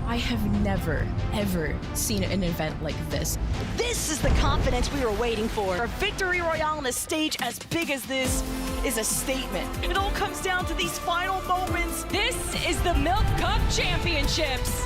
I have never, ever seen an event like this. This is the confidence we were waiting for. A victory royale on a stage as big as this is a statement. It all comes down to these final moments. This is the Milk Cup Championships.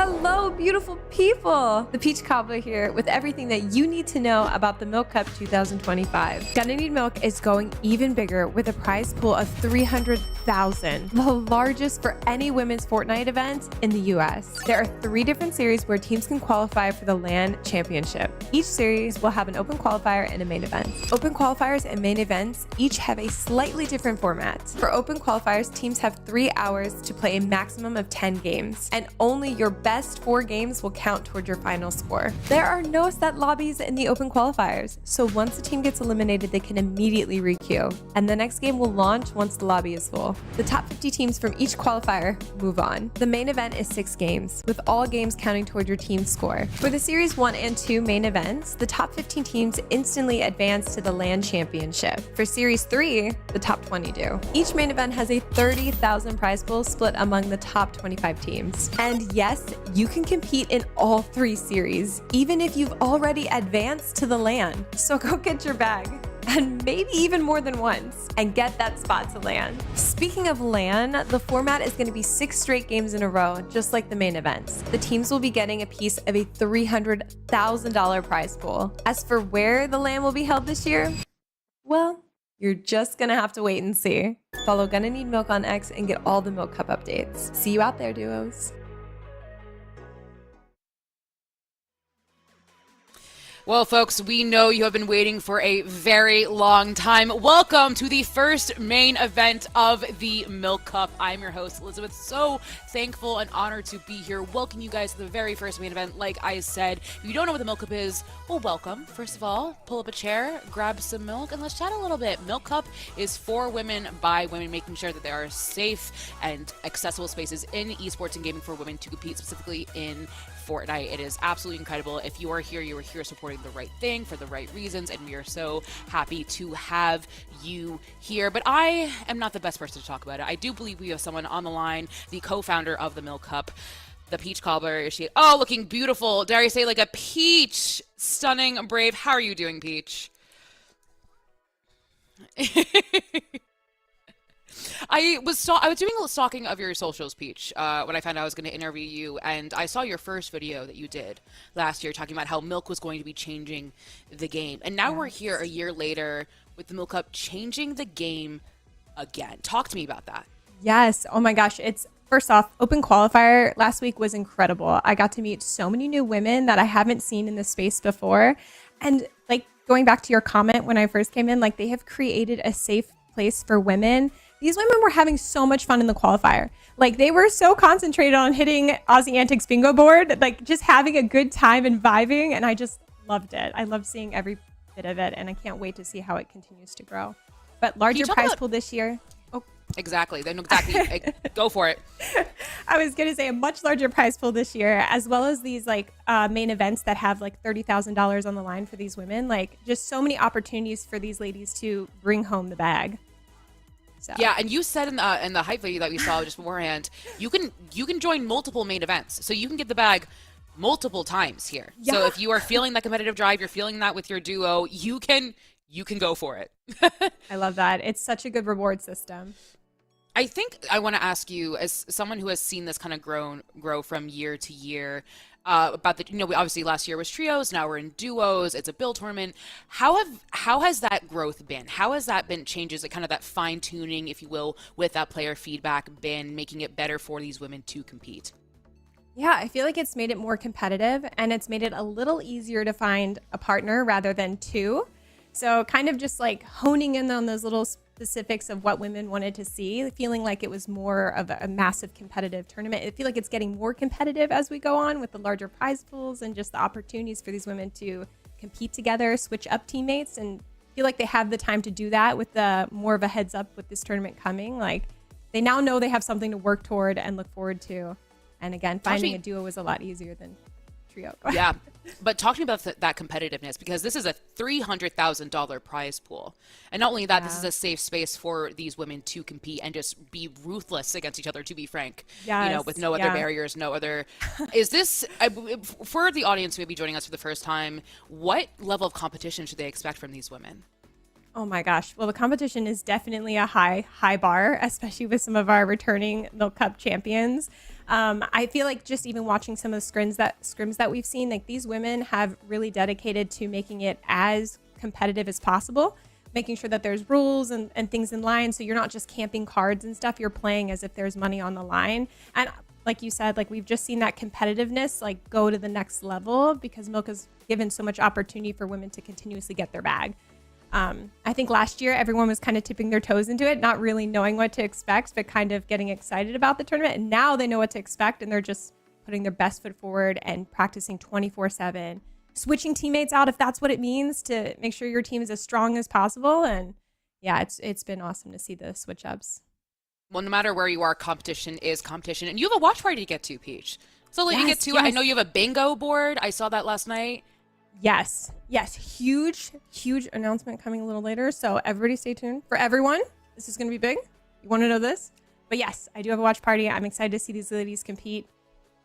Hello, beautiful people! The Peach Cobbler here with everything that you need to know about the Milk Cup 2025. Gonna Need Milk is going even bigger with a prize pool of $300,000, the largest for any women's Fortnite event in the US. There are 3 different series where teams can qualify for the LAN Championship. Each series will have an open qualifier and a main event. Open qualifiers and main events each have a slightly different format. For open qualifiers, teams have 3 hours to play a maximum of 10 games, and only your best 4 games will count toward your final score. There are no set lobbies in the open qualifiers, so once a team gets eliminated, they can immediately requeue, and the next game will launch once the lobby is full. The top 50 teams from each qualifier move on. The main event is 6 games, with all games counting toward your team's score. For the Series 1 and 2 main events, the top 15 teams instantly advance to the LAN championship. For Series 3, the top 20 do. Each main event has a 30,000 prize pool split among the top 25 teams. And yes, you can compete in all 3 series, even if you've already advanced to the LAN. So go get your bag, and maybe even more than once, and get that spot to LAN. Speaking of LAN, the format is going to be 6 straight games in a row, just like the main events. The teams will be getting a piece of a $300,000 prize pool. As for where the LAN will be held this year, well, you're just gonna have to wait and see. Follow Gonna Need Milk on X and get all the Milk Cup updates. See you out there, duos. Well, folks, we know you have been waiting for a very long time. Welcome to the first main event of the Milk Cup. I'm your host, Elizabeth. So thankful and honored to be here. Welcome you guys to the very first main event. Like I said, if you don't know what the Milk Cup is, well, welcome. First of all, pull up a chair, grab some milk, and let's chat a little bit. Milk Cup is for women, by women, making sure that there are safe and accessible spaces in esports and gaming for women to compete, specifically in Fortnite. It is absolutely incredible. If you are here supporting the right thing for the right reasons, and we are so happy to have you here. But I am not the best person to talk about it. I do believe we have someone on the line, the co-founder of the Milk Cup, the Peach Cobbler. Is she? Oh, looking beautiful. Dare I say, like a peach. Stunning, brave. How are you doing, Peach? I was doing a little stalking of your socials, Peach, when I found out I was going to interview you, and I saw your first video that you did last year talking about how Milk was going to be changing the game. And now we're here a year later with the Milk Cup changing the game again. Talk to me about that. Yes. Oh my gosh. First off, Open Qualifier last week was incredible. I got to meet so many new women that I haven't seen in this space before. And like going back to your comment when I first came in, like they have created a safe place for women. These women were having so much fun in the qualifier. Like they were so concentrated on hitting Aussie Antics bingo board, like just having a good time and vibing. And I just loved it. I loved seeing every bit of it. And I can't wait to see how it continues to grow. But larger prize pool this year. Oh, exactly. Then exactly. Go for it. I was going to say a much larger prize pool this year, as well as these like main events that have like $30,000 on the line for these women. Like just so many opportunities for these ladies to bring home the bag. So. Yeah, and you said in the hype video that we saw just beforehand, you can join multiple main events, so you can get the bag multiple times here. Yeah. So if you are feeling that competitive drive, you're feeling that with your duo, you can go for it. I love that. It's such a good reward system. I think I want to ask you, as someone who has seen this kind of grow from year to year, about the, we obviously last year was trios, now we're in duos, it's a build tournament. How has that growth been? How has that been changes, like kind of that fine tuning, if you will, with that player feedback been making it better for these women to compete? Yeah, I feel like it's made it more competitive, and it's made it a little easier to find a partner rather than 2. So kind of just like honing in on those little specifics of what women wanted to see, feeling like it was more of a massive competitive tournament. I feel like it's getting more competitive as we go on with the larger prize pools and just the opportunities for these women to compete together, switch up teammates, and feel like they have the time to do that with the more of a heads up with this tournament coming. Like they now know they have something to work toward and look forward to. And again, finding a duo was a lot easier than trio. Yeah, but talking about that competitiveness, because this is a $300,000 prize pool, and not only that, this is a safe space for these women to compete and just be ruthless against each other. To be frank, with no other barriers, no other. Is this for the audience who may be joining us for the first time? What level of competition should they expect from these women? Oh my gosh. Well, the competition is definitely a high bar, especially with some of our returning Milk Cup champions. I feel like just even watching some of the scrims that we've seen, like these women have really dedicated to making it as competitive as possible, making sure that there's rules and things in line. So you're not just camping cards and stuff, you're playing as if there's money on the line. And like you said, like we've just seen that competitiveness like go to the next level because Milk has given so much opportunity for women to continuously get their bag. I think last year everyone was kind of tipping their toes into it, not really knowing what to expect, but kind of getting excited about the tournament. And now they know what to expect, and they're just putting their best foot forward and practicing 24/7, switching teammates out if that's what it means to make sure your team is as strong as possible. And yeah, it's been awesome to see the switch ups. Well, no matter where you are, competition is competition. And you have a watch party to get to, Peach. So let you get to it. I know you have a bingo board. I saw that last night. Yes. Huge announcement coming a little later. So everybody stay tuned. For everyone, this is going to be big. You want to know this? But yes, I do have a watch party. I'm excited to see these ladies compete.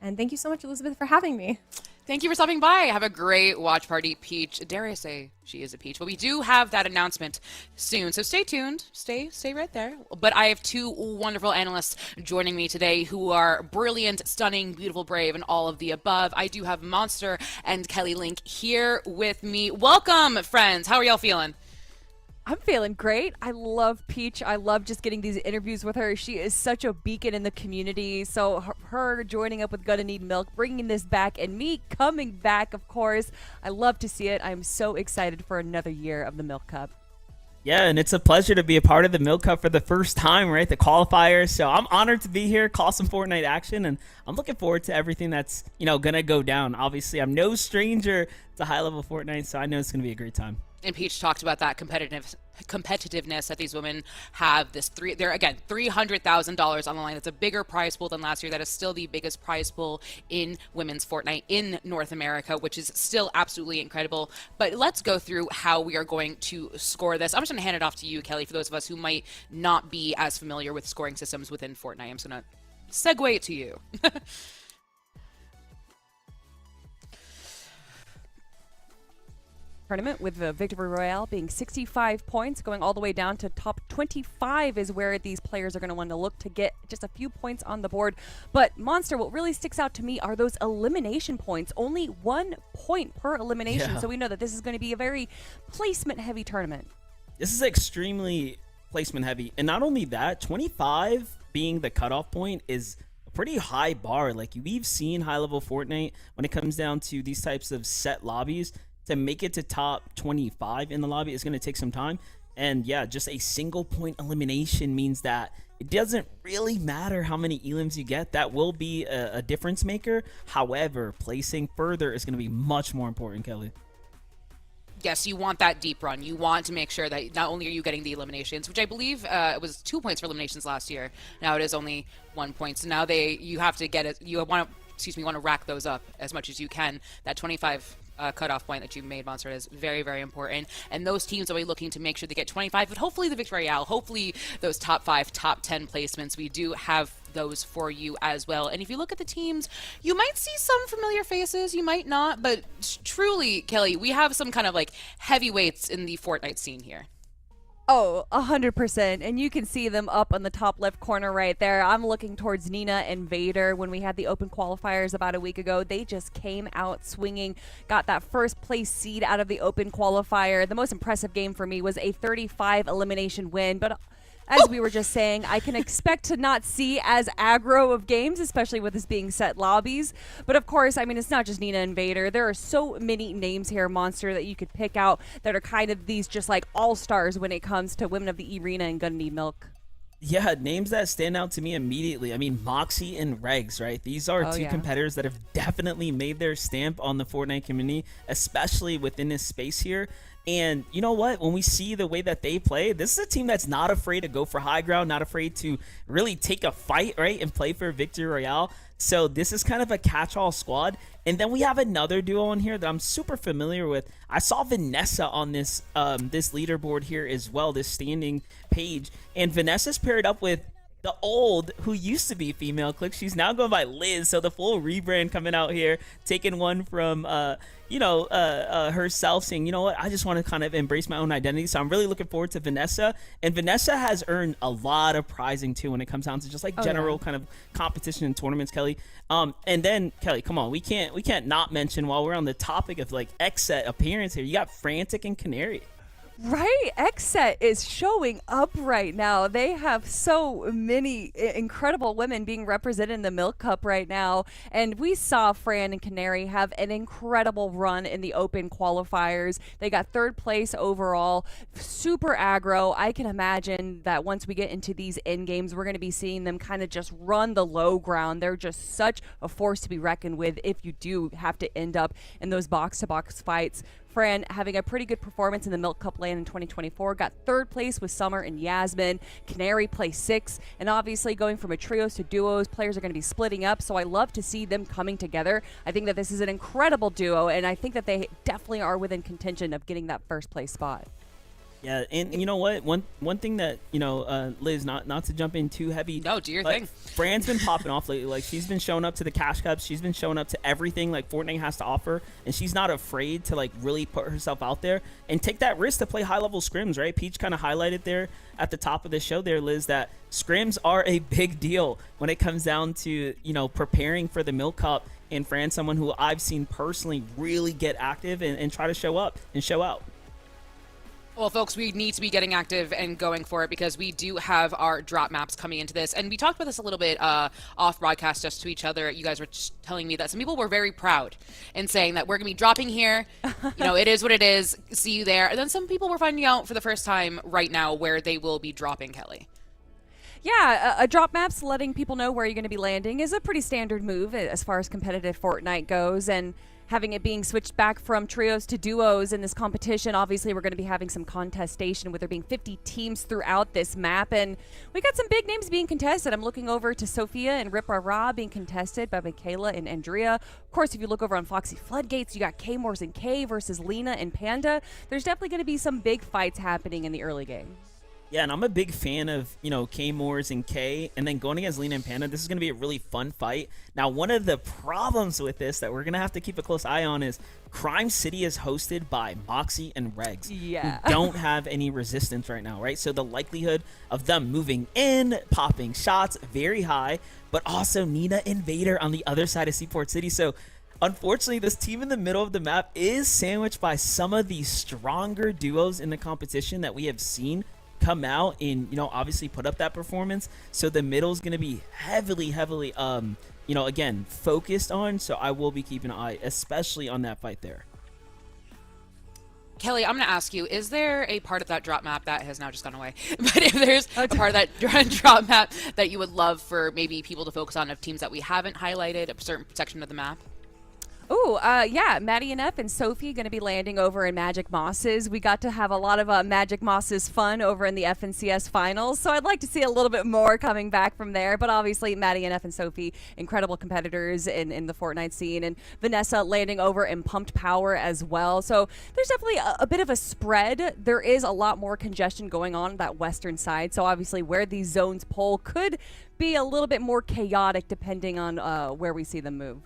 And thank you so much, Elizabeth, for having me. Thank you for stopping by. Have a great watch party, Peach. Dare I say she is a Peach? But we do have that announcement soon, so stay tuned. Stay right there. But I have two wonderful analysts joining me today who are brilliant, stunning, beautiful, brave, and all of the above. I do have Monster and Kelly Link here with me. Welcome, friends. How are y'all feeling? I'm feeling great. I love Peach. I love just getting these interviews with her. She is such a beacon in the community. So her joining up with Gonna Need Milk, bringing this back, and me coming back, of course. I love to see it. I'm so excited for another year of the Milk Cup. Yeah, and it's a pleasure to be a part of the Milk Cup for the first time, right? The qualifiers. So I'm honored to be here, call some Fortnite action, and I'm looking forward to everything that's, gonna go down. Obviously, I'm no stranger to high-level Fortnite, so I know it's gonna be a great time. And Peach talked about that competitiveness that these women have. They're again $300,000 on the line. That's a bigger prize pool than last year. That is still the biggest prize pool in women's Fortnite in North America, which is still absolutely incredible. But let's go through how we are going to score this. I'm just going to hand it off to you, Kelly, for those of us who might not be as familiar with scoring systems within Fortnite. I'm just going to segue it to you. Tournament with the Victory Royale being 65 points, going all the way down to top 25 is where these players are going to want to look to get just a few points on the board. But Monster, what really sticks out to me are those elimination points. Only 1 point per elimination, Yeah. so we know that this is going to be a very placement-heavy tournament. This is extremely placement heavy. And not only that, 25 being the cutoff point is a pretty high bar. Like, we've seen high-level Fortnite when it comes down to these types of set lobbies. To make it to top 25 in the lobby is going to take some time. And yeah, just a single point elimination means that it doesn't really matter how many elims you get. That will be a difference maker. However, placing further is going to be much more important, Kelly. Yes, you want that deep run. You want to make sure that not only are you getting the eliminations, which I believe it was 2 points for eliminations last year. Now it is only 1 point. So now you have to get it. You want to rack those up as much as you can. That 25 cutoff point that you made, Monster, is very, very important. And those teams will be looking to make sure they get 25, but hopefully the Victory Royale, hopefully those top 5, top 10 placements, we do have those for you as well. And if you look at the teams, you might see some familiar faces, you might not, but truly, Kelly, we have some kind of like heavyweights in the Fortnite scene here. Oh, 100%. And you can see them up on the top left corner right there. I'm looking towards Nina and Vader. When we had the open qualifiers about a week ago, they just came out swinging, got that first place seed out of the open qualifier. The most impressive game for me was a 35 elimination win, but as we were just saying, I can expect to not see as aggro of games, especially with this being set lobbies. But of course, I mean, it's not just Nina and Vader. There are so many names here, Monster, that you could pick out that are kind of these just like all-stars when it comes to Women of the Arena and Gonna Need Milk. Yeah, names that stand out to me immediately. I mean, Moxie and Regs, right? These are two competitors that have definitely made their stamp on the Fortnite community, especially within this space here. And you know what? When we see the way that they play, this is a team that's not afraid to go for high ground, not afraid to really take a fight, right, and play for Victory Royale. So this is kind of a catch-all squad. And then we have another duo on here that I'm super familiar with. I saw Vanessa on this this leaderboard here as well, this standing page. And Vanessa's paired up with the old, who used to be female click. She's now going by Liz. So the full rebrand coming out here, taking one from, herself, saying, you know what, I just want to kind of embrace my own identity. So I'm really looking forward to Vanessa. And Vanessa has earned a lot of prizing too when it comes down to just like general kind of competition and tournaments, Kelly. And then Kelly, come on, we can't not mention, while we're on the topic of like X-Set appearance here, you got Frantic and Canary. Right, X-Set is showing up right now. They have so many incredible women being represented in the Milk Cup right now, and we saw Fran and Canary have an incredible run in the open qualifiers. They got 3rd place overall, super aggro. I can imagine that once we get into these end games, we're going to be seeing them kind of just run the low ground. They're just such a force to be reckoned with if you do have to end up in those box-to-box fights. Fran having a pretty good performance in the Milk Cup lane in 2024. Got 3rd place with Summer and Yasmin. Canary placed 6th. And obviously going from a trios to duos, players are going to be splitting up. So I love to see them coming together. I think that this is an incredible duo, and I think that they definitely are within contention of getting that 1st place spot. Yeah, and you know what? One thing that, Liz, not to jump in too heavy. No, do your thing. Fran's been popping off lately. Like, she's been showing up to the Cash Cups. She's been showing up to everything like Fortnite has to offer, and she's not afraid to like really put herself out there and take that risk to play high-level scrims, right? Peach kind of highlighted there at the top of the show there, Liz, that scrims are a big deal when it comes down to, preparing for the Milk Cup. And Fran's someone who I've seen personally really get active and try to show up and show out. Well, folks, we need to be getting active and going for it because we do have our drop maps coming into this. And we talked about this a little bit off broadcast just to each other. You guys were just telling me that some people were very proud in saying that we're going to be dropping here. It is what it is. See you there. And then some people were finding out for the first time right now where they will be dropping, Kelly. Yeah, a drop maps letting people know where you're going to be landing is a pretty standard move as far as competitive Fortnite goes. And having it being switched back from trios to duos in this competition, obviously we're going to be having some contestation with there being 50 teams throughout this map, and we got some big names being contested. I'm looking over to Sophia and Rip Ra being contested by Michaela and Andrea. Of course, if you look over on Foxy Floodgates, you got K-Mors and K versus Lena and Panda. There's definitely going to be some big fights happening in the early game. Yeah, and I'm a big fan of, K-Mors and K, and then going against Lena and Panda. This is going to be a really fun fight. Now, one of the problems with this that we're going to have to keep a close eye on is Crime City is hosted by Moxie and Regs, who don't have any resistance right now, right? So the likelihood of them moving in, popping shots, very high, but also Nina and Vader on the other side of Seaport City. So unfortunately, this team in the middle of the map is sandwiched by some of the stronger duos in the competition that we have seen come out and obviously put up that performance. So the middle is going to be heavily again focused on, so I will be keeping an eye especially on that fight there. Kelly, I'm going to ask you, is there a part of that drop map that has now just gone away, but if there's a part of that drop map that you would love for maybe people to focus on of teams that we haven't highlighted, a certain section of the map? Oh, yeah, Maddie and F and Sophie going to be landing over in Magic Mosses. We got to have a lot of Magic Mosses fun over in the FNCS finals, so I'd like to see a little bit more coming back from there. But obviously, Maddie and F and Sophie, incredible competitors in the Fortnite scene, and Vanessa landing over in Pumped Power as well. So there's definitely a bit of a spread. There is a lot more congestion going on that western side, so obviously where these zones pull could be a little bit more chaotic depending on where we see them move.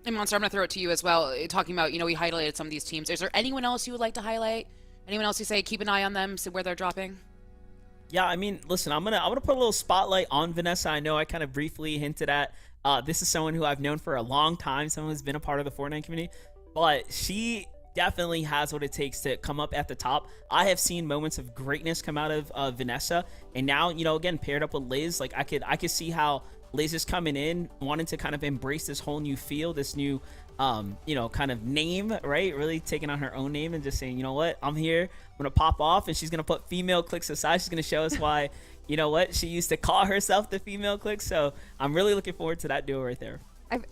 And Monster, I'm going to throw it to you as well. Talking about, we highlighted some of these teams. Is there anyone else you would like to highlight? Anyone else you say keep an eye on them, see where they're dropping? Yeah, I mean, listen, I'm gonna put a little spotlight on Vanessa. I know I kind of briefly hinted at this is someone who I've known for a long time, someone who's been a part of the Fortnite community, but she definitely has what it takes to come up at the top. I have seen moments of greatness come out of Vanessa, and now, again, paired up with Liz, like I could see how Liz is coming in, wanting to kind of embrace this whole new feel, this new, kind of name, right? Really taking on her own name and just saying, you know what, I'm here, I'm going to pop off, and she's going to put female clicks aside. She's going to show us why, she used to call herself the female click. So I'm really looking forward to that duo right there.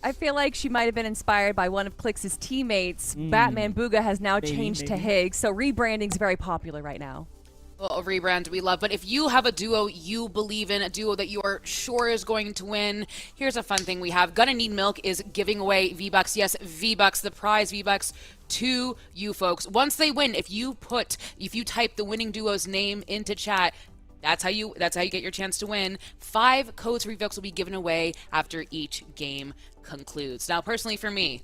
I feel like she might have been inspired by one of Clix's teammates. Batman Booga has now changed to Higgs, so rebranding's very popular right now. Well, a rebrand we love, but if you have a duo you believe in, a duo that you are sure is going to win, here's a fun thing we have. Gonna Need Milk is giving away V-Bucks. Yes, V-Bucks, the prize V-Bucks to you folks. Once they win, if you type the winning duo's name into chat, that's how you get your chance to win. 5 codes for V-Bucks will be given away after each game concludes. Now, personally for me,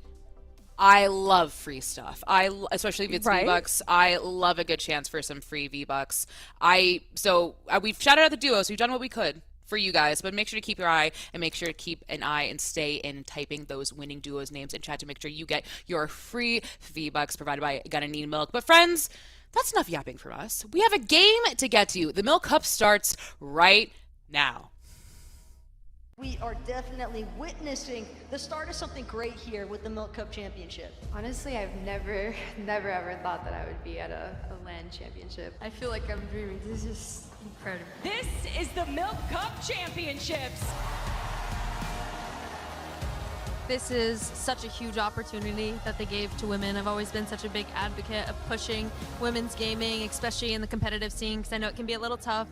I love free stuff. Especially if it's V-Bucks. I love a good chance for some free V-Bucks. We've shouted out the duo, so we've done what we could for you guys, but make sure to keep your eye and make sure to keep an eye and stay in typing those winning duos names in chat to make sure you get your free V-Bucks provided by Gonna Need Milk. But friends, that's enough yapping from us. We have a game to get to. The Milk Cup starts right now. We are definitely witnessing the start of something great here with the Milk Cup Championship. Honestly, I've never ever thought that I would be at a LAN championship. I feel like I'm dreaming. This is incredible. This is the Milk Cup Championships. this is such a huge opportunity that they gave to women. I've always been such a big advocate of pushing women's gaming, especially in the competitive scene, because I know it can be a little tough.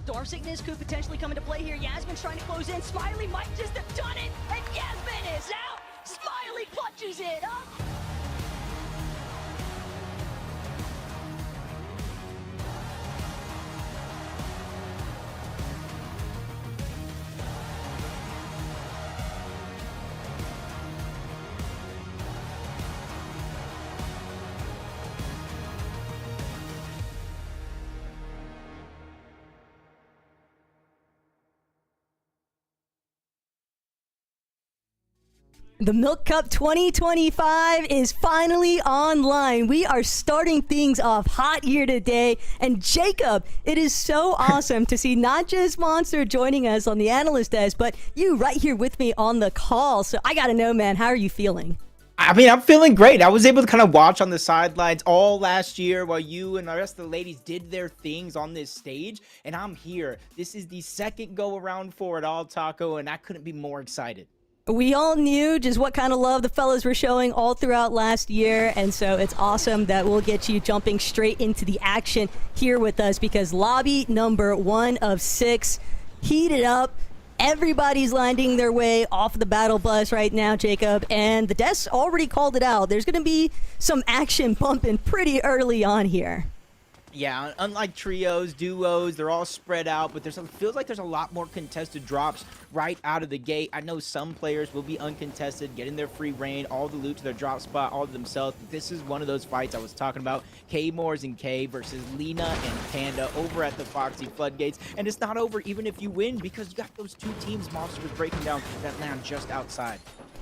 Storm Sickness could potentially come into play here. Yasmin's trying to close in. Smiley might just have done it, and Yasmin is out. Smiley clutches it up. The Milk Cup 2025 is finally online. We are starting things off hot here today. And Jacob, it is so awesome to see not just Monster joining us on the analyst desk, but you right here with me on the call. So I got to know, man, how are you feeling? I mean, I'm feeling great. I was able to kind of watch on the sidelines all last year while you and the rest of the ladies did their things on this stage. And I'm here. This is the second go around for it all, Taco, and I couldn't be more excited. We all knew just what kind of love the fellas were showing all throughout last year, and so it's awesome that we'll get you jumping straight into the action here with us, because lobby number 1 of 6 heated up. Everybody's landing their way off the battle bus right now, Jacob, and the devs already called it out. There's going to be some action bumping pretty early on here. Yeah, unlike trios, duos, they're all spread out, but feels like there's a lot more contested drops right out of the gate. I know some players will be uncontested, getting their free reign, all the loot to their drop spot, all to themselves. This is one of those fights I was talking about. K-Moors and K versus Lena and Panda over at the Foxy Floodgates. And it's not over even if you win, because you got those two teams Monster was breaking down that land just outside.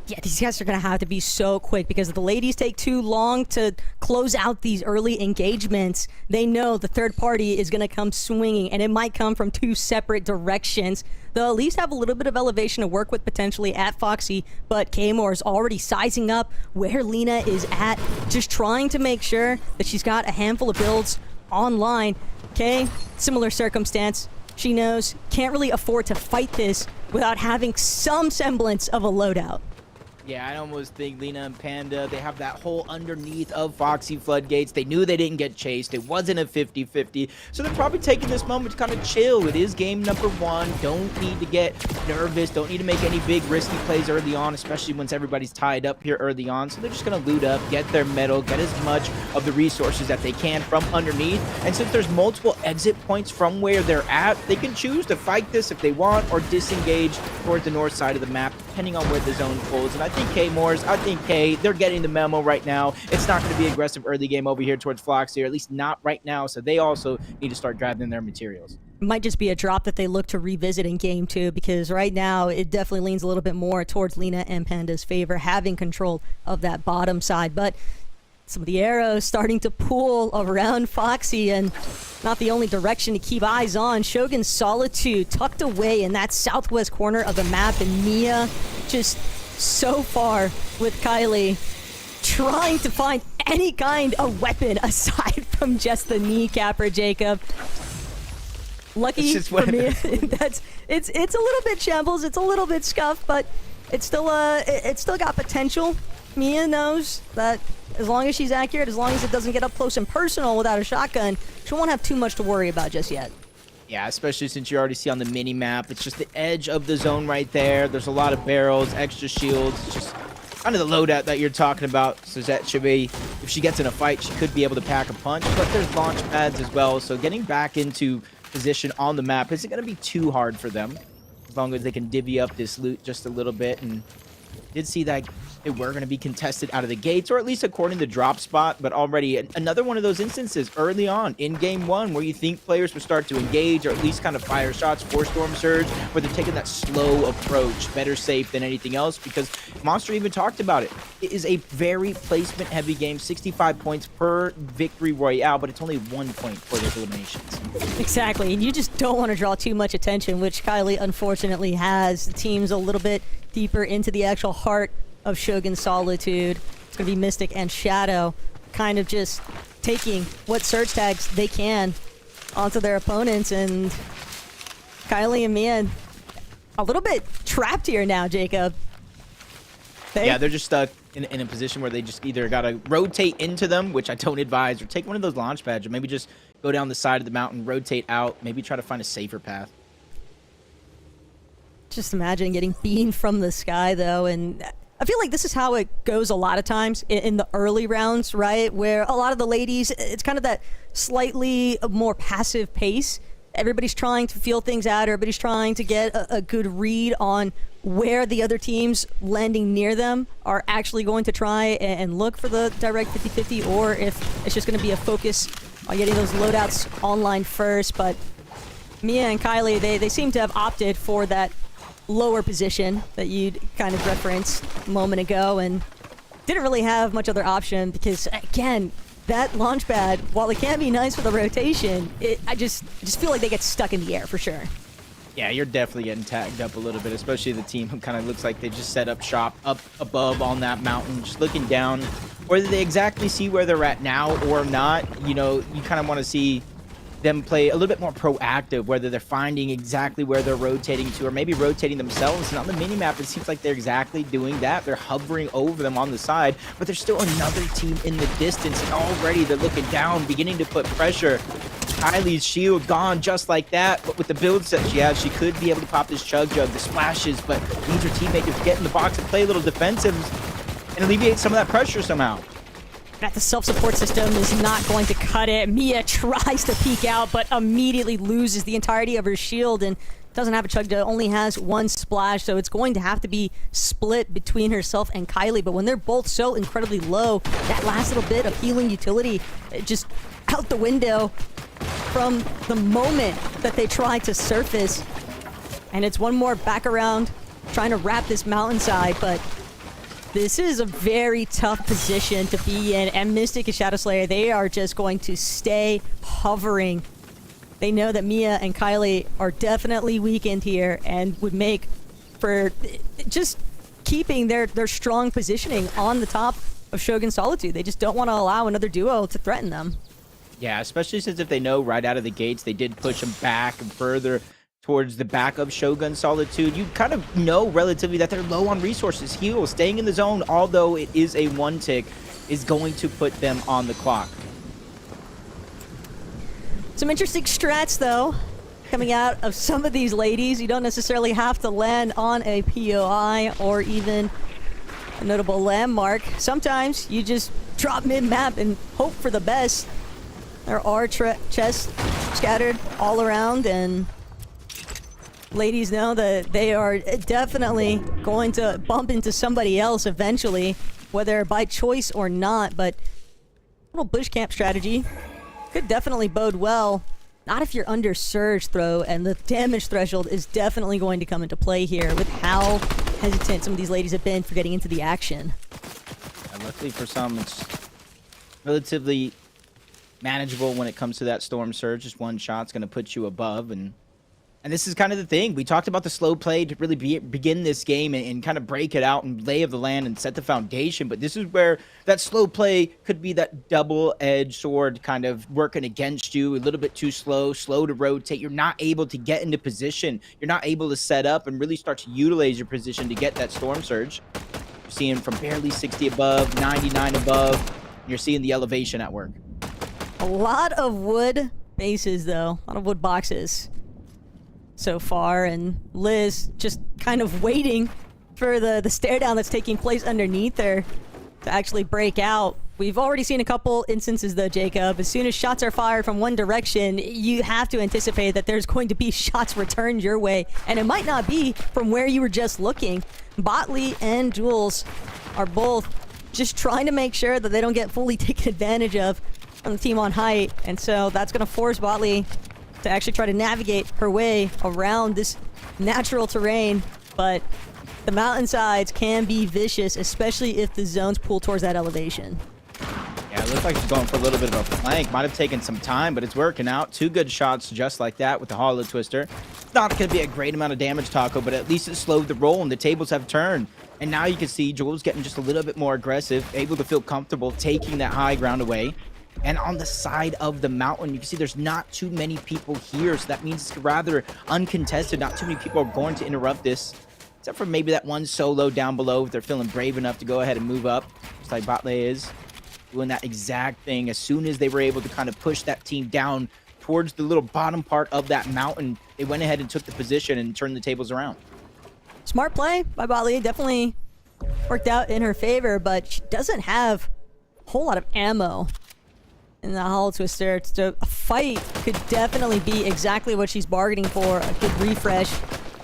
Yeah, these guys are going to have to be so quick, because if the ladies take too long to close out these early engagements, they know the third party is going to come swinging, and it might come from 2 separate directions. They'll at least have a little bit of elevation to work with potentially at Foxy, but K-Moore is already sizing up where Lena is at, just trying to make sure that she's got a handful of builds online. Kay, similar circumstance. She knows can't really afford to fight this without having some semblance of a loadout. Yeah, I almost think Lena and Panda, they have that hole underneath of Foxy Floodgates. They knew they didn't get chased. It wasn't a 50-50. So they're probably taking this moment to kind of chill. It is game number 1. Don't need to get nervous. Don't need to make any big risky plays early on, especially once everybody's tied up here early on. So they're just going to loot up, get their medal, get as much of the resources that they can from underneath. And since there's multiple exit points from where they're at, they can choose to fight this if they want or disengage towards the north side of the map, depending on where the zone pulls. And I think K-Moors, I think K, they're getting the memo right now. It's not going to be aggressive early game over here towards Floxy, or at least not right now. So they also need to start grabbing their materials. It might just be a drop that they look to revisit in game 2, because right now it definitely leans a little bit more towards Lena and Panda's favor, having control of that bottom side. But some of the arrows starting to pool around Foxy, and not the only direction to keep eyes on. Shogun's Solitude tucked away in that southwest corner of the map, and Mia just so far with Kylie trying to find any kind of weapon aside from just the kneecapper, Jacob. Lucky for me, it's a little bit shambles, it's a little bit scuffed, but it's still got potential. Mia knows that as long as she's accurate, as long as it doesn't get up close and personal without a shotgun, she won't have too much to worry about just yet. Yeah, especially since you already see on the mini-map, it's just the edge of the zone right there. There's a lot of barrels, extra shields, it's just kind of the loadout that you're talking about. So that should be, if she gets in a fight, she could be able to pack a punch, but there's launch pads as well. So getting back into position on the map isn't going to be too hard for them, as long as they can divvy up this loot just a little bit. And did see that they were going to be contested out of the gates, or at least according to drop spot, but already another one of those instances early on in game 1 where you think players would start to engage or at least kind of fire shots for Storm Surge, where they're taking that slow approach, better safe than anything else, because Monster even talked about it. It is a very placement heavy game, 65 points per victory royale, but it's only 1 point for those eliminations. Exactly, and you just don't want to draw too much attention, which Kylie unfortunately has. The team's a little bit deeper into the actual heart of Shogun's Solitude. It's going to be Mystic and Shadow, kind of just taking what search tags they can onto their opponents, and Kylie and Mia a little bit trapped here now, Jacob. Yeah, they're just stuck in a position where they just either got to rotate into them, which I don't advise, or take one of those launch pads, or maybe just go down the side of the mountain, rotate out, maybe try to find a safer path. Just imagine getting beamed from the sky, though, and I feel like this is how it goes a lot of times in the early rounds, right? Where a lot of the ladies, it's kind of that slightly more passive pace. Everybody's trying to feel things out. Everybody's trying to get a good read on where the other teams landing near them are actually going to try and look for the direct 50-50, or if it's just going to be a focus on getting those loadouts online first. But Mia and Kylie, they seem to have opted for that lower position that you'd kind of referenced a moment ago, and didn't really have much other option because, again, that launch pad, while it can be nice for the rotation, I just feel like they get stuck in the air for sure. Yeah, you're definitely getting tagged up a little bit, especially the team who kind of looks like they just set up shop up above on that mountain, just looking down. Whether they exactly see where they're at now or not, you know, you kind of want to see them play a little bit more proactive, whether they're finding exactly where they're rotating to or maybe rotating themselves. And on the minimap, it seems like they're exactly doing that. They're hovering over them on the side, but there's still another team in the distance, and already they're looking down, beginning to put pressure. Kylie's shield gone just like that, but with the build set she has, she could be able to pop this chug jug, the splashes, but needs her teammate to get in the box and play a little defensive and alleviate some of that pressure somehow. That the self-support system is not going to cut it. Mia tries to peek out, but immediately loses the entirety of her shield and doesn't have a chug jug, only has one splash, so it's going to have to be split between herself and Kylie. But when they're both so incredibly low, that last little bit of healing utility, just out the window from the moment that they try to surface. And it's one more back around, trying to wrap this mountainside, but this is a very tough position to be in, and Mystic and Shadow Slayer, they are just going to stay hovering. They know that Mia and Kylie are definitely weakened here and would make for just keeping their strong positioning on the top of Shogun Solitude. They just don't want to allow another duo to threaten them. Yeah, especially since if they know right out of the gates, they did push them back and further towards the back of Shogun Solitude. You kind of know relatively that they're low on resources. Heal, staying in the zone, although it is a one tick, is going to put them on the clock. Some interesting strats, though, coming out of some of these ladies. You don't necessarily have to land on a POI or even a notable landmark. Sometimes you just drop mid-map and hope for the best. There are chests scattered all around, and ladies know that they are definitely going to bump into somebody else eventually, whether by choice or not. But a little bush camp strategy could definitely bode well. Not if you're under surge throw, and the damage threshold is definitely going to come into play here with how hesitant some of these ladies have been for getting into the action. And luckily for some, it's relatively manageable when it comes to that storm surge. Just one shot's going to put you above, and this is kind of the thing. We talked about the slow play to really begin this game and kind of break it out and lay of the land and set the foundation. But this is where that slow play could be that double-edged sword kind of working against you. A little bit too slow to rotate. You're not able to get into position. You're not able to set up and really start to utilize your position to get that storm surge. You're seeing from barely 60 above, 99 above. You're seeing the elevation at work. A lot of wood bases, though. A lot of wood boxes so far, and Liz just kind of waiting for the stare down that's taking place underneath her to actually break out. We've already seen a couple instances, though, Jacob. As soon as shots are fired from one direction, you have to anticipate that there's going to be shots returned your way, and it might not be from where you were just looking. Botley and Jules are both just trying to make sure that they don't get fully taken advantage of from the team on height, and so that's going to force Botley to actually try to navigate her way around this natural terrain. But the mountainsides can be vicious, especially if the zones pull towards that elevation. Yeah, it looks like she's going for a little bit of a flank. Might have taken some time, but it's working out. Two good shots just like that with the Hollow Twister. Not going to be a great amount of damage, Taco, but at least it slowed the roll and the tables have turned. And now you can see Jules getting just a little bit more aggressive, able to feel comfortable taking that high ground away. And on the side of the mountain, you can see there's not too many people here, so that means it's rather uncontested. Not too many people are going to interrupt this. except for maybe that one solo down below if they're feeling brave enough to go ahead and move up, just like Botley is doing that exact thing. As soon as they were able to kind of push that team down towards the little bottom part of that mountain, they went ahead and took the position and turned the tables around. Smart play by Botley. Definitely worked out in her favor, but she doesn't have a whole lot of ammo in the Hollow Twister. So a fight could definitely be exactly what she's bargaining for. A good refresh.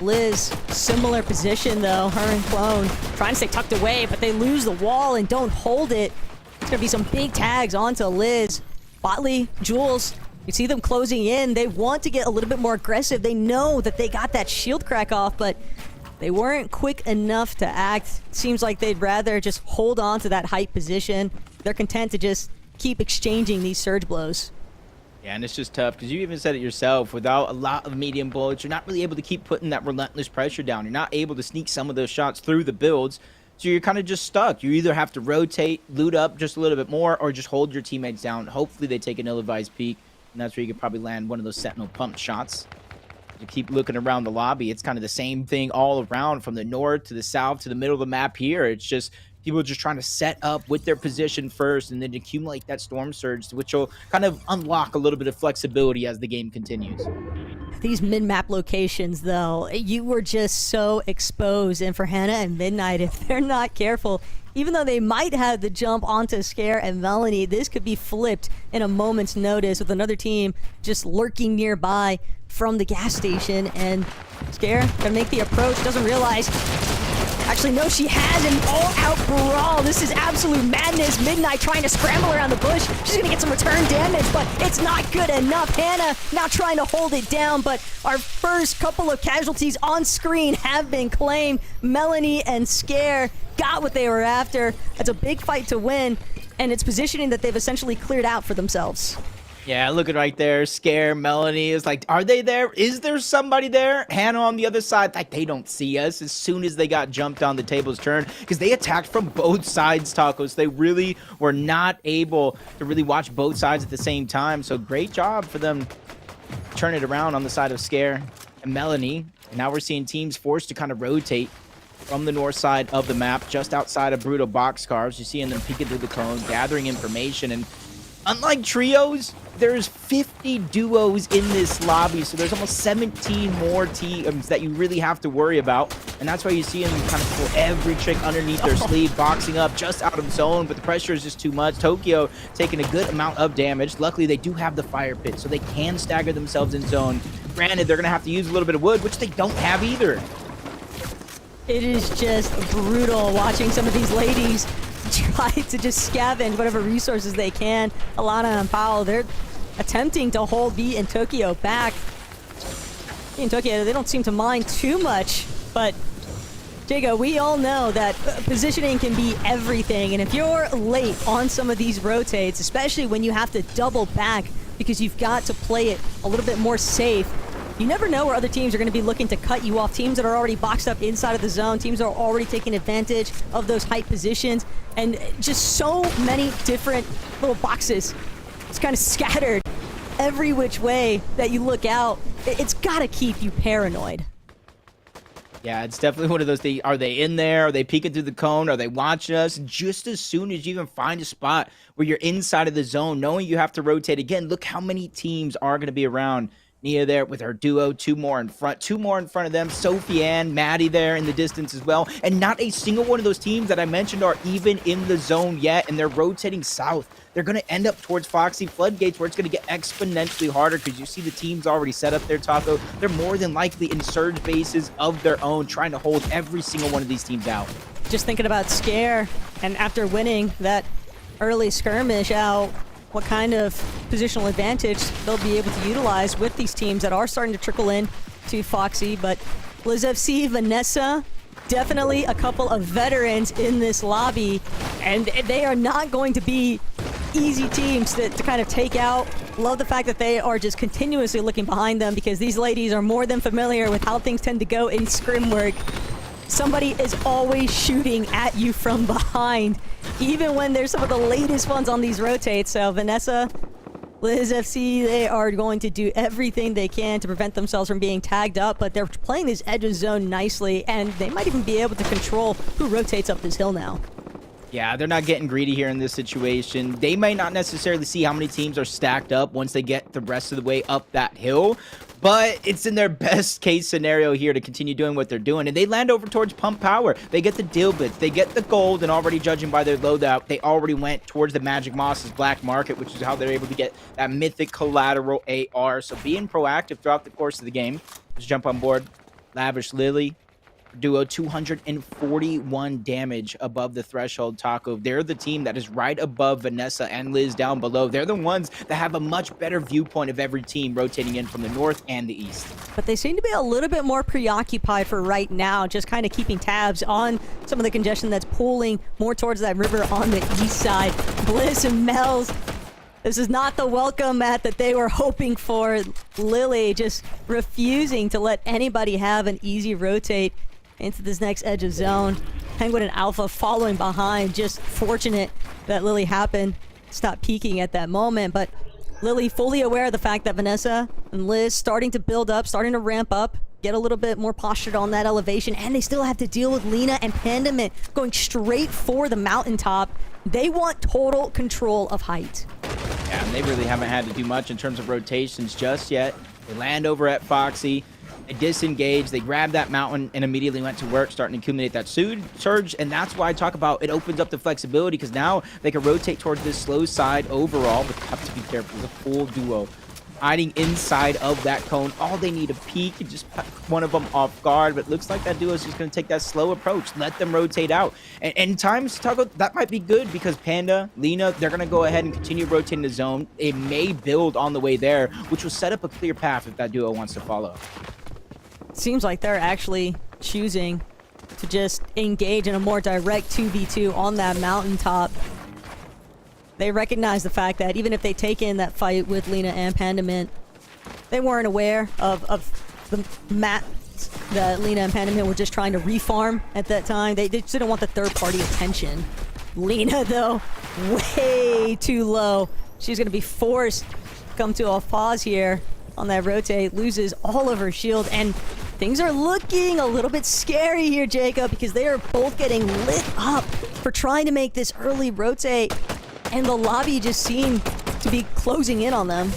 Liz, similar position though. Her and Clone trying to stay tucked away, but they lose the wall and don't hold it. It's going to be some big tags onto Liz. Botley, Jules, you see them closing in. They want to get a little bit more aggressive. They know that they got that shield crack off, but they weren't quick enough to act. Seems like they'd rather just hold on to that height position. They're content to just keep exchanging these surge blows. Yeah, and it's just tough because you even said it yourself. Without a lot of medium bullets, you're not really able to keep putting that relentless pressure down. You're not able to sneak some of those shots through the builds. So you're kind of just stuck. You either have to rotate, loot up just a little bit more, or just hold your teammates down. Hopefully they take an ill-advised peek, and that's where you can probably land one of those Sentinel pump shots. You keep looking around the lobby. It's kind of the same thing all around, from the north to the south to the middle of the map here. It's just people just trying to set up with their position first and then accumulate that storm surge, which will kind of unlock a little bit of flexibility as the game continues. These mid-map locations, though, you were just so exposed. And for Hannah and Midnight, if they're not careful, even though they might have the jump onto Scare and Melanie, this could be flipped in a moment's notice with another team just lurking nearby from the gas station. And Scare gonna make the approach, doesn't realize. Actually, no, she has an all-out brawl. This is absolute madness. Midnight trying to scramble around the bush. She's going to get some return damage, but it's not good enough. Hannah now trying to hold it down, but our first couple of casualties on screen have been claimed. Melanie and Scare got what they were after. It's a big fight to win, and it's positioning that they've essentially cleared out for themselves. Yeah, look at right there. Scare, Melanie is like, are they there? Is there somebody there? Hannah on the other side, like they don't see us. As soon as they got jumped on, the tables turned because they attacked from both sides, Tacos. They really were not able to really watch both sides at the same time. So great job for them to turn it around on the side of Scare and Melanie. And now we're seeing teams forced to kind of rotate from the north side of the map, just outside of Brutal Boxcars. You're seeing them peeking through the cone, gathering information, and unlike trios, there's 50 duos in this lobby, so there's almost 17 more teams that you really have to worry about, and that's why you see them kind of pull every trick underneath their sleeve, boxing up just out of zone, but the pressure is just too much. Tokyo taking a good amount of damage. Luckily, they do have the fire pit, so they can stagger themselves in zone. Granted, they're going to have to use a little bit of wood, which they don't have either. It is just brutal watching some of these ladies try to just scavenge whatever resources they can. Alana and Powell, they're attempting to hold V and Tokyo back. V and Tokyo, they don't seem to mind too much, but Jago, we all know that positioning can be everything, and if you're late on some of these rotates, especially when you have to double back because you've got to play it a little bit more safe, you never know where other teams are going to be looking to cut you off. Teams that are already boxed up inside of the zone, teams that are already taking advantage of those height positions, and just so many different little boxes. It's kind of scattered every which way that you look out. It's got to keep you paranoid. Yeah, it's definitely one of those things. Are they in there? Are they peeking through the cone? Are they watching us? Just as soon as you even find a spot where you're inside of the zone, knowing you have to rotate again, look how many teams are going to be around. Nia there with her duo, two more in front of them. Sophie Ann, Maddie there in the distance as well. And not a single one of those teams that I mentioned are even in the zone yet, and they're rotating south. They're going to end up towards Foxy Floodgates, where it's going to get exponentially harder because you see the teams already set up there, Taco. They're more than likely in surge bases of their own, trying to hold every single one of these teams out. Just thinking about Scare, and after winning that early skirmish out, what kind of positional advantage they'll be able to utilize with these teams that are starting to trickle in to Foxy. But Liz FC, Vanessa, definitely a couple of veterans in this lobby, and they are not going to be easy teams to kind of take out. Love the fact that they are just continuously looking behind them, because these ladies are more than familiar with how things tend to go in scrim work. Somebody is always shooting at you from behind, even when there's some of the latest ones on these rotates. So Vanessa Liz FC, they are going to do everything they can to prevent themselves from being tagged up, but they're playing this edge of zone nicely, and they might even be able to control who rotates up this hill now. Yeah, they're not getting greedy here in this situation. They may not necessarily see how many teams are stacked up once they get the rest of the way up that hill, but it's in their best case scenario here to continue doing what they're doing. And they land over towards Pump Power. They get the deal blitz. They get the gold, and already judging by their loadout, they already went towards the Magic Moss's Black Market, which is how they're able to get that mythic collateral AR. So being proactive throughout the course of the game. Let's jump on board. Lavish Lily. Duo 241 damage above the threshold. Taco, they're the team that is right above Vanessa and Liz down below. They're the ones that have a much better viewpoint of every team rotating in from the north and the east. But they seem to be a little bit more preoccupied for right now, just kind of keeping tabs on some of the congestion that's pulling more towards that river on the east side. Bliss and Mel's, this is not the welcome mat that they were hoping for. Lily just refusing to let anybody have an easy rotate into this next edge of zone. Penguin and Alpha following behind. Just fortunate that Lily happened to stop peeking at that moment. But Lily fully aware of the fact that Vanessa and Liz starting to build up, starting to ramp up, get a little bit more postured on that elevation, and they still have to deal with Lena and Pandamint going straight for the mountaintop. They want total control of height. Yeah, and they really haven't had to do much in terms of rotations just yet. They land over at Foxy. They disengage, they grab that mountain, and immediately went to work, starting to accumulate that surge. And that's why I talk about it opens up the flexibility, because now they can rotate towards this slow side overall, but have to be careful. The full duo hiding inside of that cone. All they need to peek and just put one of them off guard, but it looks like that duo is just going to take that slow approach, let them rotate out. And times, Taco, that might be good, because Panda, Lena, they're going to go ahead and continue rotating the zone. It may build on the way there, which will set up a clear path if that duo wants to follow. Seems like they're actually choosing to just engage in a more direct 2v2 on that mountaintop. They recognize the fact that even if they take in that fight with Lena and Pandamint, they weren't aware of the mats that Lena and Pandamint were just trying to refarm at that time. They just didn't want the third-party attention. Lena, though, way too low. She's going to be forced to come to a pause here on that rotate, loses all of her shield, and things are looking a little bit scary here, Jacob, because they are both getting lit up for trying to make this early rotate, and the lobby just seemed to be closing in on them.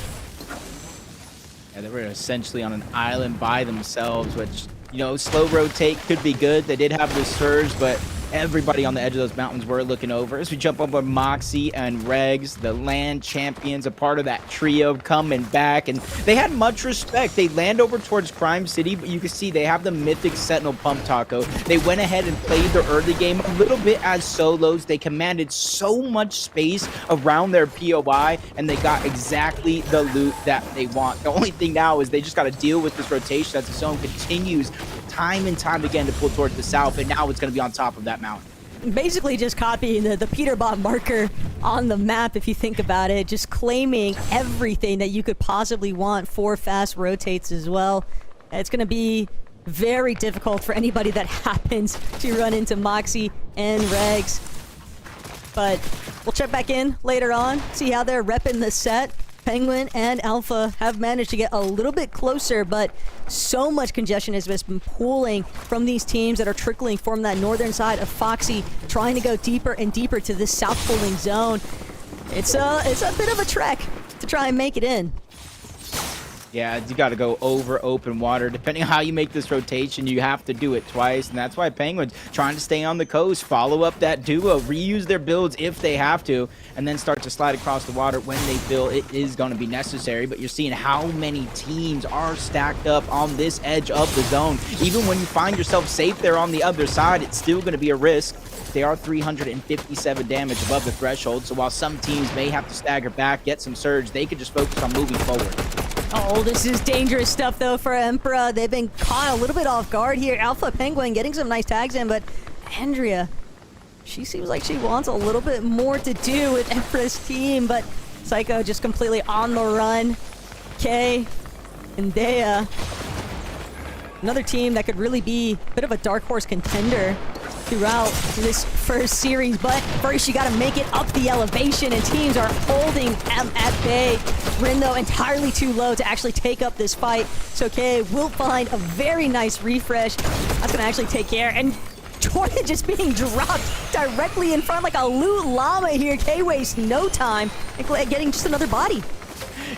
Yeah, they were essentially on an island by themselves, which, you know, slow rotate could be good. They did have the surge, but everybody on the edge of those mountains were looking over. As we jump up on Moxie and Regs, the land champions, a part of that trio coming back, and they had much respect. They land over towards Crime City, but you can see they have the mythic Sentinel Pump Taco. They went ahead and played their early game a little bit as solos. They commanded so much space around their POI, and they got exactly the loot that they want. The only thing now is they just got to deal with this rotation as the zone continues time and time again to pull towards the south, and now it's going to be on top of that mountain. Basically just copying the Peterbot marker on the map, if you think about it, just claiming everything that you could possibly want for fast rotates as well. It's going to be very difficult for anybody that happens to run into Moxie and Regs. But we'll check back in later on, see how they're repping the set. Penguin and Alpha have managed to get a little bit closer, but so much congestion has just been pooling from these teams that are trickling from that northern side of Foxy, trying to go deeper and deeper to this south pulling zone. It's a bit of a trek to try and make it in. Yeah, you got to go over open water. Depending on how you make this rotation, you have to do it twice, and that's why Penguins trying to stay on the coast, follow up that duo, reuse their builds if they have to, and then start to slide across the water when they feel it is going to be necessary. But you're seeing how many teams are stacked up on this edge of the zone. Even when you find yourself safe there on the other side, it's still going to be a risk. They are 357 damage above the threshold, so while some teams may have to stagger back, get some surge, they could just focus on moving forward. Oh, this is dangerous stuff, though, for Emperor. They've been caught a little bit off guard here. Alpha Penguin getting some nice tags in, but Andrea, she seems like she wants a little bit more to do with Emperor's team, but Psycho just completely on the run. Kay and Dea, another team that could really be a bit of a dark horse contender throughout this first series. But first, you got to make it up the elevation, and teams are holding them at bay. Rin, though, entirely too low to actually take up this fight. So Kay will find a very nice refresh. That's going to actually take care. And Jordan just being dropped directly in front like a loot llama here. Kay wastes no time getting just another body.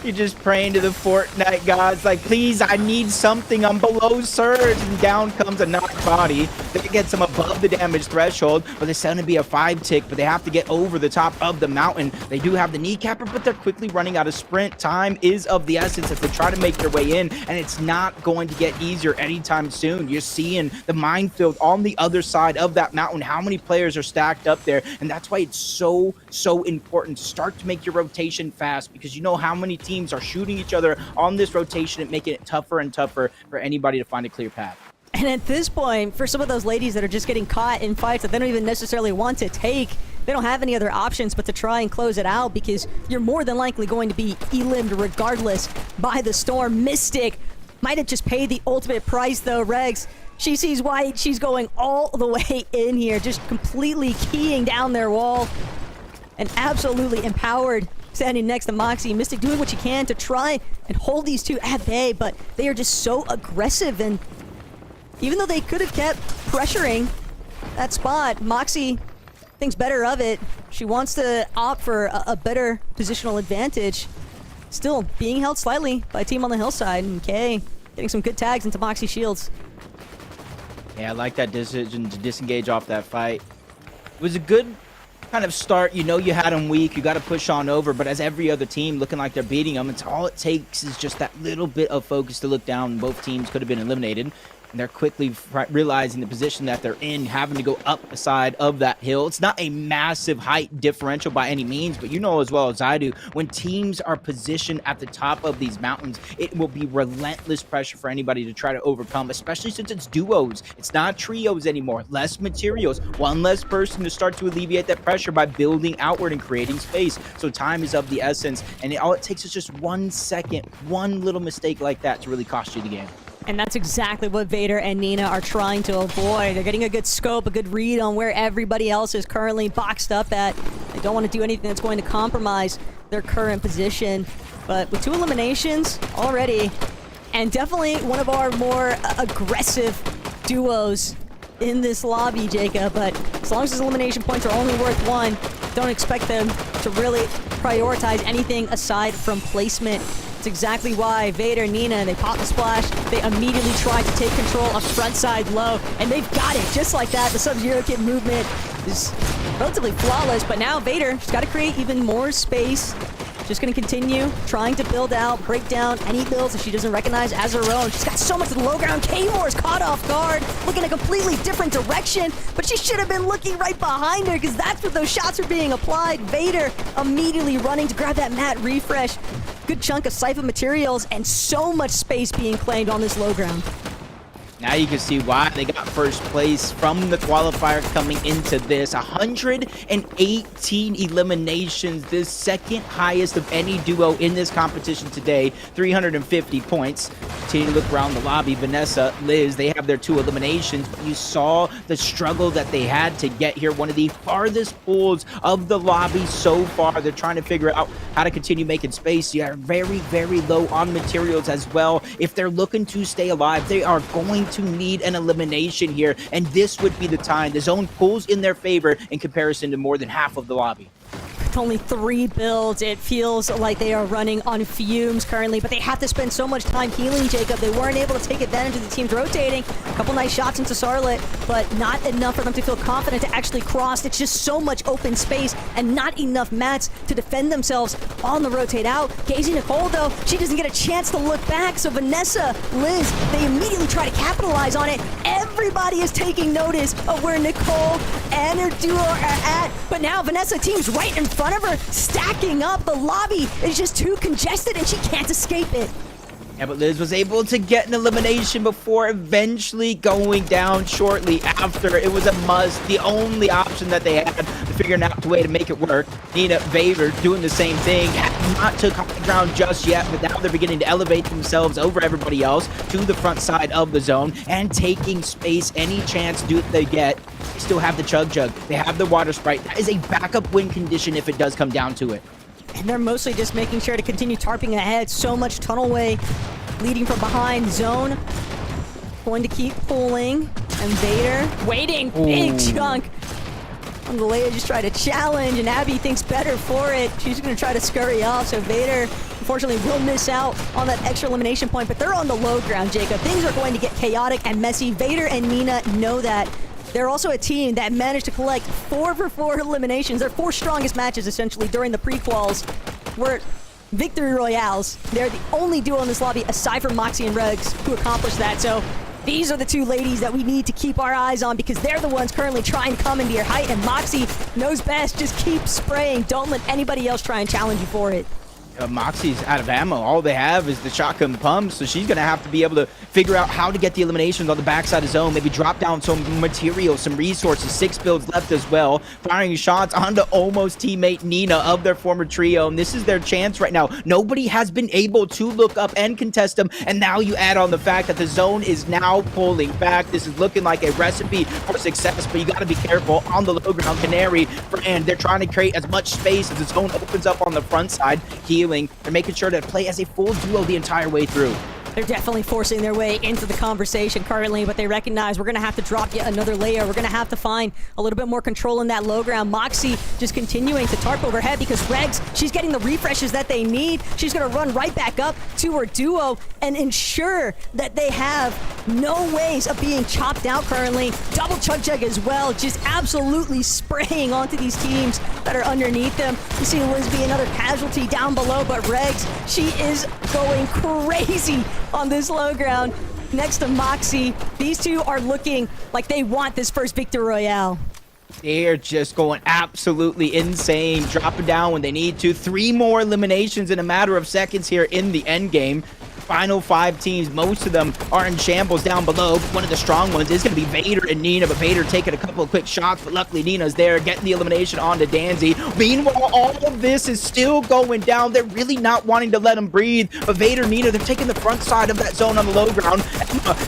You're just praying to the Fortnite gods, like, please, I need something. I'm below surge. And down comes a knocked body. That gets them above the damage threshold, but it's going to be a 5-tick, but they have to get over the top of the mountain. They do have the kneecapper, but they're quickly running out of sprint. Time is of the essence as they try to make their way in, and it's not going to get easier anytime soon. You're seeing the minefield on the other side of that mountain. How many players are stacked up there? And that's why it's so important to start to make your rotation fast, because you know how many teams are shooting each other on this rotation and making it tougher and tougher for anybody to find a clear path. And at this point, for some of those ladies that are just getting caught in fights that they don't even necessarily want to take, they don't have any other options but to try and close it out, because you're more than likely going to be eliminated regardless by the Storm. Mystic might have just paid the ultimate price though. Regs, she sees white, she's going all the way in here, just completely keying down their wall, and absolutely empowered, standing next to Moxie. Mystic doing what she can to try and hold these two at bay, but they are just so aggressive, and even though they could have kept pressuring that spot, Moxie thinks better of it. She wants to opt for a better positional advantage. Still being held slightly by a team on the hillside, and Kay getting some good tags into Moxie shields. Yeah, I like that decision to disengage off that fight. It was a good kind of start. You know you had them weak. You got to push on over. But as every other team looking like they're beating them, it's all it takes is just that little bit of focus to look down. Both teams could have been eliminated. And they're quickly realizing the position that they're in, having to go up the side of that hill. It's not a massive height differential by any means, but you know as well as I do, when teams are positioned at the top of these mountains, it will be relentless pressure for anybody to try to overcome, especially since it's duos. It's not trios anymore. Less materials, one less person to start to alleviate that pressure by building outward and creating space. So time is of the essence, and all it takes is just 1 second, one little mistake like that to really cost you the game. And that's exactly what Vader and Nina are trying to avoid. They're getting a good scope, a good read on where everybody else is currently boxed up at. They don't want to do anything that's going to compromise their current position. But with 2 eliminations already, and definitely one of our more aggressive duos in this lobby, Jacob. But as long as his elimination points are only worth 1, don't expect them to really prioritize anything aside from placement. That's exactly why Vader, Nina, they pop the splash. They immediately try to take control of frontside low, and they've got it just like that. The Sub-Zero kit movement is relatively flawless, but now Vader has got to create even more space. Just going to continue trying to build out, break down any builds that she doesn't recognize as her own. She's got so much of the low ground. K-Moore's caught off guard, looking a completely different direction, but she should have been looking right behind her because that's where those shots are being applied. Vader immediately running to grab that mat refresh. Good chunk of Sypha materials and so much space being claimed on this low ground. Now you can see why they got first place from the qualifier coming into this. 118 eliminations, the second highest of any duo in this competition today. 350 points. Continue to look around the lobby. Vanessa, Liz, they have their 2 eliminations, but you saw the struggle that they had to get here. One of the farthest pulls of the lobby so far. They're trying to figure out how to continue making space. They are very, very low on materials as well. If they're looking to stay alive, they are going to need an elimination here, and this would be the time. The zone pulls in their favor in comparison to more than half of the lobby. With only 3 builds, it feels like they are running on fumes currently, but they have to spend so much time healing, Jacob. They weren't able to take advantage of the teams rotating. A couple nice shots into Charlotte, but not enough for them to feel confident to actually cross. It's just so much open space and not enough mats to defend themselves on the rotate out. Casey Nicole, though, she doesn't get a chance to look back, so Vanessa, Liz, they immediately try to capitalize on it. Everybody is taking notice of where Nicole and her duo are at, but now Vanessa team's right in front of her, stacking up. The lobby is just too congested and she can't escape it. Yeah, but Liz was able to get an elimination before eventually going down shortly after. It was a must, the only option that they had to figure out a way to make it work. Nina, Vader doing the same thing, have not took high ground just yet, but now they're beginning to elevate themselves over everybody else to the front side of the zone and taking space any chance they get. They still have the Chug Jug, they have the Water Sprite. That is a backup win condition if it does come down to it. And they're mostly just making sure to continue tarping ahead. So much tunnel way leading from behind. Zone going to keep pulling. And Vader waiting. Big chunk. On the Leia just try to challenge, and Abby thinks better for it. She's going to try to scurry off. So Vader, unfortunately, will miss out on that extra elimination point. But they're on the low ground, Jacob. Things are going to get chaotic and messy. Vader and Nina know that. They're also a team that managed to collect 4 for 4 eliminations. Their 4 strongest matches, essentially, during the pre-quals were victory royales. They're the only duo in this lobby, aside from Moxie and Regs, who accomplished that. So these are the 2 ladies that we need to keep our eyes on, because they're the ones currently trying to come into your height, and Moxie knows best. Just keep spraying. Don't let anybody else try and challenge you for it. Moxie's out of ammo. All they have is the shotgun pump, so she's going to have to be able to figure out how to get the eliminations on the backside of zone, maybe drop down some material, some resources. 6 builds left as well, firing shots onto almost teammate Nina of their former trio, and this is their chance right now. Nobody has been able to look up and contest them, and now you add on the fact that the zone is now pulling back. This is looking like a recipe for success, but you got to be careful on the low ground. Canary, and they're trying to create as much space as the zone opens up on the front side. They're making sure to play as a full duo the entire way through. They're definitely forcing their way into the conversation currently, but they recognize we're going to have to drop yet another layer. We're going to have to find a little bit more control in that low ground. Moxie just continuing to tarp overhead because Regs, she's getting the refreshes that they need. She's going to run right back up to her duo and ensure that they have no ways of being chopped out currently. Double Chug Jug as well, just absolutely spraying onto these teams that are underneath them. You see Liz be another casualty down below, but Regs, she is going crazy on this low ground next to Moxie. These 2 are looking like they want this first victory royale. They're just going absolutely insane, dropping down when they need to. 3 more eliminations in a matter of seconds here in the end game. Final 5 teams, most of them are in shambles down below. One of the strong ones is going to be Vader and Nina, but Vader taking a couple of quick shots, but luckily Nina's there, getting the elimination onto Danzy. Meanwhile, all of this is still going down. They're really not wanting to let them breathe, but Vader and Nina, they're taking the front side of that zone on the low ground,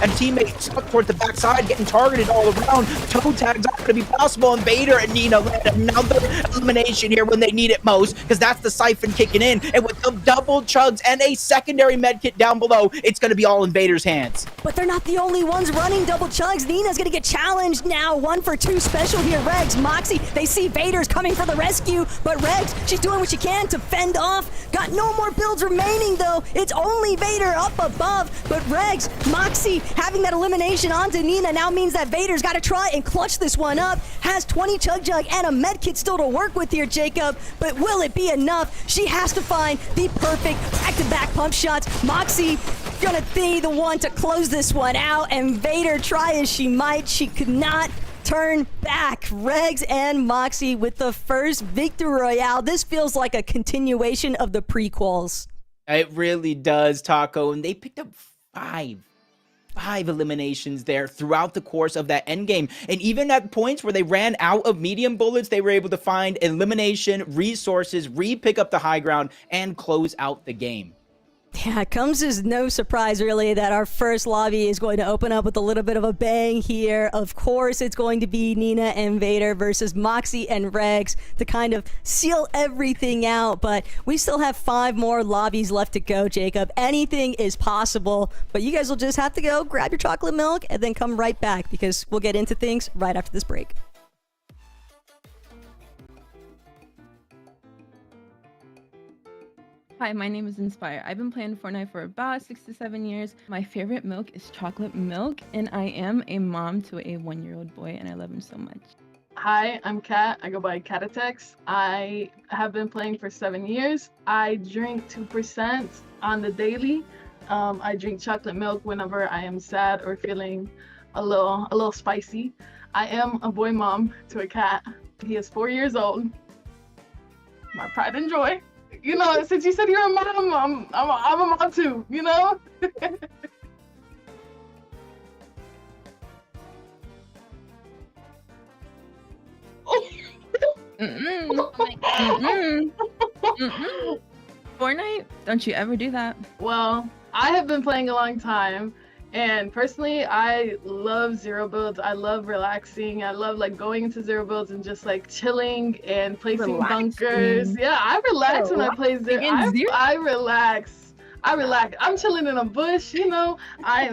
and teammates stuck towards the back side, getting targeted all around. Toe tags aren't going to be possible, and Vader and Nina land another elimination here when they need it most, because that's the siphon kicking in, and with the double chugs and a secondary medkit down below, it's going to be all in Vader's hands. But they're not the only ones running double chugs. Nina's going to get challenged now. 1 for 2 special here. Regs, Moxie, they see Vader's coming for the rescue, but Regs, she's doing what she can to fend off. Got no more builds remaining, though. It's only Vader up above, but Regs, Moxie having that elimination onto Nina now means that Vader's got to try and clutch this one up. Has 20 Chug Jug and a medkit still to work with here, Jacob, but will it be enough? She has to find the perfect back-to-back pump shots. Moxie gonna be the one to close this one out, and Vader, try as she might, she could not turn back. Regs and Moxie with the first victory royale. This feels like a continuation of the prequels. It really does, Taco, and they picked up 5 eliminations there throughout the course of that end game, and even at points where they ran out of medium bullets, they were able to find elimination resources, re-pick up the high ground, and close out the game. Yeah, it comes as no surprise, really, that our first lobby is going to open up with a little bit of a bang here. Of course, it's going to be Nina and Vader versus Moxie and Regs to kind of seal everything out. But we still have 5 more lobbies left to go, Jacob. Anything is possible, but you guys will just have to go grab your chocolate milk and then come right back, because we'll get into things right after this break. Hi, my name is Inspire. I've been playing Fortnite for about 6 to 7 years. My favorite milk is chocolate milk, and I am a mom to a 1-year-old boy, and I love him so much. Hi, I'm Kat. I go by Katatex. I have been playing for 7 years. I drink 2% on the daily. I drink chocolate milk whenever I am sad or feeling a little spicy. I am a boy mom to a cat. He is 4 years old. My pride and joy. you know, since you said you're a mom, I'm a mom too, you know? Fortnite? Don't you ever do that? Well, I have been playing a long time, and personally, I love zero builds. I love relaxing. I love like going into zero builds and just like chilling and placing bunkers. Yeah, I relax when I play zero. I relax. I relax. I'm chilling in a bush, you know. I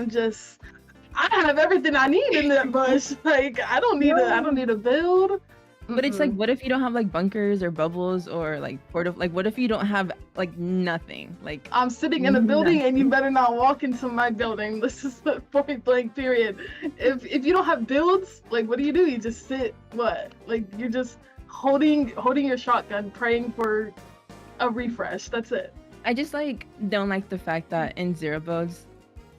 have everything I need in that bush. Like I don't need a build. But it's like, what if you don't have like bunkers or bubbles or like like what if you don't have like nothing? Like I'm sitting in a building and you better not walk into my building. This is the point blank period. If you don't have builds, like what do? You just sit, what? Like you're just holding your shotgun, praying for a refresh. That's it. I just like don't like the fact that in zero builds,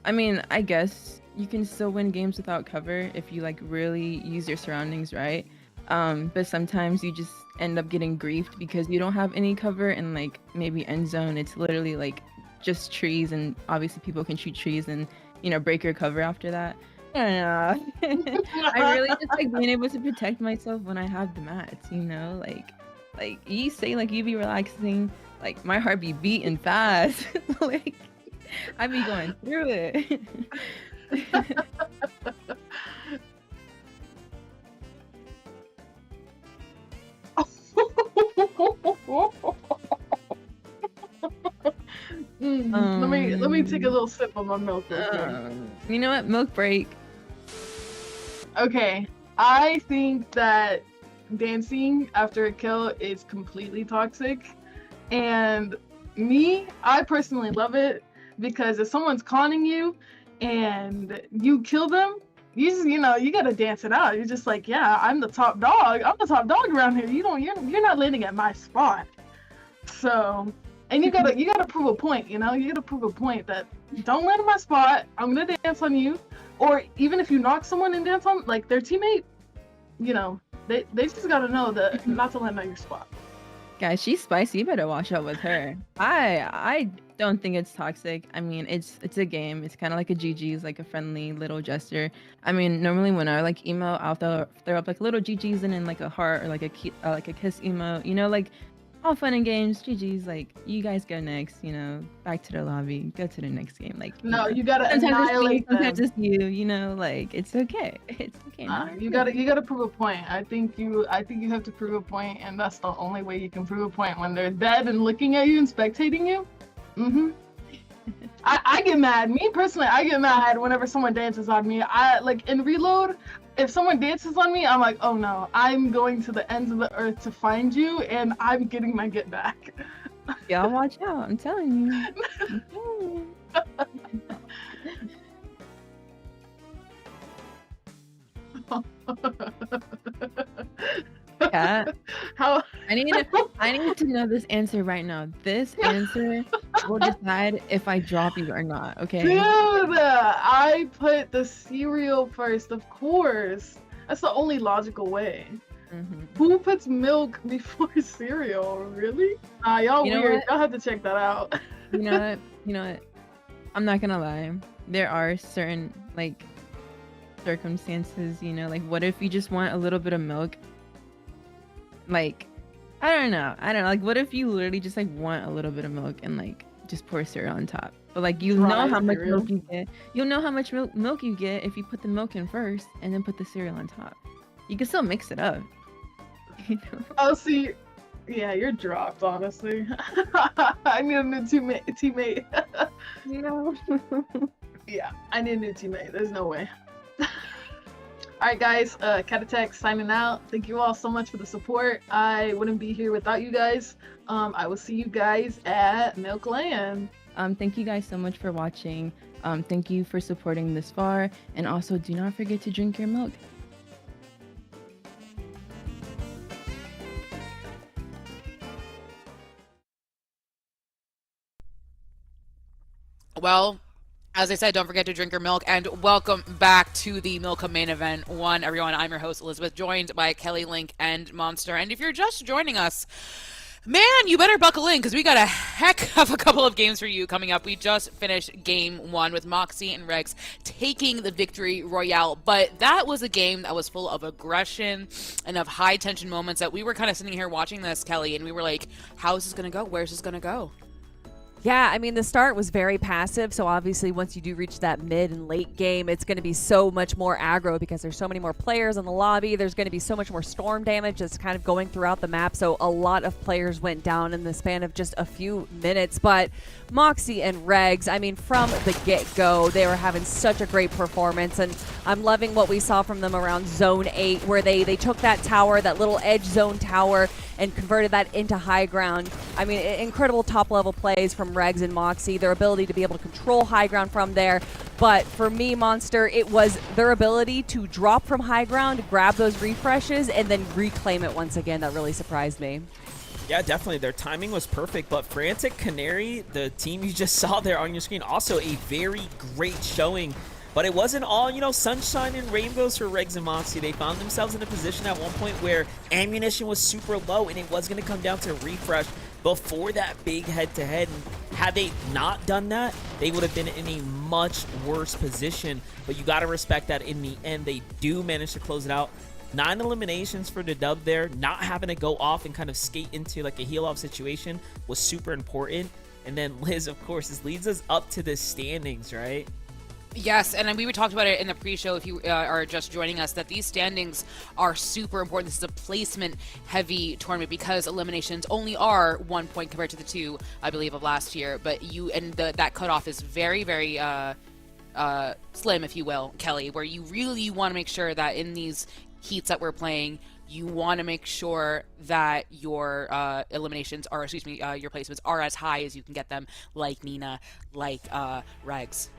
I mean, I guess you can still win games without cover if you like really use your surroundings right. But sometimes you just end up getting griefed because you don't have any cover, and like maybe end zone it's literally like just trees, and obviously people can shoot trees and, you know, break your cover after that. I don't know. I really just like being able to protect myself when I have the mats, you know, like you say like you be relaxing, like my heart be beating fast. Like I be going through it. Let me take a little sip of my milk. You know what? Milk break. Okay, I think that dancing after a kill is completely toxic, and I personally love it because if someone's conning you and you kill them, you know, you gotta dance it out. You're just like, yeah, I'm the top dog. I'm the top dog around here. You're not landing at my spot. So, and you gotta prove a point. You know, you gotta prove a point that don't land in my spot. I'm gonna dance on you. Or even if you knock someone and dance on like their teammate, you know, they just gotta know that not to land on your spot. Guys, she's spicy. You better watch out with her. I don't think it's toxic. I mean, it's a game. It's kind of like a GG's, like a friendly little gesture. I mean, normally when I like emo, I'll throw up like little GG's and then like a heart or like a kiss emo. You know, like all fun and games. GG's. Like you guys go next. You know, back to the lobby. Go to the next game. Like you gotta annihilate them. Sometimes it's you. You know, like it's okay. It's okay. You gotta prove a point. I think you have to prove a point, and that's the only way you can prove a point when they're dead and looking at you and spectating you. I get mad. Me personally, I get mad whenever someone dances on me. I like in reload. If someone dances on me, I'm like, oh no, I'm going to the ends of the earth to find you, and I'm getting my get back. Y'all watch out! I'm telling you. Kat, I need to know this answer right now. This answer will decide if I drop you or not, okay? Dude, I put the cereal first, of course. That's the only logical way. Who puts milk before cereal? Really? Y'all weird. Y'all have to check that out. You know what? I'm not gonna lie. There are certain like circumstances, you know, like what if you just want a little bit of milk? Like, I don't know. Like, what if you literally just like want a little bit of milk and like just pour cereal on top? But like, you know how much milk you get. You'll know how much milk you get if you put the milk in first and then put the cereal on top. You can still mix it up. You know? Oh, see, yeah, you're dropped. Honestly, I need a new teammate. No. Yeah, I need a new teammate. There's no way. Alright guys, Catatex signing out. Thank you all so much for the support. I wouldn't be here without you guys. I will see you guys at Milkland. Thank you guys so much for watching. Thank you for supporting this far, and also do not forget to drink your milk. Well, as I said, don't forget to drink your milk, and welcome back to the Milk Cup Main Event 1, everyone. I'm your host, Elizabeth, joined by Kelly, Link, and Monster. And if you're just joining us, Man, you better buckle in because we got a heck of a couple of games for you coming up. We just finished game 1 with Moxie and Regs taking the victory royale, but that was a game that was full of aggression and of high tension moments that we were kind of sitting here watching this, Kelly, and we were like, how is this going to go? Where's this going to go? Yeah, I mean, the start was very passive, so obviously once you do reach that mid and late game, it's going to be so much more aggro because there's so many more players in the lobby. There's going to be so much more storm damage that's kind of going throughout the map, so a lot of players went down in the span of just a few minutes. But Moxie and Regs, I mean, from the get-go, they were having such a great performance, and I'm loving what we saw from them around Zone 8, where they took that tower, that little edge zone tower, and converted that into high ground. I mean, incredible top-level plays from Regs and Moxie, their ability to be able to control high ground from there. But for me, Monster, it was their ability to drop from high ground, grab those refreshes, and then reclaim it once again that really surprised me. Yeah, definitely. Their timing was perfect, but Frantic Canary, the team you just saw there on your screen, also a very great showing. But it wasn't all, you know, sunshine and rainbows for Regs and Moxie. They found themselves in a position at one point where ammunition was super low, and it was going to come down to refresh before that big head-to-head. And had they not done that, they would have been in a much worse position. But you got to respect that in the end, they do manage to close it out. 9 eliminations for the dub there. Not having to go off and kind of skate into like a heal-off situation was super important. And then Liz, of course, this leads us up to the standings, right? Yes, and we talked about it in the pre-show if you are just joining us, that these standings are super important. This is a placement-heavy tournament because eliminations only are 1 point compared to the 2, I believe, of last year. But that cutoff is very, very slim, if you will, Kelly, where you really want to make sure that in these heats that we're playing, you want to make sure that your eliminations are, your placements are as high as you can get them, like Nina, like Regs.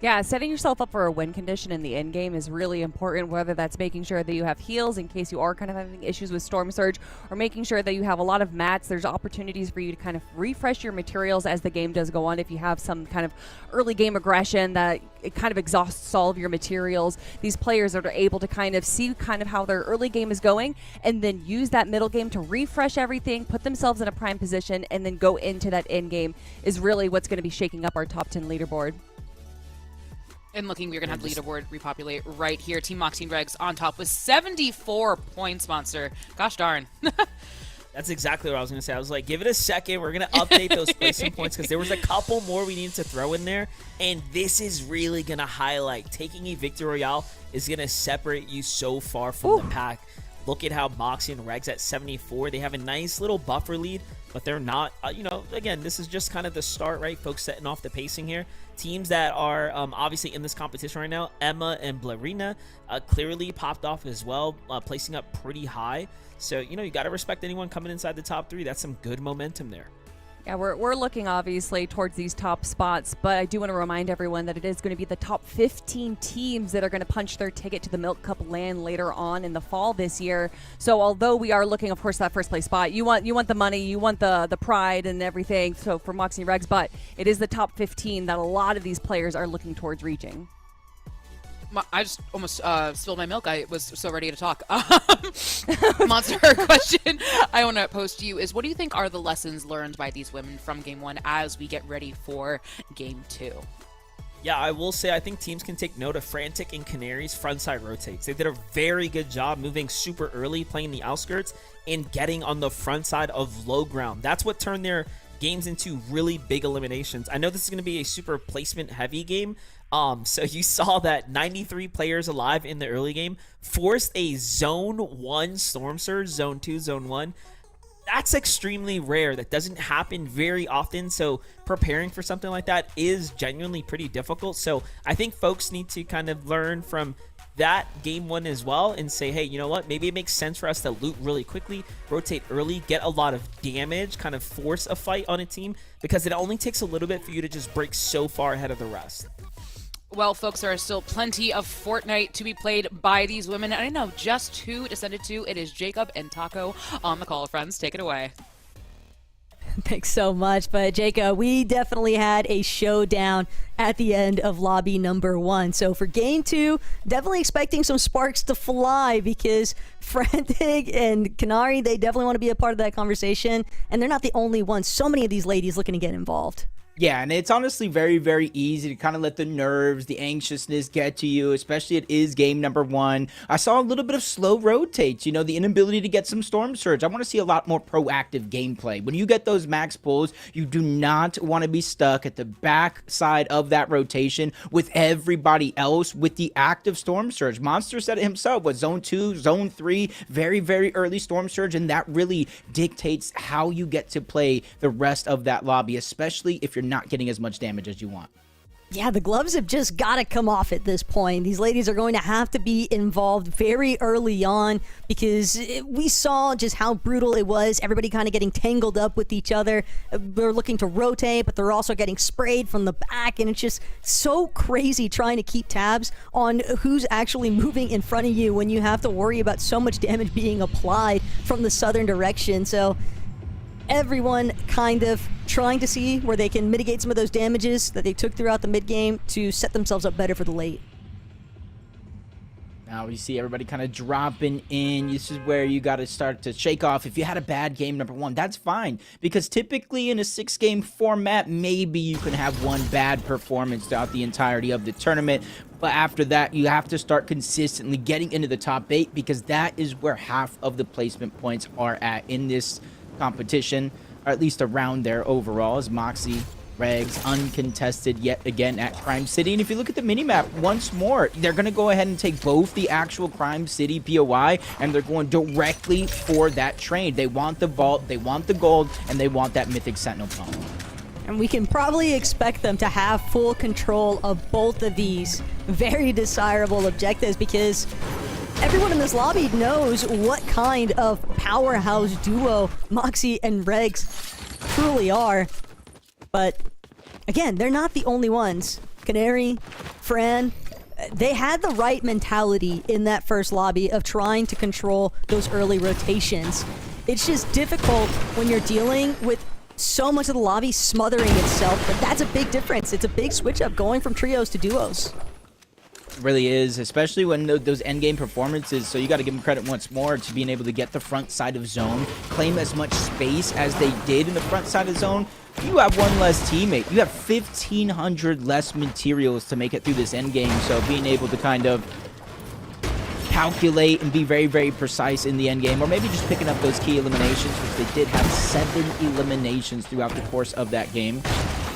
Yeah, setting yourself up for a win condition in the end game is really important, whether that's making sure that you have heals in case you are kind of having issues with Storm Surge, or making sure that you have a lot of mats. There's opportunities for you to kind of refresh your materials as the game does go on. If you have some kind of early game aggression that it kind of exhausts all of your materials, these players are able to kind of see kind of how their early game is going and then use that middle game to refresh everything, put themselves in a prime position, and then go into that end game is really what's going to be shaking up our top 10 leaderboard. And looking, we're going to have the leaderboard repopulate right here. Team Moxie and Regs on top with 74 points, Monster. Gosh darn. That's exactly what I was going to say. I was like, give it a second. We're going to update those placement points because there was a couple more we needed to throw in there. And this is really going to highlight. Taking a Victory Royale is going to separate you so far from the pack. Look at how Moxie and Regs at 74. They have a nice little buffer lead, but they're not, again, this is just kind of the start, right? Folks setting off the pacing here. Teams that are obviously in this competition right now, Emma and Blarina clearly popped off as well, placing up pretty high. So, you got to respect anyone coming inside the top 3. That's some good momentum there. Yeah, we're looking obviously towards these top spots, but I do want to remind everyone that it is going to be the top 15 teams that are going to punch their ticket to the Milk Cup LAN later on in the fall this year. So although we are looking, of course, that first place spot, you want the money, you want the pride and everything. So for Moxie and Regs, but it is the top 15 that a lot of these players are looking towards reaching. I just almost spilled my milk. I was so ready to talk. Monster, question I want to pose to you is, what do you think are the lessons learned by these women from Game 1 as we get ready for Game 2? Yeah, I will say I think teams can take note of Frantic and Canary's frontside rotates. They did a very good job moving super early, playing the outskirts, and getting on the front side of low ground. That's what turned their games into really big eliminations. I know this is going to be a super placement heavy game. So you saw that 93 players alive in the early game forced a Zone 1 Storm Surge, Zone 2, Zone 1. That's extremely rare. That doesn't happen very often. So preparing for something like that is genuinely pretty difficult. So I think folks need to kind of learn from that Game 1 as well and say, hey, you know what? Maybe it makes sense for us to loot really quickly, rotate early, get a lot of damage, kind of force a fight on a team, because it only takes a little bit for you to just break so far ahead of the rest. Well, folks, there are still plenty of Fortnite to be played by these women. And I know just who to send it to. It is Jacob and Taco on the call. Friends, take it away. Thanks so much. But Jacob, we definitely had a showdown at the end of lobby number 1. So for game 2, definitely expecting some sparks to fly, because Frantic and Canary, they definitely want to be a part of that conversation. And they're not the only ones. So many of these ladies looking to get involved. Yeah, and it's honestly very, very easy to kind of let the nerves, the anxiousness get to you, especially it is game number 1. I saw a little bit of slow rotates, you know, the inability to get some Storm Surge. I want to see a lot more proactive gameplay. When you get those max pulls, you do not want to be stuck at the back side of that rotation with everybody else with the active Storm Surge. Monster said it himself with Zone 2, Zone 3, very, very early Storm Surge, and that really dictates how you get to play the rest of that lobby, especially if you're not getting as much damage as you want. Yeah, the gloves have just got to come off at this point. These ladies are going to have to be involved very early on, because we saw just how brutal it was. Everybody kind of getting tangled up with each other. They're looking to rotate, but they're also getting sprayed from the back, and it's just so crazy trying to keep tabs on who's actually moving in front of you when you have to worry about so much damage being applied from the southern direction. So everyone kind of trying to see where they can mitigate some of those damages that they took throughout the mid-game to set themselves up better for the late. Now we see everybody kind of dropping in. This is where you got to start to shake off. If you had a bad game number 1, that's fine, because typically in a 6-game format, maybe you can have one bad performance throughout the entirety of the tournament. But after that, you have to start consistently getting into the top 8, because that is where half of the placement points are at in this competition, or at least around there overall, as Moxie, Regs, uncontested yet again at Crime City. And if you look at the minimap once more, they're going to go ahead and take both the actual Crime City POI, and they're going directly for that trade. They want the vault, they want the gold, and they want that Mythic Sentinel pump. And we can probably expect them to have full control of both of these very desirable objectives, because everyone in this lobby knows what kind of powerhouse duo Moxie and Regs truly are. But again, they're not the only ones. Canary, Fran, they had the right mentality in that first lobby of trying to control those early rotations. It's just difficult when you're dealing with so much of the lobby smothering itself, but that's a big difference. It's a big switch up going from trios to duos. Really is, especially when those endgame performances. So you got to give them credit once more to being able to get the front side of zone, claim as much space as they did in the front side of zone. You have one less teammate. You have 1,500 less materials to make it through this endgame. So being able to kind of calculate and be very, very precise in the endgame, or maybe just picking up those key eliminations, which they did have 7 eliminations throughout the course of that game.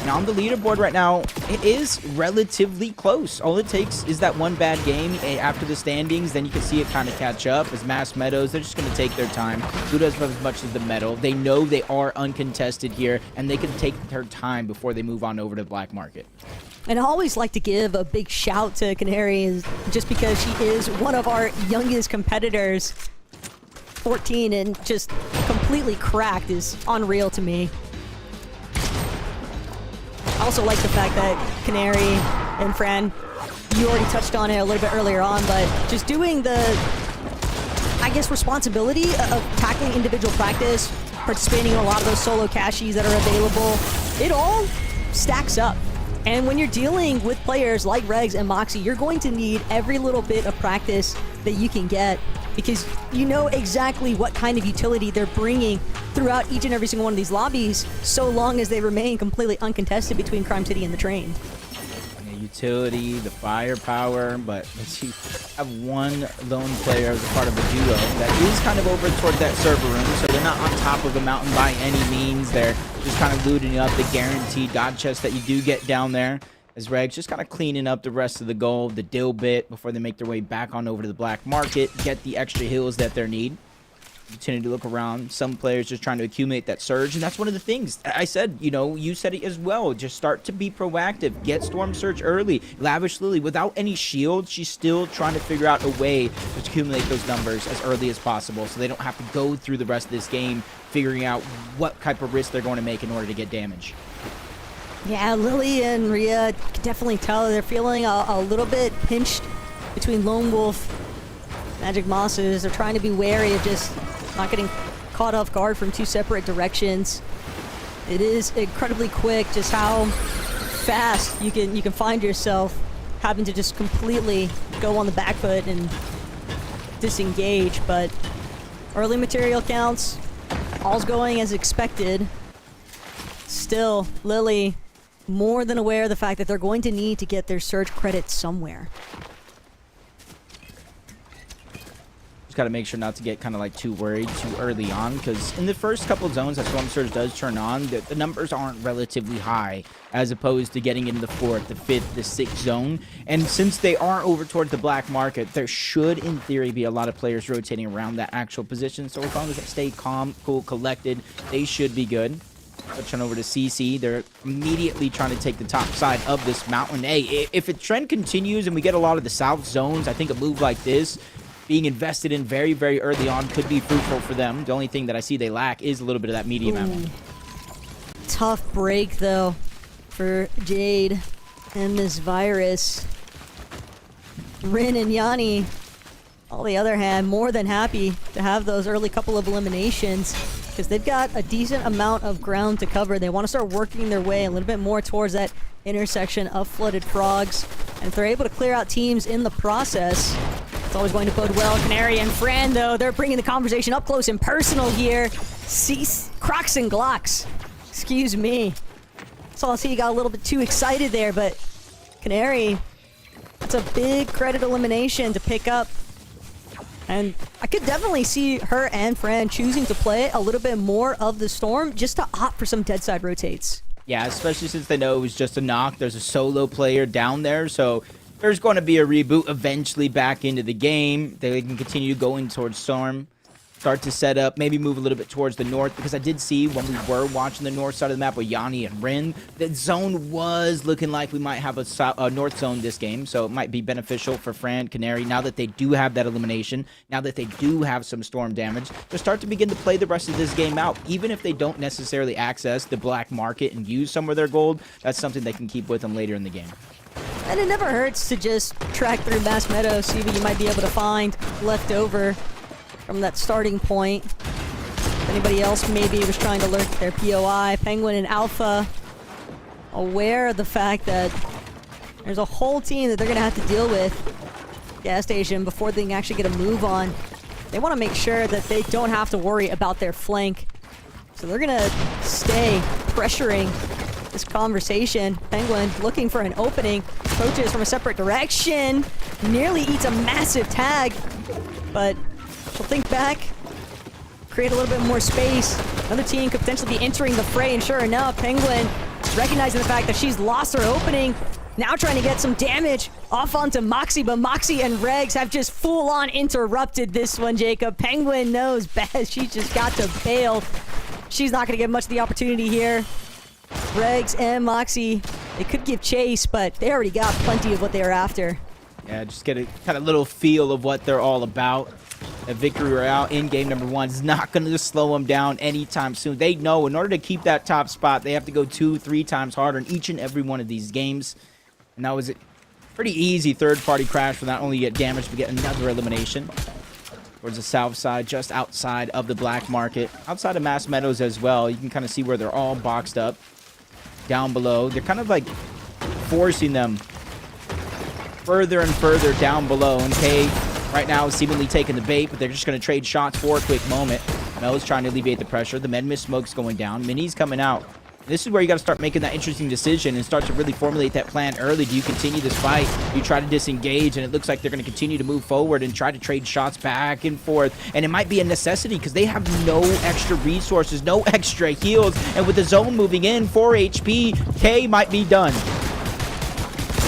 And on the leaderboard right now, it is relatively close. All it takes is that one bad game after the standings, then you can see it kind of catch up. As Mass Meadows, they're just going to take their time. Who doesn't have as much as the medal? They know they are uncontested here, and they can take their time before they move on over to the black market. And I always like to give a big shout to Canary, just because she is one of our youngest competitors. 14 and just completely cracked is unreal to me. I also like the fact that Canary and Fran, you already touched on it a little bit earlier on, but just doing the, I guess, responsibility of tackling individual practice, participating in a lot of those solo cashies that are available, it all stacks up. And when you're dealing with players like Regs and Moxie, you're going to need every little bit of practice that you can get, because you know exactly what kind of utility they're bringing throughout each and every single one of these lobbies, so long as they remain completely uncontested between Crime City and the train. The utility, the firepower, but you have one lone player as a part of a duo that is kind of over towards that server room, so they're not on top of the mountain by any means. They're just kind of looting up the guaranteed god chest that you do get down there, as Regs just kind of cleaning up the rest of the gold, the dill bit, before they make their way back on over to the black market, get the extra heals that they need. Continue to look around. Some players just trying to accumulate that surge, and that's one of the things I said. You know, you said it as well. Just start to be proactive. Get Storm Surge early. Lavish Lily, without any shield, she's still trying to figure out a way to accumulate those numbers as early as possible, so they don't have to go through the rest of this game figuring out what type of risk they're going to make in order to get damage. Yeah, Lily and Rhea can definitely tell they're feeling a little bit pinched between Lone Wolf, Magic Mosses. They're trying to be wary of just not getting caught off guard from two separate directions. It is incredibly quick just how fast you can find yourself having to just completely go on the back foot and disengage, but early material counts, all's going as expected. Still, Lily more than aware of the fact that they're going to need to get their surge credit somewhere. Just got to make sure not to get kind of like too worried too early on, because in the first couple of zones that Storm Surge does turn on, the numbers aren't relatively high as opposed to getting into the 4th, the 5th, the 6th zone. And since they are over towards the black market, there should in theory be a lot of players rotating around that actual position. So as long as they stay calm, cool, collected, they should be good. Touching over to CC, they're immediately trying to take the top side of this mountain. Hey, if a trend continues and we get a lot of the south zones, I think a move like this being invested in very, very early on could be fruitful for them. The only thing that I see they lack is a little bit of that medium ammo. Tough break, though, for Jade and this virus. Rin and Yanni, on the other hand, more than happy to have those early couple of eliminations because they've got a decent amount of ground to cover. They want to start working their way a little bit more towards that intersection of flooded frogs. And if they're able to clear out teams in the process, it's always going to bode well. Canary and Fran, though, they're bringing the conversation up close and personal here. Crocs and Glocks. Excuse me. Saw he got a little bit too excited there, but Canary, it's a big credit elimination to pick up. And I could definitely see her and Fran choosing to play a little bit more of the Storm just to opt for some dead side rotates. Yeah, especially since they know it was just a knock. There's a solo player down there, so there's going to be a reboot eventually back into the game. They can continue going towards Storm. Start to set up, maybe move a little bit towards the north, because I did see when we were watching the north side of the map with Yanni and Rin, that zone was looking like we might have a north zone this game, so it might be beneficial for Fran, Canary, now that they do have that elimination, now that they do have some storm damage, to start to begin to play the rest of this game out. Even if they don't necessarily access the black market and use some of their gold, that's something they can keep with them later in the game. And it never hurts to just track through Mass Meadow, see what you might be able to find left over from that starting point. If anybody else maybe was trying to lurk their POI. Penguin and Alpha aware of the fact that there's a whole team that they're going to have to deal with gas station before they can actually get a move on. They want to make sure that they don't have to worry about their flank. So they're going to stay pressuring this conversation. Penguin looking for an opening. Approaches from a separate direction. Nearly eats a massive tag. But she'll think back. Create a little bit more space. Another team could potentially be entering the fray. And sure enough, Penguin recognizing the fact that she's lost her opening. Now trying to get some damage off onto Moxie. But Moxie and Regs have just full-on interrupted this one, Jacob. Penguin knows best. She just got to bail. She's not going to get much of the opportunity here. Regs and Moxie, they could give chase, but they already got plenty of what they were after. Yeah, just get a kind of little feel of what they're all about. A victory royale in game number 1 is not going to slow them down anytime soon. They know in order to keep that top spot, they have to go 2-3 times harder in each and every one of these games. And that was a pretty easy third-party crash for not only get damage, but get another elimination. Towards the south side, just outside of the black market. Outside of Mass Meadows as well. You can kind of see where they're all boxed up. Down below. They're kind of like forcing them further and further down below. And Kay right now is seemingly taking the bait, but they're just going to trade shots for a quick moment. Mel's trying to alleviate the pressure. The Med Mist smoke's going down. Mini's coming out. This is where you got to start making that interesting decision and start to really formulate that plan early. Do you continue this fight? Do you try to disengage? And it looks like they're going to continue to move forward and try to trade shots back and forth. And it might be a necessity because they have no extra resources, no extra heals. And with the zone moving in, 4 HP, Kay might be done.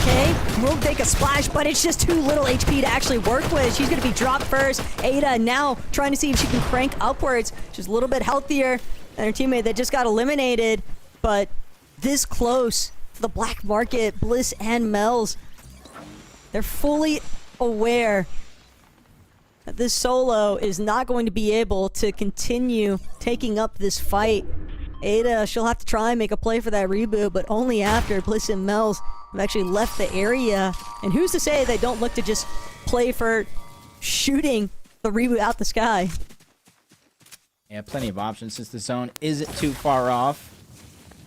Kay will take a splash, but it's just too little HP to actually work with. She's going to be dropped first. Ada now trying to see if she can crank upwards. She's a little bit healthier than her teammate that just got eliminated. But this close to the black market, Bliss and Mel's, they're fully aware that this solo is not going to be able to continue taking up this fight. Ada, she'll have to try and make a play for that reboot, but only after Bliss and Mel's have actually left the area. And who's to say they don't look to just play for shooting the reboot out the sky? Yeah, plenty of options since the zone isn't too far off.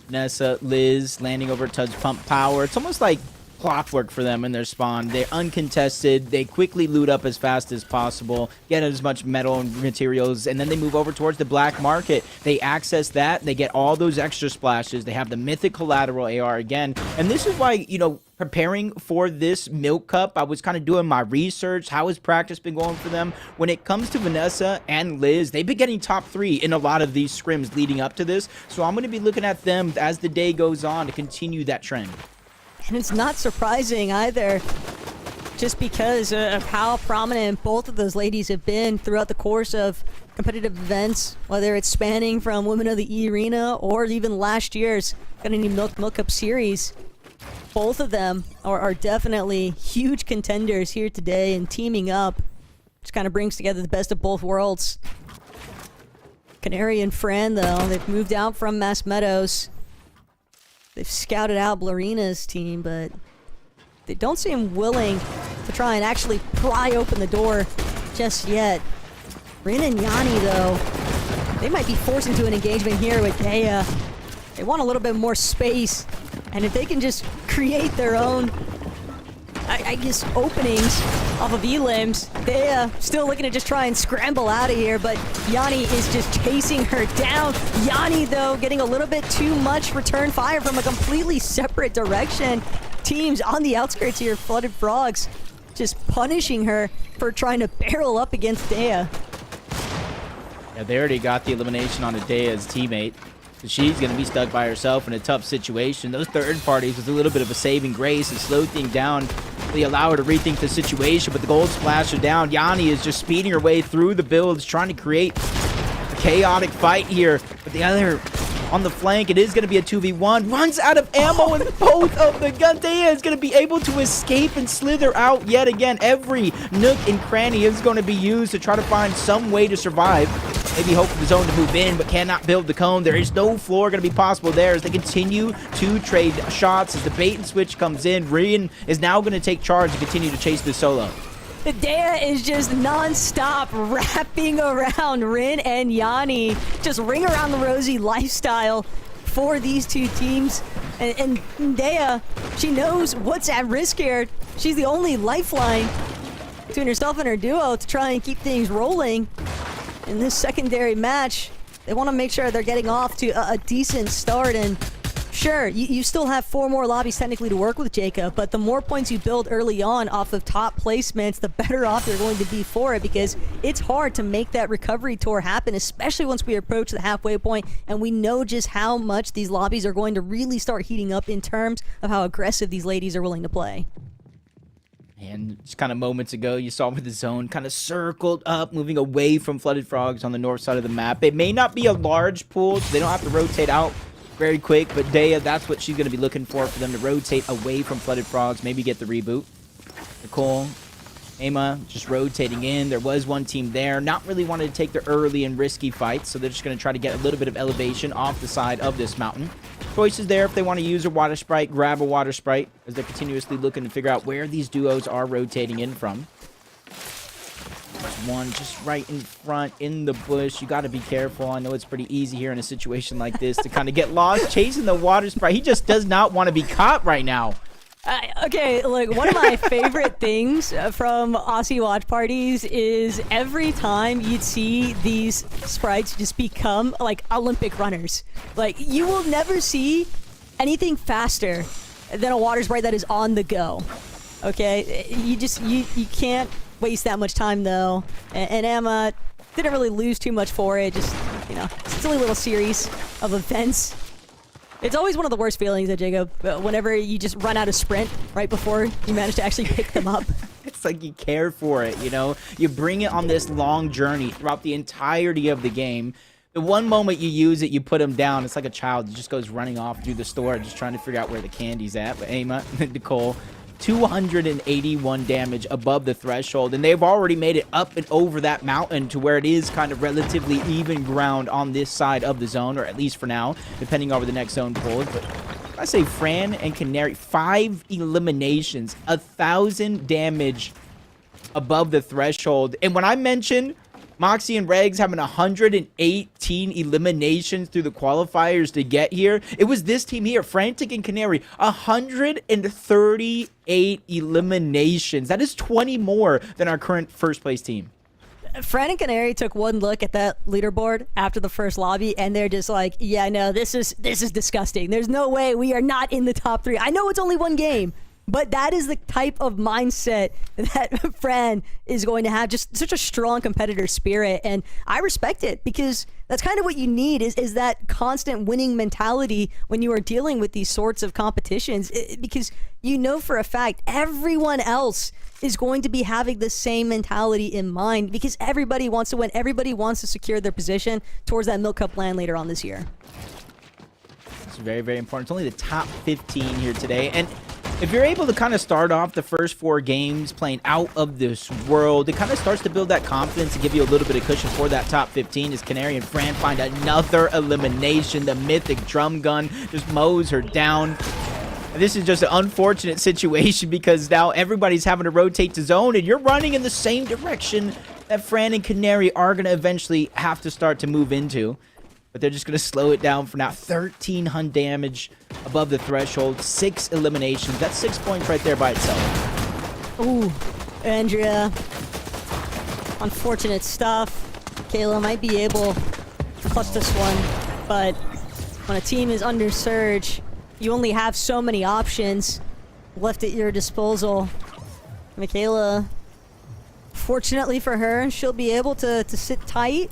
Nessa, Liz landing over touch pump power. It's almost like clockwork for them in their spawn. They're uncontested. They quickly loot up as fast as possible, get as much metal and materials, and then they move over towards the black market. They access that. They get all those extra splashes. They have the mythic collateral AR again. And this is why, you know, preparing for this Milk Cup, I was kind of doing my research. How has practice been going for them? When it comes to Vanessa and Liz, they've been getting top 3 in a lot of these scrims leading up to this. So I'm going to be looking at them as the day goes on to continue that trend. And it's not surprising either, just because of how prominent both of those ladies have been throughout the course of competitive events, whether it's spanning from Women of the E Arena or even last year's Gonna Milk Cup series. Both of them are definitely huge contenders here today, and teaming up just kind of brings together the best of both worlds. Canary and Fran, though, they've moved out from Mass Meadows. They've scouted out Blarina's team, but they don't seem willing to try and actually pry open the door just yet. Rin and Yanni, though, they might be forced into an engagement here with Dea. They want a little bit more space, and if they can just create their own, I guess, openings off of E-limbs, Dea still looking to just try and scramble out of here, but Yanni is just chasing her down. Yanni, though, getting a little bit too much return fire from a completely separate direction. Teams on the outskirts here, Flooded Frogs, just punishing her for trying to barrel up against Dea. Yeah, they already got the elimination on Dea's teammate. So she's going to be stuck by herself in a tough situation. Those third parties with a little bit of a saving grace and slow things down. They allow her to rethink the situation, but the gold splash are down. Yanni is just speeding her way through the builds, trying to create a chaotic fight here. But the other on the flank, it is going to be a 2v1. Runs out of ammo in both of the guns. Dea is going to be able to escape and slither out yet again. Every nook and cranny is going to be used to try to find some way to survive. Maybe hope for the zone to move in, but cannot build the cone. There is no floor going to be possible there as they continue to trade shots. As the bait and switch comes in, Rian is now going to take charge and continue to chase this solo. Dea is just non-stop wrapping around Rin and Yanni. Just ring around the rosy lifestyle for these two teams. And Dea, she knows what's at risk here. She's the only lifeline between herself and her duo to try and keep things rolling. In this secondary match, they want to make sure they're getting off to a decent start. And sure, you still have 4 more lobbies technically to work with, Jacob, but the more points you build early on off of top placements, the better off they're going to be for it, because it's hard to make that recovery tour happen, especially once we approach the halfway point, and we know just how much these lobbies are going to really start heating up in terms of how aggressive these ladies are willing to play. And just kind of moments ago, you saw where the zone kind of circled up, moving away from Flooded Frogs on the north side of the map. It may not be a large pool, so they don't have to rotate out very quick, but Dea, that's what she's going to be looking for them to rotate away from Flooded Frogs, maybe get the reboot. Nicole, Emma just rotating in. There was one team there, not really wanting to take the early and risky fights, so they're just going to try to get a little bit of elevation off the side of this mountain. Choices there if they want to use a water sprite, grab a water sprite, as they're continuously looking to figure out where these duos are rotating in from. There's one just right in front in the bush. You got to be careful. I know it's pretty easy here in a situation like this to kind of get lost chasing the water sprite. He just does not want to be caught right now. Okay, look, one of my favorite things from Aussie watch parties is every time you'd see these sprites just become like Olympic runners. Like, you will never see anything faster than a water sprite that is on the go. Okay, you can't waste that much time though. And Emma didn't really lose too much for it. Just, you know, silly little series of events. It's always one of the worst feelings, Jacob, whenever you just run out of sprint right before you manage to actually pick them up. It's like you care for it, you know? You bring it on this long journey throughout the entirety of the game. The one moment you use it, you put them down. It's like a child. It just goes running off through the store just trying to figure out where the candy's at. But Emma and Nicole, 281 damage above the threshold, and they've already made it up and over that mountain to where it is kind of relatively even ground on this side of the zone, or at least for now, depending on where the next zone pulls. But I say Fran and Canary, 5 eliminations, 1,000 damage above the threshold. And when I mention Moxie and Regs having 118 eliminations through the qualifiers to get here. It was this team here, Frantic and Canary, 138 eliminations. That is 20 more than our current first place team. Fran and Canary took one look at that leaderboard after the first lobby, and they're just like, yeah, no, this is disgusting. There's no way we are not in the top 3. I know it's only one game, but that is the type of mindset that Fran is going to have, just such a strong competitor spirit. And I respect it, because that's kind of what you need is that constant winning mentality when you are dealing with these sorts of competitions, because you know for a fact everyone else is going to be having the same mentality in mind, because everybody wants to win. Everybody wants to secure their position towards that Milk Cup land later on this year. It's very, very important. It's only the top 15 here today. And if you're able to kind of start off the first 4 games playing out of this world, it kind of starts to build that confidence and give you a little bit of cushion for that top 15 as Canary and Fran find another elimination. The mythic drum gun just mows her down. And this is just an unfortunate situation, because now everybody's having to rotate to zone, and you're running in the same direction that Fran and Canary are going to eventually have to start to move into. But they're just going to slow it down for now. 1300 damage above the threshold. 6 eliminations. That's 6 points right there by itself. Ooh, Andrea. Unfortunate stuff. Kayla might be able to clutch this one, but when a team is under surge, you only have so many options left at your disposal. Michaela, fortunately for her, she'll be able to sit tight,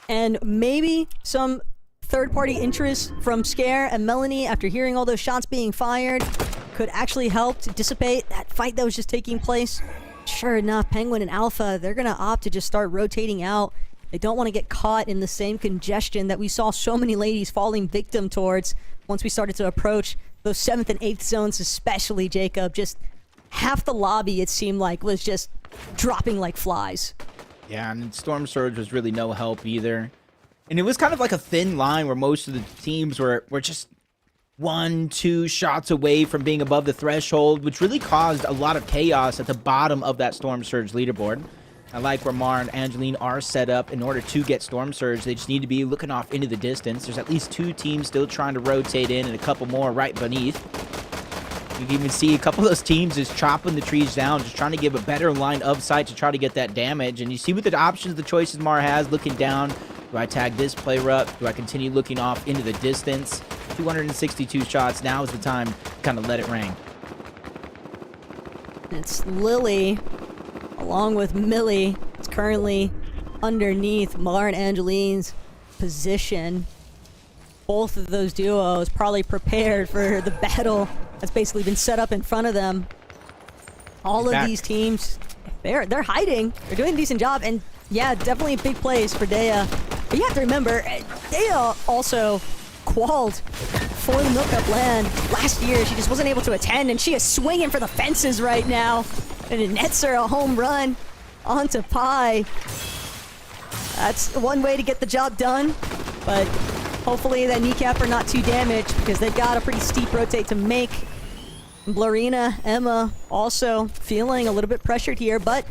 and maybe some third-party interest from Scare and Melanie after hearing all those shots being fired could actually help to dissipate that fight that was just taking place. Sure enough, Penguin and Alpha, they're going to opt to just start rotating out. They don't want to get caught in the same congestion that we saw so many ladies falling victim towards once we started to approach those 7th and 8th zones, especially, Jacob. Just half the lobby, it seemed like, was just dropping like flies. Yeah, and Storm Surge was really no help either. And it was kind of like a thin line where most of the teams were just 1-2 shots away from being above the threshold, which really caused a lot of chaos at the bottom of that Storm Surge leaderboard. I like where Mar and Angeline are set up in order to get Storm Surge. They just need to be looking off into the distance. There's at least 2 teams still trying to rotate in and a couple more right beneath. You can even see a couple of those teams just chopping the trees down, just trying to give a better line of sight to try to get that damage. And you see with the options, the choices Mar has, looking down. Do I tag this player up? Do I continue looking off into the distance? 262 shots. Now is the time to kind of let it ring. It's Lily, along with Millie. It's currently underneath Mar and Angeline's position. Both of those duos probably prepared for the battle that's basically been set up in front of them. All of these teams, they're hiding. They're doing a decent job, and yeah, definitely a big plays for Dea. But you have to remember, Dea also qualified for the Milk Cup land last year. She just wasn't able to attend, and she is swinging for the fences right now. And it nets her a home run onto Pi. That's one way to get the job done, but hopefully that kneecapper not too damaged, because they've got a pretty steep rotate to make. Blarina, Emma also feeling a little bit pressured here, but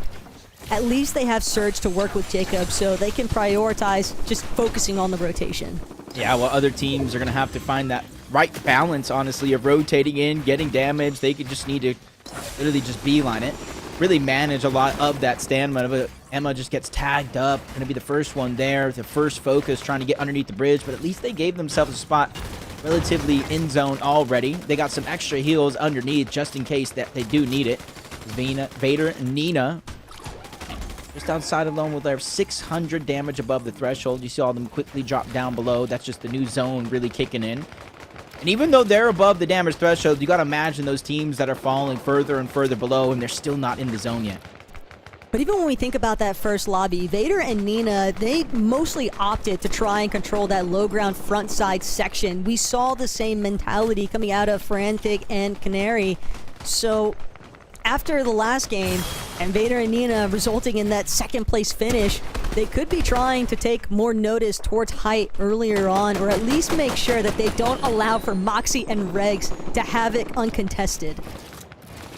at least they have Surge to work with Jacob, so they can prioritize just focusing on the rotation. Yeah, well, other teams are going to have to find that right balance, honestly, of rotating in, getting damage. They could just need to literally just beeline it. Really manage a lot of that stamina, but Emma just gets tagged up. Going to be the first one there, the first focus, trying to get underneath the bridge, but at least they gave themselves a spot relatively in zone already. They got some extra heals underneath just in case that they do need it. Vader and Nina just outside alone with their 600 damage above the threshold. You see all them quickly drop down below. That's just the new zone really kicking in. And even though they're above the damage threshold, you got to imagine those teams that are falling further and further below, and they're still not in the zone yet. But even when we think about that first lobby, Vader and Nina, they mostly opted to try and control that low ground front side section. We saw the same mentality coming out of Frantic and Canary. So after the last game, and Vader and Nina resulting in that second place finish, they could be trying to take more notice towards height earlier on, or at least make sure that they don't allow for Moxie and Regs to have it uncontested.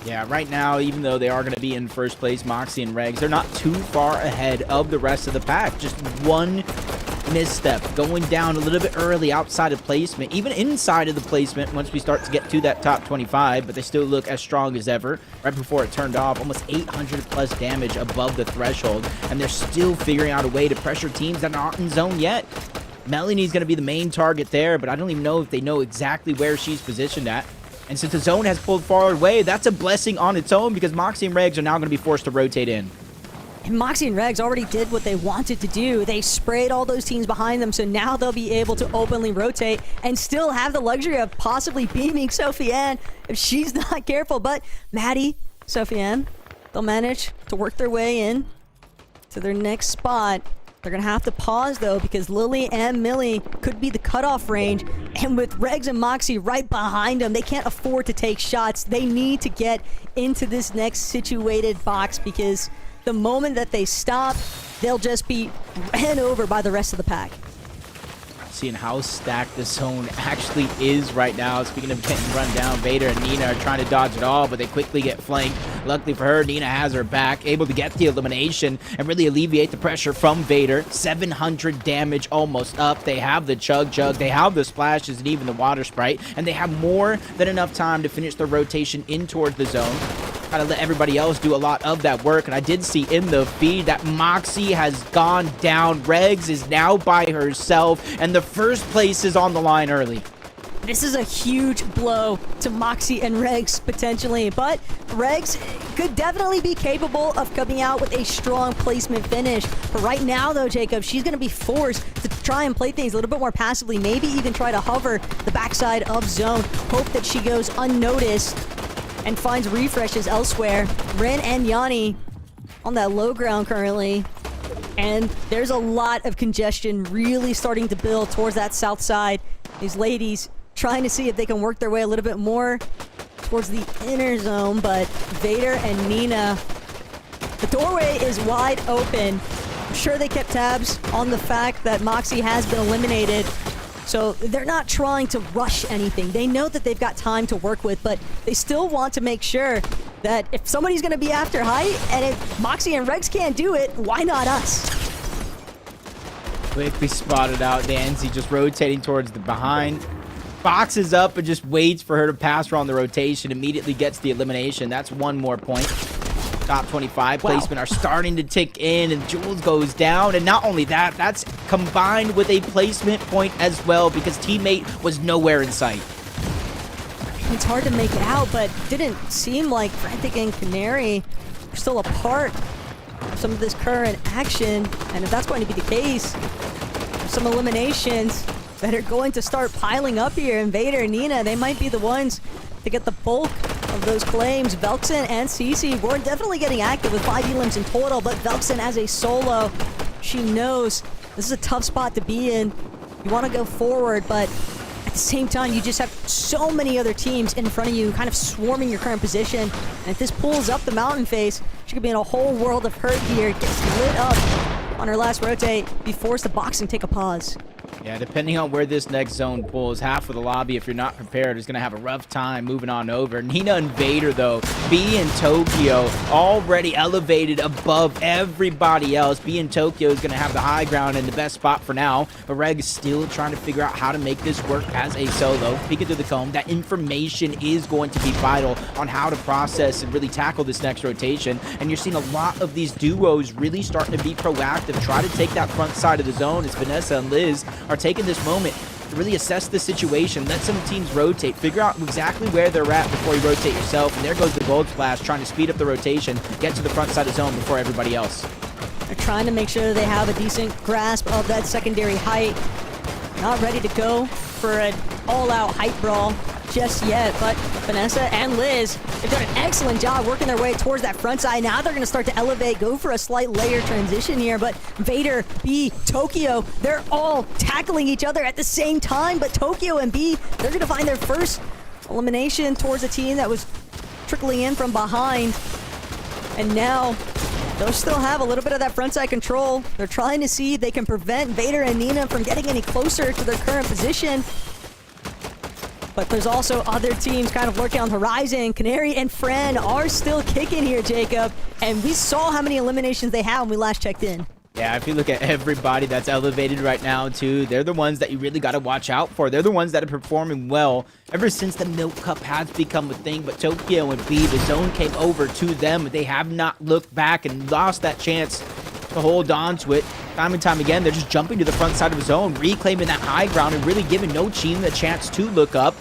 Yeah, right now, even though they are going to be in first place, Moxie and Regs, they're not too far ahead of the rest of the pack. Just one misstep, going down a little bit early outside of placement, even inside of the placement once we start to get to that top 25, but they still look as strong as ever. Right before it turned off, almost 800 plus damage above the threshold, and they're still figuring out a way to pressure teams that aren't in zone yet. Melanie's going to be the main target there, but I don't even know if they know exactly where she's positioned at. And since the zone has pulled far away, that's a blessing on its own because Moxie and Regs are now going to be forced to rotate in. And Moxie and Regs already did what they wanted to do. They sprayed all those teams behind them, so now they'll be able to openly rotate and still have the luxury of possibly beaming Sofiane if she's not careful. But Maddie, Sofiane, they'll manage to work their way in to their next spot. They're going to have to pause, though, because Lily and Millie could be the cutoff range. And with Regs and Moxie right behind them, they can't afford to take shots. They need to get into this next situated box because the moment that they stop, they'll just be ran over by the rest of the pack. Seeing how stacked this zone actually is right now. Speaking of getting run down, Vader and Nina are trying to dodge it all, but they quickly get flanked. Luckily for her, Nina has her back, able to get the elimination and really alleviate the pressure from Vader. 700 damage almost up. They have the Chug Jug, they have the splashes and even the Water Sprite, and they have more than enough time to finish their rotation in towards the zone. Kind of let everybody else do a lot of that work, and I did see in the feed that Moxie has gone down. Regs is now by herself, and the first place is on the line early. This is a huge blow to Moxie and Regs, potentially, but Regs could definitely be capable of coming out with a strong placement finish. But right now, though, Jacob, she's going to be forced to try and play things a little bit more passively, maybe even try to hover the backside of zone, hope that she goes unnoticed and finds refreshes elsewhere. Rin and Yanni on that low ground currently. And there's a lot of congestion really starting to build towards that south side. These ladies trying to see if they can work their way a little bit more towards the inner zone, but Vader and Nina, the doorway is wide open. I'm sure they kept tabs on the fact that Moxie has been eliminated. So they're not trying to rush anything. They know that they've got time to work with, but they still want to make sure that if somebody's going to be after height, and if Moxie and Regs can't do it, why not us? Quickly spotted out. Danzy just rotating towards the behind. Boxes up and just waits for her to pass her on the rotation. Immediately gets the elimination. That's one more point. Top 25 placement are starting to tick in, and Jules goes down. And not only that, that's combined with a placement point as well because teammate was nowhere in sight. It's hard to make it out, but didn't seem like Frantic and Canary are still a part of some of this current action. And if that's going to be the case, there's some eliminations that are going to start piling up here. And Vader and Nina, they might be the ones to get the bulk of those claims. Velxen and Cece were definitely getting active with 5 elims in total, but Velxen as a solo, she knows this is a tough spot to be in. You want to go forward, but at the same time, you just have so many other teams in front of you kind of swarming your current position. And if this pulls up the mountain face, she could be in a whole world of hurt here. Gets lit up on her last rotate, be forced to box and take a pause. Yeah, depending on where this next zone pulls, half of the lobby, if you're not prepared, is going to have a rough time moving on over. Nina and Vader, though, B in Tokyo, already elevated above everybody else. B in Tokyo is going to have the high ground and the best spot for now. But Reg is still trying to figure out how to make this work as a solo. Peek into the comb. That information is going to be vital on how to process and really tackle this next rotation. And you're seeing a lot of these duos really starting to be proactive, try to take that front side of the zone as Vanessa and Liz are taking this moment to really assess the situation, let some teams rotate, figure out exactly where they're at before you rotate yourself, and there goes the Gold Splash trying to speed up the rotation, get to the front side of the zone before everybody else. They're trying to make sure they have a decent grasp of that secondary height. Not ready to go for an all-out height brawl just yet, but Vanessa and Liz have done an excellent job working their way towards that front side. Now they're going to start to elevate, go for a slight layer transition here, but Vader, B, Tokyo, they're all tackling each other at the same time, but Tokyo and B, they're going to find their first elimination towards a team that was trickling in from behind. And now they'll still have a little bit of that frontside control. They're trying to see if they can prevent Vader and Nina from getting any closer to their current position. but there's also other teams kind of lurking on the horizon. Canary and Fran are still kicking here, Jacob, and we saw how many eliminations they had when we last checked in. Yeah, if you look at everybody that's elevated right now, too, they're the ones that you really got to watch out for. They're the ones that are performing well ever since the Milk Cup has become a thing. But Tokyo and B, the zone came over to them. They have not looked back and lost that chance to hold on to it. Time and time again, they're just jumping to the front side of the zone, reclaiming that high ground and really giving no team the chance to look up.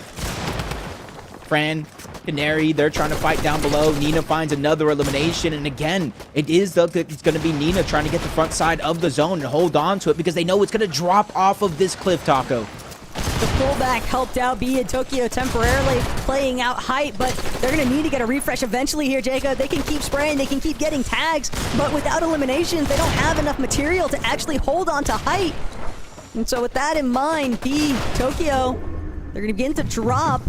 Fran, Canary, they're trying to fight down below. Nina finds another elimination, and again, it's going to be Nina trying to get the front side of the zone and hold on to it because they know it's going to drop off of this cliff, Taco. The pullback helped out B and Tokyo temporarily playing out height, but they're going to need to get a refresh eventually here, Jacob. They can keep spraying, they can keep getting tags, but without eliminations, they don't have enough material to actually hold on to height. And so with that in mind, B, Tokyo, they're going to begin to drop.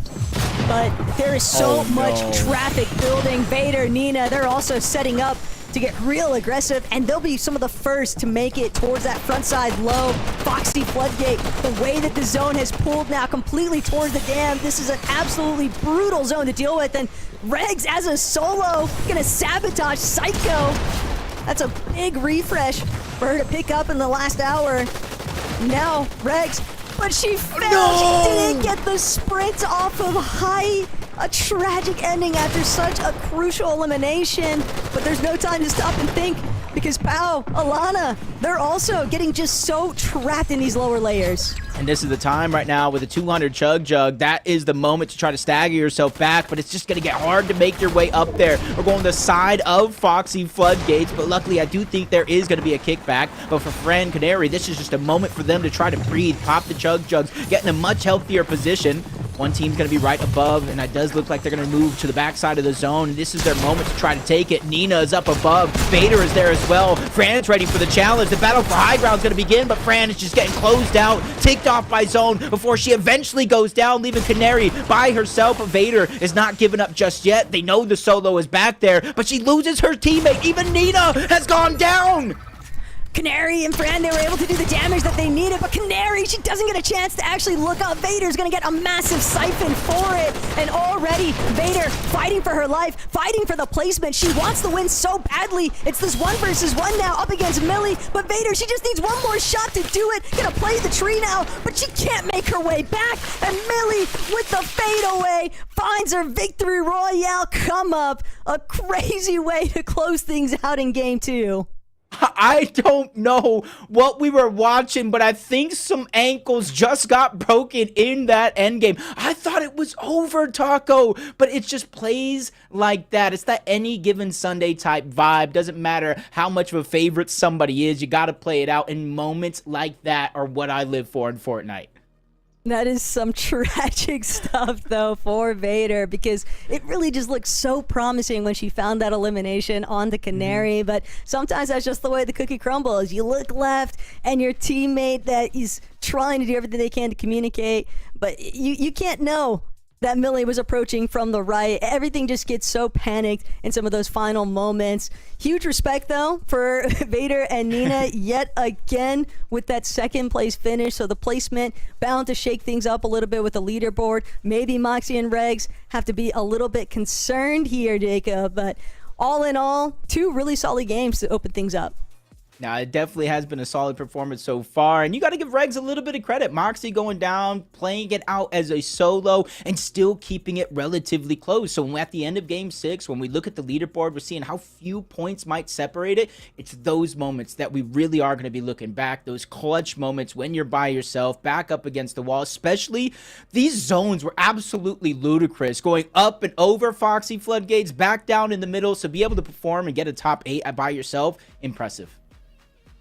But there is so much traffic building. Vader, Nina, they're also setting up to get real aggressive, and they'll be some of the first to make it towards that front side low. Foxy Floodgate, the way that the zone has pulled now completely towards the dam. This is an absolutely brutal zone to deal with, and Regs as a solo gonna sabotage Psycho. That's a big refresh for her to pick up in the last hour. Now, Regs, but she failed. No! She didn't get the sprint off of height. A tragic ending after such a crucial elimination. But there's no time to stop and think because Pau, Alana, they're also getting just so trapped in these lower layers. And this is the time right now with a 200 Chug Jug. That is the moment to try to stagger yourself back, but it's just going to get hard to make your way up there. We're going the side of Foxy Floodgates, but luckily I do think there is going to be a kickback. But for Fran Canary, this is just a moment for them to try to breathe, pop the Chug Jugs, get in a much healthier position. One team's going to be right above, and it does look like they're going to move to the backside of the zone. This is their moment to try to take it. Nina is up above. Vader is there as well. Fran's ready for the challenge. The battle for high ground is going to begin, but Fran is just getting closed out, ticked off by zone before she eventually goes down, leaving Canary by herself. Vader is not giving up just yet. They know the solo is back there, but she loses her teammate. Even Nina has gone down. Canary and Fran, they were able to do the damage that they needed, but Canary, she doesn't get a chance to actually look up. Vader's gonna get a massive siphon for it, and already Vader fighting for her life, fighting for the placement. She wants the win so badly. It's this 1 versus 1 now up against Millie, but Vader, she just needs one more shot to do it. Gonna play the tree now, but she can't make her way back, and Millie, with the fadeaway, finds her victory royale come up. A crazy way to close things out in game 2. I don't know what we were watching, but I think some ankles just got broken in that endgame. I thought it was over, Taco, but it just plays like that. It's that any given Sunday type vibe. Doesn't matter how much of a favorite somebody is. You got to play it out, and moments like that are what I live for in Fortnite. That is some tragic stuff, though, for Vader, because it really just looked so promising when she found that elimination on the Canary. But sometimes that's just the way the cookie crumbles. You look left, and your teammate that is trying to do everything they can to communicate, but you can't know that Millie was approaching from the right. Everything just gets so panicked in some of those final moments. Huge respect, though, for Vader and Nina yet again with that second place finish. So the placement bound to shake things up a little bit with the leaderboard. Maybe Moxie and Regs have to be a little bit concerned here, Jacob. But all in all, 2 really solid games to open things up. Now, it definitely has been a solid performance so far, and you got to give Regs a little bit of credit. Moxie going down, playing it out as a solo, and still keeping it relatively close. So at the end of Game 6, when we look at the leaderboard, we're seeing how few points might separate it. It's those moments that we really are going to be looking back, those clutch moments when you're by yourself, back up against the wall. Especially, these zones were absolutely ludicrous, going up and over Foxy Floodgates, back down in the middle, so be able to perform and get a top 8 by yourself, impressive.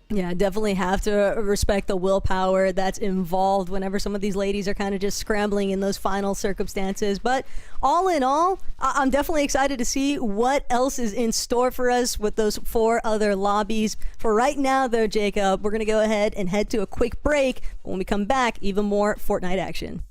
Yeah, definitely have to respect the willpower that's involved whenever some of these ladies are kind of just scrambling in those final circumstances. But all in all, I'm definitely excited to see what else is in store for us with those 4 other lobbies. For right now, though, Jacob, we're going to go ahead and head to a quick break. But when we come back, even more Fortnite action.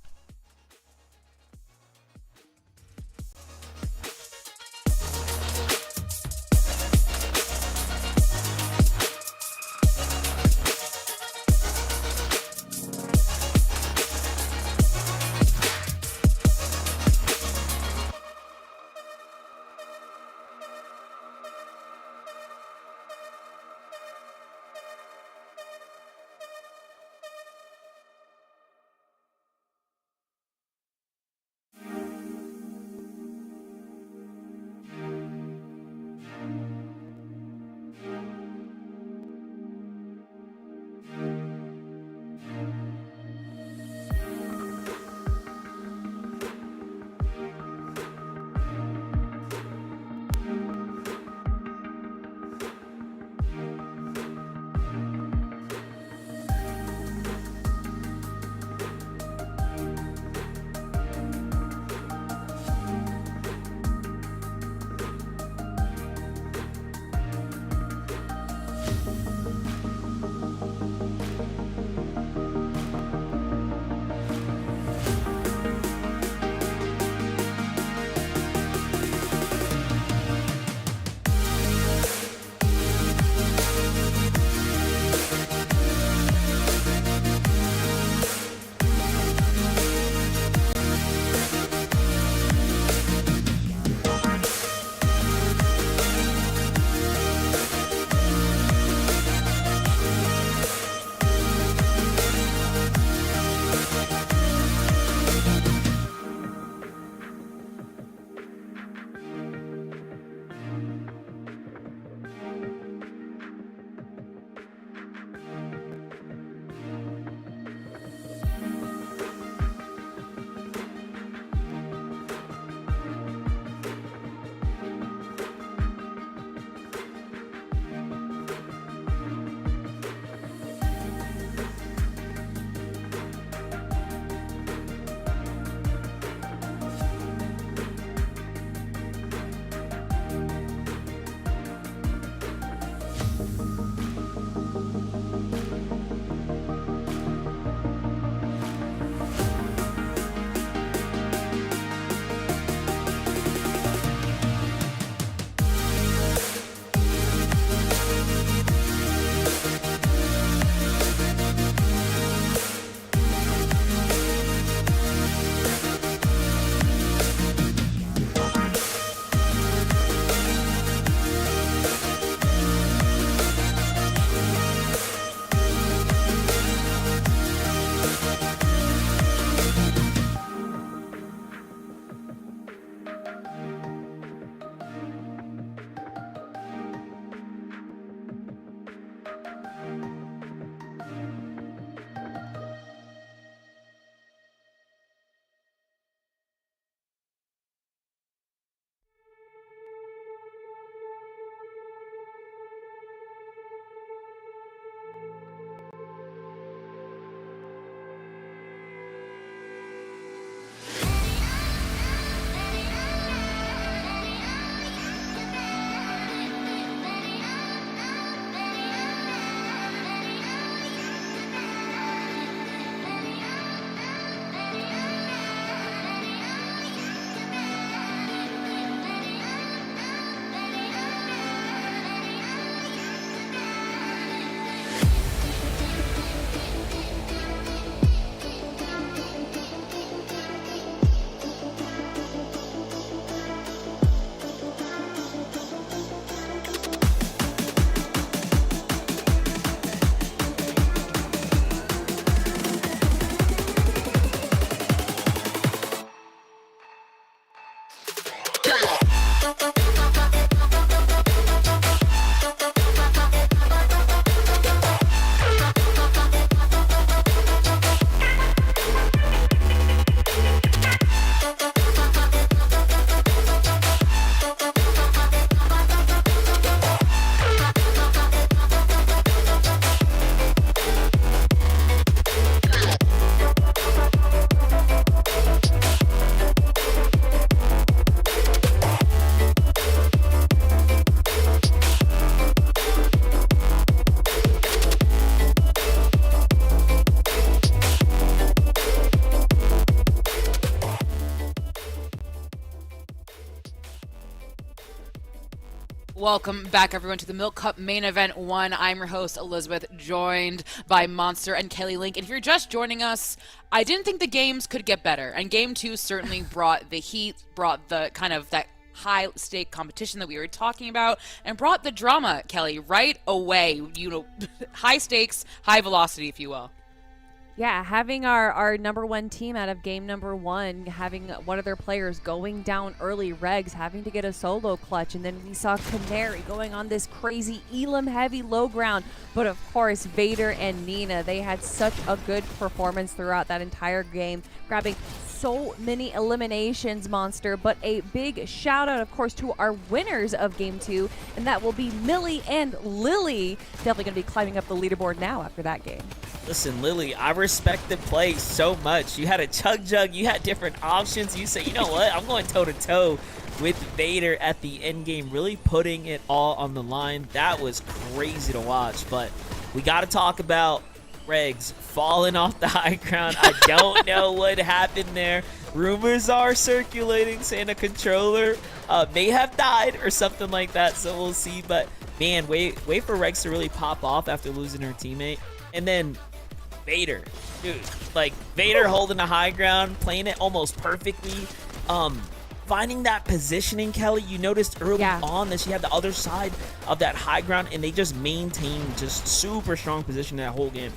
Welcome back, everyone, to the Milk Cup Main Event 1. I'm your host, Elizabeth, joined by Monster and Kelly Link. And if you're just joining us, I didn't think the games could get better. And Game 2 certainly brought the heat, brought the kind of that high-stake competition that we were talking about, and brought the drama, Kelly, right away. You know, high stakes, high velocity, if you will. Yeah, having our number one team out of game number 1, having one of their players going down early, Regs having to get a solo clutch, and then we saw Canary going on this crazy Elam heavy low ground. But of course, Vader and Nina, they had such a good performance throughout that entire game, grabbing so many eliminations, Monster. But a big shout out, of course, to our winners of game 2, and that will be Millie and Lily. Definitely going to be climbing up the leaderboard now after that game. Listen, Lily, I respect the play so much. You had a chug jug, you had different options. You say, you know what, I'm going toe to toe with Vader at the end game, really putting it all on the line. That was crazy to watch. But we got to talk about Regs falling off the high ground. I don't know what happened there. Rumors are circulating saying a controller may have died or something like that, so we'll see. But man, wait for Regs to really pop off after losing her teammate. And then Vader, dude, like Vader holding the high ground, playing it almost perfectly, finding that positioning. Kelly, you noticed early on that she had the other side of that high ground, and they just maintained just super strong position that whole game.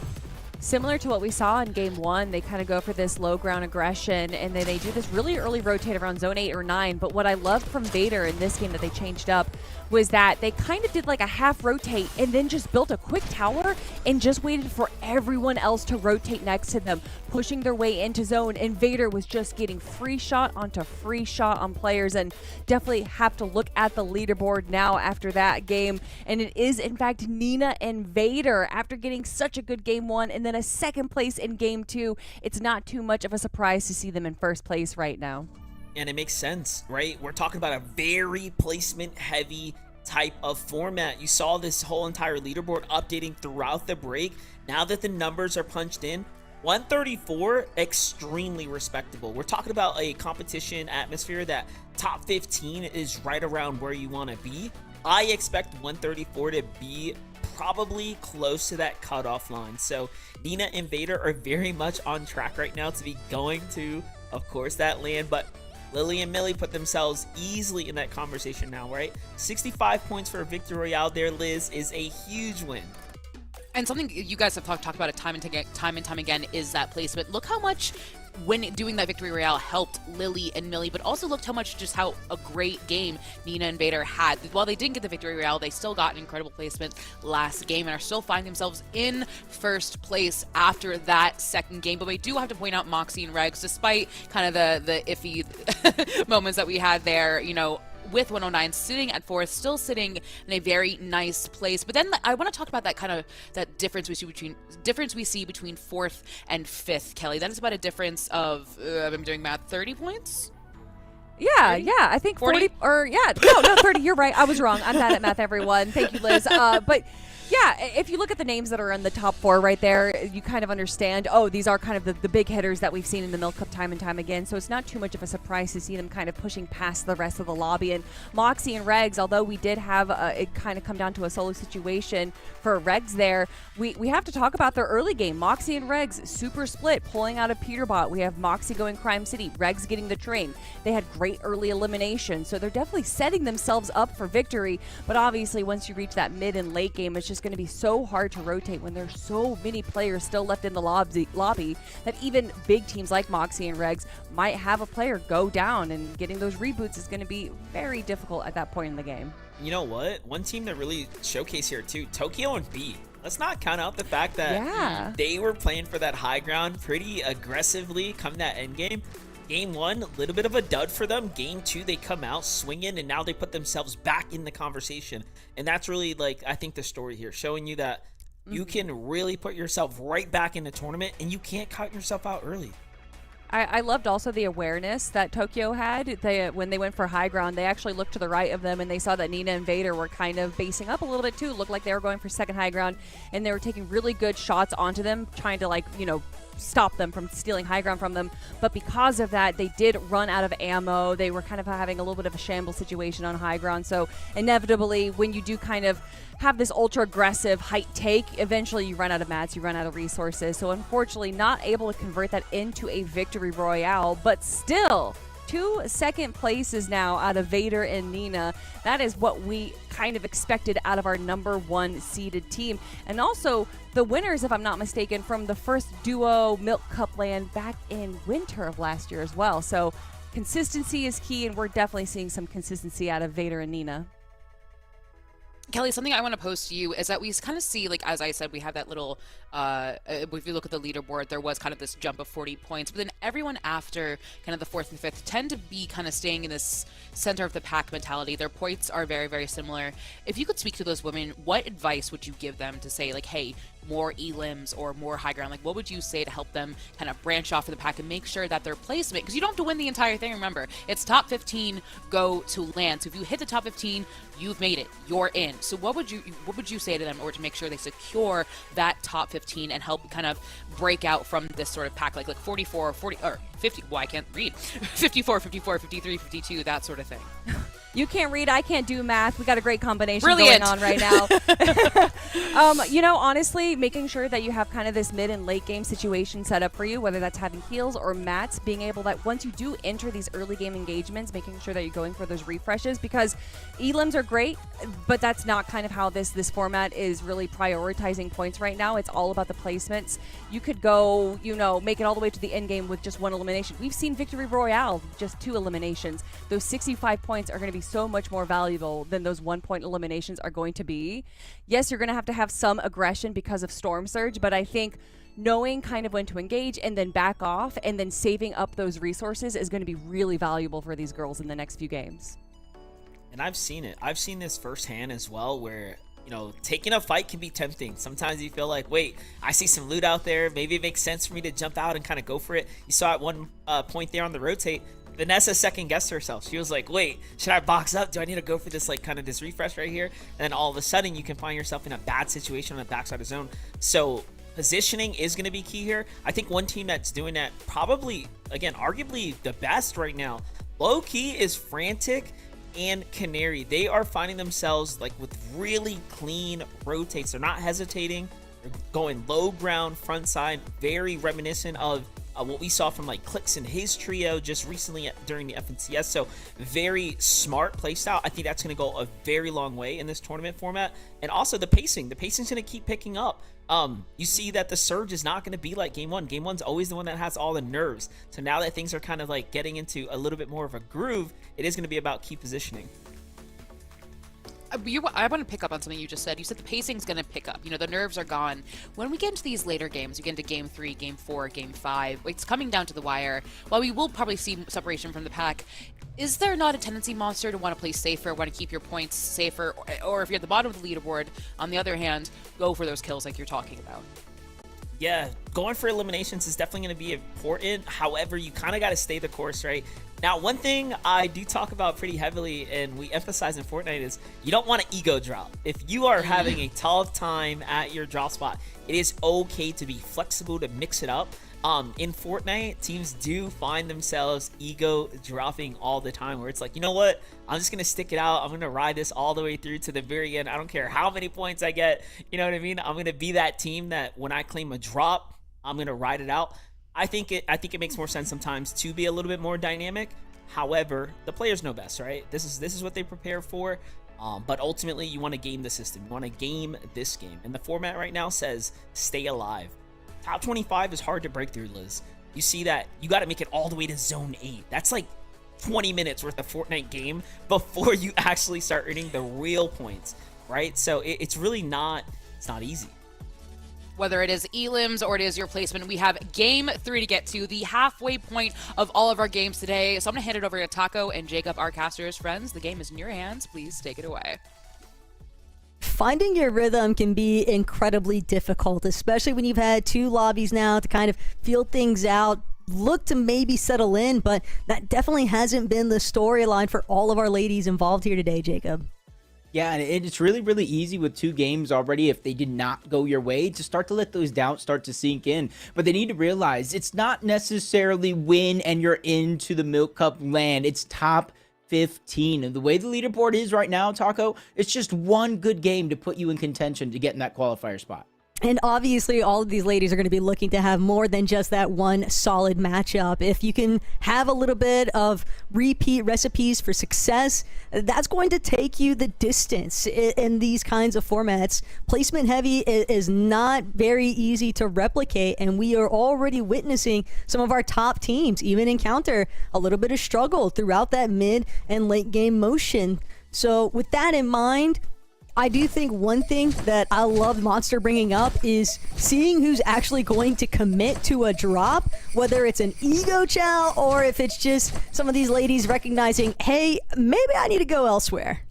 Similar to what we saw in game 1, they kind of go for this low ground aggression, and then they do this really early rotate around zone 8 or 9. But what I loved from Vader in this game that they changed up was that they kind of did like a half rotate and then just built a quick tower and just waited for everyone else to rotate next to them, pushing their way into zone. And Vader was just getting free shot onto free shot on players, and definitely have to look at the leaderboard now after that game. And it is, in fact, Nina and Vader after getting such a good game 1 and then a second place in game 2. It's not too much of a surprise to see them in first place right now. And it makes sense, right? We're talking about a very placement heavy type of format. You saw this whole entire leaderboard updating throughout the break. Now that the numbers are punched in, 134, extremely respectable. We're talking about a competition atmosphere that top 15 is right around where you want to be. I expect 134 to be probably close to that cutoff line. So Nina and Vader are very much on track right now to be going to, of course, that land. But Lily and Millie put themselves easily in that conversation now, right? 65 points for a victory royale there, Liz, is a huge win. And something you guys have talked about it time and time again is that placement. Look how much when doing that victory royale helped Lily and Millie, but also looked how a great game Nina and Vader had. While they didn't get the victory royale, they still got an incredible placement last game and are still finding themselves in first place after that second game. But we do have to point out Moxie and Regs, despite kind of the iffy moments that we had there, you know, with 109 sitting at 4th, still sitting in a very nice place. But then I want to talk about that difference we see between 4th and 5th, Kelly. That is about a difference of I'm doing math, 30 points. Yeah, 30? Yeah, I think 40 or no, 30. You're right. I was wrong. I'm bad at math, everyone. Thank you, Liz. But yeah, if you look at the names that are in the top 4 right there, you kind of understand, oh, these are kind of the big hitters that we've seen in the Milk Cup time and time again. So it's not too much of a surprise to see them kind of pushing past the rest of the lobby. And Moxie and Regs, although we did have it kind of come down to a solo situation for Regs there, we have to talk about their early game. Moxie and Regs, super split, pulling out of Peterbot. We have Moxie going Crime City, Regs getting the train. They had great early elimination. So they're definitely setting themselves up for victory. But obviously, once you reach that mid and late game, it's just just going to be so hard to rotate when there's so many players still left in the lobby that even big teams like Moxie and Regs might have a player go down, and getting those reboots is going to be very difficult at that point in the game. You know what? One team that really showcased here too, Tokyo and B. Let's not count out the fact that they were playing for that high ground pretty aggressively come that end game. Game 1, a little bit of a dud for them. Game 2, they come out swinging, and now they put themselves back in the conversation. And that's really, like, I think the story here, showing you that you can really put yourself right back in the tournament, and you can't cut yourself out early. I loved also the awareness that Tokyo had. When they went for high ground, they actually looked to the right of them, and they saw that Nina and Vader were kind of basing up a little bit too. Looked like they were going for second high ground, and they were taking really good shots onto them, trying to, like, you know, stop them from stealing high ground from them. But because of that, they did run out of ammo. They were kind of having a little bit of a shambles situation on high ground. So inevitably, when you do kind of have this ultra aggressive height take, eventually you run out of mats, you run out of resources. So unfortunately, not able to convert that into a victory royale, but still 2 second places now out of Vader and Nina. That is what we kind of expected out of our #1 seeded team. And also the winners, if I'm not mistaken, from the first duo Milk Cup land back in winter of last year as well. So consistency is key, and we're definitely seeing some consistency out of Vader and Nina. Kelly, something I want to pose to you is that we kind of see, like, as I said, we have that little, if you look at the leaderboard, there was kind of this jump of 40 points, but then everyone after kind of the 4th and 5th tend to be kind of staying in this center of the pack mentality. Their points are very, very similar. If you could speak to those women, what advice would you give them to say, like, hey, more elims or more high ground? Like, what would you say to help them kind of branch off of the pack and make sure that their placement, because you don't have to win the entire thing, remember, it's top 15 go to land. So if you hit the top 15, you've made it, you're in. So what would you say to them in order to make sure they secure that top 15 and help kind of break out from this sort of pack, like 44, 40, or 50, well, I can't read, 54, 54, 53, 52, that sort of thing? You can't read, I can't do math. We got a great combination Brilliant. going on right now. You know, honestly, making sure that you have kind of this mid and late game situation set up for you, whether that's having heals or mats, being able that once you do enter these early game engagements, making sure that you're going for those refreshes, because elims are great, but that's not kind of how this format is really prioritizing points right now. It's all about the placements. You could go, you know, make it all the way to the end game with just 1 elimination. We've seen Victory Royale, just 2 eliminations. Those 65 points are going to be so much more valuable than those 1-point eliminations are going to be. Yes, you're going to have some aggression because of Storm Surge, but I think knowing kind of when to engage and then back off and then saving up those resources is going to be really valuable for these girls in the next few games. And I've seen it. I've seen this firsthand as well, where, you know, taking a fight can be tempting. Sometimes you feel like, wait, I see some loot out there. Maybe it makes sense for me to jump out and kind of go for it. You saw at one point there on the rotate, Vanessa second guessed herself. She was like, wait, should I box up? Do I need to go for this, like, kind of this refresh right here? And then all of a sudden you can find yourself in a bad situation on the backside of zone. So positioning is going to be key here. I think one team that's doing that probably, again, arguably the best right now, low key, is Frantic and Canary. They are finding themselves like with really clean rotates. They're not hesitating. They're going low ground, front side, very reminiscent of what we saw from like Clicks and his trio just recently during the FNCS. So very smart playstyle. I think that's going to go a very long way in this tournament format. And also the pacing. The pacing's going to keep picking up. You see that the surge is not going to be like game 1. Game 1's always the one that has all the nerves. So now that things are kind of like getting into a little bit more of a groove, it is going to be about key positioning. I want to pick up on something you just said. You said the pacing's going to pick up. You know, the nerves are gone. When we get into these later games, we get into game 3, game 4, game 5, it's coming down to the wire. While we will probably see separation from the pack, is there not a tendency, Monster, to want to play safer, want to keep your points safer, or if you're at the bottom of the leaderboard, on the other hand, go for those kills like you're talking about? Yeah, going for eliminations is definitely going to be important. However, you kind of got to stay the course, right? Now, one thing I do talk about pretty heavily, and we emphasize in Fortnite, is you don't want to ego drop. If you are having a tough time at your drop spot, it is okay to be flexible, to mix it up. In Fortnite, teams do find themselves ego dropping all the time, where it's like, you know what, I'm just gonna stick it out. I'm gonna ride this all the way through to the very end. I don't care how many points I get, you know what I mean? I'm gonna be that team that when I claim a drop, I'm gonna ride it out. I think it makes more sense sometimes to be a little bit more dynamic. However, the players know best, right? This is what they prepare for. But ultimately, you want to game the system. You want to game this game. And the format right now says stay alive. Top 25 is hard to break through, Liz. You see that you got to make it all the way to Zone 8. That's like 20 minutes worth of Fortnite game before you actually start earning the real points, right? So it's really not, it's not easy. Whether it is elims or it is your placement, we have game 3 to get to, the halfway point of all of our games today. So I'm going to hand it over to Taco and Jacob, our casters. Friends, the game is in your hands. Please take it away. Finding your rhythm can be incredibly difficult, especially when you've had 2 lobbies now to kind of feel things out, look to maybe settle in, but that definitely hasn't been the storyline for all of our ladies involved here today, Jacob. Yeah, and it's really, really easy with 2 games already, if they did not go your way, to start to let those doubts start to sink in. But they need to realize it's not necessarily win and you're into the Milk Cup land. It's top 15. And the way the leaderboard is right now, Taco, it's just one good game to put you in contention to get in that qualifier spot. And obviously, all of these ladies are going to be looking to have more than just that one solid matchup. If you can have a little bit of repeat recipes for success, that's going to take you the distance in these kinds of formats. Placement heavy is not very easy to replicate, and we are already witnessing some of our top teams even encounter a little bit of struggle throughout that mid and late game motion. So with that in mind, I do think one thing that I love Monster bringing up is seeing who's actually going to commit to a drop, whether it's an ego chow or if it's just some of these ladies recognizing, hey, maybe I need to go elsewhere.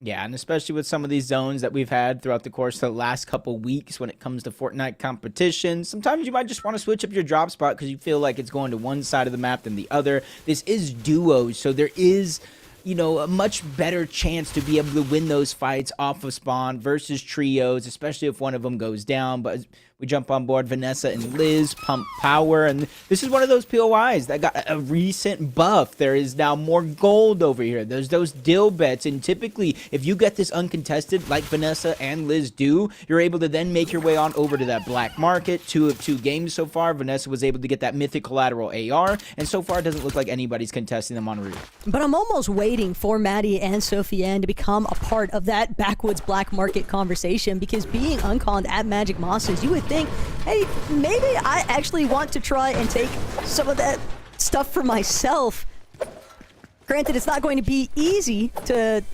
Yeah, and especially with some of these zones that we've had throughout the course of the last couple weeks when it comes to Fortnite competition, sometimes you might just want to switch up your drop spot because you feel like it's going to one side of the map than the other. This is duos, so there is, you know, a much better chance to be able to win those fights off of spawn versus trios, especially if one of them goes down. But we jump on board Vanessa and Liz, pump power, and this is one of those POIs that got a recent buff. There is now more gold over here. There's those deal bets, and typically, if you get this uncontested, like Vanessa and Liz do, you're able to then make your way on over to that black market. 2 of 2 games so far. Vanessa was able to get that mythic collateral AR, and so far it doesn't look like anybody's contesting them on route. But I'm almost waiting for Maddie and Sophie-Ann to become a part of that backwoods black market conversation, because being unconned at Magic Mosses, you would think, hey, maybe I actually want to try and take some of that stuff for myself. Granted, it's not going to be easy to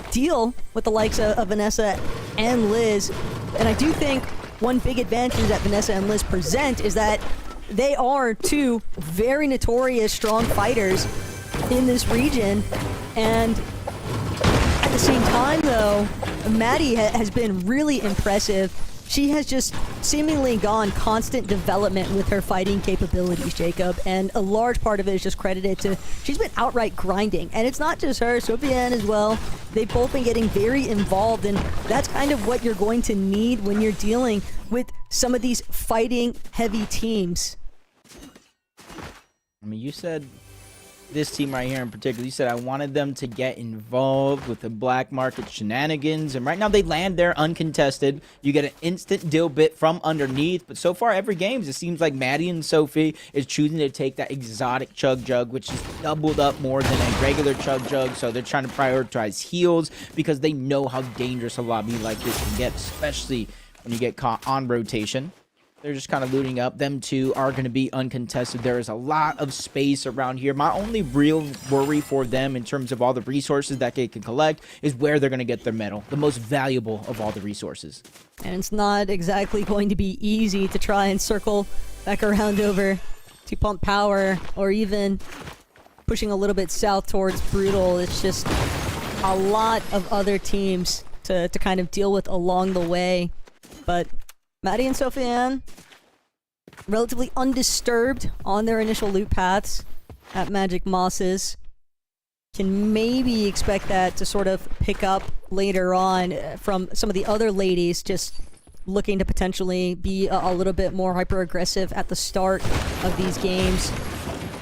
deal with the likes of Vanessa and Liz, and I do think one big advantage that Vanessa and Liz present is that they are 2 very notorious strong fighters in this region, and at the same time, though, Maddie has been really impressive. She has just seemingly gone constant development with her fighting capabilities, Jacob, and a large part of it is just credited to she's been outright grinding. And it's not just her, Sophie-Ann as well. They've both been getting very involved, and that's kind of what you're going to need when you're dealing with some of these fighting heavy teams. I mean, you said this team right here in particular, you said I wanted them to get involved with the black market shenanigans, and right now they land there uncontested. You get an instant deal bit from underneath, but so far every game it seems like Maddie and Sophie is choosing to take that exotic chug jug, which is doubled up more than a regular chug jug. So they're trying to prioritize heals because they know how dangerous a lobby like this can get, especially when you get caught on rotation. They're just kind of looting up. Them 2 are going to be uncontested. There is a lot of space around here. My only real worry for them in terms of all the resources that they can collect is where they're going to get their medal, the most valuable of all the resources. And it's not exactly going to be easy to try and circle back around over to pump power, or even pushing a little bit south towards Brutal. It's just a lot of other teams to kind of deal with along the way. But Maddie and Sophie-Ann, relatively undisturbed on their initial loot paths at Magic Mosses. Can maybe expect that to sort of pick up later on from some of the other ladies just looking to potentially be a little bit more hyper-aggressive at the start of these games.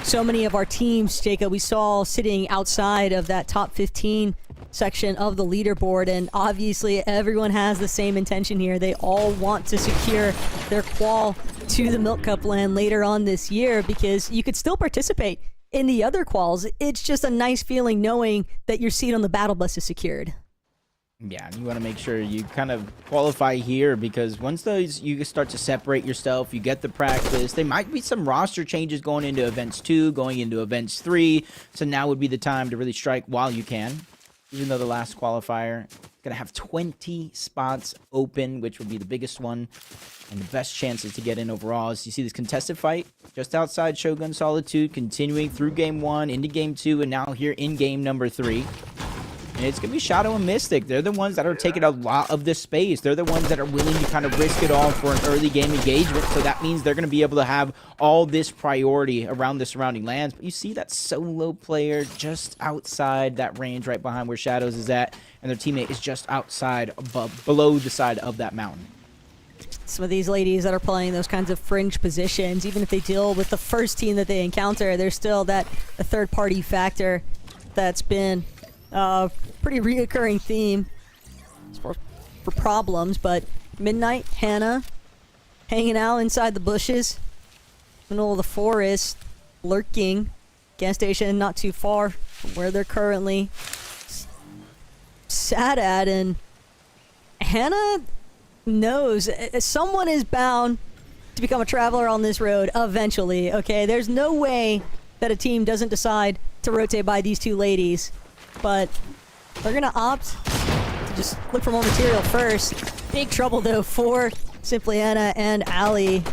So many of our teams, Jacob, we saw sitting outside of that top 15 section of the leaderboard, and obviously everyone has the same intention here. They all want to secure their qual to the Milk Cup land later on this year, because you could still participate in the other quals. It's just a nice feeling knowing that your seat on the battle bus is secured. Yeah, you want to make sure you kind of qualify here, because once you start to separate yourself, you get the practice. There might be some roster changes going into events 2, going into events 3. So now would be the time to really strike while you can. Even though the last qualifier going to have 20 spots open, which would be the biggest one and the best chances to get in overall. As you see this contested fight just outside Shogun Solitude, continuing through game 1 into game 2, and now here in game number 3. And it's going to be Shadow and Mystic. They're the ones that are taking a lot of this space. They're the ones that are willing to kind of risk it all for an early game engagement. So that means they're going to be able to have all this priority around the surrounding lands. But you see that solo player just outside that range right behind where Shadows is at. And their teammate is just outside, below the side of that mountain. Some of these ladies that are playing those kinds of fringe positions, even if they deal with the first team that they encounter, there's still a third-party factor that's been pretty reoccurring theme for problems. But Midnight, Hannah, hanging out inside the bushes, middle of the forest, lurking. Gas station not too far from where they're currently sat at, and Hannah knows someone is bound to become a traveler on this road eventually. Okay, there's no way that a team doesn't decide to rotate by these two ladies, but they're gonna opt to just look for more material first. Big trouble though for Simply Anna and Allie.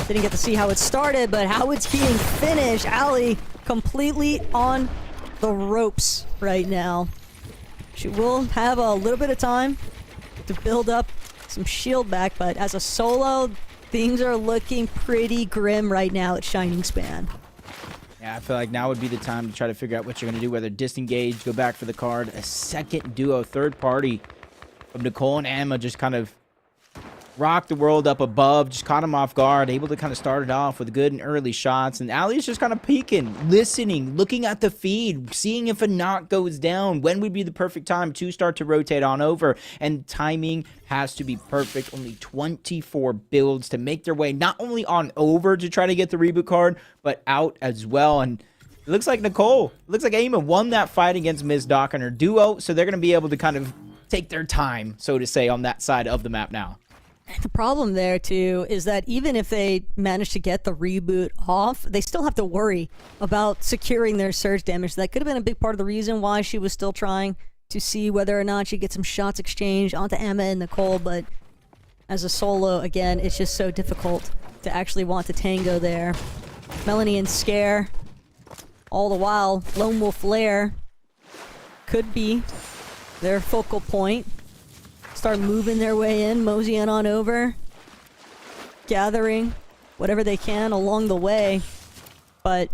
Didn't get to see how it started, but how it's being finished. Allie completely on the ropes right now. She will have a little bit of time to build up some shield back, but as a solo, things are looking pretty grim right now at Shining Span. Yeah, I feel like now would be the time to try to figure out what you're going to do, whether disengage, go back for the card. A second duo, third party of Nicole and Emma just kind of rocked the world up above, just caught him off guard, able to kind of start it off with good and early shots. And Allie's just kind of peeking, listening, looking at the feed, seeing if a knock goes down. When would be the perfect time to start to rotate on over? And timing has to be perfect. Only 24 builds to make their way not only on over to try to get the reboot card, but out as well. And it looks like Nicole, it looks like Emma won that fight against Ms. Doc and her duo, so they're going to be able to kind of take their time, so to say, on that side of the map now. The problem there, too, is that even if they manage to get the reboot off, they still have to worry about securing their surge damage. That could have been a big part of the reason why she was still trying to see whether or not she gets some shots exchanged onto Emma and Nicole. But as a solo, again, it's just so difficult to actually want to tango there. Melanie and Scare, all the while, Lone Wolf Lair could be their focal point. Start moving their way in, moseying on over, gathering whatever they can along the way. But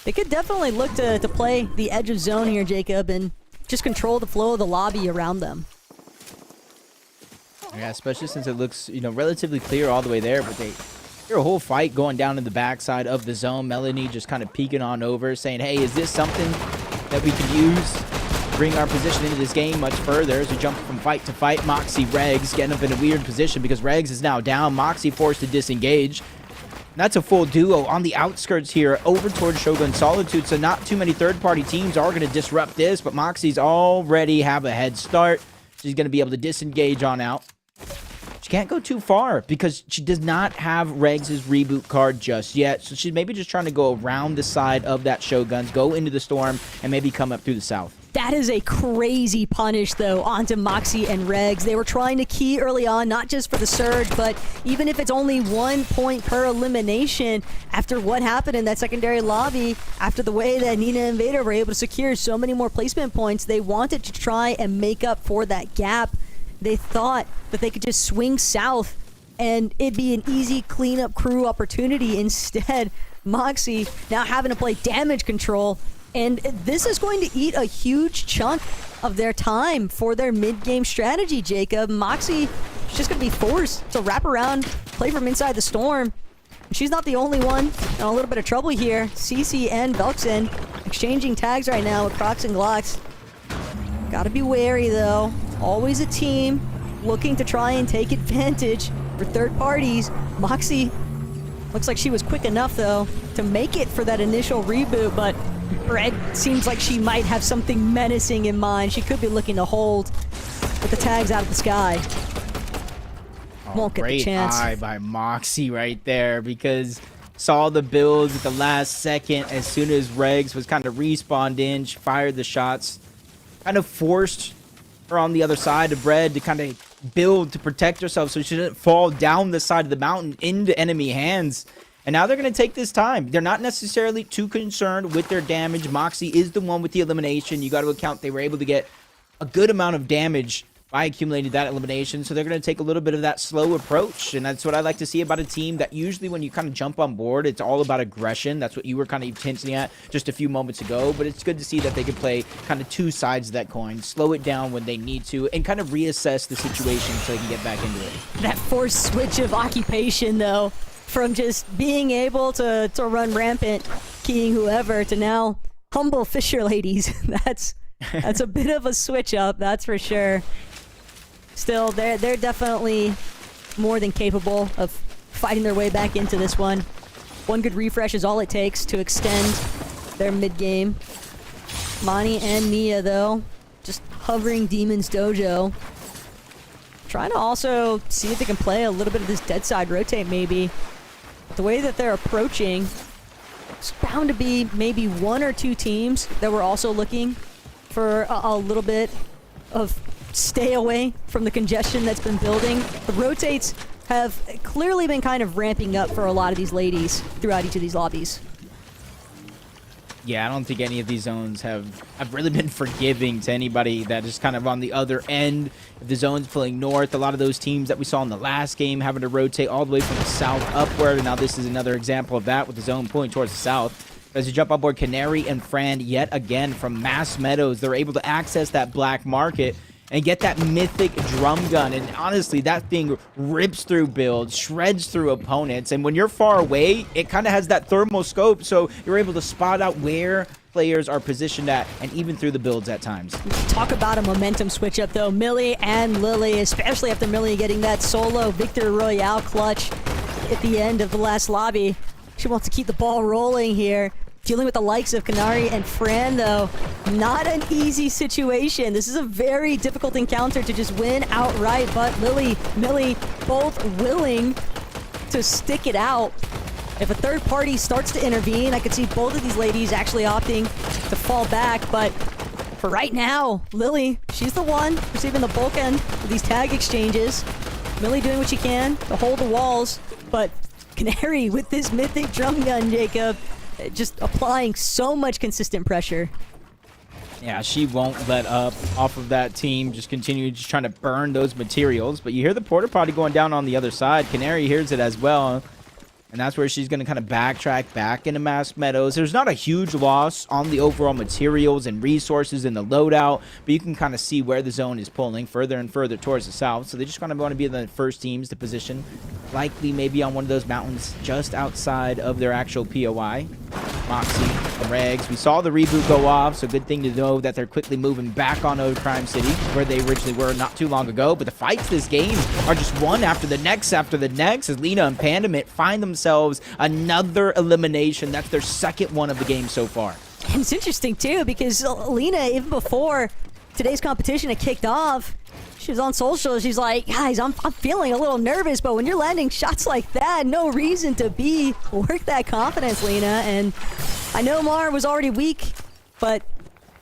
they could definitely look to play the edge of zone here, Jacob, and just control the flow of the lobby around them. Yeah, especially since it looks, relatively clear all the way there, but they hear a whole fight going down in the backside of the zone. Melanie just kind of peeking on over, saying, hey, is this something that we can use? Bring our position into this game much further as we jump from fight to fight. Moxie, Regs getting up in a weird position because Regs is now down. Moxie forced to disengage. And that's a full duo on the outskirts here over towards Shogun Solitude, so not too many third-party teams are going to disrupt this, but Moxie's already have a head start. She's going to be able to disengage on out. She can't go too far because she does not have Regs' reboot card just yet, so she's maybe just trying to go around the side of that Shoguns, go into the storm, and maybe come up through the south. That is a crazy punish, though, onto Moxie and Regs. They were trying to key early on, not just for the surge, but even if it's only 1 point per elimination, after what happened in that secondary lobby, after the way that Nina and Vader were able to secure so many more placement points, they wanted to try and make up for that gap. They thought that they could just swing south and it'd be an easy cleanup crew opportunity. Instead, Moxie now having to play damage control. And this is going to eat a huge chunk of their time for their mid-game strategy, Jacob. Moxie is just going to be forced to wrap around, play from inside the storm. And she's not the only one in a little bit of trouble here. Cece and Velxen exchanging tags right now with Crocs and Glocks. Gotta be wary, though. Always a team looking to try and take advantage for third parties. Moxie Looks like she was quick enough, though, to make it for that initial reboot, but Red seems like she might have something menacing in mind. She could be looking to hold with the tags out of the sky. Won't get the chance. Great eye by Moxie right there, because saw the builds at the last second. As soon as Regs was kind of respawned in, she fired the shots. Kind of forced her on the other side of Red to kind of build to protect herself so she didn't fall down the side of the mountain into enemy hands. And now they're going to take this time. They're not necessarily too concerned with their damage. Moxie is the one with the elimination. You got to account they were able to get a good amount of damage by accumulating that elimination, so they're going to take a little bit of that slow approach, and that's what I like to see about a team that usually when you kind of jump on board, it's all about aggression. That's what you were kind of hinting at just a few moments ago, but it's good to see that they can play kind of two sides of that coin, slow it down when they need to, and kind of reassess the situation so they can get back into it. That forced switch of occupation, though, from just being able to run rampant, keying whoever, to now humble fisher ladies. That's a bit of a switch up, that's for sure. Still, they're definitely more than capable of fighting their way back into this one. One good refresh is all it takes to extend their mid-game. Mani and Nia, though, just hovering Demon's Dojo. Trying to also see if they can play a little bit of this dead side rotate, maybe. But the way that they're approaching, it's bound to be maybe one or two teams that were also looking for a little bit of stay away from the congestion that's been building. The rotates have clearly been kind of ramping up for a lot of these ladies throughout each of these lobbies. Yeah, I don't think any of these zones have really been forgiving to anybody that is kind of on the other end. If the zone's pulling north, a lot of those teams that we saw in the last game having to rotate all the way from the south upward, and now this is another example of that with the zone pulling towards the south. As you jump on board, Canary and Fran yet again from Mass Meadows, they're able to access that black market and get that mythic drum gun. And honestly, that thing rips through builds, shreds through opponents. And when you're far away, it kind of has that thermal scope, so you're able to spot out where players are positioned at, and even through the builds at times. Talk about a momentum switch up, though. Millie and Lily, especially after Millie getting that solo Victory Royale clutch at the end of the last lobby. She wants to keep the ball rolling here. Dealing with the likes of Canary and Fran, though, not an easy situation. This is a very difficult encounter to just win outright, but Millie, both willing to stick it out. If a third party starts to intervene, I could see both of these ladies actually opting to fall back, but for right now, Lily, she's the one receiving the bulk end of these tag exchanges. Millie doing what she can to hold the walls, but Canary with this mythic drum gun, Jacob, just applying so much consistent pressure. Yeah, she won't let up off of that team. Just continue just trying to burn those materials. But you hear the porta potty going down on the other side. Canary hears it as well. And that's where she's going to kind of backtrack back into Mass Meadows. There's not a huge loss on the overall materials and resources in the loadout, but you can kind of see where the zone is pulling further and further towards the south. So they just kind of want to be the first teams to position, likely maybe on one of those mountains just outside of their actual POI. Moxie and Regs. We saw the reboot go off, so good thing to know that they're quickly moving back on Old Crime City, where they originally were not too long ago. But the fights this game are just one after the next as Lena and Pandamit find themselves another elimination. That's their second one of the game so far. And it's interesting, too, because Lena, even before today's competition had kicked off, she was on social. She's like, guys, I'm feeling a little nervous, but when you're landing shots like that, no reason to be. Work that confidence, Lena. And I know Mar was already weak, but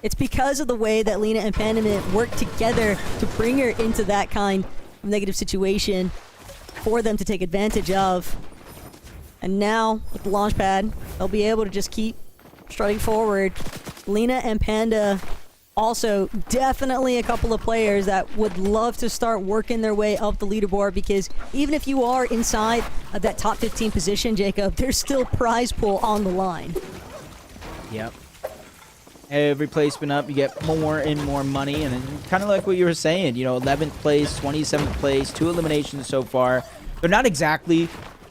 it's because of the way that Lena and Pandamit work together to bring her into that kind of negative situation for them to take advantage of. And now, with the launch pad, they'll be able to just keep strutting forward. Lena and Panda, also definitely a couple of players that would love to start working their way up the leaderboard, because even if you are inside of that top 15 position, Jacob, there's still prize pool on the line. Yep. Every placement up, you get more and more money, and kind of like what you were saying, you know, 11th place, 27th place, 2 eliminations so far. They're not exactly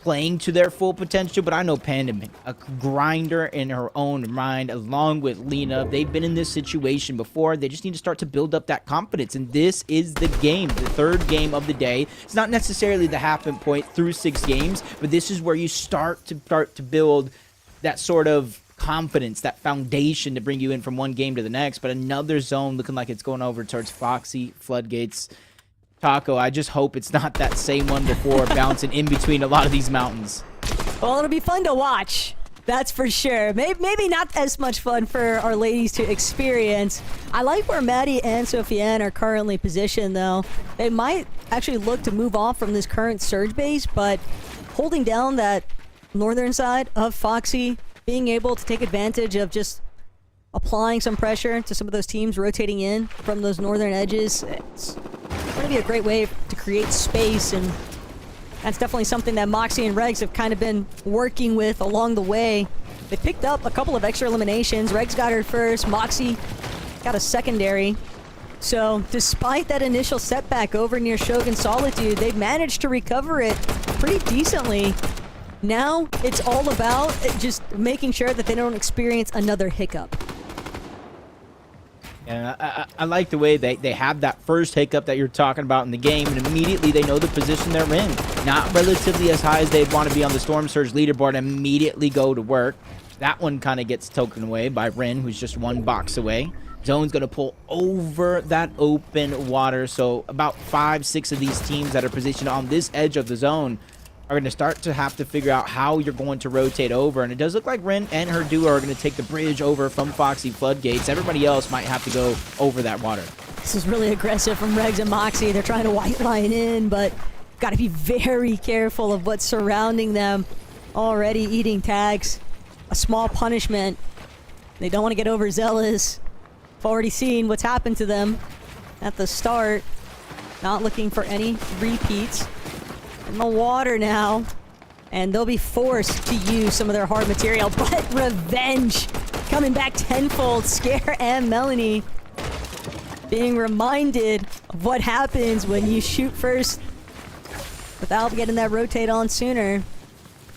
playing to their full potential, but I know Panda, a grinder in her own mind, along with Lena. They've been in this situation before. They just need to start to build up that confidence, and this is the game, the third game of the day. It's not necessarily the halfway point through 6 games, but this is where you start to build that sort of confidence, that foundation to bring you in from one game to the next. But another zone looking like it's going over towards Foxy, Floodgates. Taco, I just hope it's not that same one before, bouncing in between a lot of these mountains. Well, it'll be fun to watch. That's for sure. Maybe not as much fun for our ladies to experience. I like where Maddie and Sofiane are currently positioned, though. They might actually look to move off from this current surge base, but holding down that northern side of Foxy, being able to take advantage of just applying some pressure to some of those teams rotating in from those northern edges. It's going to be a great way to create space, and that's definitely something that Moxie and Regs have kind of been working with along the way. They picked up a couple of extra eliminations. Regs got her first, Moxie got a secondary. So despite that initial setback over near Shogun Solitude, they've managed to recover it pretty decently. Now it's all about just making sure that they don't experience another hiccup. And I like the way they have that first hiccup that you're talking about in the game, and immediately they know the position they're in. Not relatively as high as they'd want to be on the Storm Surge leaderboard, immediately go to work. That one kind of gets taken away by Rin, who's just 1 box away. Zone's going to pull over that open water, so about 5-6 of these teams that are positioned on this edge of the zone are going to start to have to figure out how you're going to rotate over. And it does look like Rin and her duo are going to take the bridge over from Foxy Floodgates. Everybody else might have to go over that water. This is really aggressive from Regs and Moxie. They're trying to white line in, but got to be very careful of what's surrounding them. Already eating tags. A small punishment. They don't want to get overzealous. I've already seen what's happened to them at the start. Not looking for any repeats. In the water now, and they'll be forced to use some of their hard material, but revenge coming back tenfold. Scare and Melanie being reminded of what happens when you shoot first without getting that rotate on sooner.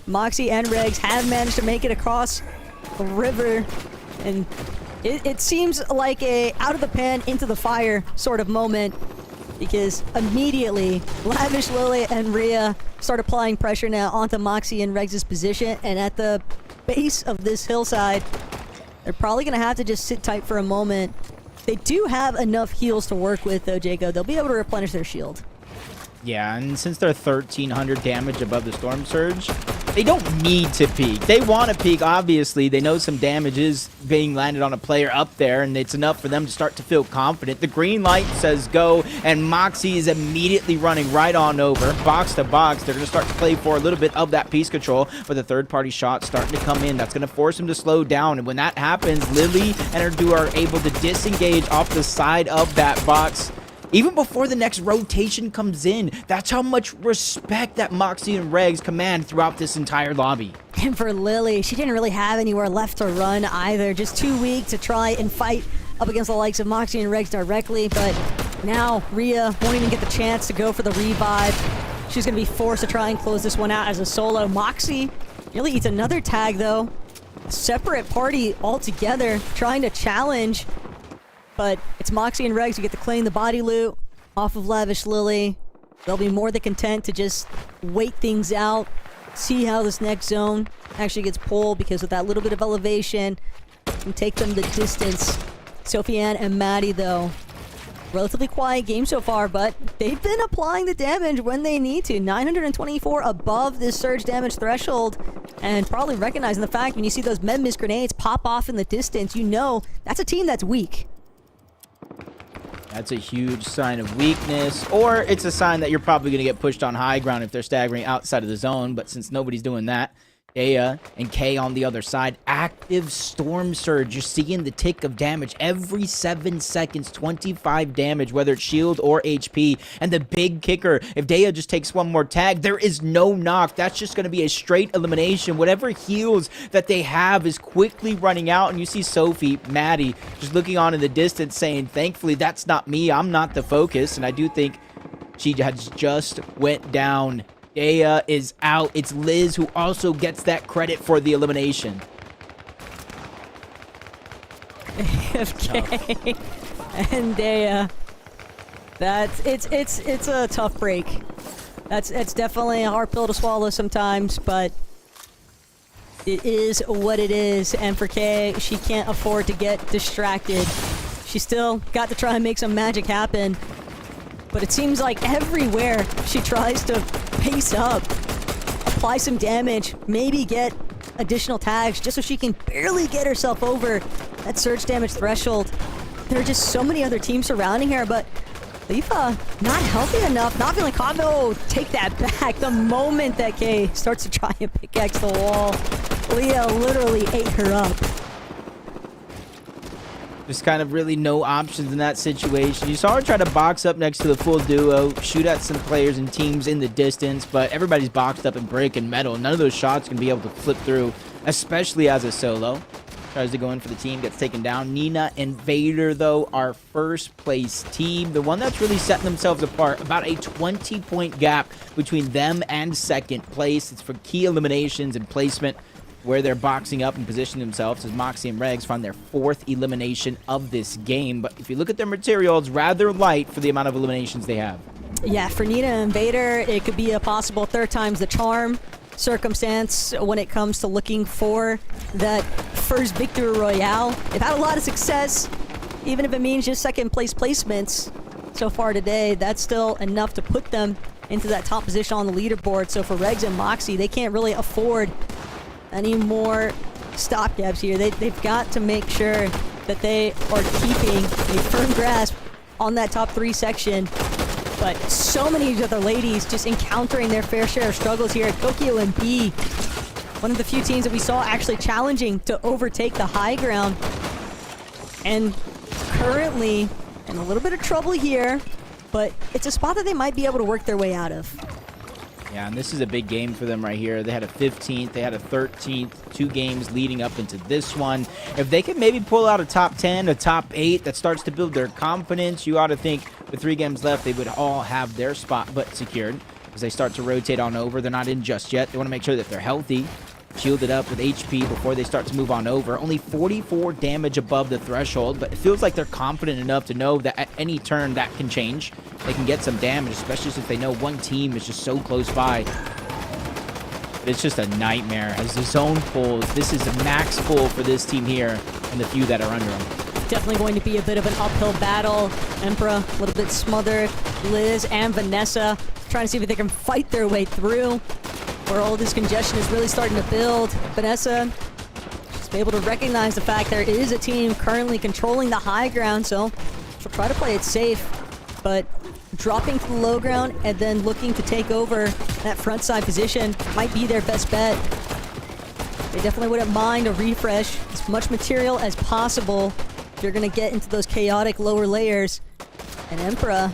Moxie and Regs have managed to make it across the river, and it seems like a out of the pan into the fire sort of moment, because immediately Lavish, Lily, and Rhea start applying pressure now onto Moxie and Regs' position, and at the base of this hillside, they're probably going to have to just sit tight for a moment. They do have enough heals to work with, though, Jacob. They'll be able to replenish their shield. Yeah, and since they're 1,300 damage above the Storm Surge, they don't need to peek. They want to peek, obviously. They know some damage is being landed on a player up there, and it's enough for them to start to feel confident. The green light says go, and Moxie is immediately running right on over. Box to box, they're going to start to play for a little bit of that piece control, but the third-party shot starting to come in. That's going to force him to slow down, and when that happens, Lily and her duo are able to disengage off the side of that box. Even before the next rotation comes in, that's how much respect that Moxie and Regs command throughout this entire lobby. And for Lily, she didn't really have anywhere left to run either. Just too weak to try and fight up against the likes of Moxie and Regs directly. But now Rhea won't even get the chance to go for the revive. She's going to be forced to try and close this one out as a solo. Moxie nearly eats another tag, though. A separate party altogether, trying to challenge. But it's Moxie and Regs who get to claim the body loot off of Lavish Lily. They'll be more than content to just wait things out, see how this next zone actually gets pulled, because with that little bit of elevation, can take them the distance. Sofiane and Maddie, though, relatively quiet game so far, but they've been applying the damage when they need to. 924 above this surge damage threshold, and probably recognizing the fact when you see those med-miss grenades pop off in the distance, you know that's a team that's weak. That's a huge sign of weakness, or it's a sign that you're probably going to get pushed on high ground if they're staggering outside of the zone, but since nobody's doing that, Dea and Kay on the other side, active Storm Surge. You're seeing the tick of damage every 7 seconds, 25 damage, whether it's shield or HP. And the big kicker, if Dea just takes one more tag, there is no knock. That's just going to be a straight elimination. Whatever heals that they have is quickly running out, and you see Sophie, Maddie, just looking on in the distance saying, thankfully, that's not me. I'm not the focus. And I do think she has just went down Daya is out. It's Liz who also gets that credit for the elimination. AFK and Daya. It's a tough break. It's definitely a hard pill to swallow sometimes, but it is what it is. And for Kay, she can't afford to get distracted. She still got to try and make some magic happen. But it seems like everywhere she tries to pace up, apply some damage, maybe get additional tags just so she can barely get herself over that surge damage threshold. There are just so many other teams surrounding her, but Leafa not healthy enough, not feeling confident. Oh, take that back. The moment that Kay starts to try and pickaxe the wall, Leah literally ate her up. Just kind of really no options in that situation. You saw her try to box up next to the full duo, shoot at some players and teams in the distance, but everybody's boxed up in brick and metal. None of those shots can be able to flip through, especially as a solo. Tries to go in for the team, gets taken down. Nina and Vader, though, our first place team. The one that's really setting themselves apart. About a 20-point gap between them and second place. It's for key eliminations and placement, where they're boxing up and positioning themselves as Moxie and Regs find their 4th elimination of this game. But if you look at their material, it's rather light for the amount of eliminations they have. Yeah, for Nina and Vader, it could be a possible 3rd time's the charm circumstance when it comes to looking for that first victory royale. They've had a lot of success, even if it means just 2nd place placements so far today. That's still enough to put them into that top position on the leaderboard. So for Regs and Moxie, they can't really afford any more stopgaps here. They've got to make sure that they are keeping a firm grasp on that top 3 section. But so many other ladies just encountering their fair share of struggles here. Tokyo and B, one of the few teams that we saw actually challenging to overtake the high ground. And currently in a little bit of trouble here, but it's a spot that they might be able to work their way out of. Yeah, and this is a big game for them right here. They had a 15th, they had a 13th, 2 games leading up into this one. If they can maybe pull out a top 10, a top 8, that starts to build their confidence, you ought to think with 3 games left, they would all have their spot but secured. As they start to rotate on over, they're not in just yet. They want to make sure that they're healthy, shielded up with HP before they start to move on over. Only 44 damage above the threshold, but it feels like they're confident enough to know that at any turn that can change. They can get some damage, especially since they know one team is just so close by. But it's just a nightmare as the zone pulls. This is a max pull for this team here and the few that are under them. Definitely going to be a bit of an uphill battle. Emperor a little bit smothered. Liz and Vanessa trying to see if they can fight their way through where all this congestion is really starting to build. Vanessa just be able to recognize the fact there is a team currently controlling the high ground, so she'll try to play it safe, but dropping to the low ground and then looking to take over that front side position might be their best bet. They definitely wouldn't mind a refresh, as much material as possible if you're going to get into those chaotic lower layers. And Emperor,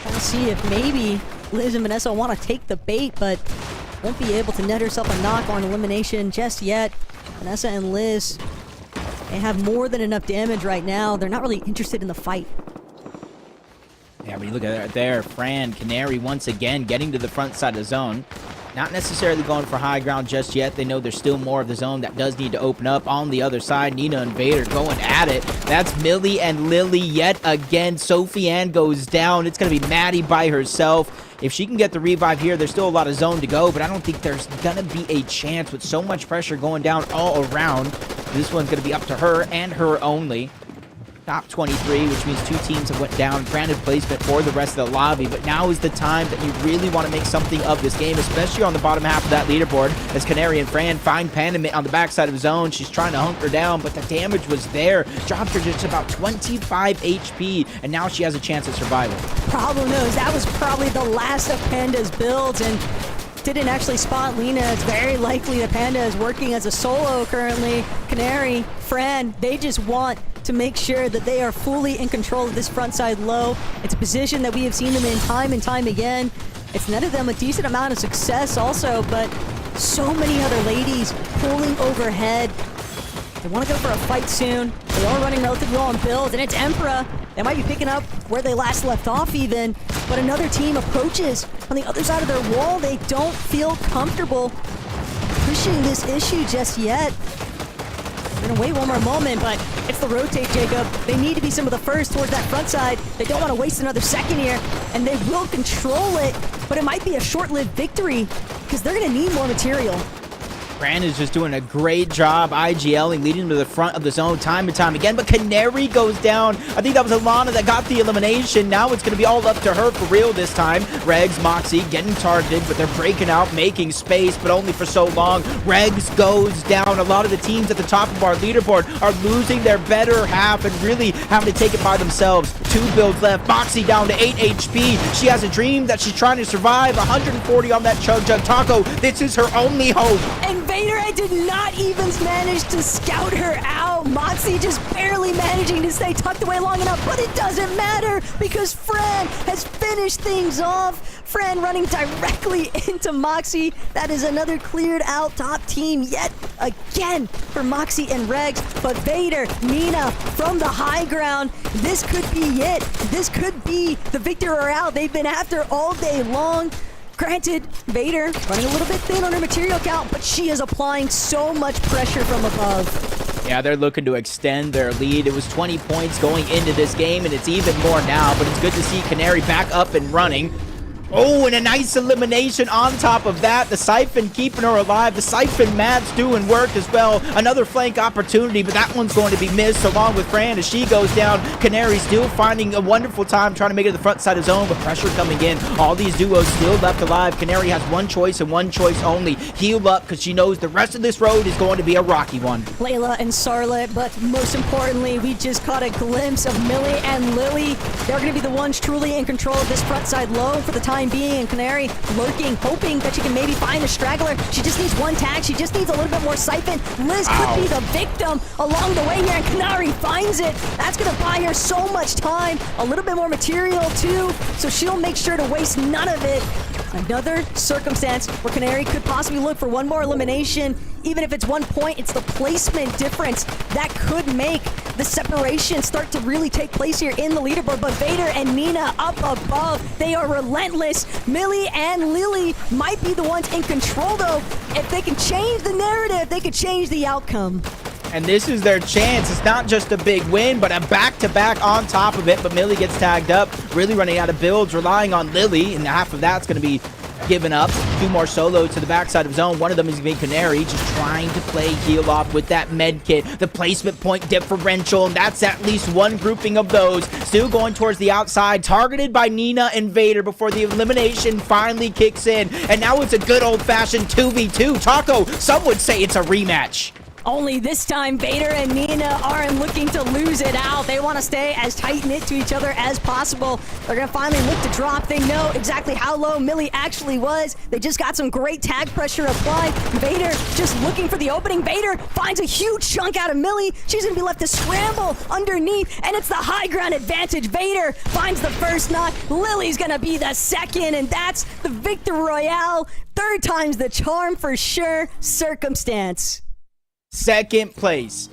trying to see if maybe Liz and Vanessa want to take the bait, but won't be able to net herself a knock on elimination just yet. Vanessa and Liz, they have more than enough damage right now. They're not really interested in the fight. Yeah, but you look at it there, Fran, Canary once again getting to the front side of the zone. Not necessarily going for high ground just yet. They know there's still more of the zone that does need to open up on the other side. Nina and Vader going at it. That's Millie and Lily yet again. Sophie Ann goes down. It's going to be Maddie by herself. If she can get the revive here, there's still a lot of zone to go, but I don't think there's going to be a chance with so much pressure going down all around. This one's going to be up to her and her only. Top 23, which means 2 teams have went down. Granted placement for the rest of the lobby, but now is the time that you really want to make something of this game, especially on the bottom half of that leaderboard, as Canary and Fran find Pandemit on the backside of his own. She's trying to hunker down, but the damage was there. Dropped her just about 25 HP, and now she has a chance at survival. Problem is, that was probably the last of Panda's builds, and didn't actually spot Lena. It's very likely that Panda is working as a solo currently. Canary, Fran, they just want to make sure that they are fully in control of this front side low. It's a position that we have seen them in time and time again. It's netted them a decent amount of success also, but so many other ladies pulling overhead. They want to go for a fight soon. They are running relatively low on builds, and it's Emperor. They might be picking up where they last left off even, but another team approaches on the other side of their wall. They don't feel comfortable pushing this issue just yet. We're gonna wait one more moment, but it's the rotate, Jacob. They need to be some of the first towards that front side. They don't want to waste another second here, and they will control it, but it might be a short-lived victory because they're gonna need more material. Fran is just doing a great job IGLing, leading them to the front of the zone time and time again, but Canary goes down. I think that was Alana that got the elimination. Now it's going to be all up to her for real this time. Regs, Moxie getting targeted, but they're breaking out, making space, but only for so long. Regs goes down. A lot of the teams at the top of our leaderboard are losing their better half and really having to take it by themselves. 2 builds left. Moxie down to 8 HP. She has a dream that she's trying to survive. 140 on that Chug Jug Taco. This is her only hope. And Vader did not even manage to scout her out. Moxie just barely managing to stay tucked away long enough, but it doesn't matter because Fran has finished things off. Fran running directly into Moxie. That is another cleared out top team yet again for Moxie and Regs. But Vader, Nina from the high ground. This could be it. This could be the victory royale they've been after all day long. Granted, Vader running a little bit thin on her material count, but she is applying so much pressure from above. Yeah, they're looking to extend their lead. It was 20 points going into this game, and it's even more now, but it's good to see Canary back up and running. Oh, and a nice elimination on top of that. The Siphon keeping her alive. The Siphon Matt's doing work as well. Another flank opportunity, but that one's going to be missed along with Fran as she goes down. Canary still finding a wonderful time trying to make it to the front side of zone, but pressure coming in. All these duos still left alive. Canary has one choice and one choice only. Heal up because she knows the rest of this road is going to be a rocky one. Layla and Sarlet, but most importantly, we just caught a glimpse of Millie and Lily. They're going to be the ones truly in control of this front side low for the time being, and Canary lurking, hoping that she can maybe find a straggler. She just needs one tag. She just needs a little bit more Siphon. Liz could be the victim along the way here, and Canary finds it. That's going to buy her so much time. A little bit more material, too, so she'll make sure to waste none of it. Another circumstance where Canary could possibly look for one more elimination. Even if it's 1 point, it's the placement difference that could make the separation start to really take place here in the leaderboard. But Vader and Nina up above, they are relentless. Millie and Lily might be the ones in control, though. If they can change the narrative, they could change the outcome. And this is their chance. It's not just a big win, but a back-to-back on top of it. But Millie gets tagged up, really running out of builds, relying on Lily, and half of that's going to be given up. 2 more solos to the backside of zone. One of them is going to be Canary, just trying to play heal off with that med kit. The placement point differential, and that's at least one grouping of those. Still going towards the outside, targeted by Nina and Vader before the elimination finally kicks in. And now it's a good old-fashioned 2v2. Taco, some would say it's a rematch. Only this time, Vader and Nina aren't looking to lose it out. They want to stay as tight-knit to each other as possible. They're going to finally look to drop. They know exactly how low Millie actually was. They just got some great tag pressure applied. Vader just looking for the opening. Vader finds a huge chunk out of Millie. She's going to be left to scramble underneath, and it's the high ground advantage. Vader finds the first knock. Lily's going to be the second, and that's the victory royale. 3rd time's the charm for sure. Circumstance. Second place.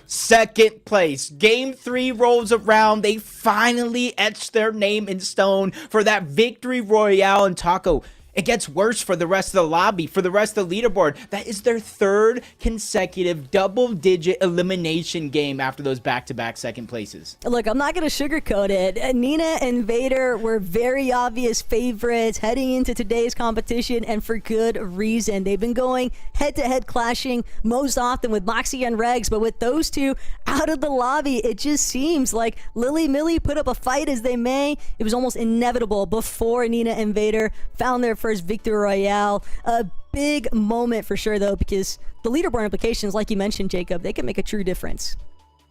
Game 3 rolls around. They finally etched their name in stone for that victory royale. And Taco, it gets worse for the rest of the lobby, for the rest of the leaderboard. That is their 3rd consecutive double-digit elimination game after those back-to-back second places. Look, I'm not going to sugarcoat it. Nina and Vader were very obvious favorites heading into today's competition, and for good reason. They've been going head-to-head clashing most often with Moxie and Regs, but with those two out of the lobby, it just seems like Millie put up a fight as they may. It was almost inevitable before Nina and Vader found their first victory royale. A big moment for sure, though, because the leaderboard implications, like you mentioned, Jacob, they can make a true difference.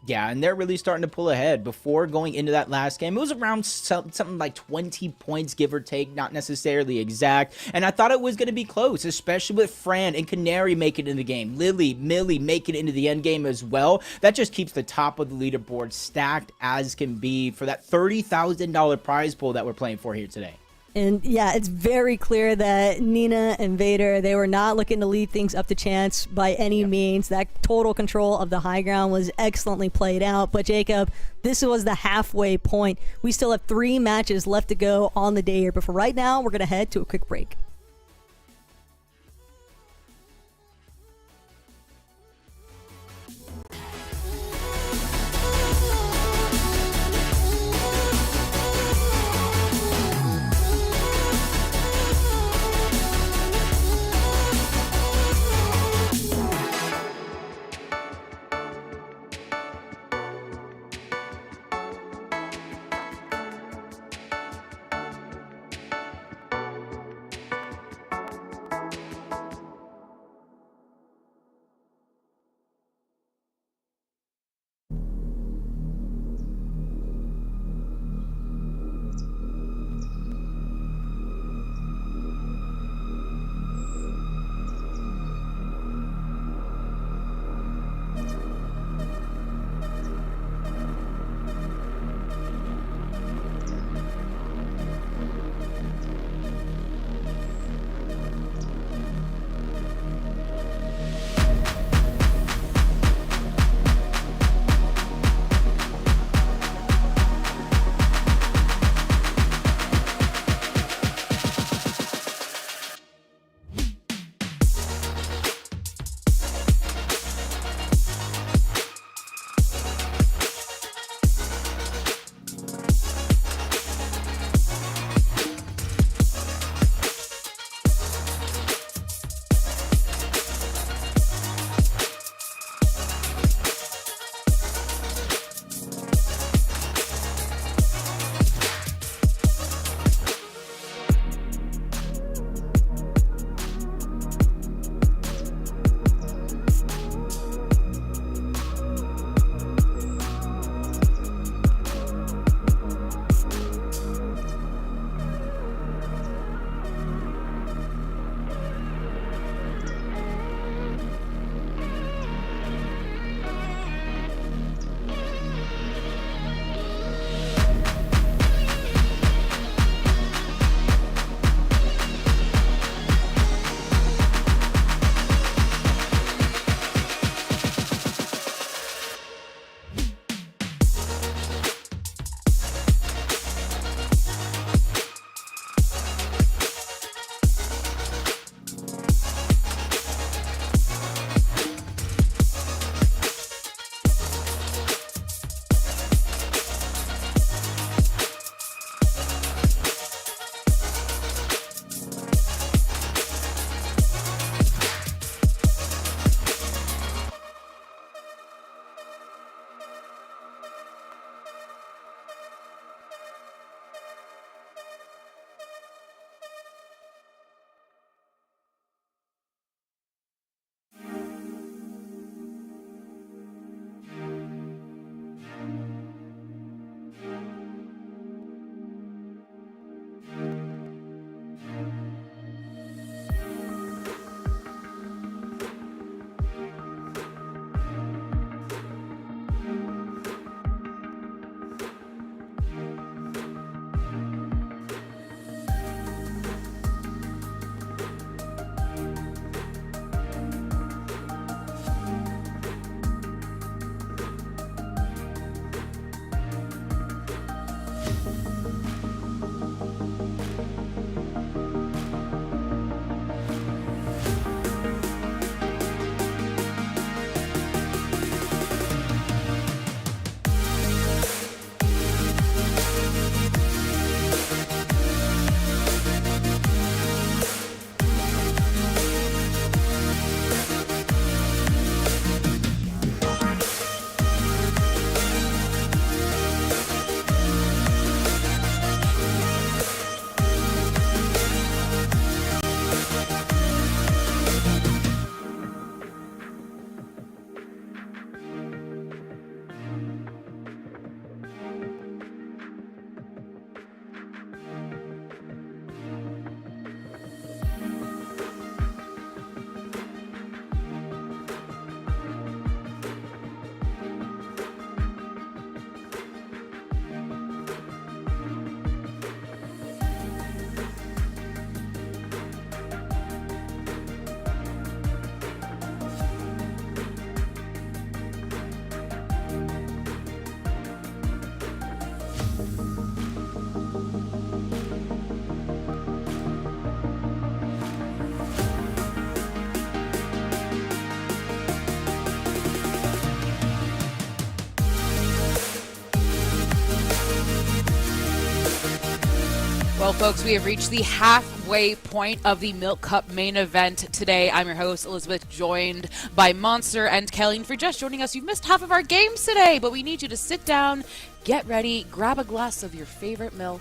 Yeah, and they're really starting to pull ahead. Before going into that last game, it was around something like 20 points, give or take, not necessarily exact. And I thought it was going to be close, especially with Fran and Canary making it in the game. Lily, Millie making it into the end game as well. That just keeps the top of the leaderboard stacked as can be for that $30,000 prize pool that we're playing for here today. And yeah, it's very clear that Nina and Vader, they were not looking to leave things up to chance by any means. That total control of the high ground was excellently played out. But Jacob, this was the halfway point. We still have 3 matches left to go on the day here. But for right now, we're going to head to a quick break. Well, folks, we have reached the halfway point of the Milk Cup main event today. I'm your host, Elizabeth, joined by Monster and Kelly. And for just joining us, you've missed half of our games today, but we need you to sit down, get ready, grab a glass of your favorite milk,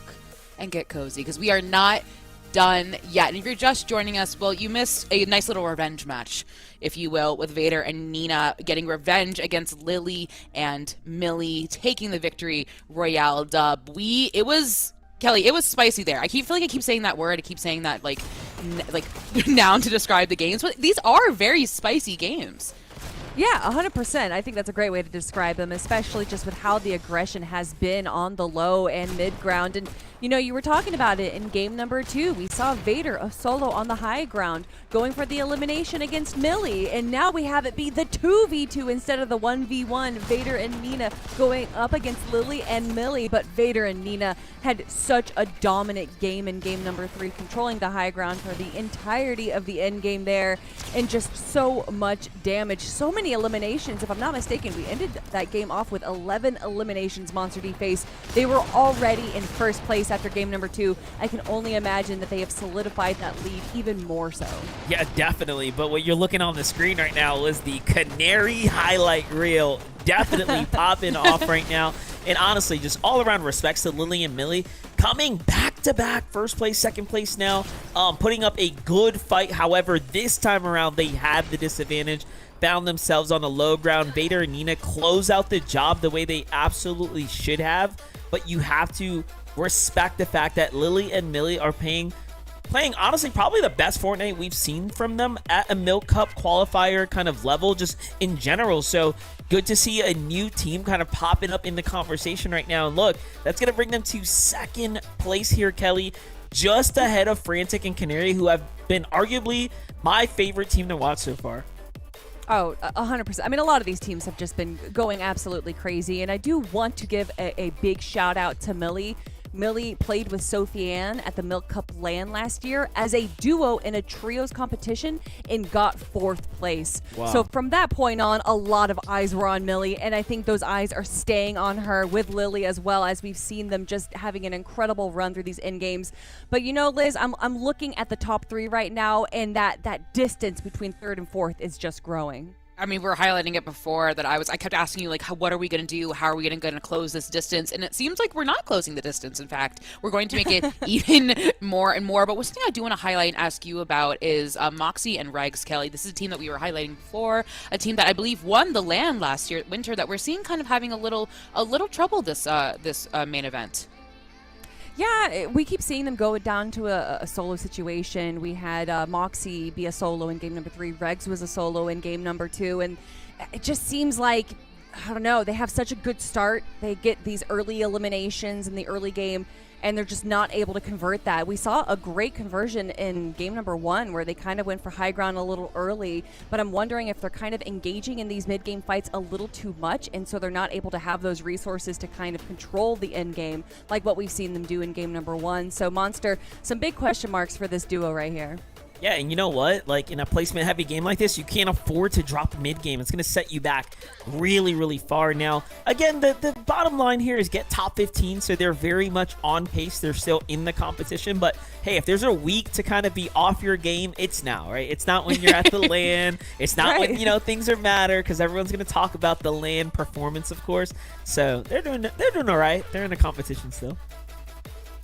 and get cozy, because we are not done yet. And if you're just joining us, well, you missed a nice little revenge match, if you will, with Vader and Nina getting revenge against Lily and Millie, taking the victory royale dub. Kelly, it was spicy there. I keep feeling I keep saying that word. I keep saying that like noun to describe the games, but these are very spicy games. Yeah, 100%. I think that's a great way to describe them, especially just with how the aggression has been on the low and mid ground. And, you know, you were talking about it in game number 2. We saw Vader, a solo on the high ground, going for the elimination against Millie. And now we have it be the 2v2 instead of the 1v1. Vader and Nina going up against Lily and Millie. But Vader and Nina had such a dominant game in game number 3, controlling the high ground for the entirety of the end game there. And just so much damage. So many eliminations. If I'm not mistaken, we ended that game off with 11 eliminations. Monster D faced. They were already in first place after game number 2. I can only imagine that they have solidified that lead even more so. Yeah, definitely. But what you're looking on the screen right now is the Canary highlight reel. Definitely popping off right now. And honestly, just all around respects to Lily and Millie, coming back-to-back first place, second place now, putting up a good fight. However, this time around, they had the disadvantage, found themselves on the low ground. Vader and Nina close out the job the way they absolutely should have, but you have to respect the fact that Lily and Millie are playing honestly probably the best Fortnite we've seen from them at a Milk Cup qualifier kind of level, just in general. So good to see a new team kind of popping up in the conversation right now. And look, that's going to bring them to second place here, Kelly, just ahead of Frantic and Canary, who have been arguably my favorite team to watch so far. Oh, 100%. I mean, a lot of these teams have just been going absolutely crazy. And I do want to give a big shout out to Millie. Millie played with Sophie Ann at the Milk Cup LAN last year as a duo in a trios competition and got 4th place. Wow. So from that point on, a lot of eyes were on Millie, and I think those eyes are staying on her with Lily as well, as we've seen them just having an incredible run through these end games. But you know, Liz, I'm looking at the top 3 right now, and that distance between 3rd and 4th is just growing. I mean, we were highlighting it before that I kept asking you, like, what are we going to do? How are we going to close this distance? And it seems like we're not closing the distance. In fact, we're going to make it even more and more. But one thing I do want to highlight and ask you about is Moxie and Regs, Kelly. This is a team that we were highlighting before, a team that I believe won the LAN last year, winter, that we're seeing kind of having a little trouble this main event. Yeah, we keep seeing them go down to a solo situation. We had Moxie be a solo in game number 3. Regs was a solo in game number 2. And it just seems like, I don't know, they have such a good start. They get these early eliminations in the early game, and they're just not able to convert that. We saw a great conversion in game number 1 where they kind of went for high ground a little early, but I'm wondering if they're kind of engaging in these mid-game fights a little too much, and so they're not able to have those resources to kind of control the end game like what we've seen them do in game number 1. So Monster, some big question marks for this duo right here. Yeah, and you know what? Like, in a placement-heavy game like this, you can't afford to drop mid-game. It's going to set you back really, really far. Now, again, the bottom line here is get top 15, so they're very much on pace. They're still in the competition, but hey, if there's a week to kind of be off your game, it's now, right? It's not when you're at the LAN. It's not when, you know, things are matter, because everyone's going to talk about the LAN performance, of course. So they're doing all right. They're in the competition still.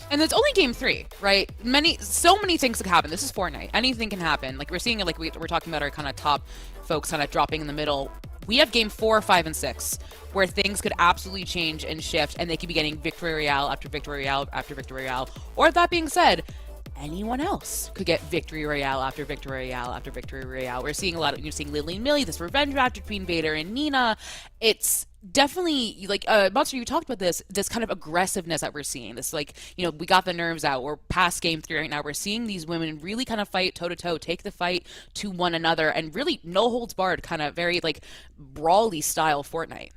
And it's only game 3, right? So many things could happen. This is Fortnite. Anything can happen. Like, we're seeing it, like we're talking about our kind of top folks kind of dropping in the middle. We have game 4, 5, and 6, where things could absolutely change and shift, and they could be getting victory royale after victory royale after victory royale. Or that being said, anyone else could get victory royale after victory royale after victory royale. We're seeing you're seeing Lily and Millie, this revenge match between Vader and Nina. It's definitely, like, Monster, you talked about this kind of aggressiveness that we're seeing. This, like, you know, we got the nerves out. We're past game 3 right now. We're seeing these women really kind of fight toe-to-toe, take the fight to one another, and really no holds barred, kind of very, like, brawly style Fortnite.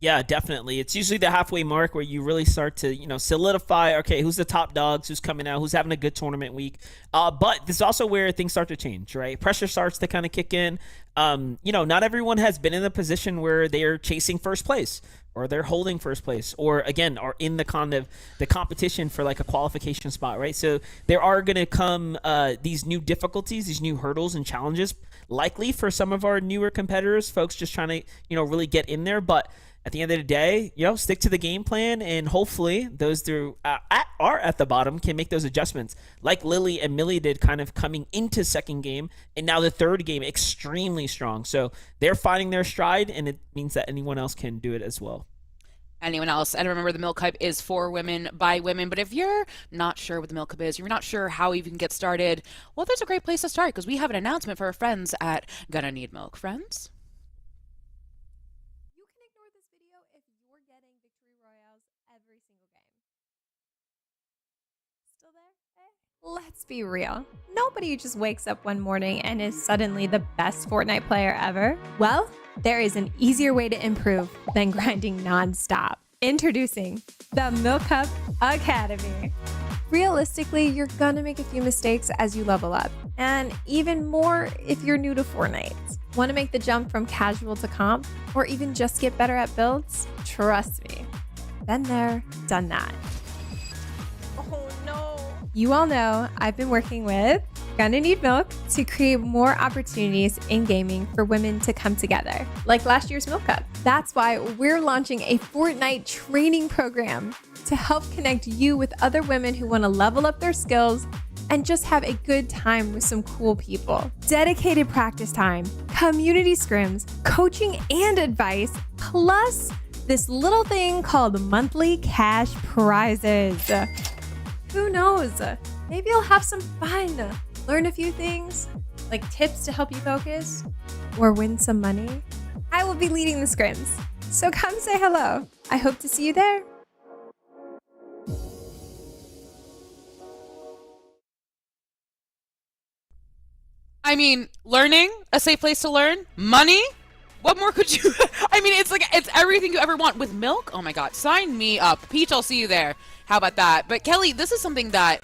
Yeah, definitely. It's usually the halfway mark where you really start to, solidify, okay, who's the top dogs, who's coming out, who's having a good tournament week. But this is also where things start to change, right? Pressure starts to kind of kick in. Not everyone has been in a position where they're chasing first place or they're holding first place or, again, are in the kind of the competition for like a qualification spot, right? So there are going to come these new difficulties, these new hurdles and challenges, likely for some of our newer competitors, folks just trying to, really get in there. But at the end of the day, stick to the game plan, and hopefully those who are at the bottom can make those adjustments, like Lily and Millie did, kind of coming into second game, and now the third game extremely strong. So they're finding their stride, and it means that anyone else can do it as well. Anyone else. And remember, the Milk Cup is for women by women. But if you're not sure what the Milk Cup is, you're not sure how you can get started, well, there's a great place to start, because we have an announcement for our friends at Gonna Need Milk. Friends? You can ignore this video if you're getting victory royales every single game. Still there? Let's be real. Nobody just wakes up one morning and is suddenly the best Fortnite player ever. Well, there is an easier way to improve than grinding nonstop. Introducing the Milk Cup Academy. Realistically, you're gonna make a few mistakes as you level up, and even more if you're new to Fortnite. Want to make the jump from casual to comp, or even just get better at builds? Trust me. Been there, done that. Oh no. You all know I've been working with Gonna Need Milk to create more opportunities in gaming for women to come together, like last year's Milk Cup. That's why we're launching a Fortnite training program to help connect you with other women who want to level up their skills and just have a good time with some cool people. Dedicated practice time, community scrims, coaching and advice, plus this little thing called monthly cash prizes. Who knows? Maybe you'll have some fun, learn a few things, like tips to help you focus, or win some money. I will be leading the scrims, so come say hello. I hope to see you there. I mean, learning, a safe place to learn, money. What more could you? I mean, it's everything you ever want with milk. Oh my God, sign me up, Peach. I'll see you there. How about that? But Kelly, this is something that,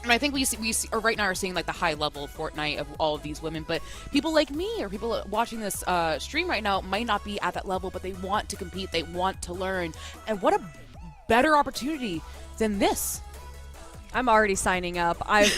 and I think we see, or right now are seeing like the high level Fortnite of all of these women. But people like me or people watching this stream right now might not be at that level, but they want to compete, they want to learn, and what a better opportunity than this. I'm already signing up. I've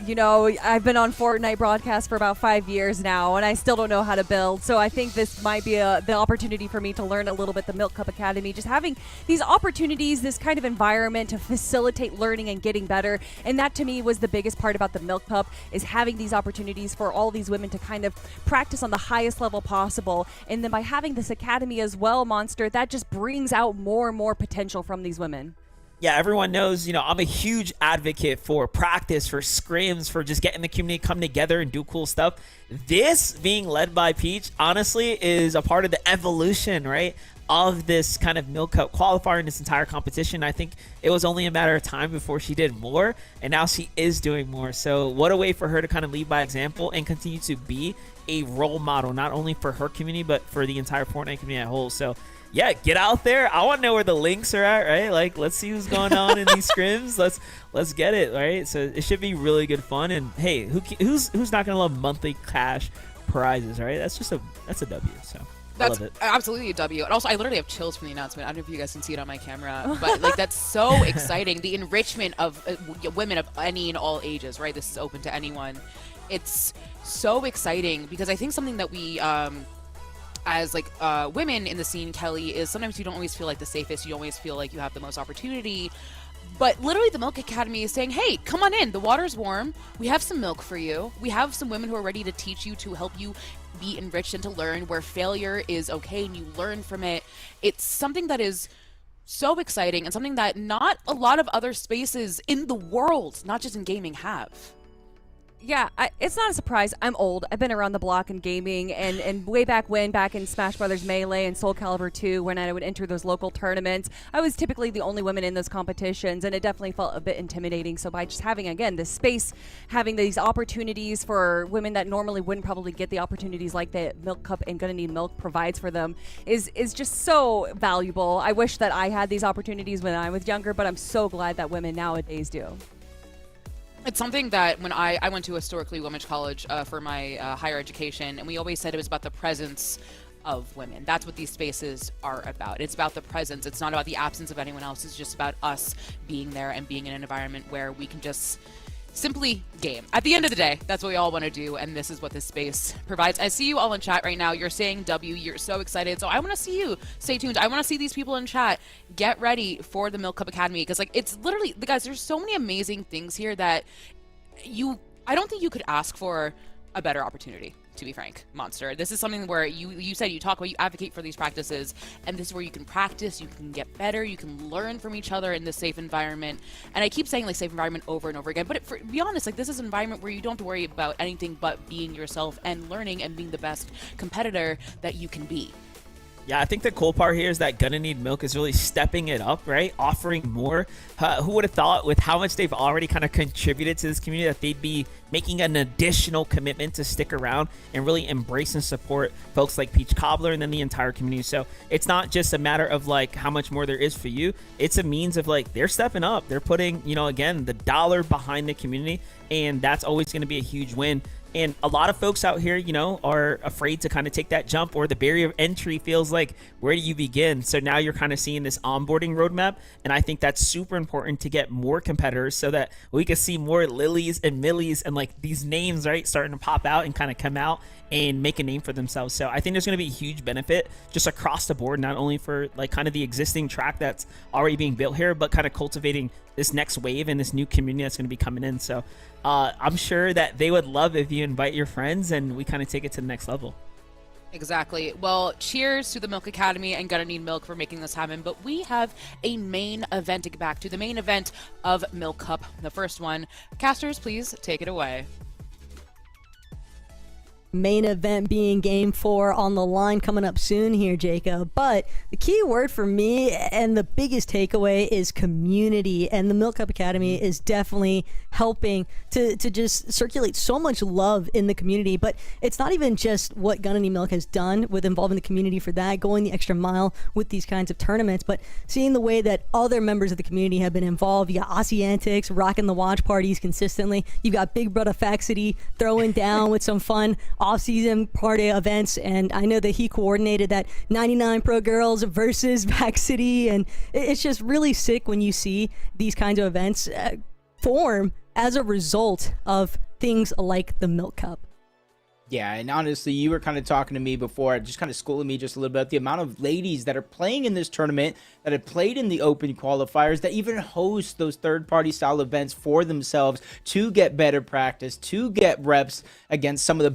been on Fortnite broadcast for about 5 years now, and I still don't know how to build. So I think this might be the opportunity for me to learn a little bit the Milk Cup Academy. Just having these opportunities, this kind of environment to facilitate learning and getting better. And that to me was the biggest part about the Milk Cup, is having these opportunities for all these women to kind of practice on the highest level possible. And then by having this academy as well, Monster, that just brings out more and more potential from these women. Yeah, everyone knows, I'm a huge advocate for practice, for scrims, for just getting the community come together and do cool stuff. This being led by Peach, honestly, is a part of the evolution, right, of this kind of Milk Cup qualifier in this entire competition. I think it was only a matter of time before she did more, and now she is doing more. So what a way for her to kind of lead by example and continue to be a role model, not only for her community, but for the entire Fortnite community as a whole. So yeah, get out there. I want to know where the links are at, right? Like, let's see who's going on in these scrims. Let's get it, right? So it should be really good fun. And hey, who's not gonna love monthly cash prizes, right? That's a W. So I love it. Absolutely a W. And also, I literally have chills from the announcement. I don't know if you guys can see it on my camera, but like that's so exciting. The enrichment of women of any and all ages, right? This is open to anyone. It's so exciting because I think something that we as like women in the scene, Kelly, is sometimes you don't always feel like the safest. You always feel like you have the most opportunity. But literally the Milk Academy is saying, hey, come on in. The water's warm. We have some milk for you. We have some women who are ready to teach you, to help you be enriched and to learn where failure is okay and you learn from it. It's something that is so exciting and something that not a lot of other spaces in the world, not just in gaming, have. Yeah, it's not a surprise. I'm old. I've been around the block in gaming, and way back when, back in Smash Brothers Melee and Soul Calibur 2, when I would enter those local tournaments, I was typically the only woman in those competitions, and it definitely felt a bit intimidating. So by just having, again, this space, having these opportunities for women that normally wouldn't probably get the opportunities like the Milk Cup and Gonna Need Milk provides for them is just so valuable. I wish that I had these opportunities when I was younger, but I'm so glad that women nowadays do. It's something that when I went to a historically women's college for my higher education, and we always said it was about the presence of women. That's what these spaces are about. It's about the presence. It's not about the absence of anyone else. It's just about us being there and being in an environment where we can just simply game. At the end of the day, that's what we all want to do, and this is what this space provides. I see you all in chat right now. You're saying W. You're so excited. So I want to see you. Stay tuned. I want to see these people in chat. Get ready for the Milk Cup Academy, because like it's literally, guys, there's so many amazing things here that I don't think you could ask for a better opportunity, to be frank, Monster. This is something where you said you talk about, you advocate for these practices, and this is where you can practice, you can get better, you can learn from each other in this safe environment. And I keep saying like safe environment over and over again, but to be honest, like this is an environment where you don't have to worry about anything but being yourself and learning and being the best competitor that you can be. Yeah, I think the cool part here is that Gonna Need Milk is really stepping it up, right? Offering more. Who would have thought with how much they've already kind of contributed to this community that they'd be making an additional commitment to stick around and really embrace and support folks like Peach Cobbler and then the entire community. So it's not just a matter of like how much more there is for you. It's a means of like they're stepping up. They're putting, again, the dollar behind the community, and that's always going to be a huge win. And a lot of folks out here, are afraid to kind of take that jump, or the barrier of entry feels like, where do you begin? So now you're kind of seeing this onboarding roadmap. And I think that's super important to get more competitors so that we can see more Lilies and Millies and like these names, right, starting to pop out and kind of come out and make a name for themselves. So I think there's going to be a huge benefit just across the board, not only for like kind of the existing track that's already being built here, but kind of cultivating this next wave and this new community that's going to be coming in. So I'm sure that they would love if you invite your friends and we kind of take it to the next level. Exactly. Well, cheers to the Milk Academy and Gonna Need Milk for making this happen. But we have a main event to get back to, the main event of Milk Cup, the first one. Casters, please take it away. Main event being game 4 on the line coming up soon here, Jacob. But the key word for me and the biggest takeaway is community, and the Milk Cup Academy is definitely helping to just circulate so much love in the community. But it's not even just what Gonna Need Milk has done with involving the community for that, going the extra mile with these kinds of tournaments, but seeing the way that other members of the community have been involved. You got Aussie Antics rocking the watch parties consistently. You got Big Brother Faxity throwing down with some fun off-season party events, and I know that he coordinated that 99 Pro Girls versus Vac City, and it's just really sick when you see these kinds of events form as a result of things like the Milk Cup. Yeah, and honestly, you were kind of talking to me before, just kind of schooling me just a little bit, the amount of ladies that are playing in this tournament, that have played in the open qualifiers, that even host those third-party style events for themselves to get better practice, to get reps against some of the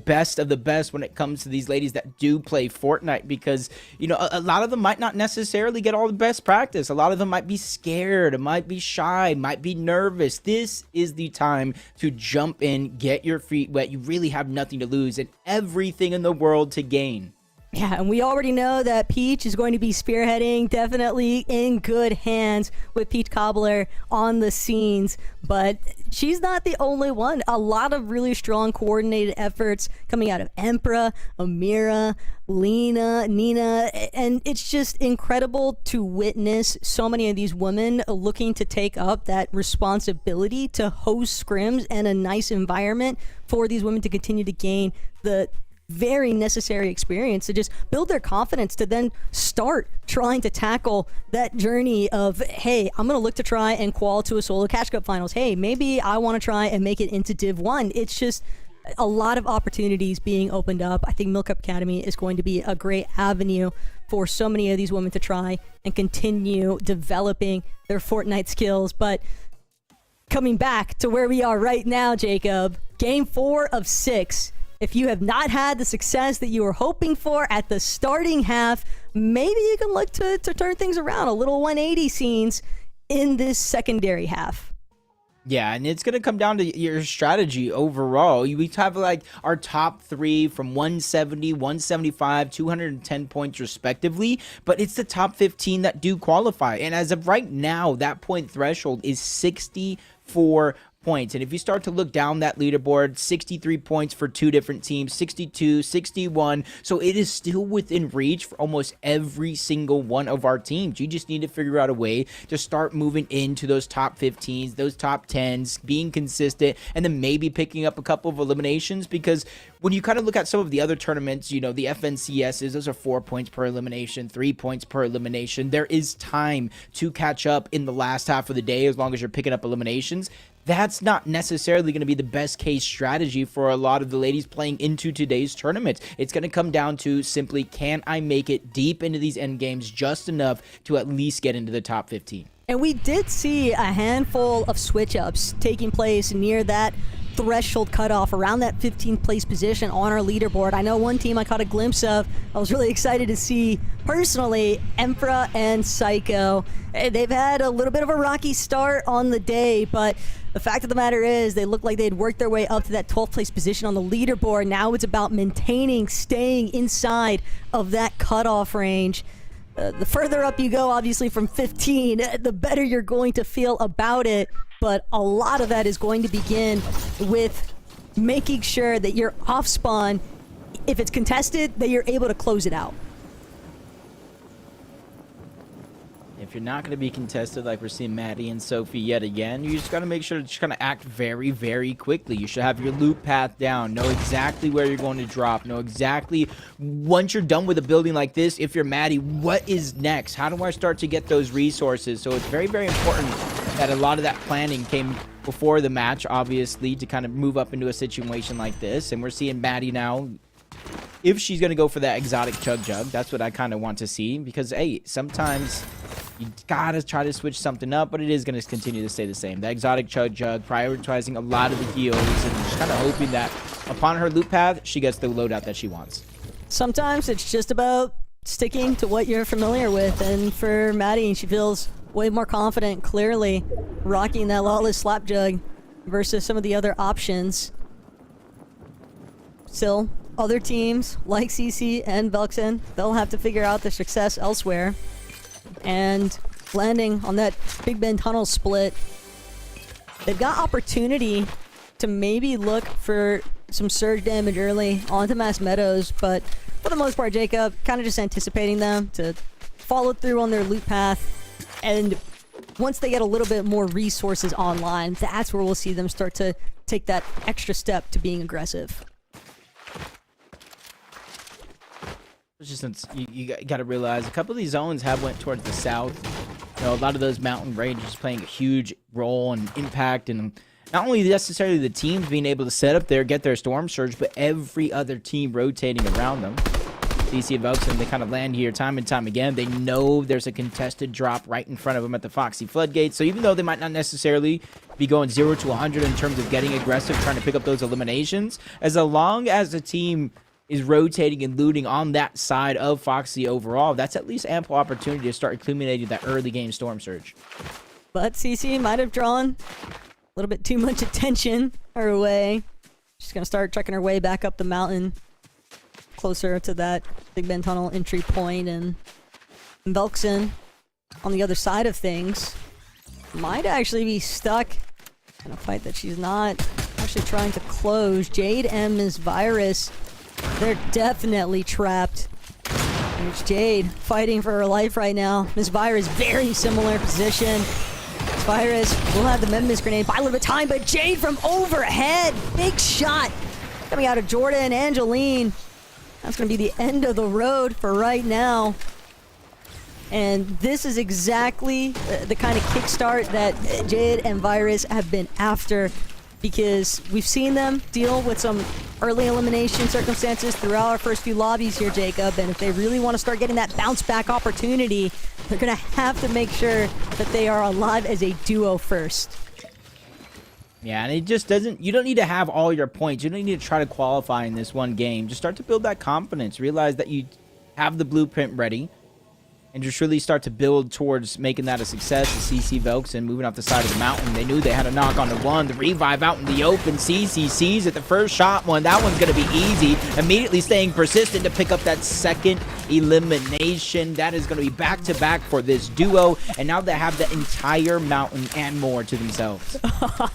best when it comes to these ladies that do play Fortnite, because, a lot of them might not necessarily get all the best practice. A lot of them might be scared, might be shy, might be nervous. This is the time to jump in, get your feet wet. You really have nothing to lose and everything in the world to gain. Yeah, and we already know that Peach is going to be spearheading, definitely in good hands with Peach Cobbler on the scenes, but she's not the only one. A lot of really strong coordinated efforts coming out of Emperor, Amira, Lena, Nina, and it's just incredible to witness so many of these women looking to take up that responsibility to host scrims and a nice environment for these women to continue to gain the very necessary experience to just build their confidence to then start trying to tackle that journey of, hey, I'm going to look to try and qual to a solo Cash Cup finals. Hey, maybe I want to try and make it into Div 1. It's just a lot of opportunities being opened up. I think Milk Cup Academy is going to be a great avenue for so many of these women to try and continue developing their Fortnite skills. But coming back to where we are right now, Jacob, game 4 of 6. If you have not had the success that you were hoping for at the starting half, maybe you can look to turn things around, a little 180 scenes in this secondary half. Yeah, and it's going to come down to your strategy overall. We have like our top 3 from 170, 175, 210 points respectively, but it's the top 15 that do qualify. And as of right now, that point threshold is 64 points. And if you start to look down that leaderboard, 63 points for 2 different teams, 62, 61. So it is still within reach for almost every single one of our teams. You just need to figure out a way to start moving into those top 15s, those top 10s, being consistent, and then maybe picking up a couple of eliminations, because when you kind of look at some of the other tournaments, you know, the FNCSs, those are 4 points per elimination, 3 points per elimination. There is time to catch up in the last half of the day as long as you're picking up eliminations. That's not necessarily going to be the best case strategy for a lot of the ladies playing into today's tournament. It's going to come down to simply, can I make it deep into these end games just enough to at least get into the top 15? And we did see a handful of switch-ups taking place near that threshold cutoff around that 15th place position on our leaderboard. I know one team I caught a glimpse of. I was really excited to see, personally, Emperor and Psycho. They've had a little bit of a rocky start on the day, but the fact of the matter is they look like they'd worked their way up to that 12th place position on the leaderboard. Now it's about maintaining, staying inside of that cutoff range. The further up you go, obviously, from 15, the better you're going to feel about it. But a lot of that is going to begin with making sure that your off spawn, if it's contested, that you're able to close it out. If you're not going to be contested like we're seeing Maddie and Sophie yet again, you just got to make sure to just kind of act very, very quickly. You should have your loop path down, know exactly where you're going to drop, know exactly once you're done with a building like this, if you're Maddie, what is next? How do I start to get those resources? So it's very, very important that a lot of that planning came before the match, obviously, to kind of move up into a situation like this. And we're seeing Maddie now, if she's going to go for that exotic chug jug, that's what I kind of want to see, because, hey, sometimes you gotta try to switch something up, but it is going to continue to stay the same. The exotic chug jug, prioritizing a lot of the heals, and just kind of hoping that upon her loop path, she gets the loadout that she wants. Sometimes it's just about sticking to what you're familiar with, and for Maddie, she feels way more confident, clearly, rocking that lawless slap jug versus some of the other options. Still, other teams like CC and Velxen, they'll have to figure out their success elsewhere. And landing on that Big Ben tunnel split, they've got opportunity to maybe look for some surge damage early onto Mass Meadows, but for the most part, Jacob, kind of just anticipating them to follow through on their loop path. And once they get a little bit more resources online, that's where we'll see them start to take that extra step to being aggressive. Just since you got to realize a couple of these zones have went towards the south. You know, a lot of those mountain ranges playing a huge role and impact, and not only necessarily the teams being able to set up there, get their storm surge, but every other team rotating around them. DC and Velxen, they kind of land here time and time again. They know there's a contested drop right in front of them at the Foxy Floodgate. So even though they might not necessarily be going 0 to 100 in terms of getting aggressive, trying to pick up those eliminations, as long as the team is rotating and looting on that side of Foxy overall, that's at least ample opportunity to start accumulating that early game storm surge. But CC might have drawn a little bit too much attention her way. She's going to start trekking her way back up the mountain, closer to that Big Ben tunnel entry point, and Velxen on the other side of things might actually be stuck in a fight that she's not actually trying to close. Jade and Ms. Virus, they're definitely trapped. There's Jade fighting for her life right now. Ms. Virus, very similar position. Ms. Virus will have the Memphis grenade by a little bit of time, but Jade from overhead, big shot coming out of Jordan. Angeline, that's going to be the end of the road for right now. And this is exactly the kind of kickstart that Jade and Virus have been after, because we've seen them deal with some early elimination circumstances throughout our first few lobbies here, Jacob. And if they really want to start getting that bounce back opportunity, they're going to have to make sure that they are alive as a duo first. Yeah, and it just doesn't, you don't need to have all your points. You don't need to try to qualify in this one game. Just start to build that confidence. Realize that you have the blueprint ready. and just really start to build towards making that a success. The CC Velkson moving off the side of the mountain. They knew they had a knock on the one. The revive out in the open. CC sees it. The first shot one. That one's going to be easy. Immediately staying persistent to pick up that second elimination. That is going to be back-to-back for this duo. And now they have the entire mountain and more to themselves.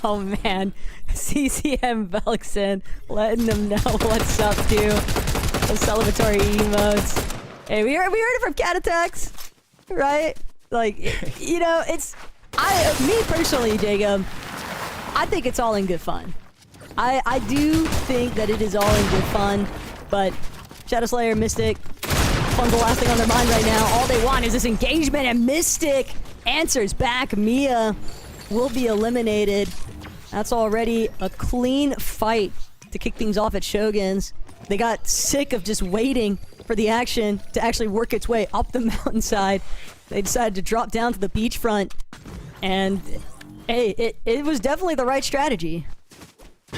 Oh, man. CCM Velkson letting them know what's up, too. Those celebratory emotes. Hey, we heard it from Cat Attacks, right? Like, you know, me personally, Jacob, I think it's all in good fun. I do think that it is all in good fun, but Shadow Slayer, Mystic, fun's the last thing on their mind right now. All they want is this engagement, and Mystic answers back. Mia will be eliminated. That's already a clean fight to kick things off at Shogun's. They got sick of just waiting for the action to actually work its way up the mountainside. They decided to drop down to the beachfront, and hey, it was definitely the right strategy.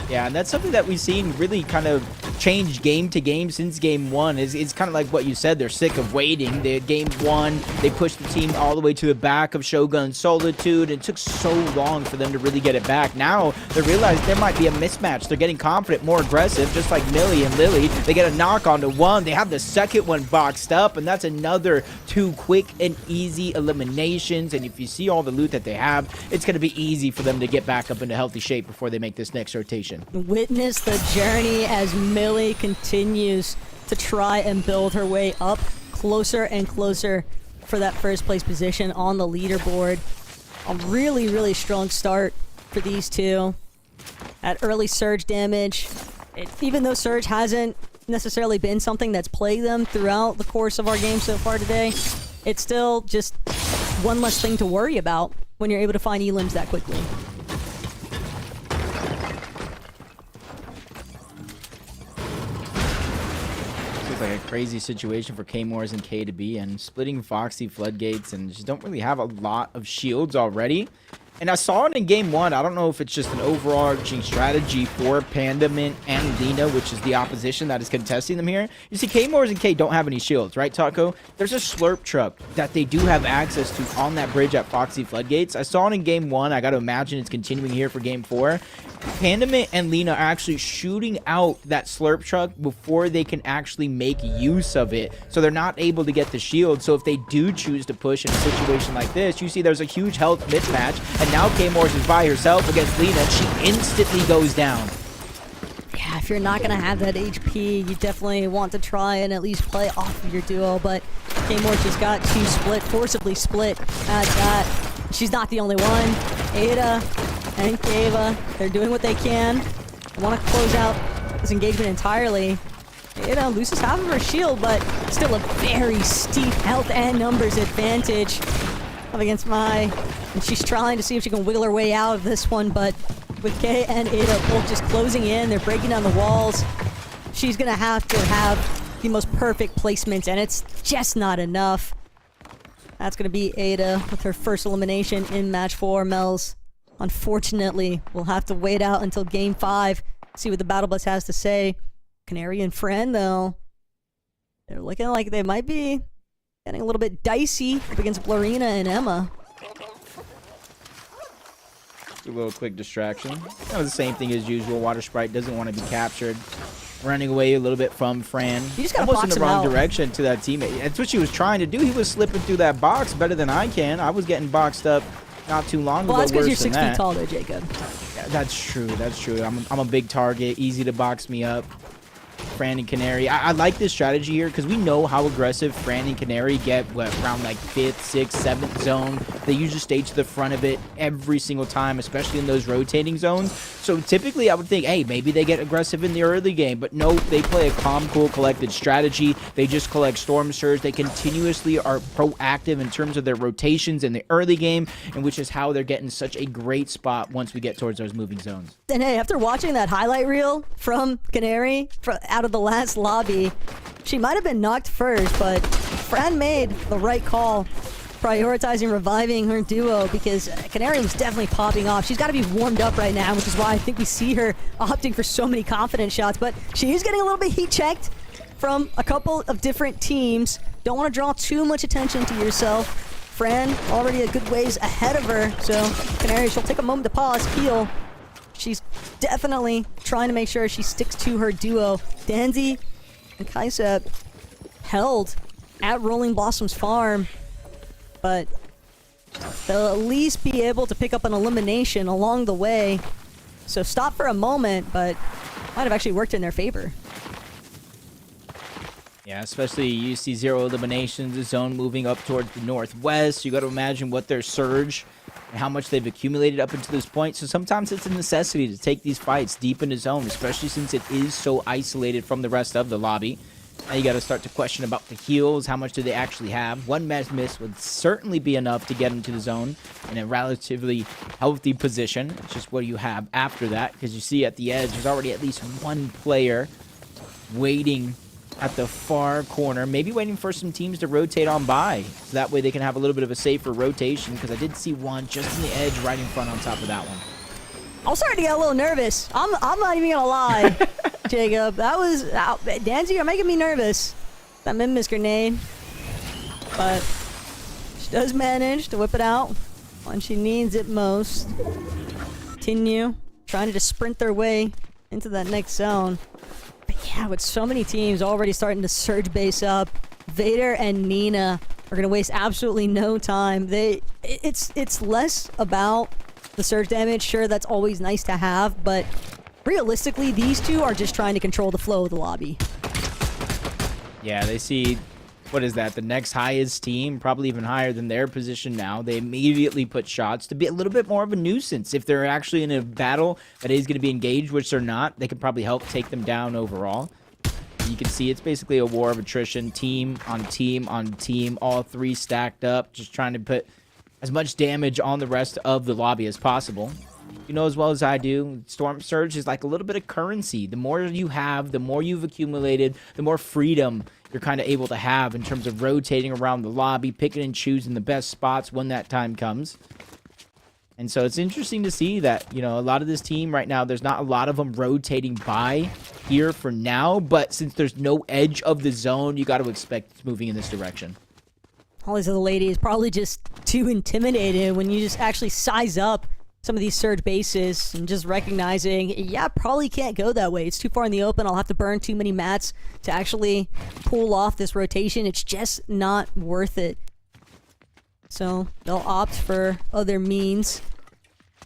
Yeah, and that's something that we've seen really kind of change game to game since game one. It's kind of like what you said. They're sick of waiting. They had game one. They pushed the team all the way to the back of Shogun's Solitude. It took so long for them to really get it back. Now they realize there might be a mismatch. They're getting confident, more aggressive, just like Millie and Lily. They get a knock onto one. They have the second one boxed up, and that's another 2 quick and easy eliminations. And if you see all the loot that they have, it's going to be easy for them to get back up into healthy shape before they make this next rotation. Witness the journey as Millie continues to try and build her way up closer and closer for that first place position on the leaderboard. A really, really strong start for these two. That early surge damage, even though surge hasn't necessarily been something that's plagued them throughout the course of our game so far today, it's still just one less thing to worry about when you're able to find elims that quickly. Like a crazy situation for K-Mors and K to be in, splitting Foxy Floodgates, and just don't really have a lot of shields already. And I saw it in game one. I don't know if it's just an overarching strategy for Pandamint and Lina, which is the opposition that is contesting them here. You see, K-Mors and K don't have any shields, right, Taco? There's a slurp truck that they do have access to on that bridge at Foxy Floodgates. I saw it in game one. I got to imagine it's continuing here for game four. Pandamint and Lina are actually shooting out that slurp truck before they can actually make use of it. So they're not able to get the shield. So if they do choose to push in a situation like this, you see there's a huge health mismatch. And now K-Mors is by herself against Lina, and she instantly goes down. Yeah, if you're not going to have that HP, you definitely want to try and at least play off of your duo. But K-Mors just got too split, forcibly split at that. She's not the only one. Ada and Kava, they're doing what they can. They want to close out this engagement entirely. Ada loses half of her shield, but still a very steep health and numbers advantage up against Mai. And she's trying to see if she can wiggle her way out of this one, but with Kay and Ada both just closing in, they're breaking down the walls. She's going to have the most perfect placements, and it's just not enough. That's going to be Ada with her first elimination in match 4. Mels, unfortunately, we'll have to wait out until game 5, see what the Battle Bus has to say. Canary and Fran, though, they're looking like they might be getting a little bit dicey up against Blurina and Emma. A little quick distraction. That was the same thing as usual. Water Sprite doesn't want to be captured. Running away a little bit from Fran. You just gotta almost box in the him wrong out. direction to that teammate. That's what she was trying to do. He was slipping through that box better than I can. I was getting boxed up not too long ago. Well, that's because you're worse than 6 feet that. tall, though, Jacob. Yeah, that's true. That's true. I'm a big target. Easy to box me up. Fran and Canary. I like this strategy here because we know how aggressive Fran and Canary get around like 5th, 6th, 7th zone. They usually stay to the front of it every single time, especially in those rotating zones. So typically I would think, hey, maybe they get aggressive in the early game, but no, they play a calm, cool, collected strategy. They just collect Storm Surge. They continuously are proactive in terms of their rotations in the early game, and which is how they're getting such a great spot once we get towards those moving zones. And hey, after watching that highlight reel from Canary out of the last lobby, she might have been knocked first, but Fran made the right call, prioritizing reviving her duo, because Canary was definitely popping off. She's got to be warmed up right now, which is why I think we see her opting for so many confident shots, but she is getting a little bit heat checked from a couple of different teams. Don't want to draw too much attention to yourself. Fran already a good ways ahead of her, so Canary, she'll take a moment to pause, heal. She's definitely trying to make sure she sticks to her duo. Danzy and Kaisa held at Rolling Blossoms Farm, but they'll at least be able to pick up an elimination along the way. So stop for a moment, but might have actually worked in their favor. Yeah, especially you see 0 eliminations, the zone moving up towards the northwest. You got to imagine what their surge and how much they've accumulated up until this point. So sometimes it's a necessity to take these fights deep into zone, especially since it is so isolated from the rest of the lobby. Now you got to start to question about the heals. How much do they actually have? One miss would certainly be enough to get into the zone in a relatively healthy position. It's just what you have after that, because you see at the edge, there's already at least one player waiting at the far corner, maybe waiting for some teams to rotate on by, so that way they can have a little bit of a safer rotation, because I did see one just in the edge right in front on top of that one. I'm starting to get a little nervous. I'm not even gonna lie, Jacob. That was Danzy, you're making me nervous. That mid-miss grenade, but she does manage to whip it out when she needs it most. Continue trying to just sprint their way into that next zone. But yeah, with so many teams already starting to surge base up, Vader and Nina are gonna waste absolutely no time. It's less about the surge damage. Sure, that's always nice to have, but realistically, these two are just trying to control the flow of the lobby. Yeah, they see, what is that, the next highest team, probably even higher than their position now. They immediately put shots to be a little bit more of a nuisance. If they're actually in a battle that is going to be engaged, which they're not, they could probably help take them down overall. You can see it's basically a war of attrition, team on team on team, all three stacked up, just trying to put as much damage on the rest of the lobby as possible. You know as well as I do, Storm Surge is like a little bit of currency. The more you have, the more you've accumulated, the more freedom you're kind of able to have in terms of rotating around the lobby, picking and choosing the best spots when that time comes. And so it's interesting to see that, you know, a lot of this team right now, there's not a lot of them rotating by here for now, but since there's no edge of the zone, you got to expect it's moving in this direction. All these other ladies probably just too intimidated when you just actually size up some of these surge bases and just recognizing, yeah, probably can't go that way. It's too far in the open. I'll have to burn too many mats to actually pull off this rotation. It's just not worth it. So they'll opt for other means.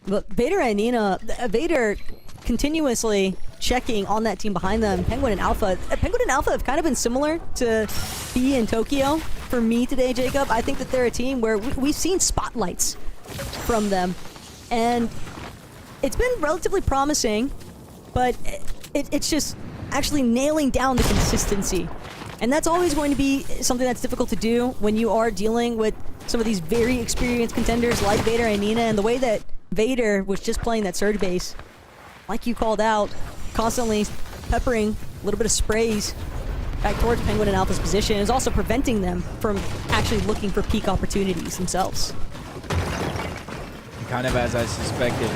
But Vader and Nina, Vader continuously checking on that team behind them. Penguin and Alpha. Penguin and Alpha have kind of been similar to B and Tokyo for me today, Jacob. I think that they're a team where we've seen spotlights from them. And it's been relatively promising, but it's just actually nailing down the consistency. And that's always going to be something that's difficult to do when you are dealing with some of these very experienced contenders like Vader and Nina. And the way that Vader was just playing that surge base, like you called out, constantly peppering a little bit of sprays back towards Penguin and Alpha's position is also preventing them from actually looking for peak opportunities themselves. Kind of as I suspected,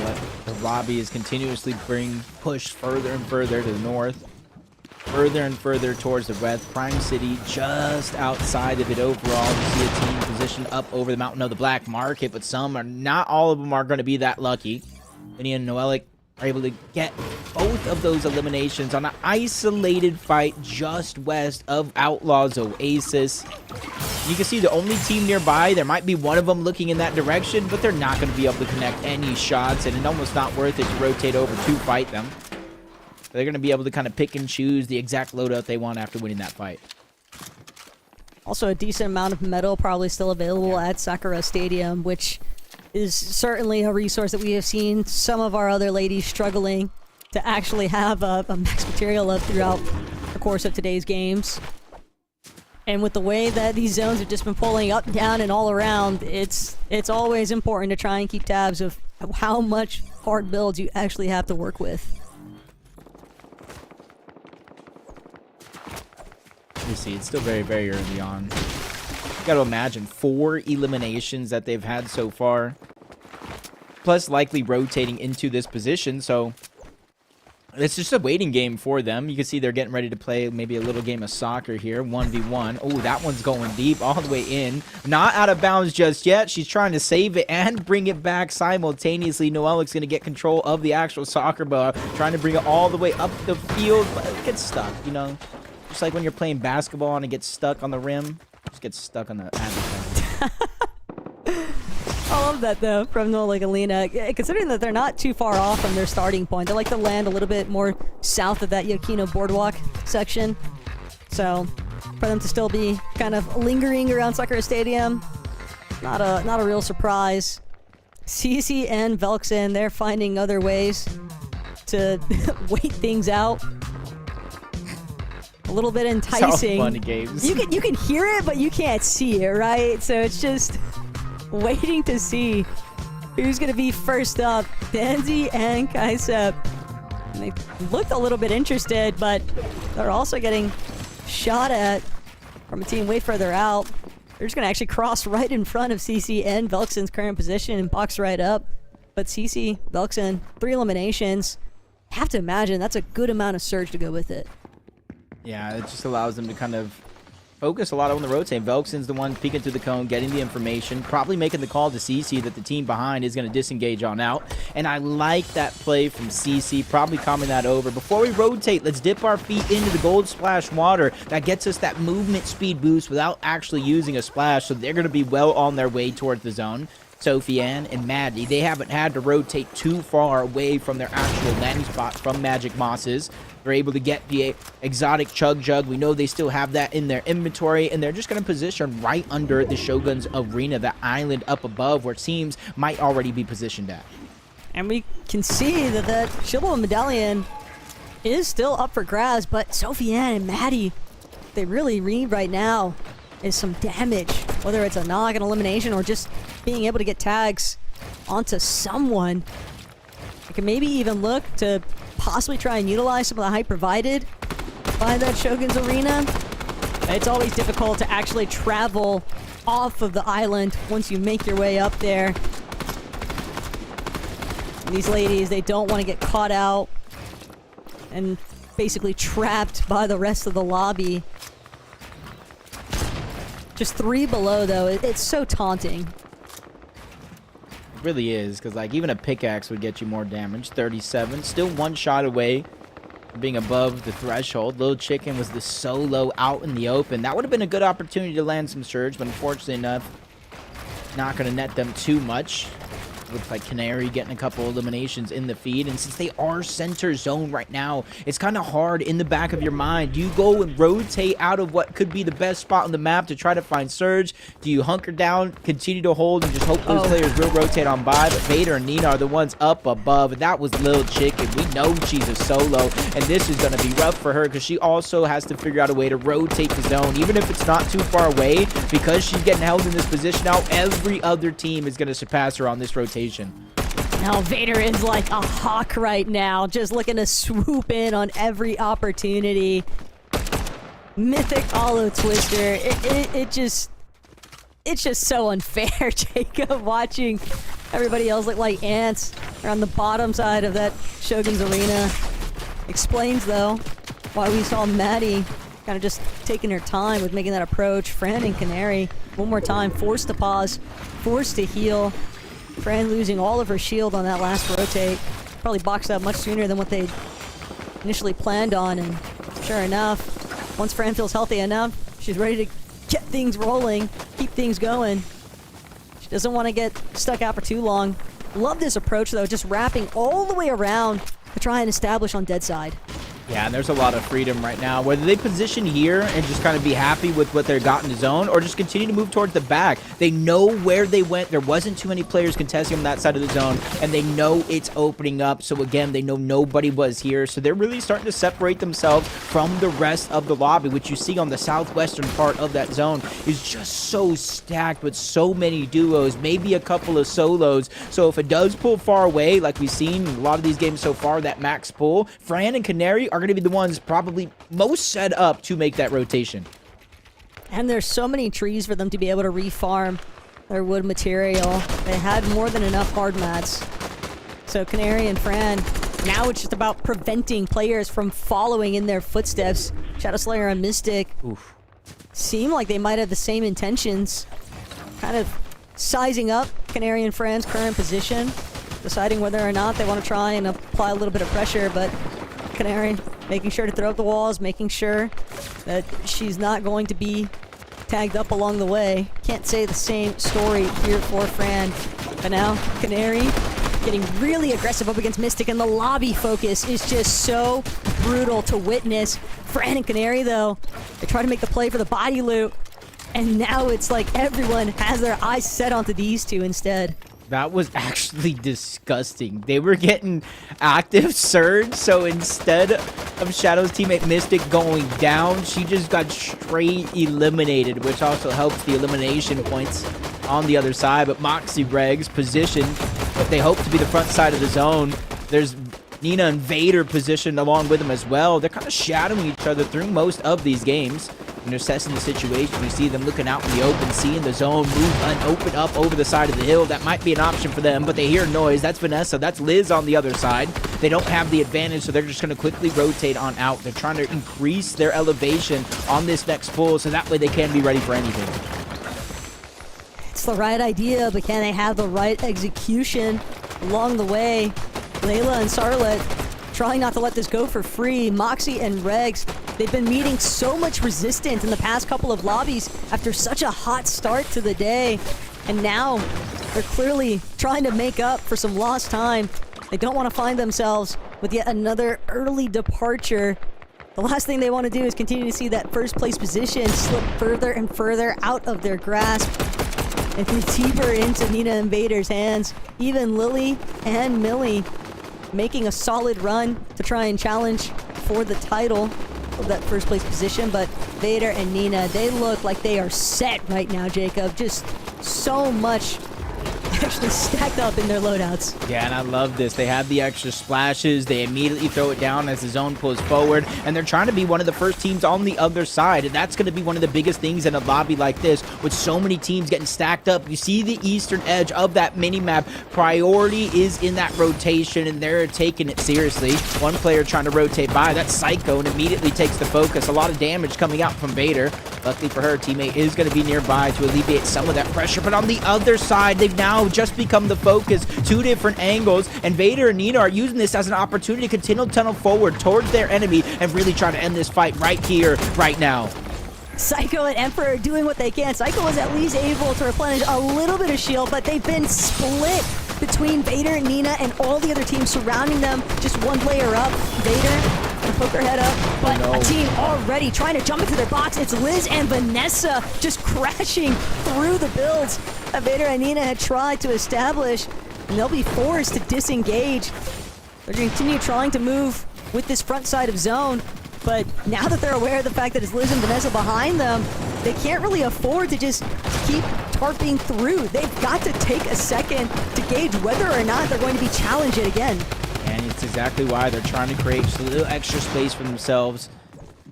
the lobby is continuously being pushed further and further to the north, further and further towards the west. Prime City just outside of it overall. You see a team positioned up over the mountain of the Black Market, but some are not. All of them are going to be that lucky. Vinny and Noelic are able to get both of those eliminations on an isolated fight just west of Outlaw's Oasis. You can see the only team nearby, there might be one of them looking in that direction, but they're not going to be able to connect any shots, and it's almost not worth it to rotate over to fight them. They're going to be able to kind of pick and choose the exact loadout they want after winning that fight. Also, a decent amount of metal probably still available at Sakura Stadium, which is certainly a resource that we have seen some of our other ladies struggling to actually have a max material of throughout the course of today's games. And with the way that these zones have just been pulling up, down, and all around, it's always important to try and keep tabs of how much hard builds you actually have to work with. You see, it's still very, very early on. You got to imagine 4 eliminations that they've had so far, plus likely rotating into this position. So It's just a waiting game for them. You can see they're getting ready to play maybe a little game of soccer here, 1v1. Oh, that one's going deep all the way in. Not out of bounds just yet. She's trying to save it and bring it back simultaneously. Noelic's going to get control of the actual soccer ball, trying to bring it all the way up the field, but it gets stuck, you know? Just like when you're playing basketball and it gets stuck on the rim. Just gets stuck on the adversary. I love that, though, from Nola Galena. Considering that they're not too far off from their starting point, they like to land a little bit more south of that Yokino boardwalk section. So, for them to still be kind of lingering around Sakura Stadium, not a real surprise. CC and Velkson, they're finding other ways to wait things out. A little bit enticing. Fun games. You can hear it, but you can't see it, right? So it's just waiting to see who's going to be first up. Danzy and Kaisep. They looked a little bit interested, but they're also getting shot at from a team way further out. They're just going to actually cross right in front of CC and Velkson's current position and box right up. But CC, Velkson, 3 eliminations. Have to imagine that's a good amount of surge to go with it. Yeah, it just allows them to kind of focus a lot on the rotate. Velkson's the one peeking through the cone, getting the information, probably making the call to CC that the team behind is going to disengage on out. And I like that play from CC, probably calming that over. Before we rotate, let's dip our feet into the gold splash water. That gets us that movement speed boost without actually using a splash, so they're going to be well on their way towards the zone. Sophiane and Maddie, they haven't had to rotate too far away from their actual landing spot from Magic Mosses. They're able to get the exotic Chug Jug. We know they still have that in their inventory, and they're just going to position right under the Shogun's Arena, the island up above where teams might already be positioned at. And we can see that that Shilbo medallion is still up for grabs, but Sophiane and Maddie, they really need right now is some damage, whether it's a knock, an elimination, or just being able to get tags onto someone. They can maybe even look to possibly try and utilize some of the height provided by that Shogun's Arena. It's always difficult to actually travel off of the island once you make your way up there. And these ladies, they don't want to get caught out and basically trapped by the rest of the lobby. Just 3 below, though. It's so taunting. It really is, because like even a pickaxe would get you more damage. 37, still 1 shot away from being above the threshold. Little Chicken was the solo out in the open. That would have been a good opportunity to land some surge, but unfortunately enough, not going to net them too much. Looks like Canary getting a couple eliminations in the feed, and since they are center zone right now, it's kind of hard in the back of your mind. Do you go and rotate out of what could be the best spot on the map to try to find surge? Do you hunker down, continue to hold, and just hope those players will rotate on by? But Vader and Nina are the ones up above, and that was Lil Chicken. We know she's a solo, and this is going to be rough for her because she also has to figure out a way to rotate the zone, even if it's not too far away, because she's getting held in this position now. Every other team is going to surpass her on this rotation. Now Vader is like a hawk right now, just looking to swoop in on every opportunity. Mythic Hollow Twister. It's just so unfair, Jacob, watching everybody else look like ants around the bottom side of that Shogun's Arena. Explains, though, why we saw Maddie kind of just taking her time with making that approach. Fran and Canary, one more time, forced to pause, forced to heal. Fran losing all of her shield on that last rotate. Probably boxed out much sooner than what they initially planned on, and sure enough, once Fran feels healthy enough, she's ready to get things rolling, keep things going. She doesn't want to get stuck out for too long. Love this approach, though, just wrapping all the way around to try and establish on dead side. Yeah, and there's a lot of freedom right now. Whether they position here and just kind of be happy with what they got in the zone, or just continue to move towards the back. They know where they went. There wasn't too many players contesting on that side of the zone, and they know it's opening up. So again, they know nobody was here. So they're really starting to separate themselves from the rest of the lobby, which you see on the southwestern part of that zone is just so stacked with so many duos, maybe a couple of solos. So if it does pull far away, like we've seen in a lot of these games so far, that max pull, Fran and Canary are going to be the ones probably most set up to make that rotation. And there's so many trees for them to be able to refarm their wood material. They had more than enough hard mats. So Canary and Fran Now it's just about preventing players from following in their footsteps. Shadow Slayer and Mystic seem like they might have the same intentions. Kind of sizing up Canary and Fran's current position, deciding whether or not they want to try and apply a little bit of pressure, but Canary making sure to throw up the walls, making sure that she's not going to be tagged up along the way. Can't say the same story here for Fran. But now, Canary getting really aggressive up against Mystic, and the lobby focus is just so brutal to witness. Fran and Canary, though, they try to make the play for the body loot, and now it's like everyone has their eyes set onto these two instead. That was actually disgusting. They were getting active surge, so instead of Shadow's teammate Mystic going down, she just got straight eliminated, which also helps the elimination points on the other side. But Moxie Regs positioned what they hope to be the front side of the zone. There's Nina and Vader positioned along with them as well. They're kind of shadowing each other through most of these games. And they're assessing the situation. You see them looking out in the open, seeing the zone move and open up over the side of the hill. That might be an option for them, but they hear noise. That's Vanessa. That's Liz on the other side. They don't have the advantage, so they're just going to quickly rotate on out. They're trying to increase their elevation on this next pull, so that way they can be ready for anything. It's the right idea, but can they have the right execution along the way? Layla and Sarlet trying not to let this go for free. Moxie and Regs, they've been meeting so much resistance in the past couple of lobbies after such a hot start to the day. And now they're clearly trying to make up for some lost time. They don't want to find themselves with yet another early departure. The last thing they want to do is continue to see that first place position slip further and further out of their grasp and deeper into Nina and Vader's hands. Even Lily and Millie making a solid run to try and challenge for the title of that first place position, but Vader and Nina, they look like they are set right now, Jacob. Just so much actually stacked up in their loadouts. Yeah, and I love this. They have the extra splashes. They immediately throw it down as the zone pulls forward, and they're trying to be one of the first teams on the other side, and that's going to be one of the biggest things in a lobby like this, with so many teams getting stacked up. You see the eastern edge of that mini-map. Priority is in that rotation, and they're taking it seriously. One player trying to rotate by. That's Psycho, and immediately takes the focus. A lot of damage coming out from Vader. Luckily for her, teammate is going to be nearby to alleviate some of that pressure, but on the other side, they've now just become the focus. Two different angles, and Vader and Nina are using this as an opportunity to continue to tunnel forward towards their enemy and really try to end this fight right here, right now. Psycho and Emperor doing what they can. Psycho was at least able to replenish a little bit of shield, but they've been split between Vader and Nina and all the other teams surrounding them. Just one player up. Vader and poke her head up, but a team already trying to jump into their box. It's Liz and Vanessa just crashing through the builds that Vader and Nina had tried to establish, and they'll be forced to disengage. They're going to continue trying to move with this front side of zone, but now that they're aware of the fact that it's Liz and Vanessa behind them, they can't really afford to just keep tarping through. They've got to take a second to gauge whether or not they're going to be challenged yet again. And it's exactly why they're trying to create just a little extra space for themselves.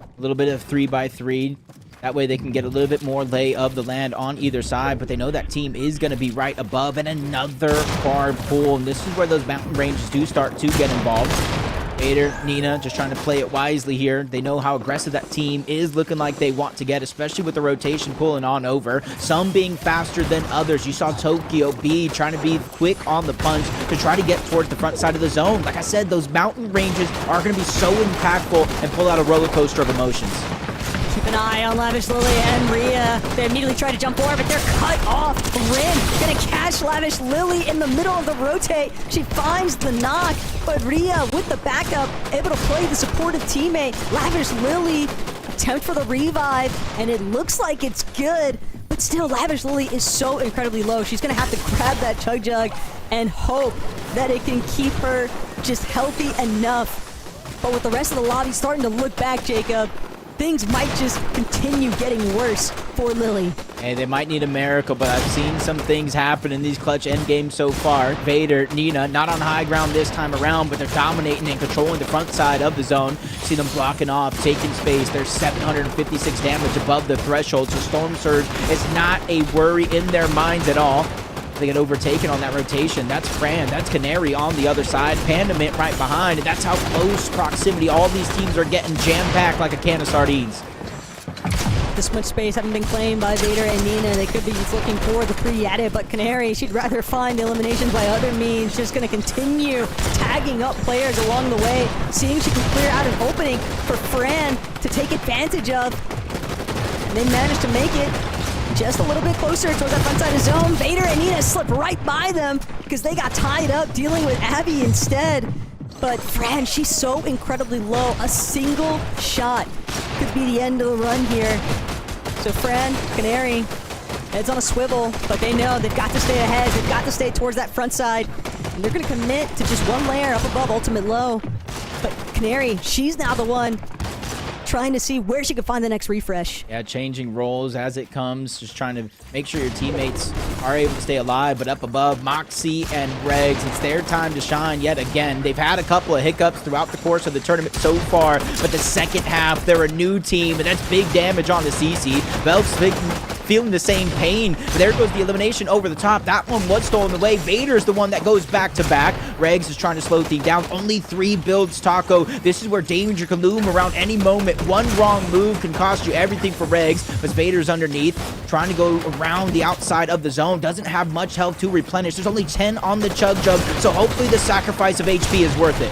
A little bit of 3x3. That way they can get a little bit more lay of the land on either side, but they know that team is going to be right above, and another far pull. And this is where those mountain ranges do start to get involved. Vader, Nina, just trying to play it wisely here. They know how aggressive that team is looking like they want to get, especially with the rotation pulling on over. Some being faster than others. You saw Tokyo B trying to be quick on the punch to try to get towards the front side of the zone. Like I said, those mountain ranges are going to be so impactful and pull out a roller coaster of emotions. Keep an eye on Lavish Lily and Rhea. They immediately try to jump forward, but they're cut off. Rin gonna catch Lavish Lily in the middle of the rotate. She finds the knock, but Rhea with the backup, able to play the supportive teammate. Lavish Lily attempt for the revive, and it looks like it's good, but still Lavish Lily is so incredibly low. She's gonna have to grab that Chug Jug and hope that it can keep her just healthy enough. But with the rest of the lobby starting to look back, Jacob, things might just continue getting worse for Lily. Hey, they might need a miracle, but I've seen some things happen in these clutch endgames so far. Vader, Nina, not on high ground this time around, but they're dominating and controlling the front side of the zone. See them blocking off, taking space. There's 756 damage above the threshold, so Storm Surge is not a worry in their minds at all. They get overtaken on that rotation. That's Fran. That's Canary on the other side. Pandamint right behind. And that's how close proximity all these teams are getting jam-packed like a can of sardines. This much space having been claimed by Vader and Nina. They could be looking for the pre-edit, but Canary, she'd rather find eliminations by other means. Just going to continue tagging up players along the way, seeing she can clear out an opening for Fran to take advantage of. And they managed to make it just a little bit closer towards that front side of zone. Vader and Nina slip right by them because they got tied up dealing with Abby instead. But Fran, she's so incredibly low. A single shot could be the end of the run here. So Fran, Canary, heads on a swivel, but they know they've got to stay ahead. They've got to stay towards that front side. And they're going to commit to just one layer up above ultimate low. But Canary, she's now the one trying to see where she can find the next refresh. Yeah, changing roles as it comes, just trying to make sure your teammates are able to stay alive. But up above, Moxie and Regs, it's their time to shine yet again. They've had a couple of hiccups throughout the course of the tournament so far, but the second half, they're a new team, and that's big damage on the CC. Velv's feeling the same pain. But there goes the elimination over the top. That one was stolen away. Vader's the one that goes back to back. Regs is trying to slow things down. Only 3 builds Taco. This is where danger can loom around any moment. One wrong move can cost you everything for Regs, but Vader's underneath, trying to go around the outside of the zone. Doesn't have much health to replenish. There's only 10 on the Chug Jug, so hopefully the sacrifice of HP is worth it.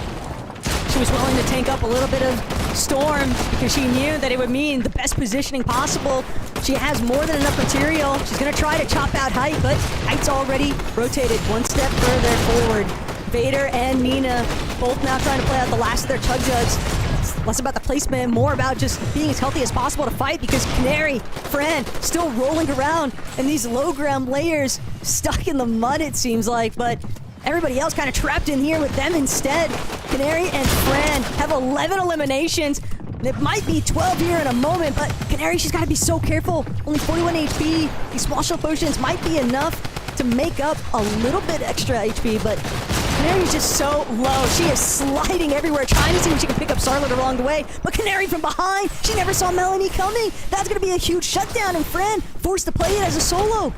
She was willing to tank up a little bit of Storm because she knew that it would mean the best positioning possible. She has more than enough material. She's going to try to chop out Height, but Height's already rotated one step further forward. Vader and Nina both now trying to play out the last of their Chug Jugs. It's less about the placement, more about just being as healthy as possible to fight because Canary, Fran, still rolling around in these low ground layers, stuck in the mud it seems like, but everybody else kind of trapped in here with them instead. Canary and Fran have 11 eliminations. It might be 12 here in a moment, but Canary, she's got to be so careful. Only 41 HP. These small shell potions might be enough to make up a little bit extra HP, but Canary's just so low. She is sliding everywhere, trying to see if she can pick up Sarlet along the way. But Canary from behind, she never saw Melanie coming. That's going to be a huge shutdown, and Fran forced to play it as a solo.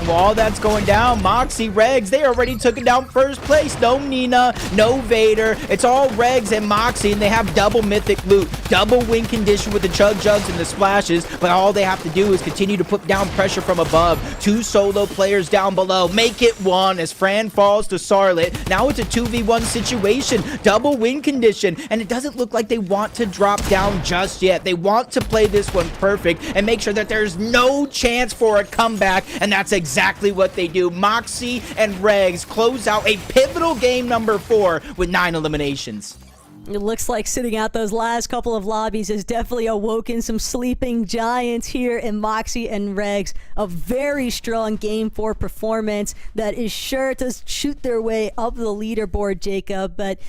While that's going down, Moxie, Regs, they already took it down first place. No Nina, no Vader. It's all Regs and Moxie, and they have double mythic loot, double win condition with the Chug Jugs and the splashes, but all they have to do is continue to put down pressure from above. 2 solo players down below. Make it 1 as Fran falls to Sarlet. Now it's a 2v1 situation. Double win condition, and it doesn't look like they want to drop down just yet. They want to play this one perfect and make sure that there's no chance for a comeback, and that's exactly what they do. Moxie and Regs close out a pivotal game number 4 with 9 eliminations. It looks like sitting out those last couple of lobbies has definitely awoken some sleeping giants here in Moxie and Regs. A very strong Game 4 performance that is sure to shoot their way up the leaderboard, Jacob. But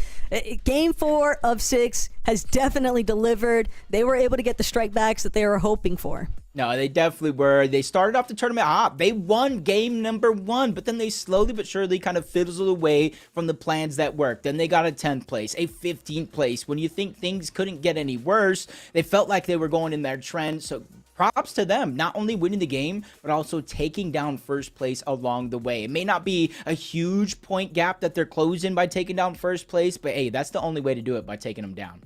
Game 4 of 6 has definitely delivered. They were able to get the strike backs that they were hoping for. No, they definitely were. They started off the tournament hot. They won game number 1, but then they slowly but surely kind of fizzled away from the plans that worked. Then they got a 10th place, a 15th place. When you think things couldn't get any worse, they felt like they were going in their trend. So props to them, not only winning the game, but also taking down first place along the way. It may not be a huge point gap that they're closing by taking down first place, but hey, that's the only way to do it, by taking them down.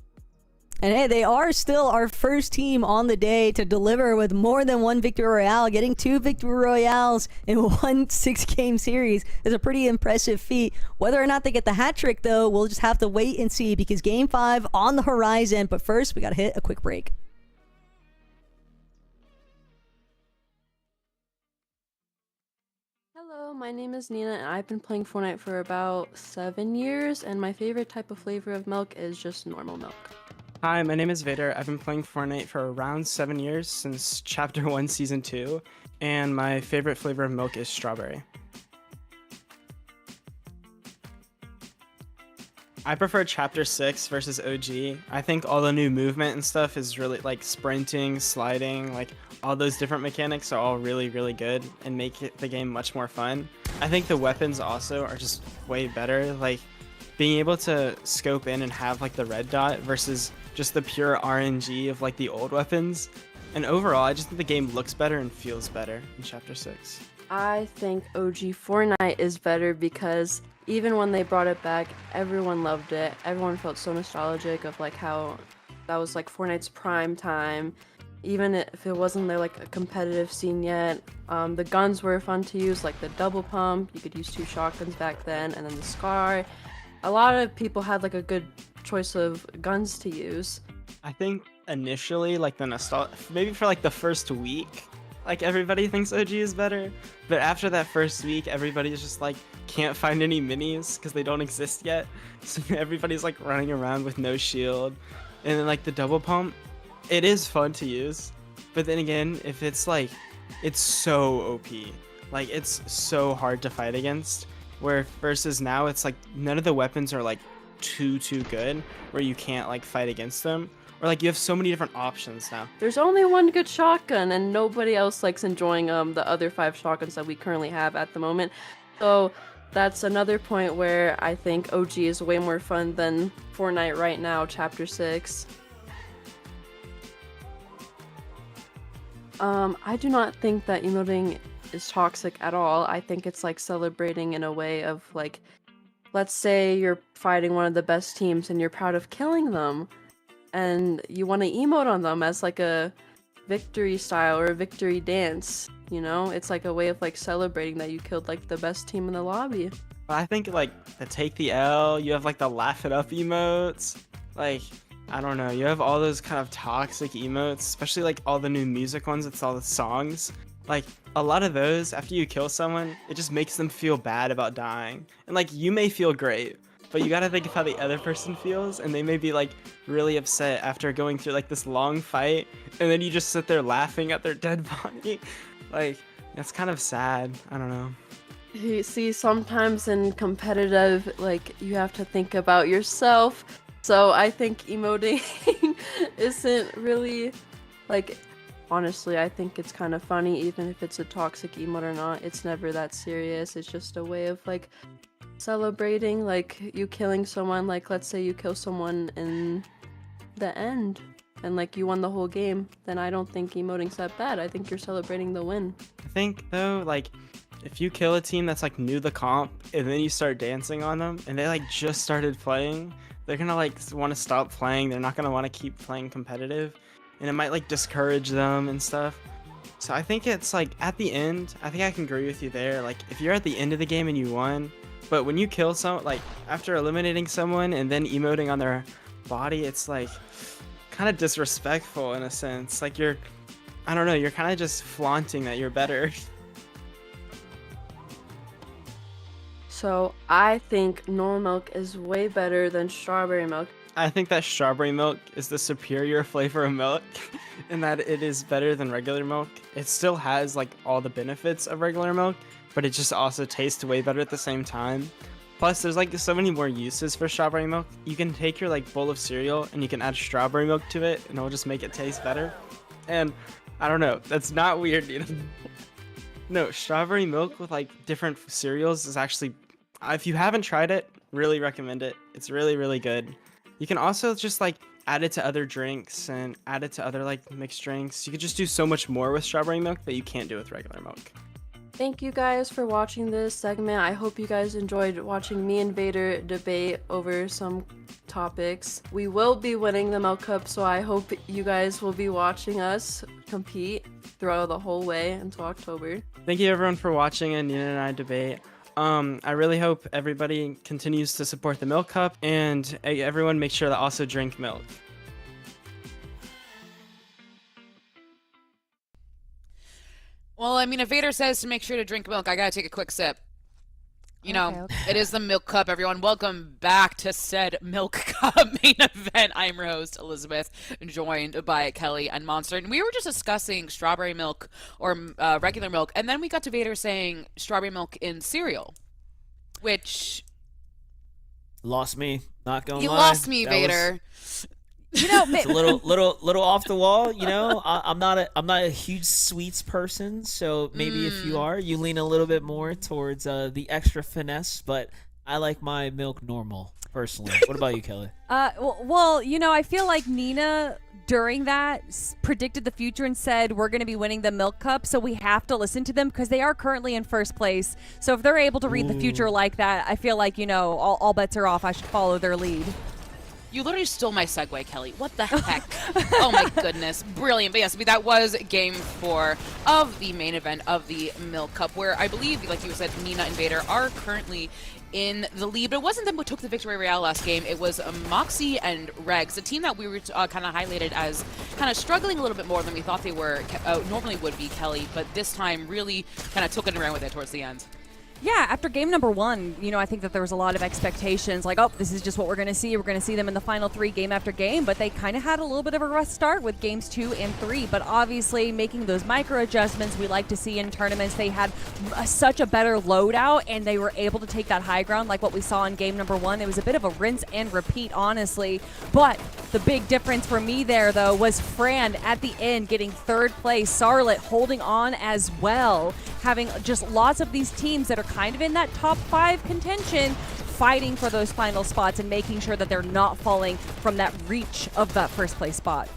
And hey, they are still our first team on the day to deliver with more than 1 victory royale. Getting 2 victory royales in 1 6-game series is a pretty impressive feat. Whether or not they get the hat trick, though, we'll just have to wait and see because Game 5 on the horizon. But first, we got to hit a quick break. Hello, my name is Nina, and I've been playing Fortnite for about 7 years, and my favorite type of flavor of milk is just normal milk. Hi, my name is Vader. I've been playing Fortnite for around 7 years, since Chapter 1, Season 2, and my favorite flavor of milk is strawberry. I prefer Chapter 6 versus OG. I think all the new movement and stuff is really, like, sprinting, sliding, like, all those different mechanics are all really, really good and make the game much more fun. I think the weapons also are just way better, like, being able to scope in and have, like, the red dot versus just the pure RNG of, like, the old weapons. And overall, I just think the game looks better and feels better in Chapter 6. I think OG Fortnite is better because even when they brought it back, everyone loved it. Everyone felt so nostalgic of like how that was like Fortnite's prime time. Even if it wasn't there like a competitive scene yet, the guns were fun to use, like the double pump. You could use 2 shotguns back then, and then the SCAR. A lot of people had like a good choice of guns to use. I think initially, like the nostalgia, maybe for like the first week, like everybody thinks OG is better. But after that first week, everybody's just like can't find any minis because they don't exist yet. So everybody's like running around with no shield. And then like the double pump, it is fun to use. But then again, if it's like, it's so OP. Like it's so hard to fight against. Where versus now, it's like none of the weapons are like too good where you can't like fight against them. Or like you have so many different options now. There's only one good shotgun, and nobody else likes enjoying the other 5 shotguns that we currently have at the moment. So that's another point where I think OG is way more fun than Fortnite right now, Chapter 6. I do not think that emoting is toxic at all. I think it's like celebrating in a way of like, let's say you're fighting one of the best teams and you're proud of killing them, and you want to emote on them as like a victory style or a victory dance, you know? It's like a way of like celebrating that you killed like the best team in the lobby. I think like the take the L, you have like the laugh it up emotes. Like, I don't know, you have all those kind of toxic emotes, especially like all the new music ones, it's all the songs. Like a lot of those, after you kill someone, it just makes them feel bad about dying. And like you may feel great, but you gotta think of how the other person feels, and they may be like really upset after going through like this long fight, and then you just sit there laughing at their dead body. Like, that's kind of sad. I don't know. You see, sometimes in competitive, like, you have to think about yourself. So I think emoting isn't really, like, honestly, I think it's kind of funny, even if it's a toxic emote or not. It's never that serious. It's just a way of, like, celebrating, like, you killing someone. Like, let's say you kill someone in the end, and, like, you won the whole game. Then I don't think emoting's that bad. I think you're celebrating the win. I think, though, like, if you kill a team that's, like, new to the comp, and then you start dancing on them, and they, like, just started playing, they're gonna, like, want to stop playing. They're not gonna want to keep playing competitive, and it might, like, discourage them and stuff. So I think it's, like, at the end, I think I can agree with you there. Like, if you're at the end of the game and you won, but when you kill someone, like, after eliminating someone and then emoting on their body, it's, like, kind of disrespectful in a sense. Like, you're, I don't know, you're kind of just flaunting that you're better. So I think normal milk is way better than strawberry milk. I think that strawberry milk is the superior flavor of milk and that it is better than regular milk. It still has like all the benefits of regular milk, but it just also tastes way better at the same time. Plus, there's like so many more uses for strawberry milk. You can take your like bowl of cereal and you can add strawberry milk to it and it'll just make it taste better. And I don't know, that's not weird, you know? No, strawberry milk with like different cereals is actually, if you haven't tried it, really recommend it. It's really, really good. You can also just like add it to other drinks and add it to other like mixed drinks. You could just do so much more with strawberry milk that you can't do with regular milk. Thank you guys for watching this segment. I hope you guys enjoyed watching me and Vader debate over some topics. We will be winning the Milk Cup, so I hope you guys will be watching us compete throughout the whole way until October. Thank you everyone for watching and Nina and I debate. I really hope everybody continues to support the Milk Cup, and everyone make sure to also drink milk. Well, I mean, if Vader says to make sure to drink milk, I gotta take a quick sip. You know, It is the Milk Cup, everyone. Welcome back to said Milk Cup main event. I'm your host, Elizabeth, joined by Kelly and Monster. And we were just discussing strawberry milk or regular milk, and then we got to Vader saying strawberry milk in cereal, which... Lost me. Not gonna lie. You lost me, Vader. You know, it's a little off the wall. You know, I'm not a huge sweets person, so maybe if you are, you lean a little bit more towards the extra finesse. But I like my milk normal, personally. What about you, Kelly? Well, you know, I feel like Nina during that predicted the future and said we're going to be winning the Milk Cup, so we have to listen to them because they are currently in first place. So if they're able to read the future like that, I feel like, you know, all bets are off. I should follow their lead. You literally stole my segue, Kelly. What the heck? Oh my goodness. Brilliant. But yes, that was game 4 of the main event of the Milk Cup, where I believe, like you said, Nina and Vader are currently in the lead. But it wasn't them who took the victory royale last game. It was Moxie and Regs, a team that we were kind of highlighted as kind of struggling a little bit more than we thought they were normally would be, Kelly. But this time really kind of took it and ran with it towards the end. Yeah, after game number 1, you know, I think that there was a lot of expectations, like, oh, this is just what we're going to see. We're going to see them in the final 3 game after game, but they kind of had a little bit of a rough start with games 2 and 3, but obviously making those micro adjustments we like to see in tournaments. They had such a better loadout, and they were able to take that high ground like what we saw in game number 1. It was a bit of a rinse and repeat, honestly, but the big difference for me there, though, was Fran at the end getting 3rd place, Sarlet holding on as well, having just lots of these teams that are kind of in that top 5 contention, fighting for those final spots and making sure that they're not falling from that reach of that first place spot.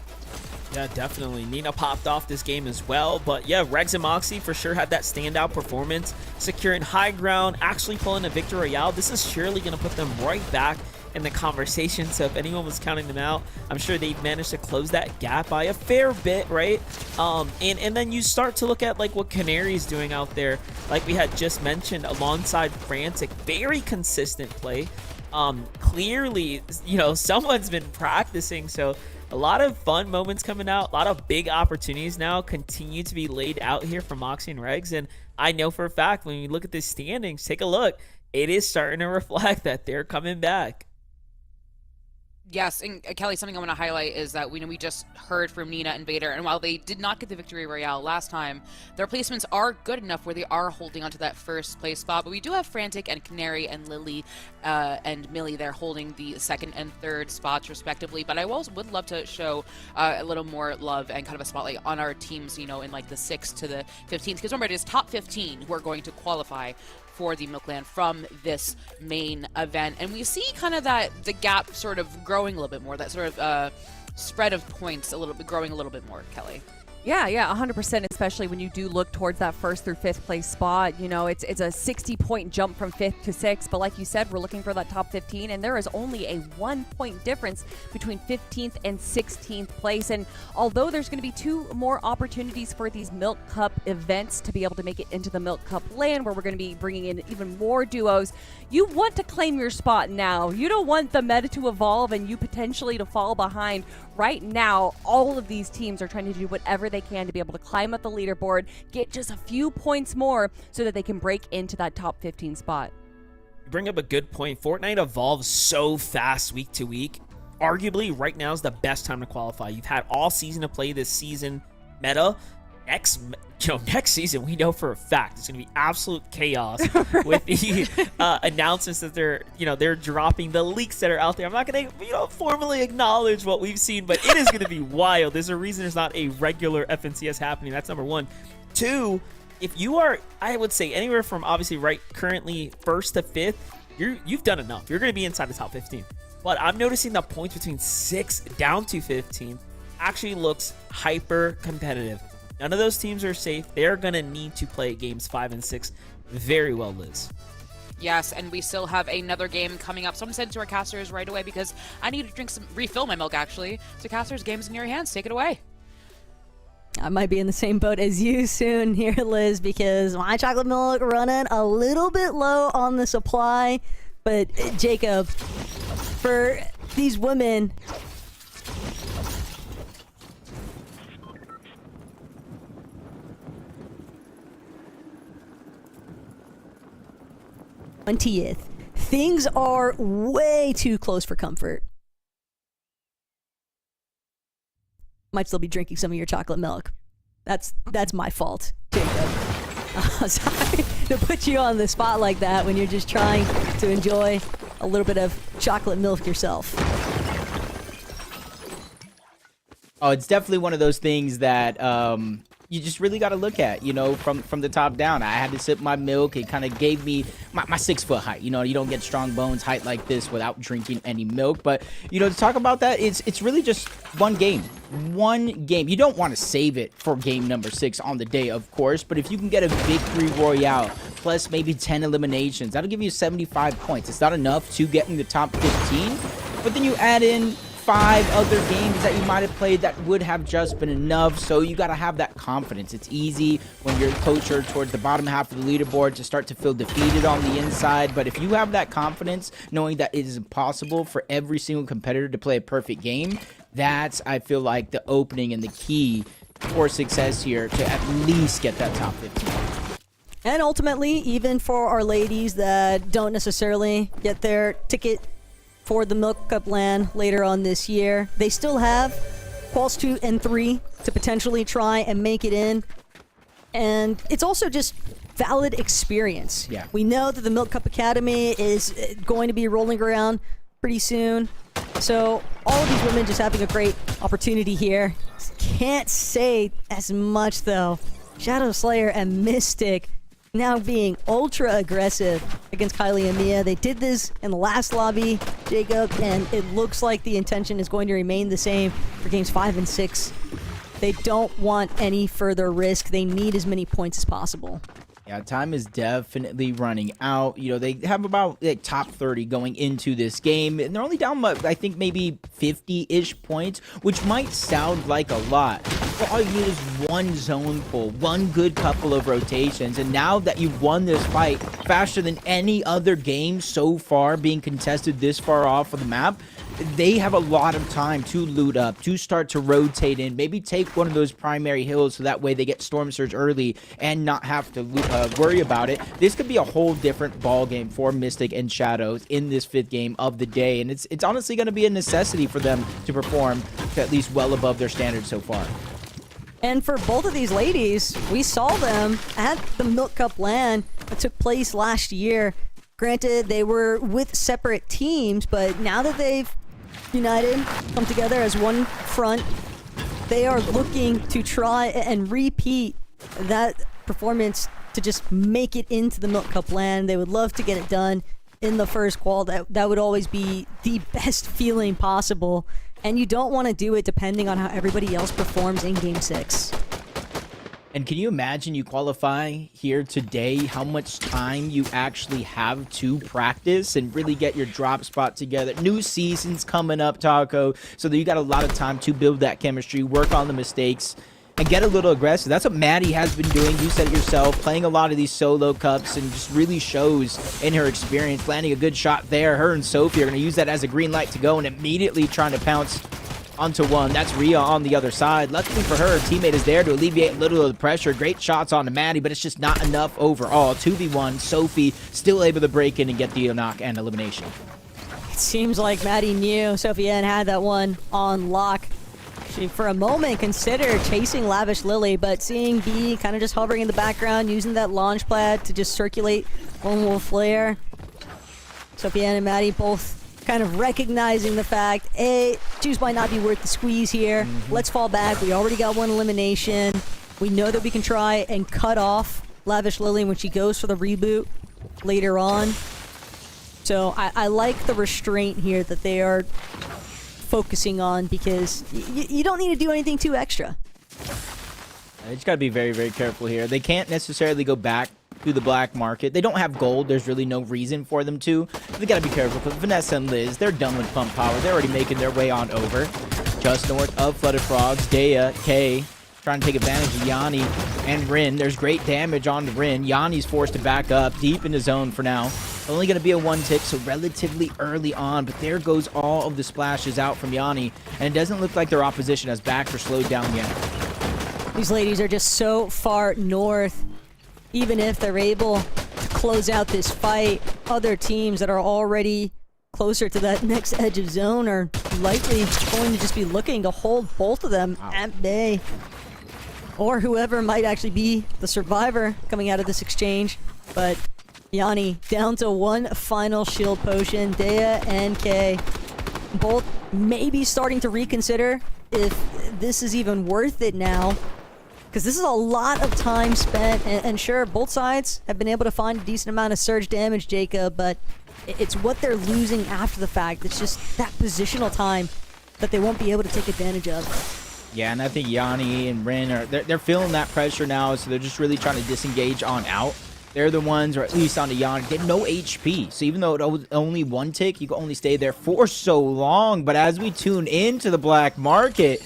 Yeah, definitely. Nina popped off this game as well, but yeah, Regs and Moxie for sure had that standout performance, securing high ground, actually pulling a victory royale. This is surely going to put them right back in the conversation, so if anyone was counting them out, I'm sure they've managed to close that gap by a fair bit, right? And then you start to look at like what Canary's doing out there, like we had just mentioned, alongside Frantic. Very consistent play. Clearly, you know, someone's been practicing, so a lot of fun moments coming out, a lot of big opportunities now continue to be laid out here for Moxie and Regs, and I know for a fact when you look at the standings, take a look, it is starting to reflect that they're coming back. Yes, and Kelly, something I want to highlight is that we just heard from Nina and Vader, and while they did not get the victory royale last time, their placements are good enough where they are holding onto that first place spot. But we do have Frantic and Canary and Lily and Millie there holding the 2nd and 3rd spots respectively. But I would love to show a little more love and kind of a spotlight on our teams, you know, in like the 6th to the 15th. Because remember, it is top 15 who are going to qualify for the Milkland from this main event, and we see kind of that the gap sort of growing a little bit more, that sort of spread of points a little bit growing a little bit more, Kelly. Yeah, 100%, especially when you do look towards that 1st through 5th place spot. You know, it's a 60-point jump from 5th to 6th, but like you said, we're looking for that top 15, and there is only a 1-point difference between 15th and 16th place. And although there's going to be 2 more opportunities for these Milk Cup events to be able to make it into the Milk Cup land, where we're going to be bringing in even more duos, you want to claim your spot now. You don't want the meta to evolve and you potentially to fall behind. Right now, all of these teams are trying to do whatever they can to be able to climb up the leaderboard, get just a few points more so that they can break into that top 15 spot. You bring up a good point. Fortnite evolves so fast week to week. Arguably, right now is the best time to qualify. You've had all season to play this season meta. Next season, we know for a fact it's going to be absolute chaos with the announcements that they're dropping, the leaks that are out there. I'm not going to formally acknowledge what we've seen, but it is going to be wild. There's a reason there's not a regular FNCS happening. That's number 1. 2, if you are, I would say, anywhere from obviously right currently 1st to 5th, you've done enough. You're going to be inside the top 15. But I'm noticing the points between 6 down to 15 actually looks hyper competitive. None of those teams are safe. They're going to need to play games 5 and 6 very well, Liz. Yes, and we still have another game coming up. So I'm going to send it to our casters right away because I need to refill my milk, actually. So casters, game's in your hands. Take it away. I might be in the same boat as you soon here, Liz, because my chocolate milk running a little bit low on the supply. But Jacob, for these women, 20th. Things are way too close for comfort. Might still be drinking some of your chocolate milk. That's my fault, Jacob. Sorry to put you on the spot like that when you're just trying to enjoy a little bit of chocolate milk yourself. Oh, it's definitely one of those things that you just really got to look at, you know, from the top down. I had to sip my milk. It kind of gave me my 6-foot height. You know, you don't get strong bones height like this without drinking any milk. But, you know, to talk about that, it's really just one game. One game. You don't want to save it for game number 6 on the day, of course. But if you can get a victory royale plus maybe 10 eliminations, that'll give you 75 points. It's not enough to get in the top 15. But then you add in 5 other games that you might have played that would have just been enough. So you got to have that confidence. It's easy when you're closer towards the bottom half of the leaderboard to start to feel defeated on the inside. But if you have that confidence, knowing that it is impossible for every single competitor to play a perfect game, that's, I feel like, the opening and the key for success here to at least get that top 15. And ultimately, even for our ladies that don't necessarily get their ticket for the Milk Cup LAN later on this year, they still have quals 2 and 3 to potentially try and make it in. And it's also just valid experience. Yeah. We know that the Milk Cup Academy is going to be rolling around pretty soon. So all of these women just having a great opportunity here. Can't say as much though. Shadow Slayer and Mystic now being ultra aggressive against Kylie and Mia. They did this in the last lobby, Jacob, and it looks like the intention is going to remain the same for games 5 and 6. They don't want any further risk. They need as many points as possible. Yeah, time is definitely running out. You know, they have about like top 30 going into this game, and they're only down, I think, maybe 50-ish points, which might sound like a lot. But all you need is one zone pull, one good couple of rotations, and now that you've won this fight faster than any other game so far being contested this far off of the map, they have a lot of time to loot up, to start to rotate in, maybe take one of those primary hills so that way they get Storm Surge early and not have to worry about it. This could be a whole different ball game for Mystic and Shadows in this 5th game of the day, and it's honestly going to be a necessity for them to perform to at least well above their standards so far. And for both of these ladies, we saw them at the Milk Cup LAN that took place last year. Granted, they were with separate teams, but now that they've united, come together as one front, they are looking to try and repeat that performance to just make it into the Milk Cup LAN. They would love to get it done in the first qual. That would always be the best feeling possible. And you don't want to do it depending on how everybody else performs in Game 6. And can you imagine you qualify here today, how much time you actually have to practice and really get your drop spot together? New season's coming up, Taco, so that you got a lot of time to build that chemistry, work on the mistakes, and get a little aggressive. That's what Maddie has been doing. You said it yourself, playing a lot of these solo cups, and just really shows in her experience, landing a good shot there. Her and Sophie are going to use that as a green light to go and immediately trying to pounce onto one. That's Rhea on the other side. Luckily for her teammate is there to alleviate a little of the pressure. Great shots onto Maddie, but it's just not enough overall. 2v1, Sophie still able to break in and get the knock and elimination. It seems like Maddie knew Sophie Ann had that one on lock. She, for a moment, considered chasing Lavish Lily, but seeing B kind of just hovering in the background, using that launch pad to just circulate Lone Wolf Flare. Sophie Ann and Maddie both kind of recognizing the fact, A, Juice might not be worth the squeeze here. Let's fall back. We already got one elimination. We know that we can try and cut off Lavish Lily when she goes for the reboot later on. So I like the restraint here that they are focusing on, because you don't need to do anything too extra. You just got to be very, very careful here. They can't necessarily go back to the black market. They don't have gold. There's really no reason for them to. They got to be careful, because Vanessa and Liz, they're done with pump power. They're already making their way on over. Just north of Flooded Frogs, Dea, Kay, trying to take advantage of Yanni and Rin. There's great damage on Rin. Yanni's forced to back up deep in the zone for now. Only going to be a 1-tick, so relatively early on, but there goes all of the splashes out from Yanni, and it doesn't look like their opposition has backed or slowed down yet. These ladies are just so far north. Even if they're able to close out this fight, other teams that are already closer to that next edge of zone are likely going to just be looking to hold both of them at bay. Or whoever might actually be the survivor coming out of this exchange. But Yanni down to one final shield potion. Dea and Kay both maybe starting to reconsider if this is even worth it now. Because this is a lot of time spent, and sure, both sides have been able to find a decent amount of surge damage, Jacob, but it's what they're losing after the fact. It's just that positional time that they won't be able to take advantage of. Yeah, and I think Yanni and Rin they're feeling that pressure now, so they're just really trying to disengage on out. They're the ones, or at least on the Yanni, get no HP. So even though it was only one tick, you can only stay there for so long. But as we tune into the black market,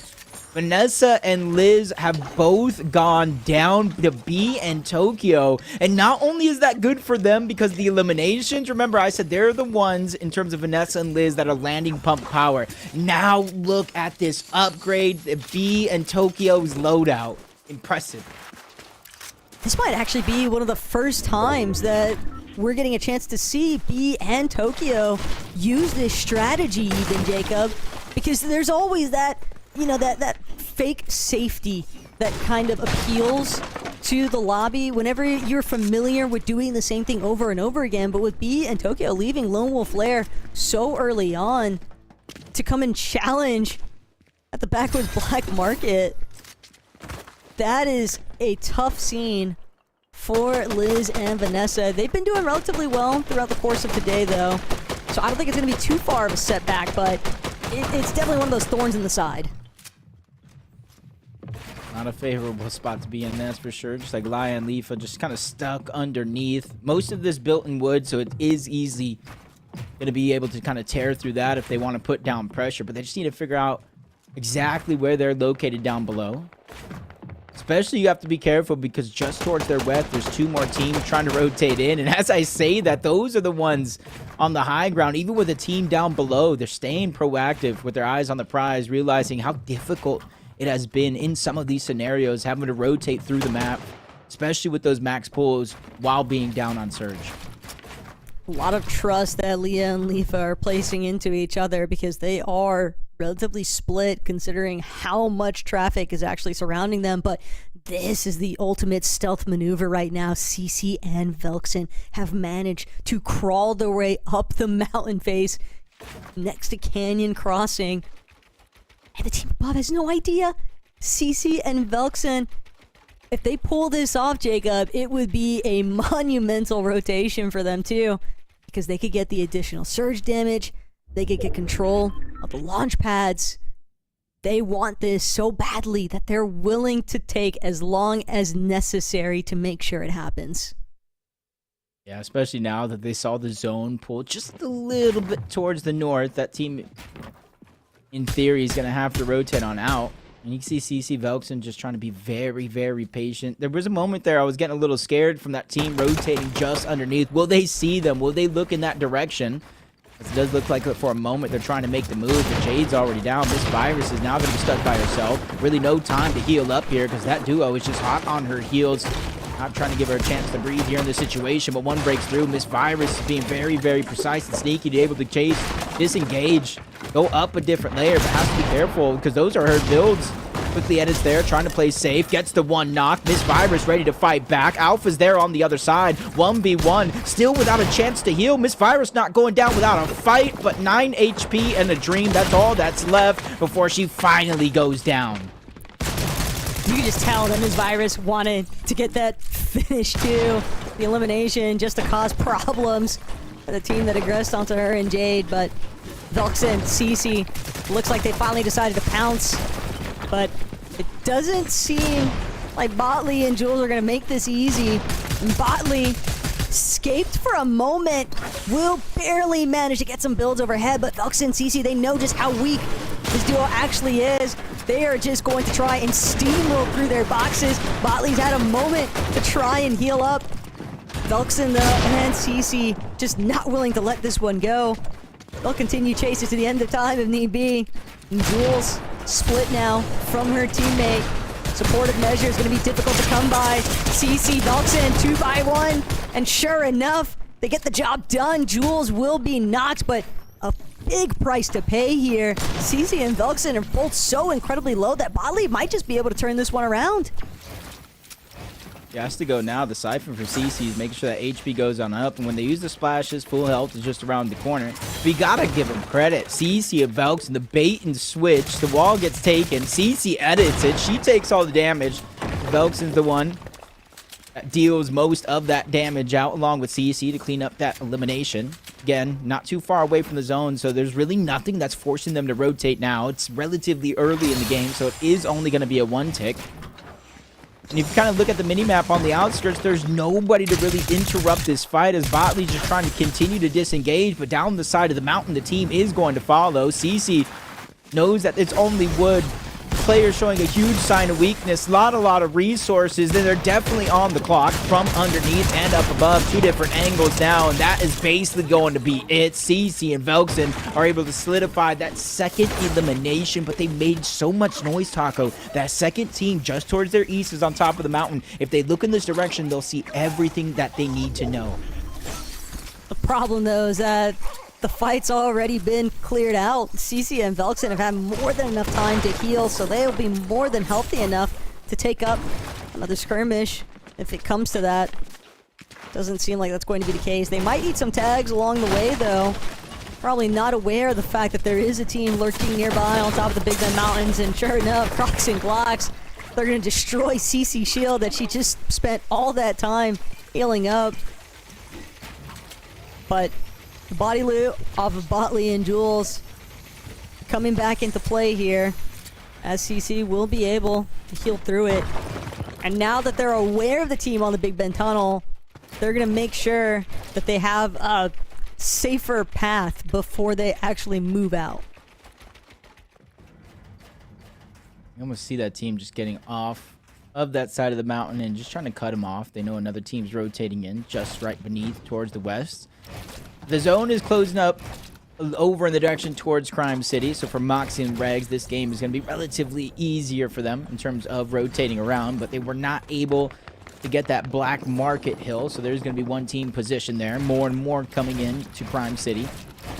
Vanessa and Liz have both gone down to B and Tokyo. And not only is that good for them because the eliminations, remember I said they're the ones in terms of Vanessa and Liz that are landing pump power. Now look at this upgrade, B and Tokyo's loadout. Impressive. This might actually be one of the first times that we're getting a chance to see B and Tokyo use this strategy even, Jacob. Because there's always that, you know, that fake safety that kind of appeals to the lobby whenever you're familiar with doing the same thing over and over again. But with B and Tokyo leaving Lone Wolf Lair so early on to come and challenge at the backwoods black market, that is a tough scene for Liz and Vanessa. They've been doing relatively well throughout the course of today, though. So I don't think it's going to be too far of a setback, but it's definitely one of those thorns in the side. Not a favorable spot to be in, that's for sure. Just like Laya and Leafa just kind of stuck underneath. Most of this built in wood, so it is easy going to be able to kind of tear through that if they want to put down pressure. But they just need to figure out exactly where they're located down below. Especially you have to be careful because just towards their west, there's two more teams trying to rotate in. And as I say that, those are the ones on the high ground. Even with a team down below, they're staying proactive with their eyes on the prize, realizing how difficult it has been in some of these scenarios, having to rotate through the map, especially with those max pulls while being down on surge. A lot of trust that Leah and Leafa are placing into each other because they are relatively split considering how much traffic is actually surrounding them. But this is the ultimate stealth maneuver right now. CC and Velkson have managed to crawl their way up the mountain face next to Canyon Crossing. And the team above has no idea. CC and Velkson, if they pull this off, Jacob, it would be a monumental rotation for them too. Because they could get the additional surge damage. They could get control of the launch pads. They want this so badly that they're willing to take as long as necessary to make sure it happens. Yeah, especially now that they saw the zone pull just a little bit towards the north. That team, in theory, is going to have to rotate on out. And you can see CC Velkson just trying to be very, very patient. There was a moment there I was getting a little scared from that team rotating just underneath. Will they see them? Will they look in that direction? It does look like for a moment they're trying to make the move, but Jade's already down. Miss Virus is now going to be stuck by herself. Really no time to heal up here because that duo is just hot on her heels. Not trying to give her a chance to breathe here in this situation, but one breaks through. Miss Virus is being very, very precise and sneaky to be able to chase, disengage, go up a different layer, but has to be careful because those are her builds. Quickly edits there, trying to play safe, gets the one knock. Miss Virus ready to fight back. Alpha's there on the other side. 1v1, still without a chance to heal. Miss Virus not going down without a fight, but 9 HP and a dream. That's all that's left before she finally goes down. You can just tell that Miss Virus wanted to get that finish too. The elimination just to cause problems for the team that aggressed onto her and Jade, but Velkson, CC, looks like they finally decided to pounce. But it doesn't seem like Botley and Jules are going to make this easy. And Botley escaped for a moment. Will barely manage to get some builds overhead, but Velkson and CC, they know just how weak this duo actually is. They are just going to try and steamroll through their boxes. Botley's had a moment to try and heal up. Velkson, though, and CC just not willing to let this one go. They'll continue chases to the end of time if need be. And Jules split now from her teammate. Supportive measure is going to be difficult to come by. CC, Velkson, 2-by-1. And sure enough, they get the job done. Jules will be knocked, but a big price to pay here. CC and Velkson are both so incredibly low that Botley might just be able to turn this one around. He has to go now. The siphon for CC is making sure that HP goes on up. And when they use the splashes, full health is just around the corner. We gotta give him credit. CC and Velkson, the bait and switch. The wall gets taken. CC edits it. She takes all the damage. Velkson's the one that deals most of that damage out, along with CC to clean up that elimination. Again, not too far away from the zone, so there's really nothing that's forcing them to rotate now. It's relatively early in the game, so it is only going to be a 1-tick. And if you kind of look at the mini-map on the outskirts, there's nobody to really interrupt this fight as Botley's just trying to continue to disengage, but down the side of the mountain, the team is going to follow. CC knows that it's only wood. Players showing a huge sign of weakness, a lot of resources. Then they're definitely on the clock from underneath and up above, 2 different angles now, and that is basically going to be it. CC and Velkson are able to solidify that second elimination, but they made so much noise, Taco. That second team just towards their east is on top of the mountain. If they look in this direction, they'll see everything that they need to know. The problem, though, is that the fight's already been cleared out. CC and Velkson have had more than enough time to heal, so they'll be more than healthy enough to take up another skirmish if it comes to that. Doesn't seem like that's going to be the case. They might need some tags along the way, though. Probably not aware of the fact that there is a team lurking nearby on top of the Big Bend Mountains, and sure enough, Crocs and Glocks, they're going to destroy CC Shield that she just spent all that time healing up. But the body loot off of Botley and Jules coming back into play here, as CC will be able to heal through it. And now that they're aware of the team on the Big Bend Tunnel, they're going to make sure that they have a safer path before they actually move out. You almost see that team just getting off of that side of the mountain and just trying to cut them off. They know another team's rotating in just right beneath towards the west. The zone is closing up over in the direction towards Crime City, so for Moxie and Regs, this game is going to be relatively easier for them in terms of rotating around, but they were not able to get that Black Market Hill, so there's going to be one team positioned there, more and more coming in to Crime City,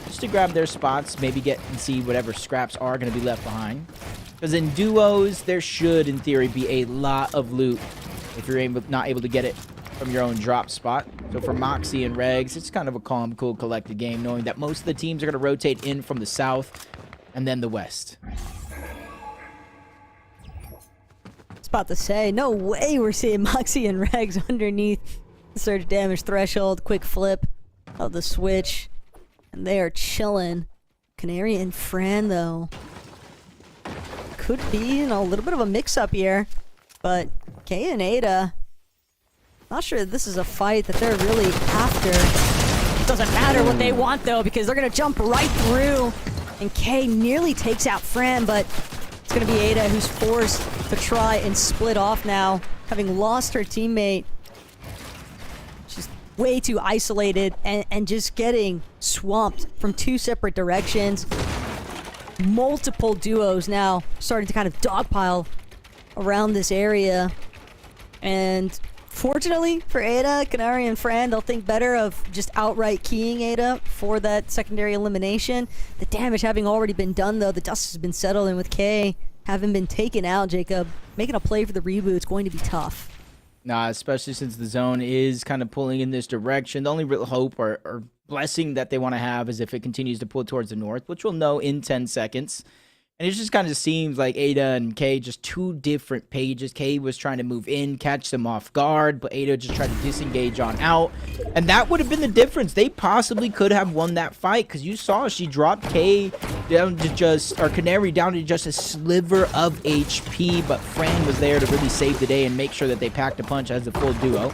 just to grab their spots, maybe get and see whatever scraps are going to be left behind. Because in duos, there should, in theory, be a lot of loot if you're not able to get it from your own drop spot. So for Moxie and Regs, it's kind of a calm, cool, collected game, knowing that most of the teams are going to rotate in from the south and then the west. I was about to say, no way we're seeing Moxie and Regs underneath the surge damage threshold. Quick flip of the switch, and they are chilling. Canary and Fran, though, could be, a little bit of a mix-up here, but Kay and Ada, not sure this is a fight that they're really after. It doesn't matter what they want, though, because they're going to jump right through. And Kay nearly takes out Fran, but it's going to be Ada who's forced to try and split off now, having lost her teammate. She's way too isolated and just getting swamped from 2 separate directions. Multiple duos now starting to kind of dogpile around this area. And fortunately for Ada, Canary, and Fran, they'll think better of just outright keying Ada for that secondary elimination. The damage having already been done, though, the dust has been settled, and with Kay having been taken out, Jacob, making a play for the reboot is going to be tough. Nah, especially since the zone is kind of pulling in this direction. The only real hope or blessing that they want to have is if it continues to pull towards the north, which we'll know in 10 seconds. And it just kind of seems like Ada and Kay, just 2 different pages. Kay was trying to move in, catch them off guard, but Ada just tried to disengage on out. And that would have been the difference. They possibly could have won that fight, because you saw she dropped Kay down to just, or Canary down to just a sliver of HP, but Fran was there to really save the day and make sure that they packed a punch as a full duo.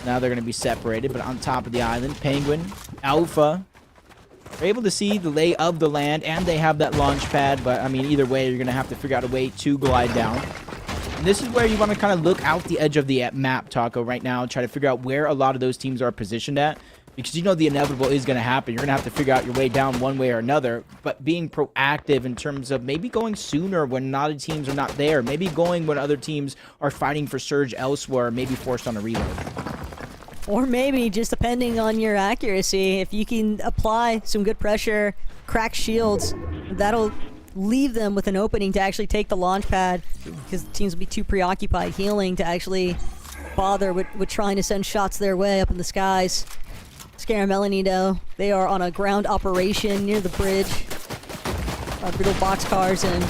Now they're going to be separated, but on top of the island, Penguin, Alpha, they're able to see the lay of the land, and they have that launch pad, but I mean, either way, you're going to have to figure out a way to glide down. And this is where you want to kind of look out the edge of the map, Taco, right now, try to figure out where a lot of those teams are positioned at, because you know the inevitable is going to happen. You're going to have to figure out your way down one way or another, but being proactive in terms of maybe going sooner when a lot of teams are not there, maybe going when other teams are fighting for surge elsewhere, maybe forced on a reload. Or maybe, just depending on your accuracy, if you can apply some good pressure, crack shields, that'll leave them with an opening to actually take the launch pad, because the teams will be too preoccupied healing to actually bother with trying to send shots their way up in the skies. Scare Melanie, though, they are on a ground operation near the bridge. Our little boxcars, and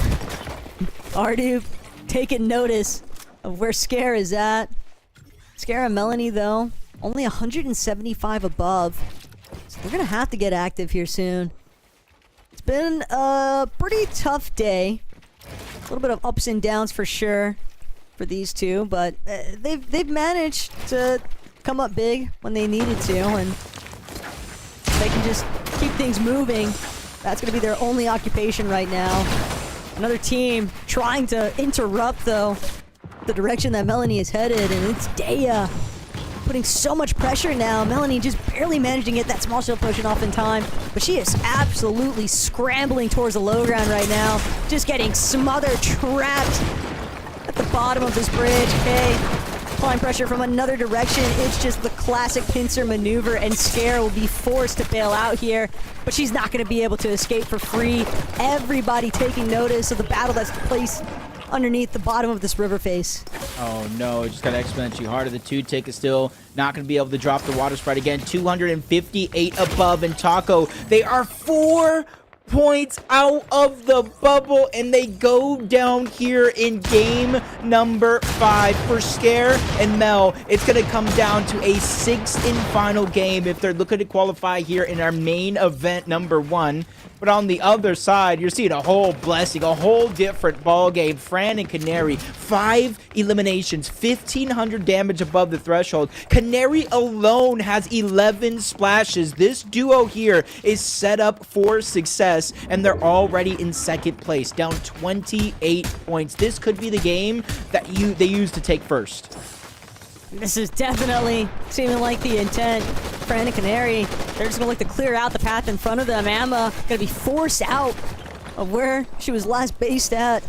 Ardu taking notice of where Scare is at. Scare and Melanie, though, only 175 above. So they're going to have to get active here soon. It's been a pretty tough day. A little bit of ups and downs for sure for these two, but they've managed to come up big when they needed to, and they can just keep things moving. That's going to be their only occupation right now. Another team trying to interrupt, though, the direction that Melanie is headed, and it's Daya putting so much pressure now. Melanie just barely managing to get that small shield potion off in time, but she is absolutely scrambling towards the low ground right now, just getting smothered, trapped at the bottom of this bridge. Okay, applying pressure from another direction. It's just the classic pincer maneuver, and Scare will be forced to bail out here, but she's not going to be able to escape for free. Everybody taking notice of the battle that's placed underneath the bottom of this river face. Oh no, it just got exponentially harder. The 2 tick is still not going to be able to drop the water sprite again. 258 above, and Taco, they are 4 points out of the bubble, and they go down here in game number 5 for Scare and Mel. It's going to come down to a 6th and final game if they're looking to qualify here in our main event number 1. But on the other side, you're seeing a whole blessing, a whole different ball game. Fran and Canary, 5 eliminations, 1,500 damage above the threshold. Canary alone has 11 splashes. This duo here is set up for success, and they're already in 2nd place, down 28 points. This could be the game that they use to take first. This is definitely seeming like the intent. Fran and Canary, they're just going to look to clear out the path in front of them. Emma going to be forced out of where she was last based at,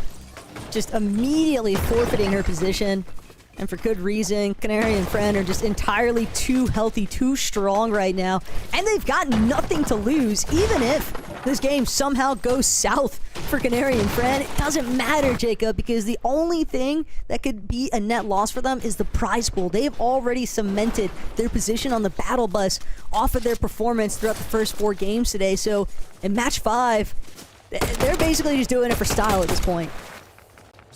just immediately forfeiting her position. And for good reason. Canary and Fran are just entirely too healthy, too strong right now. And they've got nothing to lose, even if this game somehow goes south for Canary and Fran. It doesn't matter, Jacob, because the only thing that could be a net loss for them is the prize pool. They have already cemented their position on the battle bus off of their performance throughout the first 4 games today. So in match 5, they're basically just doing it for style at this point.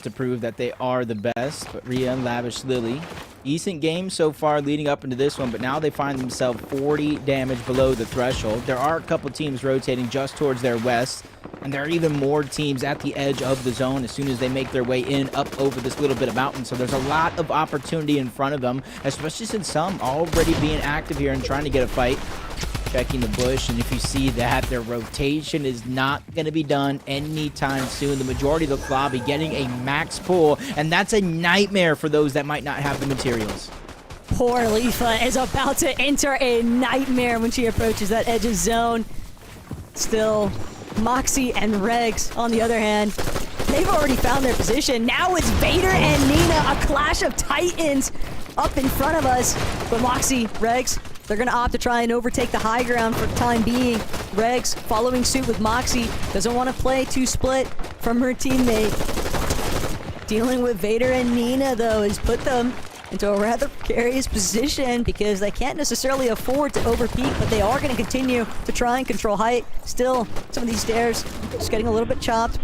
To prove that they are the best. But Rhea and Lavish Lily, decent game so far leading up into this one, but now they find themselves 40 damage below the threshold. There are a couple teams rotating just towards their west, and there are even more teams at the edge of the zone as soon as they make their way in up over this little bit of mountain. So there's a lot of opportunity in front of them, especially since some already being active here and trying to get a fight. Checking the bush, and if you see that, their rotation is not going to be done anytime soon. The majority of the lobby getting a max pull, and that's a nightmare for those that might not have the materials. Poor Leafa is about to enter a nightmare when she approaches that edge of zone. Still, Moxie and Regs, on the other hand, they've already found their position. Now it's Vader and Nina, a clash of titans up in front of us. But Moxie, Regs, they're going to opt to try and overtake the high ground for the time being. Regs following suit with Moxie. Doesn't want to play too split from her teammate. Dealing with Vader and Nina, though, has put them into a rather precarious position because they can't necessarily afford to overpeak, but they are going to continue to try and control height. Still, some of these stairs just getting a little bit chopped.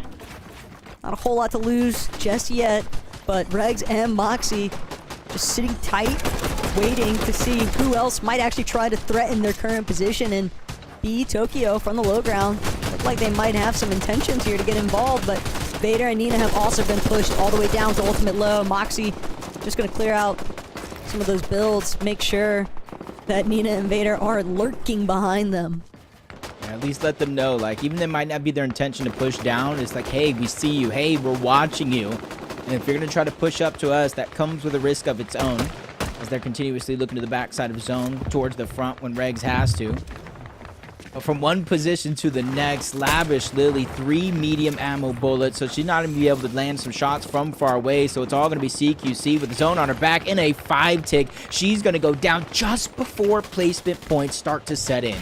Not a whole lot to lose just yet, but Regs and Moxie just sitting tight, waiting to see who else might actually try to threaten their current position. And B Tokyo from the low ground look like they might have some intentions here to get involved, but Vader and Nina have also been pushed all the way down to ultimate low. Moxie just going to clear out some of those builds, make sure that Nina and Vader are lurking behind them. Yeah, at least let them know, like, even if it might not be their intention to push down, it's like, hey, we see you, hey, we're watching you. And if you're going to try to push up to us, that comes with a risk of its own, as they're continuously looking to the backside of zone towards the front when Regs has to. But from one position to the next, Lavish Lily, 3 medium ammo bullets, so she's not going to be able to land some shots from far away, so it's all going to be CQC with the zone on her back in a 5 tick. She's going to go down just before placement points start to set in.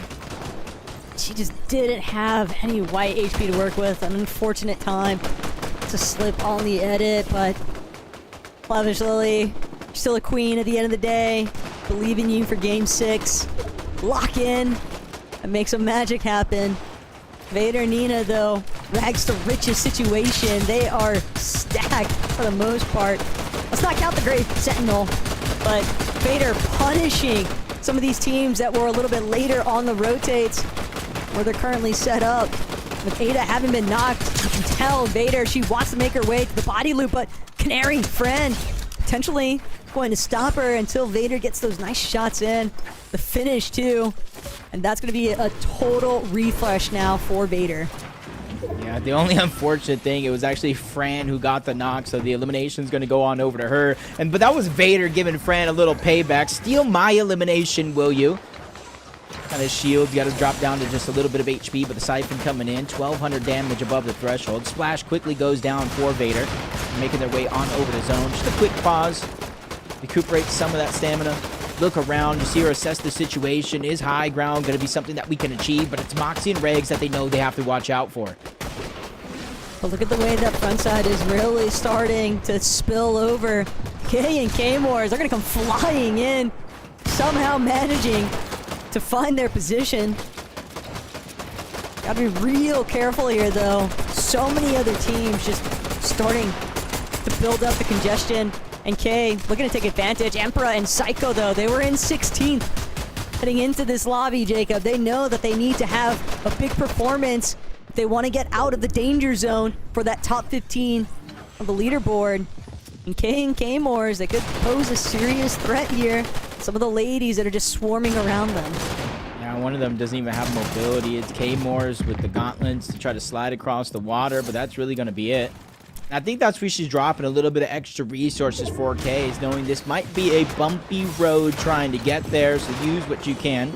She just didn't have any white HP to work with. An unfortunate time to slip on the edit, but Lavish Lily, still a queen at the end of the day. Believe in you for game 6. Lock in and make some magic happen. Vader and Nina, though, rags to riches situation. They are stacked for the most part. let's not count the Grave Sentinel, but Vader punishing some of these teams that were a little bit later on the rotates where they're currently set up. With Ada having been knocked, you can tell Vader, she wants to make her way to the body loop, but Canary, Friend, potentially going to stop her until Vader gets those nice shots in. The finish, too. And that's going to be a total refresh now for Vader. Yeah, the only unfortunate thing, it was actually Fran who got the knock, so the elimination is going to go on over to her. But that was Vader giving Fran a little payback. Steal my elimination, will you? Kind of shield, you got to drop down to just a little bit of HP, but the Siphon coming in, 1,200 damage above the threshold. Splash quickly goes down for Vader, making their way on over to zone. Just a quick pause, recuperate some of that stamina. Look around, you see her assess the situation. Is high ground going to be something that we can achieve? But it's Moxie and Regs that they know they have to watch out for. But look at the way that front side is really starting to spill over. Kay and K-Mors, they're going to come flying in, somehow managing to find their position. Gotta be real careful here, though. So many other teams just starting to build up the congestion. And Kay looking to take advantage. Emperor and Psycho, though, they were in 16th heading into this lobby, Jacob. They know that they need to have a big performance if they want to get out of the danger zone for that top 15 of the leaderboard. And Kay and K-Mors, they could pose a serious threat here. Some of the ladies that are just swarming around them. Yeah, one of them doesn't even have mobility. It's K-Mors with the gauntlets to try to slide across the water, but that's really going to be it. I think that's where she's dropping a little bit of extra resources for K's, knowing this might be a bumpy road trying to get there, so use what you can.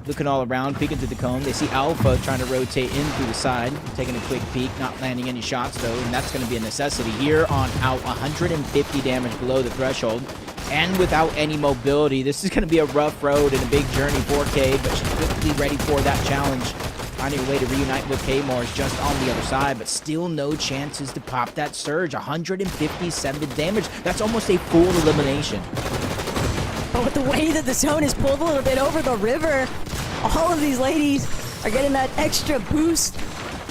Looking all around, peeking through the cone. They see Alpha trying to rotate in through the side, taking a quick peek, not landing any shots though, and that's going to be a necessity here on out. 150 damage below the threshold, and without any mobility. This is going to be a rough road and a big journey for K, but she's quickly ready for that challenge. Finding a way to reunite with K-Mors just on the other side, but still no chances to pop that surge. 157 damage. That's almost a full elimination. But with the way that the zone is pulled a little bit over the river, all of these ladies are getting that extra boost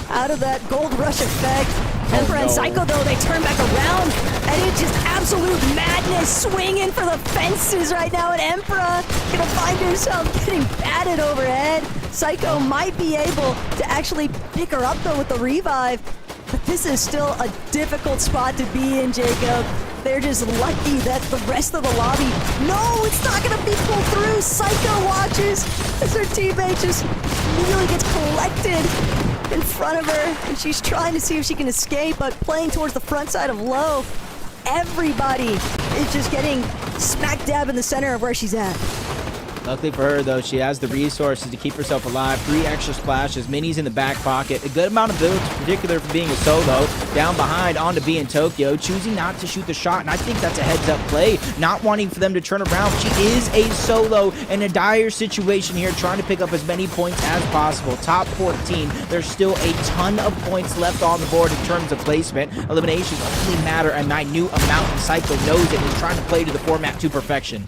out of that gold rush effect. Emperor and Psycho, though, they turn back around, and it's just absolute madness swinging for the fences right now. And Emperor gonna find herself getting batted overhead. Psycho might be able to actually pick her up, though, with the revive. But this is still a difficult spot to be in, Jacob. They're just lucky that the rest of the lobby... No, it's not going to be pulled through. Psycho watches as her teammate just really gets collected in front of her. And she's trying to see if she can escape, but playing towards the front side of low. Everybody is just getting smack dab in the center of where she's at. Luckily for her, though, she has the resources to keep herself alive. 3 extra splashes, minis in the back pocket, a good amount of builds, in particular for being a solo. Down behind, on to B in Tokyo, choosing not to shoot the shot, and I think that's a heads-up play, not wanting for them to turn around. She is a solo in a dire situation here, trying to pick up as many points as possible. Top 14, there's still a ton of points left on the board in terms of placement. Eliminations only matter a minute amount, and Psycho knows it and is trying to play to the format to perfection.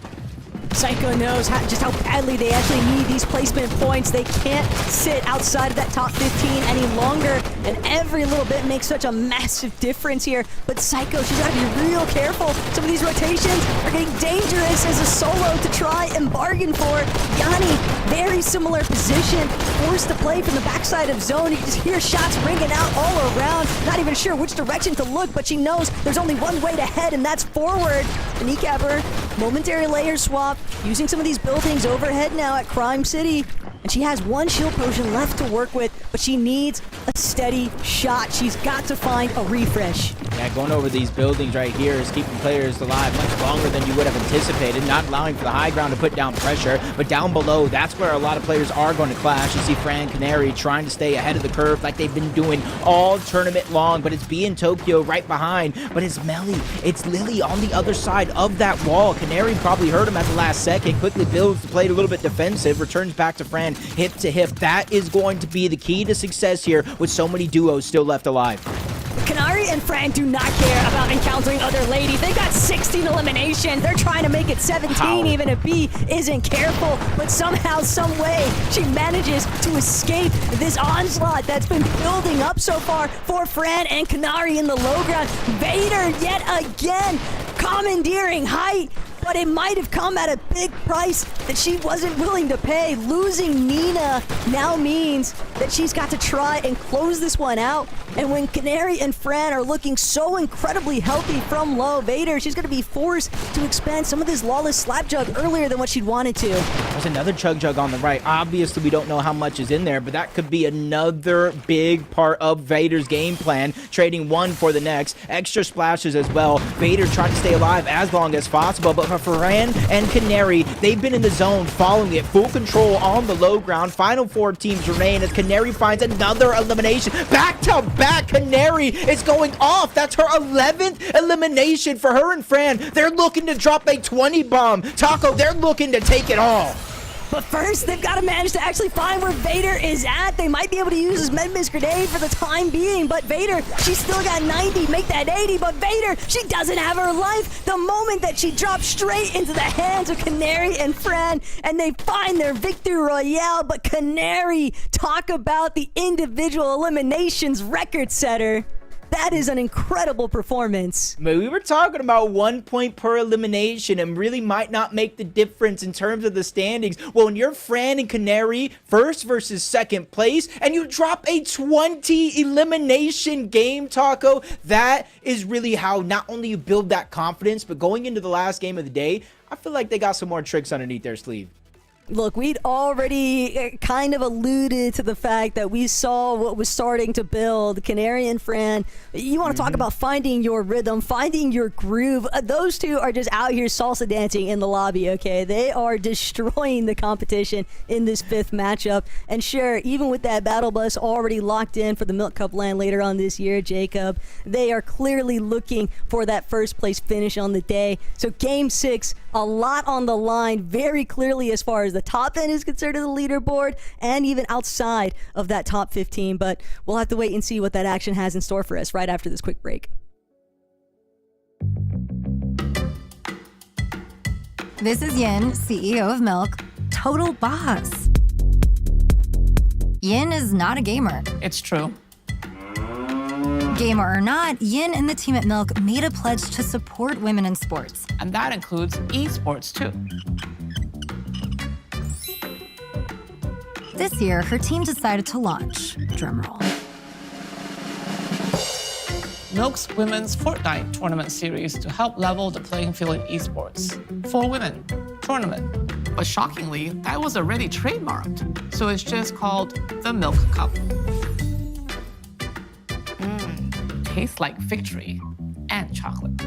Psycho knows just how badly they actually need these placement points. They can't sit outside of that top 15 any longer, and every little bit makes such a massive difference here. But Psycho, she's got to be real careful. Some of these rotations are getting dangerous as a solo to try and bargain for. Yanni, very similar position, forced to play from the backside of zone. You can just hear shots ringing out all around. Not even sure which direction to look, but she knows there's only one way to head, and that's forward. The kneecapper, momentary layer swap, using some of these buildings overhead now at Crime City. And she has 1 shield potion left to work with, but she needs a steady shot. She's got to find a refresh. Yeah, going over these buildings right here is keeping players alive much longer than you would have anticipated, not allowing for the high ground to put down pressure, but down below, that's where a lot of players are going to clash. You see Fran Canary trying to stay ahead of the curve like they've been doing all tournament long, but it's B in Tokyo right behind, but it's Melly, it's Lily on the other side of that wall. Canary probably heard him at the last second, quickly builds to play a little bit defensive, returns back to Fran hip to hip. That is going to be the key to success here with so many duos still left alive. Canary and Fran do not care about encountering other ladies. They got 16 eliminations. They're trying to make it 17 even if B isn't careful. But somehow, some way, she manages to escape this onslaught that's been building up so far for Fran and Canary in the low ground. Vader yet again commandeering height, but it might have come at a big price that she wasn't willing to pay. Losing Nina now means that she's got to try and close this one out. And when Canary and Fran are looking so incredibly healthy from low, Vader, she's going to be forced to expend some of this Lawless Slap Jug earlier than what she'd wanted to. There's another Chug Jug on the right. Obviously, we don't know how much is in there, but that could be another big part of Vader's game plan, trading one for the next. Extra splashes as well. Vader trying to stay alive as long as possible, but for Fran and Canary, they've been in the zone, following it, full control on the low ground. Final 4 teams remain as Canary finds another elimination. Back-to-back, Canary is going off. That's her 11th elimination for her and Fran. They're looking to drop a 20 bomb. Taco, they're looking to take it all. But first, they've got to manage to actually find where Vader is at. They might be able to use his Med-Miss grenade for the time being, but Vader, she's still got 90, make that 80, but Vader, she doesn't have her life. The moment that she drops straight into the hands of Canary and Fran, and they find their victory royale, but Canary, talk about the individual eliminations record setter. That is an incredible performance. But we were talking about 1 point per elimination and really might not make the difference in terms of the standings. Well, when you're Fran and Canary, first versus second place, and you drop a 20 elimination game, Taco, that is really how not only you build that confidence, but going into the last game of the day, I feel like they got some more tricks underneath their sleeve. Look, we'd already kind of alluded to the fact that we saw what was starting to build. Canary and Fran, you want to talk about finding your rhythm, finding your groove. Those two are just out here salsa dancing in the lobby, okay? They are destroying the competition in this 5th matchup. And sure, even with that battle bus already locked in for the Milk Cup LAN later on this year, Jacob, they are clearly looking for that first place finish on the day. So game 6, a lot on the line, very clearly as far as the top end is concerned of the leaderboard and even outside of that top 15, but we'll have to wait and see what that action has in store for us right after this quick break. This is Yin, CEO of Milk, total boss. Yin is not a gamer. It's true. Gamer or not, Yin and the team at Milk made a pledge to support women in sports. And that includes esports too. This year, her team decided to launch, drumroll, Milk's Women's Fortnite Tournament Series to help level the playing field in esports. For women, tournament. But shockingly, that was already trademarked. So it's just called the Milk Cup. Tastes like victory and chocolate.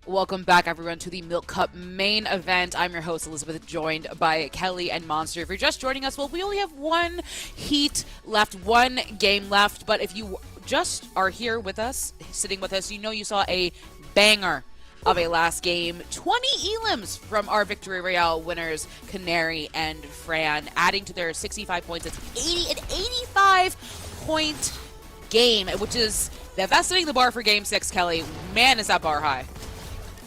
Welcome back, everyone, to the Milk Cup main event. I'm your host, Elizabeth, joined by Kelly and Monster. If you're just joining us, well, we only have one heat left, one game left. But if you just are here with us, sitting with us, you know you saw a banger of a last game. 20 elims from our Victory Royale winners, Canary and Fran, adding to their 65 points. It's an 85-point game, which is, that's setting the bar for Game 6, Kelly. Man, is that bar high.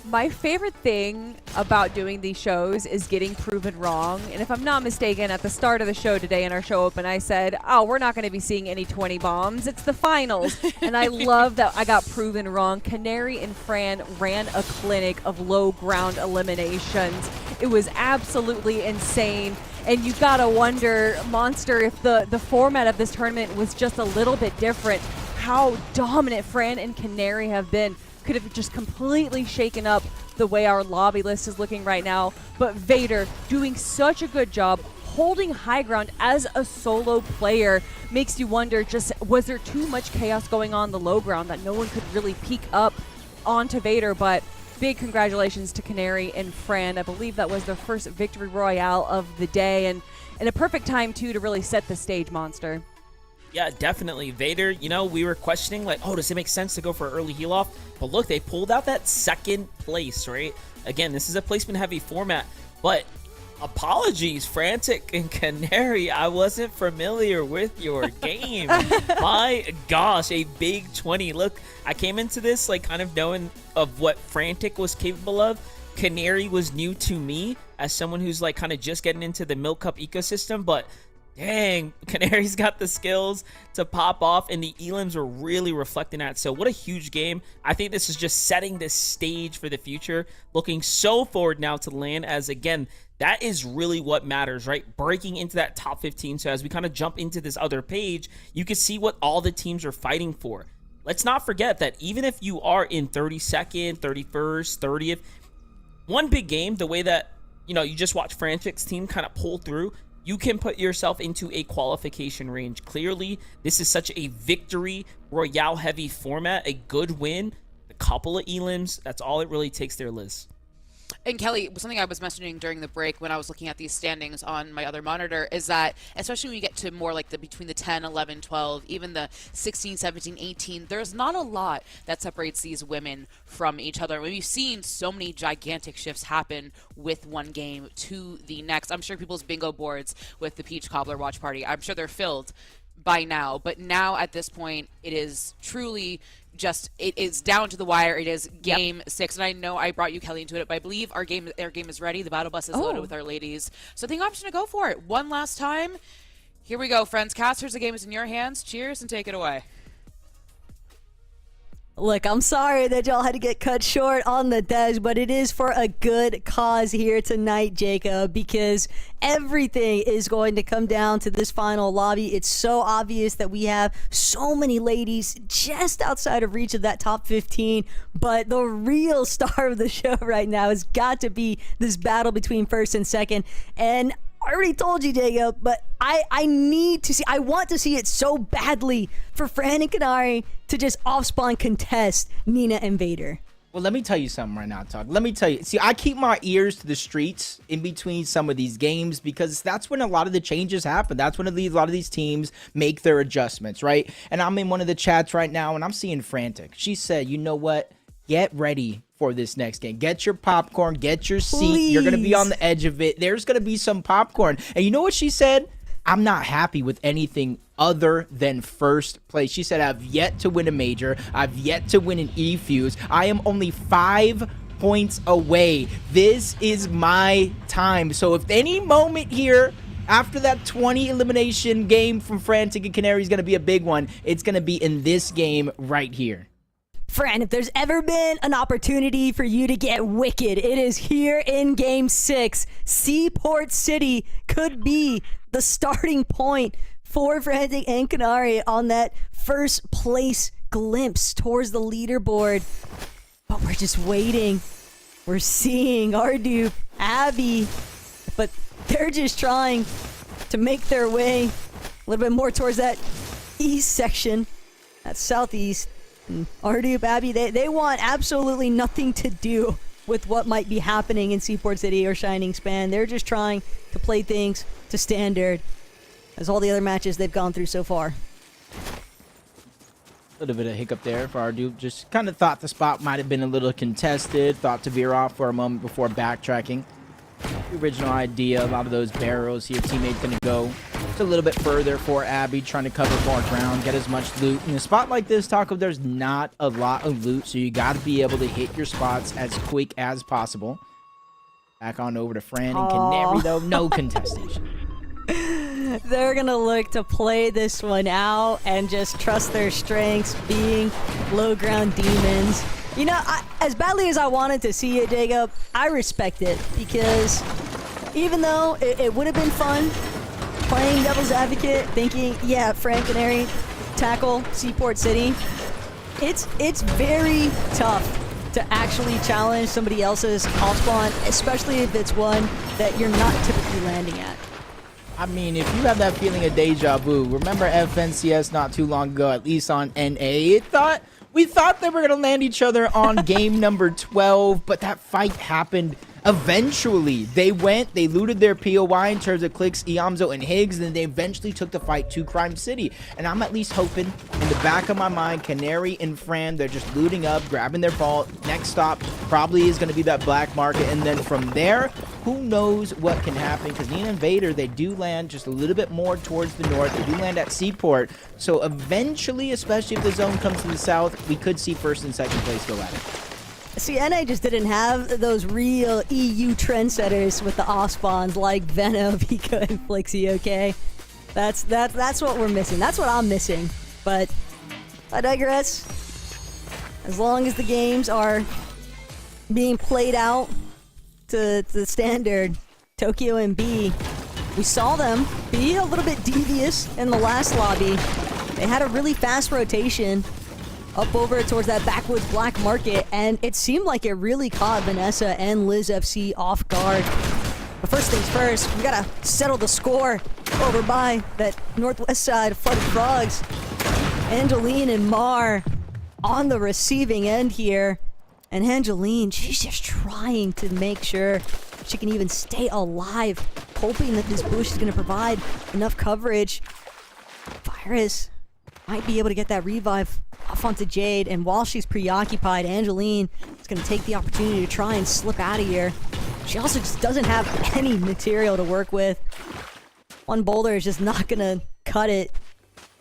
My favorite thing about doing these shows is getting proven wrong. And if I'm not mistaken, at the start of the show today in our show open, I said, oh, we're not going to be seeing any 20 bombs. It's the finals. And I love that I got proven wrong. Canary and Fran ran a clinic of low ground eliminations. It was absolutely insane. And you got to wonder, Monster, if the format of this tournament was just a little bit different, how dominant Fran and Canary have been. Could have just completely shaken up the way our lobby list is looking right now. But Vader doing such a good job holding high ground as a solo player makes you wonder, just was there too much chaos going on the low ground that no one could really peek up onto Vader? But big congratulations to Canary and Fran. I believe that was their first Victory Royale of the day, and a perfect time too to really set the stage, Monster. Yeah, definitely. Vader, you know, we were questioning, like, oh, does it make sense to go for early heal off? But look, they pulled out that second place, right? Again, this is a placement-heavy format, but apologies, Frantic and Canary, I wasn't familiar with your game. My gosh, a big 20. Look, I came into this, like, kind of knowing of what Frantic was capable of. Canary was new to me as someone who's, like, kind of just getting into the Milk Cup ecosystem, but dang, Canary's got the skills to pop off, and the elims were really reflecting that. So what a huge game. I think this is just setting the stage for the future. Looking so forward now to LAN, as again, that is really what matters, right? Breaking into that top 15. So as we kind of jump into this other page, you can see what all the teams are fighting for. Let's not forget that even if you are in 32nd, 31st, 30th, one big game, the way that, you know, you just watch Frantic's team kind of pull through, you can put yourself into a qualification range. Clearly, this is such a Victory Royale heavy format. A good win, a couple of elims, that's all it really takes there, Liz. And Kelly, something I was mentioning during the break when I was looking at these standings on my other monitor is that, especially when you get to more like between the 10, 11, 12, even the 16, 17, 18, there's not a lot that separates these women from each other. We've seen so many gigantic shifts happen with one game to the next. I'm sure people's bingo boards with the Peach Cobbler watch party, I'm sure they're filled by now. But now at this point, it is truly just, it is down to the wire. It is game 6, and I know I brought you, Kelly, into it, but I believe our game is ready. The battle bus is loaded with our ladies, so I think I'm just gonna go for it one last time. Here we go, friends. Casters, the game is in your hands. Cheers and take it away. Look, I'm sorry that y'all had to get cut short on the Des, but it is for a good cause here tonight, Jacob, because everything is going to come down to this final lobby. It's so obvious that we have so many ladies just outside of reach of that top 15, but the real star of the show right now has got to be this battle between first and second. And I already told you, Jacob, but I need to see, I want to see it so badly for Fran and Canary to just off-spawn contest Nina and Vader. Well, let me tell you something right now, Tug. Let me tell you. See, I keep my ears to the streets in between some of these games because that's when a lot of the changes happen. That's when a lot of these teams make their adjustments, right? And I'm in one of the chats right now, and I'm seeing Frantic. She said, you know what? Get ready for this next game. Get your popcorn, get your seat. Please. You're going to be on the edge of it. There's going to be some popcorn. And you know what she said? I'm not happy with anything other than first place. She said, I've yet to win a major. I've yet to win an E-Fuse. I am only 5 points away. This is my time. So if any moment here after that 20 elimination game from Frantic and Canary is going to be a big one, it's going to be in this game right here. Fran, if there's ever been an opportunity for you to get wicked, it is here in Game 6. Seaport City could be the starting point for Frantic and Canary on that first place glimpse towards the leaderboard. But we're just waiting. We're seeing Ardu, Abby, but they're just trying to make their way a little bit more towards that east section, that southeast. Ardup, Abby, they want absolutely nothing to do with what might be happening in Seaport City or Shining Span. They're just trying to play things to standard, as all the other matches they've gone through so far. A little bit of hiccup there for Ardup. Just kind of thought the spot might have been a little contested. Thought to veer off for a moment before backtracking. The original idea, a lot of those barrels, your teammate's going to go just a little bit further for Abby, trying to cover more ground, get as much loot. In a spot like this, Taco, there's not a lot of loot, so you got to be able to hit your spots as quick as possible. Back on over to Fran and Canary, though. No contestation. They're going to look to play this one out and just trust their strengths, being low ground demons. You know, as badly as I wanted to see it, Jacob, I respect it, because even though it would have been fun playing devil's advocate, thinking, yeah, Frank Canary, tackle Seaport City, it's very tough to actually challenge somebody else's off spawn, especially if it's one that you're not typically landing at. I mean, if you have that feeling of deja vu, remember FNCS not too long ago, at least on NA, we thought they were going to land each other on game number 12, but that fight happened eventually. They looted their POI in terms of Clicks, Iamzo, and Higgs, and then they eventually took the fight to Crime City. And I'm at least hoping, in the back of my mind, Canary and Fran, they're just looting up, grabbing their vault. Next stop probably is going to be that black market, and then from there, who knows what can happen, because Nina and Vader, they do land just a little bit more towards the north. They do land at Seaport, so eventually, especially if the zone comes to the south, we could see first and second place go at it. See, NA just didn't have those real EU trendsetters with the off spawns like Veno, Vika, and Flixie, okay? That's what we're missing. That's what I'm missing. But I digress. As long as the games are being played out to the standard, Tokyo and B, we saw them be a little bit devious in the last lobby. They had a really fast rotation up over towards that backwoods black market, and it seemed like it really caught Vanessa and Liz FC off guard. But first things first, we gotta settle the score over by that northwest side of Flooded Frogs. Angeline and Mar on the receiving end here. And Angeline, she's just trying to make sure she can even stay alive, hoping that this bush is gonna provide enough coverage. Virus might be able to get that revive off onto Jade, and while she's preoccupied, Angeline is going to take the opportunity to try and slip out of here. She also just doesn't have any material to work with. One boulder is just not going to cut it.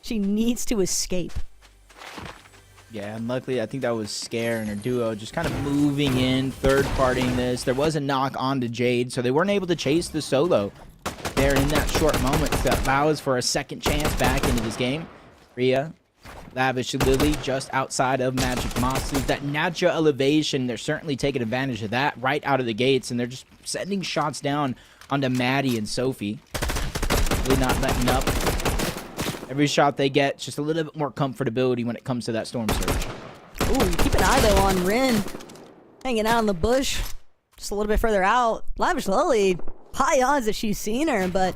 She needs to escape. Yeah, and luckily I think that was Scare and her duo just kind of moving in, third-partying this. There was a knock onto Jade, so they weren't able to chase the solo there in that short moment. That allows for a second chance back into this game. Rhea, Lavish, Lily just outside of Magic Monsters. That natural elevation, they're certainly taking advantage of that right out of the gates, and they're just sending shots down onto Maddie and Sophie. Really not letting up. Every shot they get, just a little bit more comfortability when it comes to that Storm Surge. Ooh, keep an eye though on Rin. Hanging out in the bush, just a little bit further out. Lavish Lily, high odds that she's seen her, but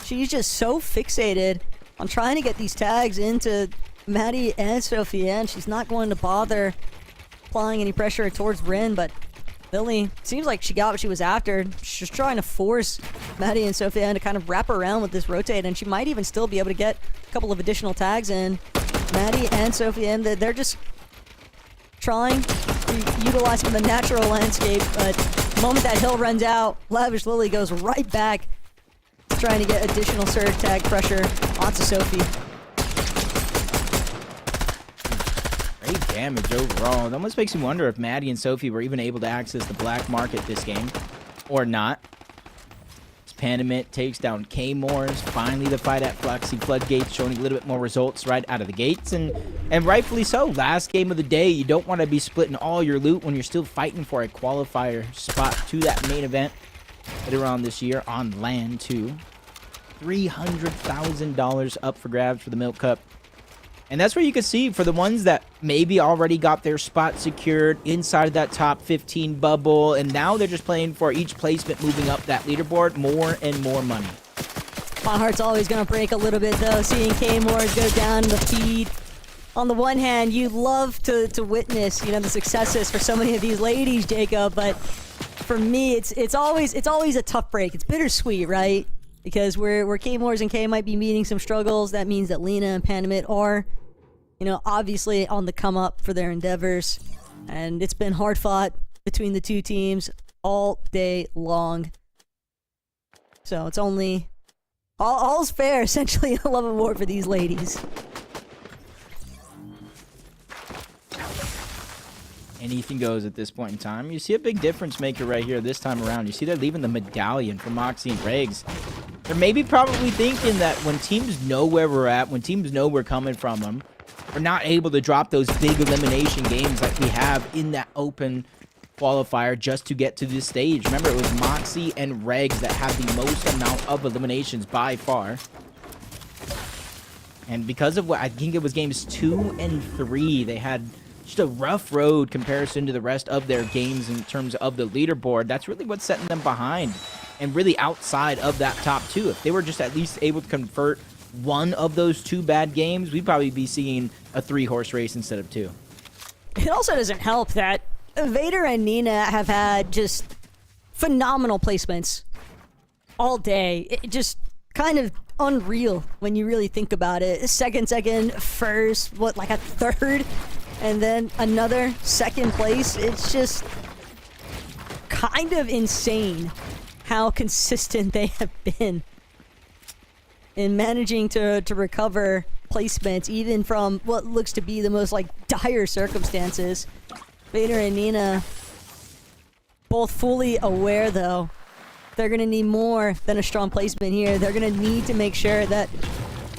she's just so fixated on trying to get these tags into Maddie and Sophie, and she's not going to bother applying any pressure towards Rin, but Lily seems like she got what she was after. She's trying to force Maddie and Sophia to kind of wrap around with this rotate, and she might even still be able to get a couple of additional tags in. Maddie and Sophia, and they're just trying to utilize some of the natural landscape, but the moment that hill runs out, Lavish Lily goes right back, trying to get additional surge tag pressure onto Sophie. Great damage overall. It almost makes me wonder if Maddie and Sophie were even able to access the black market this game or not. Pandemit takes down K-Moores. Finally, the fight at Fluxy Floodgates showing a little bit more results right out of the gates, and rightfully so. Last game of the day, you don't want to be splitting all your loot when you're still fighting for a qualifier spot to that main event later on this year on land too. $300,000 up for grabs for the Milk Cup. And that's where you can see for the ones that maybe already got their spot secured inside of that top 15 bubble, and now they're just playing for each placement moving up that leaderboard, more and more money. My heart's always going to break a little bit, though, seeing K-Moores go down the feed. on the one hand, you love to witness, the successes for so many of these ladies, Jacob, but for me, it's always a tough break. It's bittersweet, right? Because where K-Moors and K might be meeting some struggles, that means that Lena and Pandemit are, obviously on the come up for their endeavors. And it's been hard fought between the two teams all day long. So it's only all's fair, essentially, a love of war for these ladies. Anything goes at this point in time. You see a big difference maker right here this time around. You see they're leaving the medallion for Moxie and Regs. They're maybe probably thinking that when teams know where we're at, when teams know we're coming from them, we're not able to drop those big elimination games like we have in that open qualifier just to get to this stage. Remember, it was Moxie and Regs that had the most amount of eliminations by far. And because of what I think it was games 2 and 3, they had just a rough road comparison to the rest of their games in terms of the leaderboard. That's really what's setting them behind and really outside of that top 2. If they were just at least able to convert one of those 2 bad games, we'd probably be seeing a 3-horse race instead of 2. It also doesn't help that Vader and Nina have had just phenomenal placements all day. It just kind of unreal when you really think about it. Second, first, like a third, and then another second place. It's just kind of insane how consistent they have been in managing to recover placements, even from what looks to be the most dire circumstances. Vader and Nina both fully aware, though, they're going to need more than a strong placement here. They're going to need to make sure that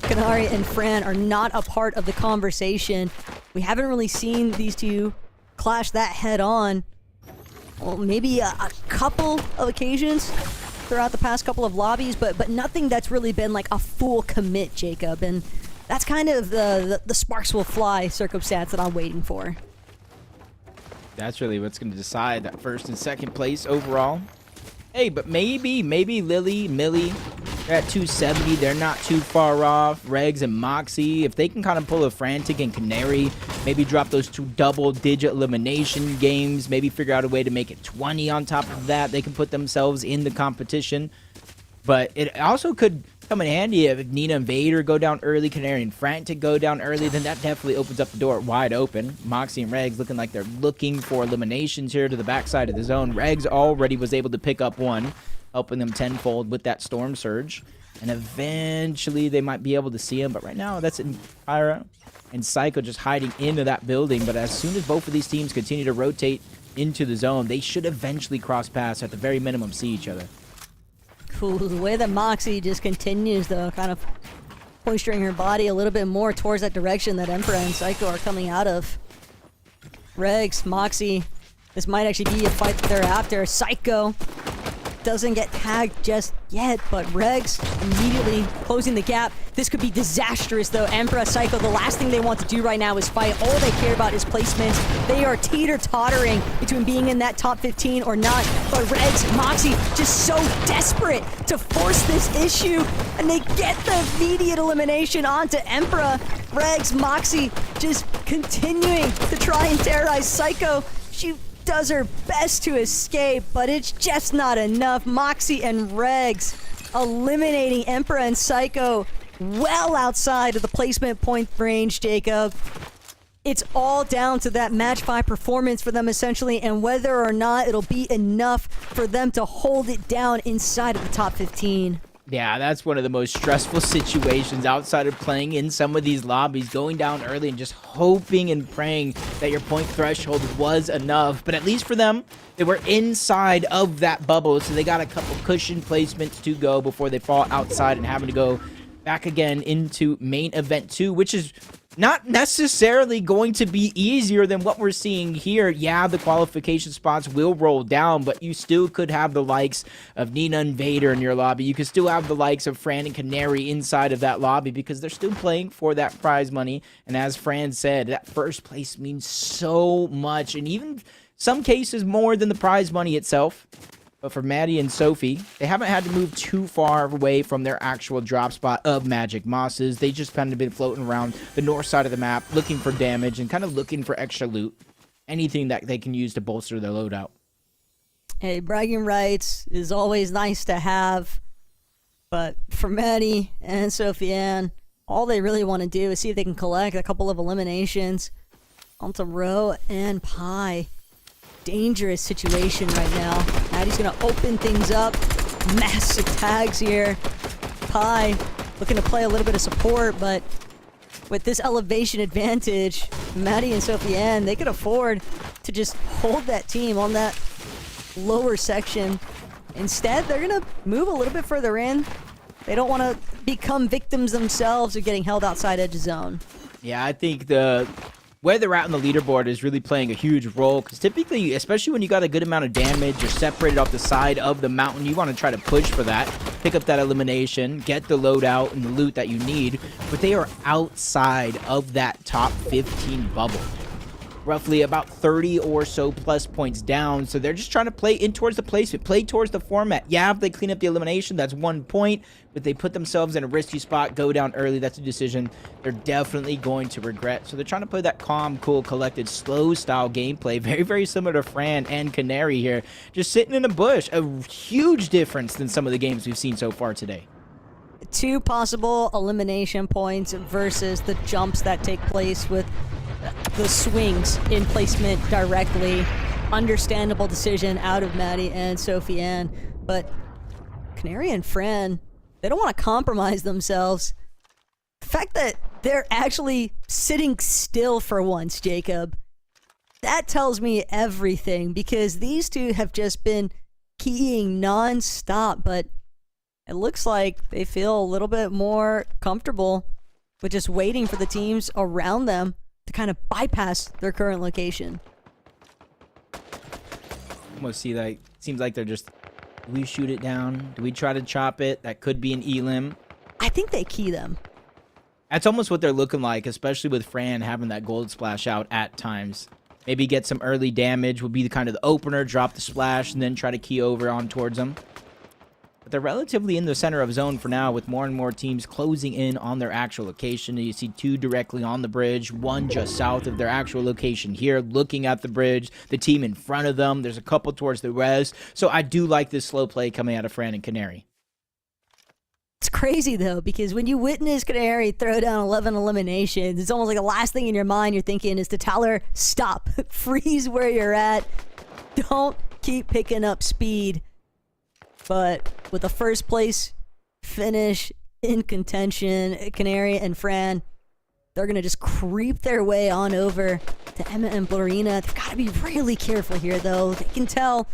Kanari and Fran are not a part of the conversation. We haven't really seen these two clash that head on. Well, maybe a couple of occasions throughout the past couple of lobbies, but nothing that's really been like a full commit, Jacob. And that's kind of the sparks will fly circumstance that I'm waiting for. That's really what's going to decide that first and second place overall. Hey, but maybe Lily, Millie, they're at 270. They're not too far off. Regs and Moxie, if they can kind of pull a Frantic and Canary, maybe drop those 2 double-digit elimination games, maybe figure out a way to make it 20 on top of that, they can put themselves in the competition. But it also could come in handy if Nina and Vader go down early, Canary and Frantic go down early, then that definitely opens up the door wide open. Moxie and Regs looking like they're looking for eliminations here to the backside of the zone. Regs already was able to pick up one, helping them tenfold with that Storm Surge. And eventually they might be able to see him, but right now that's Pyra and Psycho just hiding into that building. But as soon as both of these teams continue to rotate into the zone, they should eventually cross paths, at the very minimum see each other. Cool. The way that Moxie just continues, though, kind of posturing her body a little bit more towards that direction that Emperor and Psycho are coming out of. Regs, Moxie, this might actually be a fight that they're after. Psycho doesn't get tagged just yet, but Regs immediately closing the gap. This could be disastrous, though. Emperor, Psycho, the last thing they want to do right now is fight. All they care about is placements. They are teeter-tottering between being in that top 15 or not. But Regs, Moxie, just so desperate to force this issue, and they get the immediate elimination onto Emperor. Regs, Moxie, just continuing to try and terrorize Psycho. She does her best to escape, but it's just not enough. Moxie and Regs eliminating Emperor and Psycho well outside of the placement point range, Jacob. It's all down to that match 5 performance for them, essentially, and whether or not it'll be enough for them to hold it down inside of the top 15. Yeah, that's one of the most stressful situations outside of playing in some of these lobbies, going down early and just hoping and praying that your point threshold was enough. But at least for them, they were inside of that bubble, so they got a couple cushion placements to go before they fall outside and having to go back again into main event 2, which is not necessarily going to be easier than what we're seeing here. Yeah, the qualification spots will roll down, but you still could have the likes of Nina and Vader in your lobby. You could still have the likes of Fran and Canary inside of that lobby because they're still playing for that prize money. And as Fran said, that first place means so much, and even some cases more than the prize money itself. But for Maddie and Sophie, they haven't had to move too far away from their actual drop spot of Magic Mosses. They just kind of been floating around the north side of the map, looking for damage and kind of looking for extra loot. Anything that they can use to bolster their loadout. Hey, bragging rights is always nice to have. But for Maddie and Sophie-Ann, all they really want to do is see if they can collect a couple of eliminations onto Ro and Pi. Dangerous situation right now. Maddie's going to open things up. Massive tags here. Pi looking to play a little bit of support, but with this elevation advantage, Maddie and Sophie-Ann, they could afford to just hold that team on that lower section. Instead, they're going to move a little bit further in. They don't want to become victims themselves of getting held outside edge zone. Yeah, I think where they're at on the leaderboard is really playing a huge role, because typically, especially when you got a good amount of damage, you're separated off the side of the mountain, you want to try to push for that, pick up that elimination, get the loadout and the loot that you need, but they are outside of that top 15 bubble. Roughly about 30 or so plus points down, so they're just trying to play in towards the placement, play towards the format. Yeah, if they clean up the elimination, that's 1 point, but they put themselves in a risky spot, go down early, that's a decision they're definitely going to regret. So they're trying to play that calm, cool, collected, slow style gameplay, very, very similar to Fran and Canary here, just sitting in a bush. A huge difference than some of the games we've seen so far today. 2 possible elimination points versus the jumps that take place with the swings in placement directly. Understandable decision out of Maddie and Sophie-Ann, but Canary and Fran, they don't want to compromise themselves. The fact that they're actually sitting still for once, Jacob, that tells me everything, because these two have just been keying non-stop, but it looks like they feel a little bit more comfortable with just waiting for the teams around them to kind of bypass their current location. Almost see, like, seems like they're just, do we shoot it down? Do we try to chop it? That could be an elim. I think they key them. That's almost what they're looking like, especially with Fran having that gold splash out at times. Maybe get some early damage would be the kind of the opener, drop the splash, and then try to key over on towards them. But they're relatively in the center of zone for now, with more and more teams closing in on their actual location. You see 2 directly on the bridge, 1 just south of their actual location here, looking at the bridge, the team in front of them. There's a couple towards the res. So I do like this slow play coming out of Fran and Canary. It's crazy, though, because when you witness Canary throw down 11 eliminations, it's almost like the last thing in your mind you're thinking is to tell her, stop, freeze where you're at, don't keep picking up speed. But with a first place finish in contention, Canary and Fran, they're going to just creep their way on over to Emma and Blorina. They've got to be really careful here, though. They can tell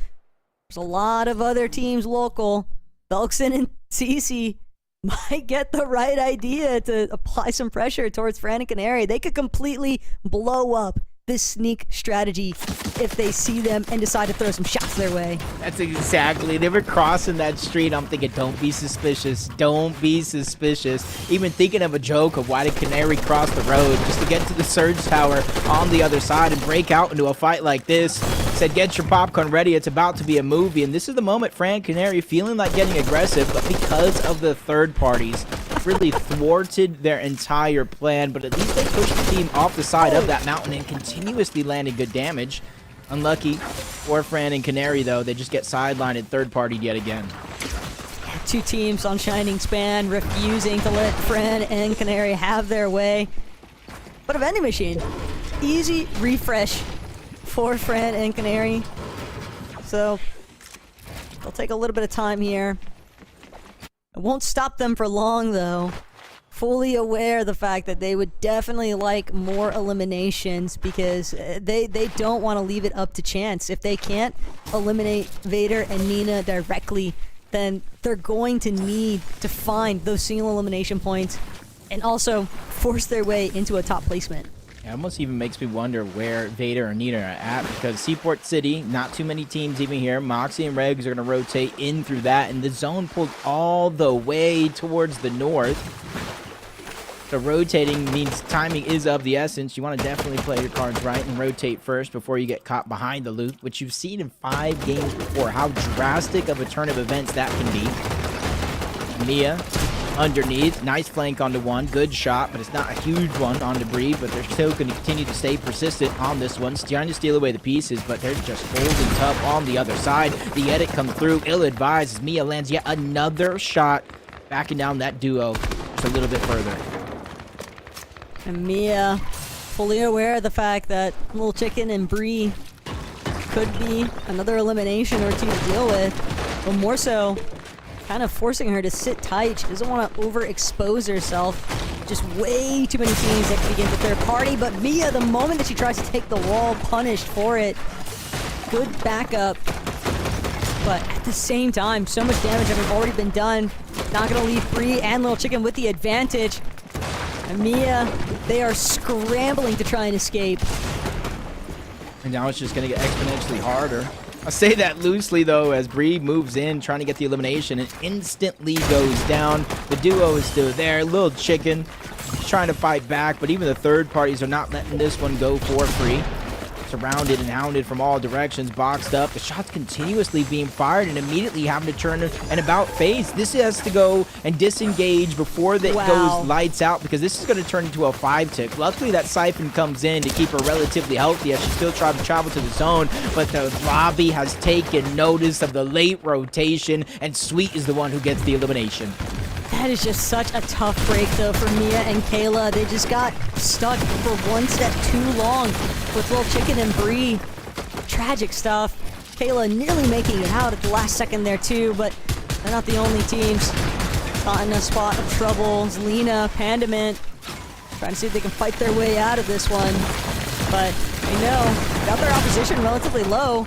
there's a lot of other teams local. Belkson and Cece might get the right idea to apply some pressure towards Fran and Canary. They could completely blow up this sneak strategy if they see them and decide to throw some shots their way. That's exactly. They were crossing that street. I'm thinking, don't be suspicious. Don't be suspicious. Even thinking of a joke of why did Canary cross the road just to get to the surge tower on the other side and break out into a fight like this. Said, get your popcorn ready. It's about to be a movie. And this is the moment Fran Canary feeling like getting aggressive, but because of the third parties, really thwarted their entire plan. But at least they pushed the team off the side of that mountain and continuously landed good damage. Unlucky for Fran and Canary, though. They just get sidelined and third-partied yet again. 2 teams on Shining Span refusing to let Fran and Canary have their way. But a vending machine. Easy refresh for Fran and Canary. So they'll take a little bit of time here. It won't stop them for long, though. Fully aware of the fact that they would definitely like more eliminations, because they don't want to leave it up to chance. If they can't eliminate Vader and Nina directly, then they're going to need to find those single elimination points and also force their way into a top placement. It almost even makes me wonder where Vader and Nina are at, because Seaport City, not too many teams even here. Moxie and Regs are going to rotate in through that, and the zone pulled all the way towards the north. So rotating means timing is of the essence. You want to definitely play your cards right and rotate first before you get caught behind the loop, which you've seen in 5 games before, how drastic of a turn of events that can be. Mia underneath, nice flank onto one, good shot, but it's not a huge one onto Bree, but they're still going to continue to stay persistent on this one, trying to steal away the pieces, but they're just holding tough on the other side. The edit comes through, ill-advised as Mia lands yet another shot, backing down that duo just a little bit further. And Mia, fully aware of the fact that Little Chicken and Bree could be another elimination or two to deal with, but more so, kind of forcing her to sit tight. She doesn't want to overexpose herself. Just way too many teams that can begin the third party, but Mia, the moment that she tries to take the wall, punished for it. Good backup, but at the same time, so much damage having already been done. Not going to leave Bree and Little Chicken with the advantage. And Mia, they are scrambling to try and escape. And now it's just going to get exponentially harder. I say that loosely, though, as Bree moves in, trying to get the elimination, and instantly goes down. The duo is still there. Little Chicken is trying to fight back, but even the third parties are not letting this one go for free. Surrounded and hounded from all directions, boxed up. The shots continuously being fired and immediately having to turn an about face. This has to go and disengage before that goes lights out, because this is going to turn into a 5-tick. Luckily, that Siphon comes in to keep her relatively healthy as she still tries to travel to the zone, but the lobby has taken notice of the late rotation, and Sweet is the one who gets the elimination. That is just such a tough break, though, for Mia and Kayla. They just got stuck for one step too long with Little Chicken and Bree. Tragic stuff. Kayla nearly making it out at the last second there, too, but they're not the only teams caught in a spot of trouble. Lena, Pandament, trying to see if they can fight their way out of this one. But they know, got their opposition relatively low.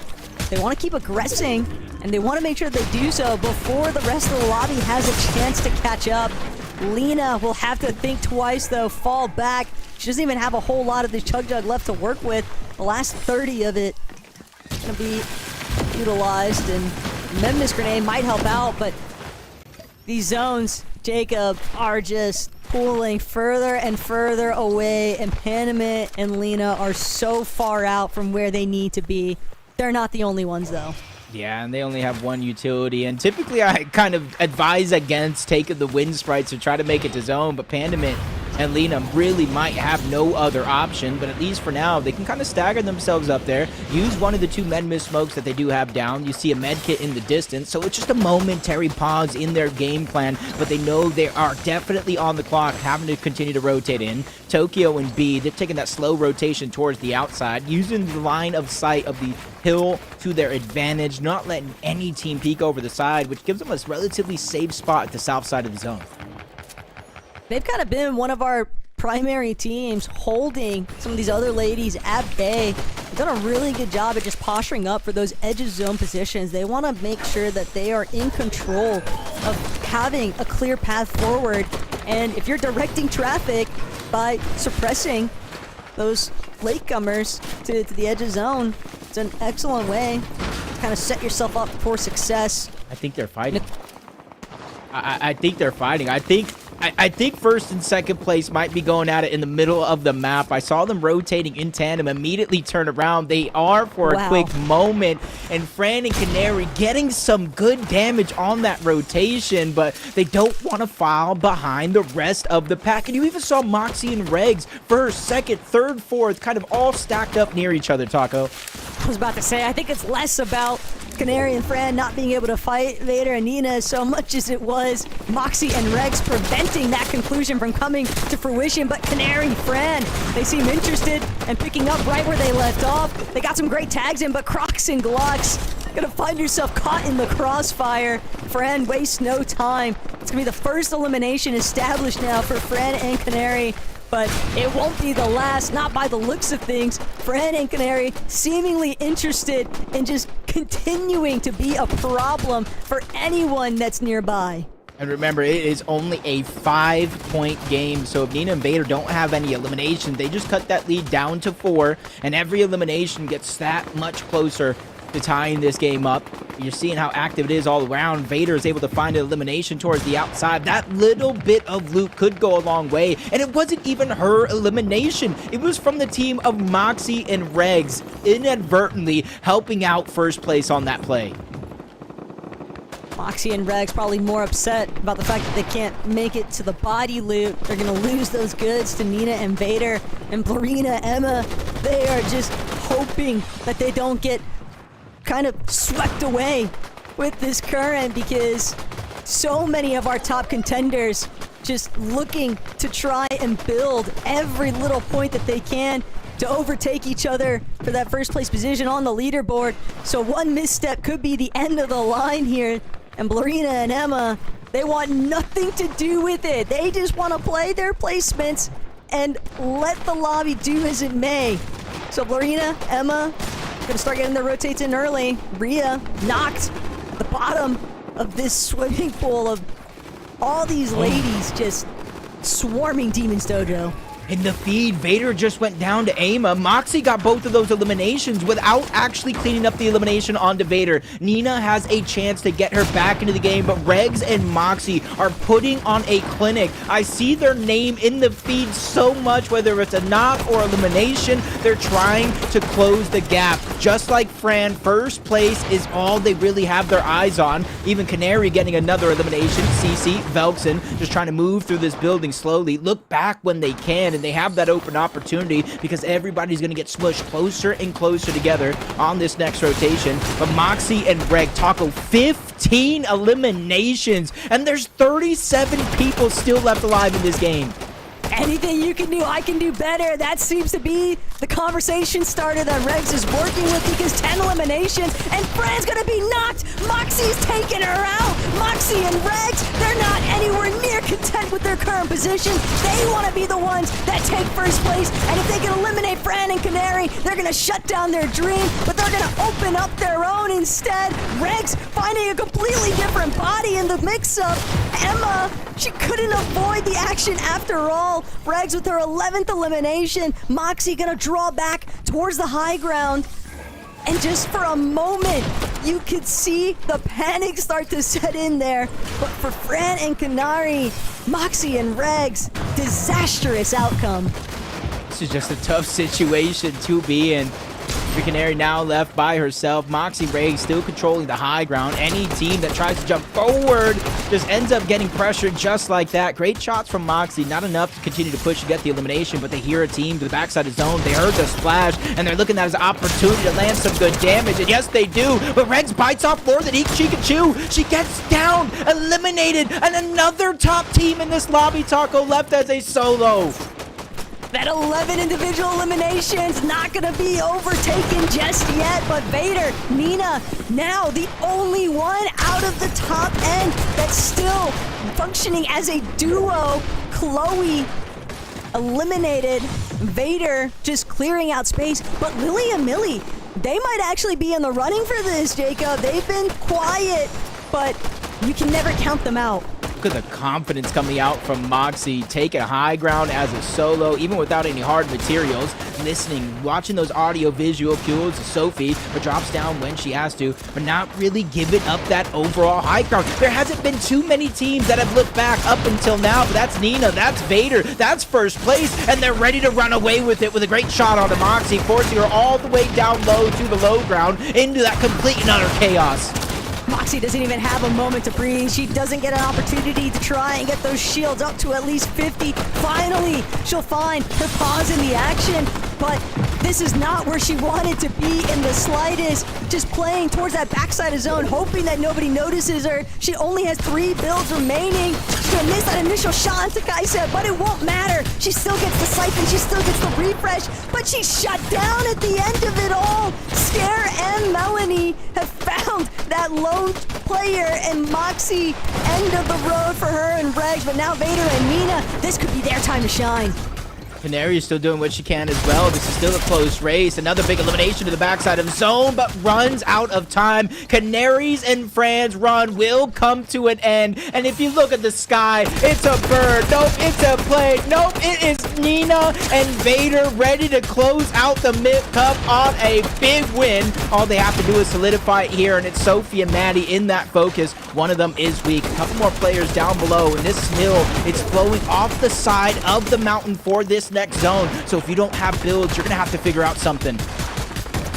They want to keep aggressing, and they want to make sure they do so before the rest of the lobby has a chance to catch up. Lena will have to think twice, though, fall back. She doesn't even have a whole lot of the Chug Jug left to work with. The last 30 of it is going to be utilized, and Memnus Grenade might help out, but these zones, Jacob, are just pulling further and further away, and Panamint and Lena are so far out from where they need to be. They're not the only ones, though. Yeah, and they only have one utility, and typically I kind of advise against taking the wind sprites to try to make it to zone, but Pandament and Lena really might have no other option, but at least for now, they can kind of stagger themselves up there, use one of the 2 med miss smokes that they do have down. You see a med kit in the distance, so it's just a momentary pause in their game plan, but they know they are definitely on the clock, having to continue to rotate in. Tokyo and B, they're taking that slow rotation towards the outside, using the line of sight of the hill to their advantage, not letting any team peek over the side, which gives them a relatively safe spot at the south side of the zone. They've kind of been one of our primary teams holding some of these other ladies at bay. They've done a really good job at just posturing up for those edge of zone positions. They want to make sure that they are in control of having a clear path forward. And if you're directing traffic by suppressing those latecomers to the edge of zone, it's an excellent way to kind of set yourself up for success. I think they're fighting. I think they're fighting. I think first and second place might be going at it in the middle of the map. I saw them rotating in tandem, immediately turn around. They are for a quick moment, and Fran and Canary getting some good damage on that rotation, but they don't want to fall behind the rest of the pack. And you even saw Moxie and Regs first, second, third, fourth, kind of all stacked up near each other, Taco. I was about to say, I think it's less about Canary and Fran not being able to fight Vader and Nina so much as it was Moxie and Regs preventing that conclusion from coming to fruition. But Canary and Fran, they seem interested and picking up right where they left off. They got some great tags in, but Crocs and Glocks gonna find yourself caught in the crossfire. Fran wastes no time. It's gonna be the first elimination established now for Fran and Canary. But it won't be the last, not by the looks of things. Fran and Canary seemingly interested in just continuing to be a problem for anyone that's nearby. And remember, it is only a 5-point game, so if Nina and Vader don't have any elimination, they just cut that lead down to 4, and every elimination gets that much closer to tying this game up. You're seeing how active it is all around. Vader is able to find an elimination towards the outside. That little bit of loot could go a long way, and it wasn't even her elimination. It was from the team of Moxie and Regs inadvertently helping out first place on that play. Moxie and Regs probably more upset about the fact that they can't make it to the body loot. They're going to lose those goods to Nina and Vader. And Blarina, Emma, they are just hoping that they don't get kind of swept away with this current, because so many of our top contenders just looking to try and build every little point that they can to overtake each other for that first place position on the leaderboard. So one misstep could be the end of the line here. And Blarina and Emma, they want nothing to do with it. They just want to play their placements and let the lobby do as it may. So Blarina, Emma, gonna start getting their rotates in early. Rhea knocked at the bottom of this swimming pool of all these ladies just swarming Demon's Dojo. In the feed, Vader just went down to Ama. Moxie got both of those eliminations without actually cleaning up the elimination onto Vader. Nina has a chance to get her back into the game, but Regs and Moxie are putting on a clinic. I see their name in the feed so much, whether it's a knock or elimination. They're trying to close the gap. Just like Fran, first place is all they really have their eyes on. Even Canary getting another elimination. CC, Velkson just trying to move through this building slowly. Look back when they can, and they have that open opportunity because everybody's going to get smushed closer and closer together on this next rotation. But Moxie and Reg Taco, 15 eliminations, and there's 37 people still left alive in this game. Anything you can do, I can do better. That seems to be the conversation starter that Regs is working with, because 10 eliminations and Fran's gonna be knocked. Moxie's taking her out. Moxie and Regs, they're not anywhere near content with their current position. They want to be the ones that take first place, and if they can eliminate Fran and Canary, they're gonna shut down their dream, but they're gonna open up their own instead. Regs finding a completely different body in the mix-up. Emma, she couldn't avoid the action after all. Regs with her 11th elimination. Moxie gonna draw back towards the high ground. And just for a moment, you could see the panic start to set in there. But for Fran and Canary, Moxie and Regs, disastrous outcome. This is just a tough situation to be in. Canary now left by herself. Moxie Ray still controlling the high ground. Any team that tries to jump forward just ends up getting pressured just like that. Great shots from Moxie. Not enough to continue to push and get the elimination, but they hear a team to the backside of zone. They heard the splash, and they're looking at it as an opportunity to land some good damage. And yes, they do. But Regs bites off more than she can chew. She gets down, eliminated, and another top team in this lobby, Taco, left as a solo. That 11 individual eliminations not gonna be overtaken just yet, but Vader, Nina, now the only one out of the top end that's still functioning as a duo. Chloe eliminated, Vader just clearing out space, but Lily and Millie, they might actually be in the running for this, Jacob. They've been quiet, but you can never count them out. Look at the confidence coming out from Moxie, taking high ground as a solo, even without any hard materials. Listening, watching those audio-visual cues to Sophie, but drops down when she has to, but not really giving up that overall high ground. There hasn't been too many teams that have looked back up until now, but that's Nina, that's Vader, that's first place, and they're ready to run away with it with a great shot onto Moxie, forcing her all the way down low to the low ground into that complete and utter chaos. Moxie doesn't even have a moment to breathe. She doesn't get an opportunity to try and get those shields up to at least 50. Finally, she'll find her pause in the action, but this is not where she wanted to be in the slightest. Just playing towards that backside of zone, hoping that nobody notices her. She only has 3 builds remaining. She's gonna miss that initial shot onto Kaisa, but it won't matter. She still gets the siphon, she still gets the refresh, but she's shut down at the end of it all. Scare and Melanie have found that lone player, and Moxie, end of the road for her and Regs, but now Vader and Nina, this could be their time to shine. Canary is still doing what she can as well. This is still a close race. Another big elimination to the backside of zone, but runs out of time. Canaries and Fran's run will come to an end. And if you look at the sky, it's a bird. Nope, it's a plane. Nope, it is Nina and Vader ready to close out the Milk Cup on a big win. All they have to do is solidify it here, and it's Sophie and Maddie in that focus. One of them is weak. A couple more players down below, and this hill, it's flowing off the side of the mountain for this next zone. So if you don't have builds, you're gonna have to figure out something.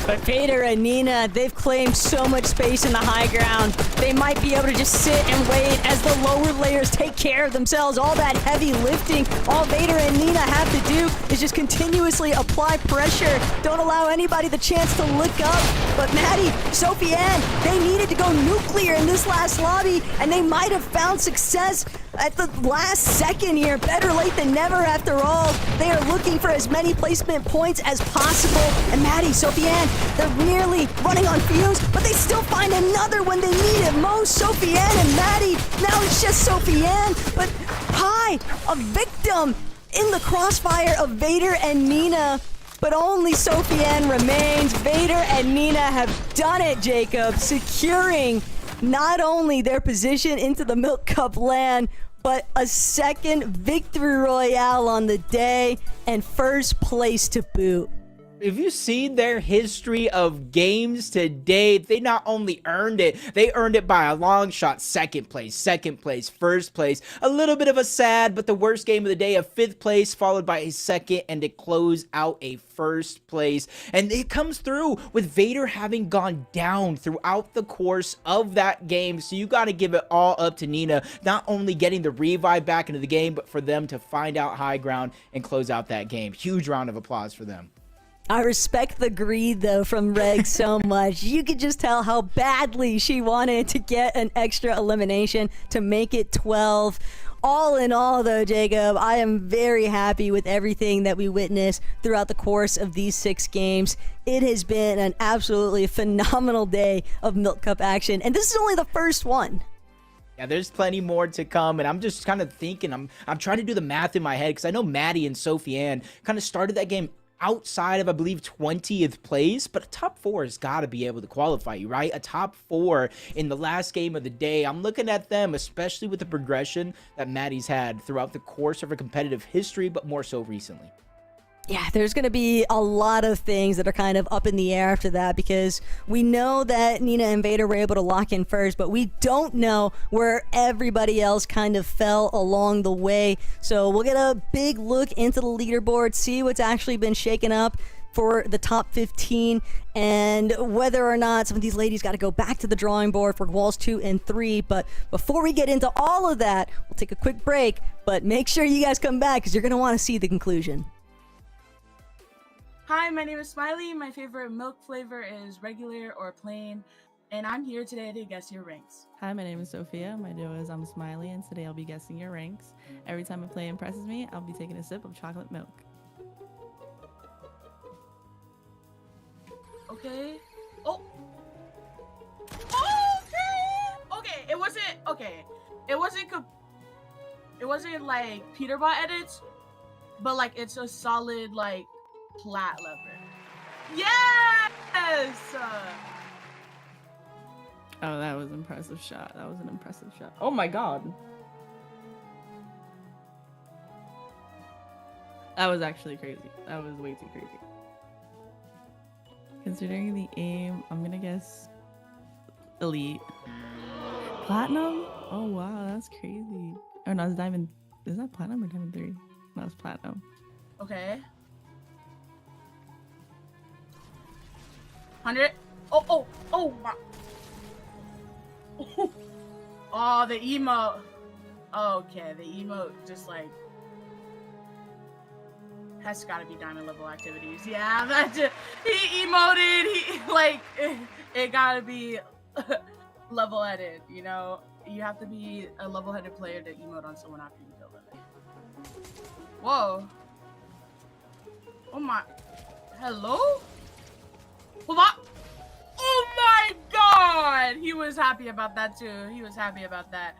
But Vader and Nina, they've claimed so much space in the high ground. They might be able to just sit and wait as the lower layers take care of themselves. All that heavy lifting, all Vader and Nina have to do is just continuously apply pressure. Don't allow anybody the chance to look up. But Maddie, Sophie Ann, they needed to go nuclear in this last lobby, and they might have found success at the last second here. Better late than never after all. They are looking for as many placement points as possible. And Maddie, Sophie Ann, they're nearly running on fumes, but they still find another when they need it most. Sophie Ann and Maddie. Now it's just Sophie Ann, but Hi, a victim in the crossfire of Vader and Nina. But only Sophie Ann remains. Vader and Nina have done it, Jacob, securing not only their position into the Milk Cup land, but a second victory royale on the day and first place to boot. If you've seen their history of games to date, they not only earned it, they earned it by a long shot. Second place, first place. A little bit of a sad, but the worst game of the day, a 5th place, followed by a 2nd, and to close out a 1st place. And it comes through with Vader having gone down throughout the course of that game. So you got to give it all up to Nina, not only getting the revive back into the game, but for them to find out high ground and close out that game. Huge round of applause for them. I respect the greed, though, from Reg so much. You could just tell how badly she wanted to get an extra elimination to make it 12. All in all, though, Jacob, I am very happy with everything that we witnessed throughout the course of these 6 games. It has been an absolutely phenomenal day of Milk Cup action, and this is only the first one. Yeah, there's plenty more to come, and I'm just kind of thinking, I'm trying to do the math in my head, because I know Maddie and Sophie Ann kind of started that game outside of, I believe, 20th place, but a top 4 has got to be able to qualify you, right? A top 4 in the last game of the day. I'm looking at them, especially with the progression that Maddie's had throughout the course of her competitive history, but more so recently. Yeah, there's going to be a lot of things that are kind of up in the air after that, because we know that Nina and Vader were able to lock in first, but we don't know where everybody else kind of fell along the way. So we'll get a big look into the leaderboard, see what's actually been shaken up for the top 15, and whether or not some of these ladies got to go back to the drawing board for walls 2 and 3. But before we get into all of that, we'll take a quick break, but make sure you guys come back because you're going to want to see the conclusion. Hi, my name is Smiley. My favorite milk flavor is regular or plain, and I'm here today to guess your ranks. Hi, my name is Sophia. My duo is I'm Smiley, and today I'll be guessing your ranks. Every time a play impresses me, I'll be taking a sip of chocolate milk. Okay. Oh. Okay. It wasn't like Peterbot edits, but like it's a solid like plat lever. Yes! Oh, that was an impressive shot. That was an impressive shot. Oh my god. That was actually crazy. That was way too crazy. Considering the aim, I'm gonna guess elite. Platinum? Oh wow, that's crazy. Oh no, it's diamond. Is that platinum or diamond 3? No, it's platinum. Okay. 100. Oh my. Oh, the emote. Okay, the emote just like has gotta be diamond level activities. Yeah, that's it. He emoted. He like it gotta be level headed. You know, you have to be a level headed player to emote on someone after you kill them. Whoa. Oh my. Hello? Hold on. Oh my god! He was happy about that too. He was happy about that.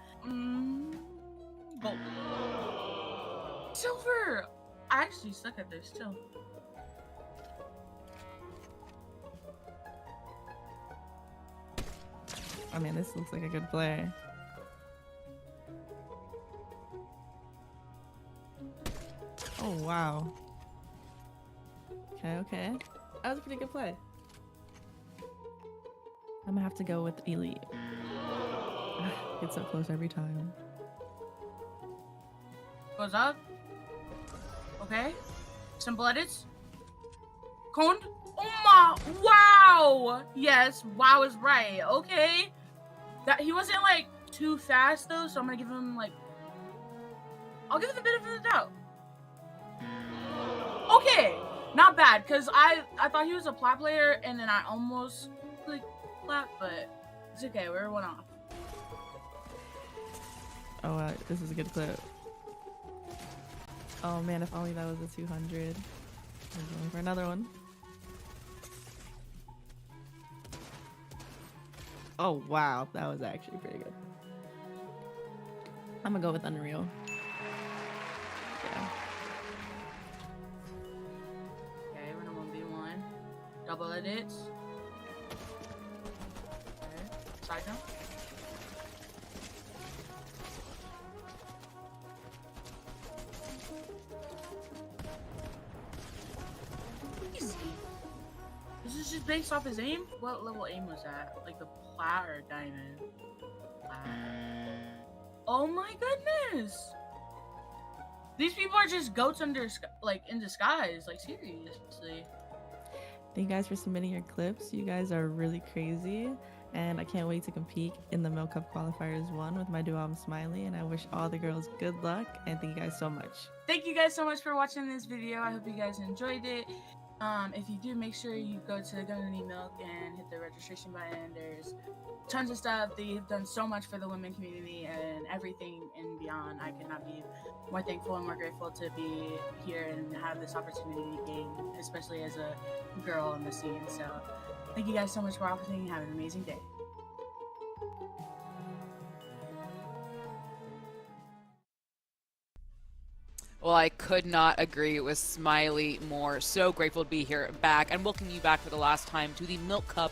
Gold. Silver! I actually suck at this too. Oh man, this looks like a good play. Oh wow. Okay. That was a pretty good play. I'm gonna have to go with Elite. Gets so close every time. Goes up. Okay. Simple edits. Cone. Oh my! Wow! Yes, wow is right. Okay. That he wasn't like too fast though, so I'm gonna give him like. I'll give him the benefit of the doubt. Okay, not bad, cause I thought he was a plat player, and then I almost clicked plat, but it's okay. We're one off. Oh, this is a good clip. Oh man, if only that was a 200. I'm going for another one. Oh wow, that was actually pretty good. I'm gonna go with Unreal. Yeah. Okay, we're gonna 1v1. Double edits. Okay, side jump. Easy. This is just based off his aim? What level aim was that? Like the plat or diamond? Plat. Oh my goodness! These people are just goats under, like, in disguise. Like, seriously. Thank you guys for submitting your clips. You guys are really crazy. And I can't wait to compete in the Milk Cup Qualifiers 1 with my duo, I'm Smiley. And I wish all the girls good luck. And thank you guys so much. Thank you guys so much for watching this video. I hope you guys enjoyed it. If you do, make sure you go to Gonna Need Milk and hit the registration button. There's tons of stuff. They've done so much for the women community and everything and beyond. I could not be more thankful and more grateful to be here and have this opportunity to game, especially as a girl on the scene. So thank you guys so much for watching. Have an amazing day. Well, I could not agree with Smiley more. So grateful to be here back and welcome you back for the last time to the Milk Cup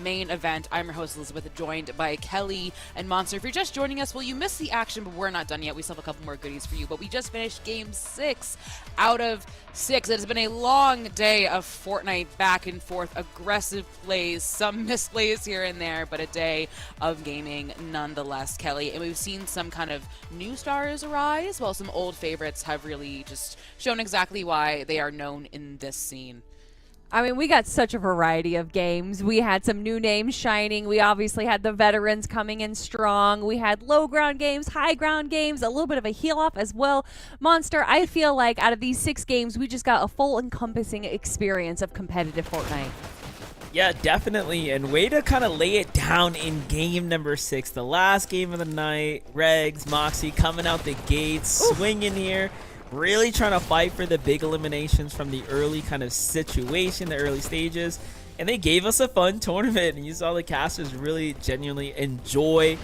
main event. I'm your host, Elizabeth, joined by Kelly and Monster. If you're just joining us, well, you missed the action, but we're not done yet. We still have a couple more goodies for you, but we just finished game 6 out of 6. It has been a long day of Fortnite back and forth, aggressive plays, some misplays here and there, but a day of gaming nonetheless, Kelly. And we've seen some kind of new stars arise, while some old favorites have really just shown exactly why they are known in this scene. I mean, we got such a variety of games. We had some new names shining. We obviously had the veterans coming in strong. We had low ground games, high ground games, a little bit of a heel off as well. Monster, I feel like out of these 6 games, we just got a full encompassing experience of competitive Fortnite. Yeah, definitely. And way to kind of lay it down in game number 6, the last game of the night. Regs, Moxie coming out the gates, swinging here. Really trying to fight for the big eliminations from the early kind of situation, the early stages. And they gave us a fun tournament. And you saw the casters really genuinely enjoy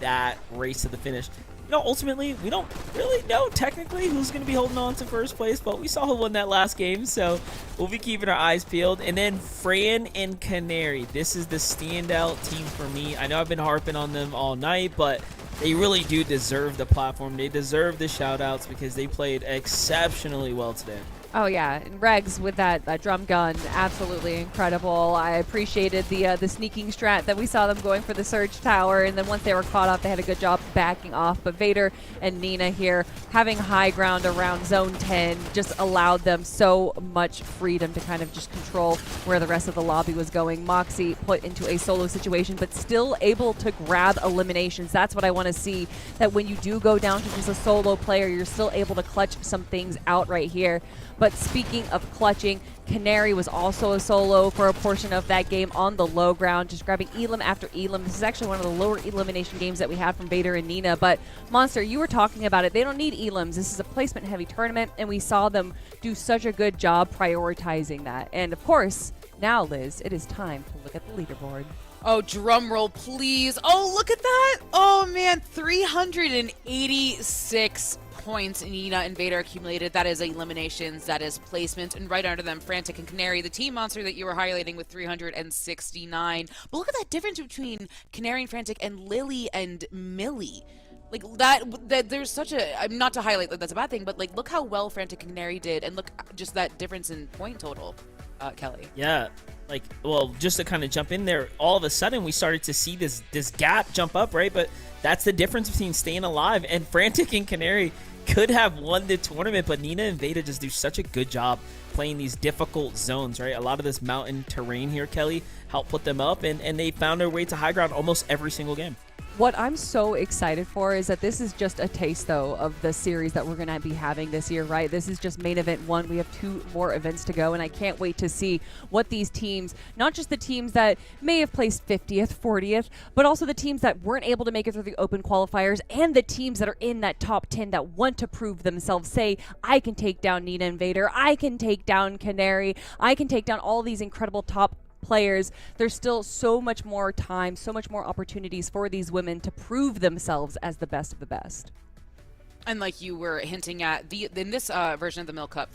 that race to the finish. You know, ultimately, we don't really know technically who's going to be holding on to first place, but we saw who won that last game, so we'll be keeping our eyes peeled. And then Fran and Canary, this is the standout team for me. I know I've been harping on them all night, but they really do deserve the platform. They deserve the shout-outs because they played exceptionally well today. Oh yeah, and Regs with that drum gun, absolutely incredible. I appreciated the sneaking strat that we saw them going for the Surge Tower, and then once they were caught up, they had a good job backing off. But Vader and Nina here, having high ground around Zone 10, just allowed them so much freedom to kind of just control where the rest of the lobby was going. Moxie put into a solo situation, but still able to grab eliminations. That's what I want to see, that when you do go down to just a solo player, you're still able to clutch some things out right here. But speaking of clutching, Canary was also a solo for a portion of that game on the low ground, just grabbing Elim after Elim. This is actually one of the lower elimination games that we had from Vader and Nina. But Monster, you were talking about it. They don't need Elims. This is a placement-heavy tournament, and we saw them do such a good job prioritizing that. And of course, now, Liz, it is time to look at the leaderboard. Oh, drum roll, please. Oh, look at that. Oh, man, 386 points Nina and Vader accumulated. That is eliminations, that is placement, and right under them, Frantic and Canary, the team monster that you were highlighting with 369. But look at that difference between Canary and Frantic and Lily and Millie. Like that there's such a, I'm not to highlight that that's a bad thing, but like look how well Frantic and Canary did, and look just that difference in point total, Kelly. Yeah, like, well, just to kind of jump in there, all of a sudden we started to see this gap jump up, right? But that's the difference between staying alive, and Frantic and Canary could have won the tournament, but Nina and Veda just do such a good job playing these difficult zones, right? A lot of this mountain terrain here, Kelly, helped put them up, and they found their way to high ground almost every single game. What I'm so excited for is that this is just a taste, though, of the series that we're going to be having this year, right? This is just main event 1. We have 2 more events to go, and I can't wait to see what these teams, not just the teams that may have placed 50th, 40th, but also the teams that weren't able to make it through the open qualifiers, and the teams that are in that top 10 that want to prove themselves, say, I can take down Nina and Vader, I can take down Canary, I can take down all these incredible top players. There's still so much more time, so much more opportunities for these women to prove themselves as the best of the best. And like you were hinting at, in this version of the Milk Cup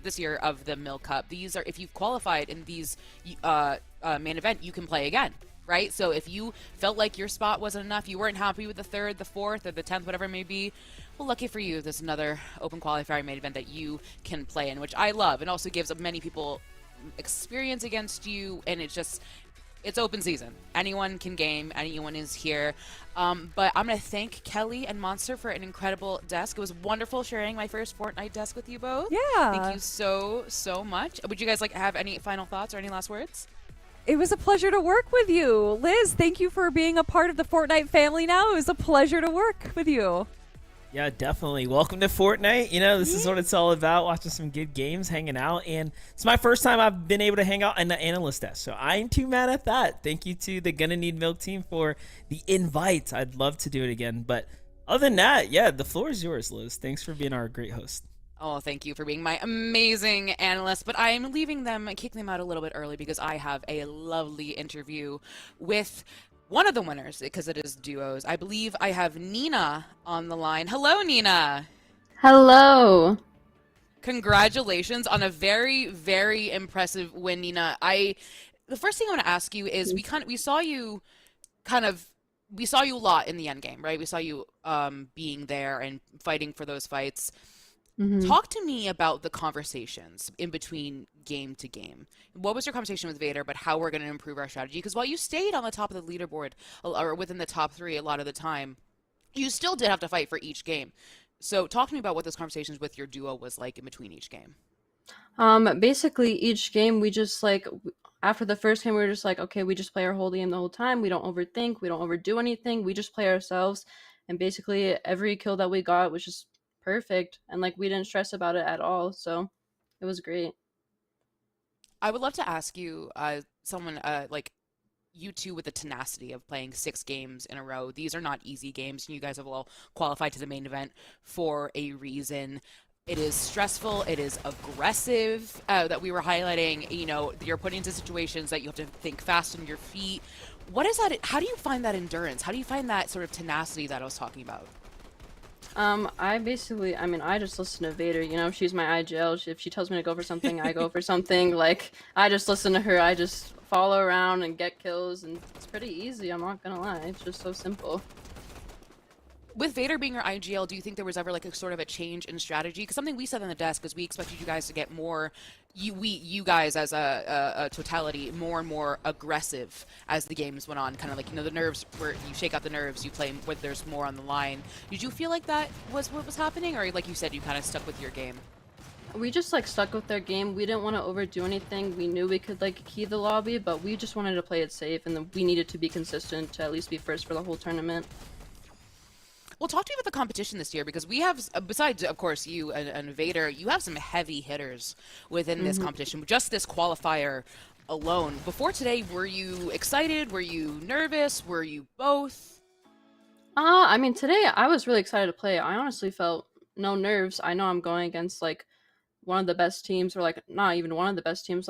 this year of the Milk Cup, these are, if you've qualified in these main event, you can play again, right? So if you felt like your spot wasn't enough, you weren't happy with the 3rd, the 4th, or the 10th, whatever it may be, well, lucky for you, there's another open qualifier main event that you can play in, which I love, and also gives many people experience against you, and it's open season. Anyone can game, anyone is here. But I'm going to thank Kelly and Monster for an incredible desk. It was wonderful sharing my first Fortnite desk with you both. Yeah. Thank you so much. Would you guys like have any final thoughts or any last words? It was a pleasure to work with you. Liz, thank you for being a part of the Fortnite family now. It was a pleasure to work with you. Yeah, definitely. Welcome to Fortnite. You know, this is what it's all about, watching some good games, hanging out. And it's my first time I've been able to hang out in the analyst desk, so I ain't too mad at that. Thank you to the Gonna Need Milk team for the invite. I'd love to do it again. But other than that, yeah, the floor is yours, Liz. Thanks for being our great host. Oh, thank you for being my amazing analyst. But I'm leaving them, kicking them out a little bit early because I have a lovely interview with one of the winners, because it is duos. I believe I have Nina on the line. Hello, Nina. Hello. Congratulations on a very, very impressive win, Nina. The first thing I want to ask you is we saw you a lot in the end game, right? We saw you being there and fighting for those fights. Mm-hmm. Talk to me about the conversations in between game to game. What was your conversation with Vader about how we're going to improve our strategy? Because while you stayed on the top of the leaderboard or within the top 3 a lot of the time, you still did have to fight for each game. So talk to me about what those conversations with your duo was like in between each game. Basically each game we just after the first game we were just like, okay, we just play our whole game the whole time. We don't overthink, we don't overdo anything. We just play ourselves, and basically every kill that we got was just perfect, and we didn't stress about it at all, so it was great. I would love to ask you, someone like you two with the tenacity of playing 6 games in a row. These are not easy games, and you guys have all qualified to the main event for a reason. It is stressful, it is aggressive, that we were highlighting. You know, you're put into situations that you have to think fast on your feet. What is that? How do you find that endurance? How do you find that sort of tenacity that I was talking about? I just listen to Vader, you know, she's my IGL. If she tells me to go for something, I go for something. I just listen to her. I just follow around and get kills, and it's pretty easy, I'm not gonna lie. It's just so simple. With Vader being your IGL, do you think there was ever a sort of a change in strategy? Because something we said on the desk is we expected you guys to get more, you guys as a totality, more and more aggressive as the games went on. Kind of the nerves, where you shake out the nerves, you play where there's more on the line. Did you feel like that was what was happening? Or like you said, you kind of stuck with your game? We just stuck with their game. We didn't want to overdo anything. We knew we could key the lobby, but we just wanted to play it safe, and then we needed to be consistent to at least be first for the whole tournament. Well, talk to me about the competition this year, because we have, besides, of course, you and Vader, you have some heavy hitters within this competition. Just this qualifier alone. Before today, were you excited? Were you nervous? Were you both? Today I was really excited to play. I honestly felt no nerves. I know I'm going against one of the best teams, or not even one of the best teams.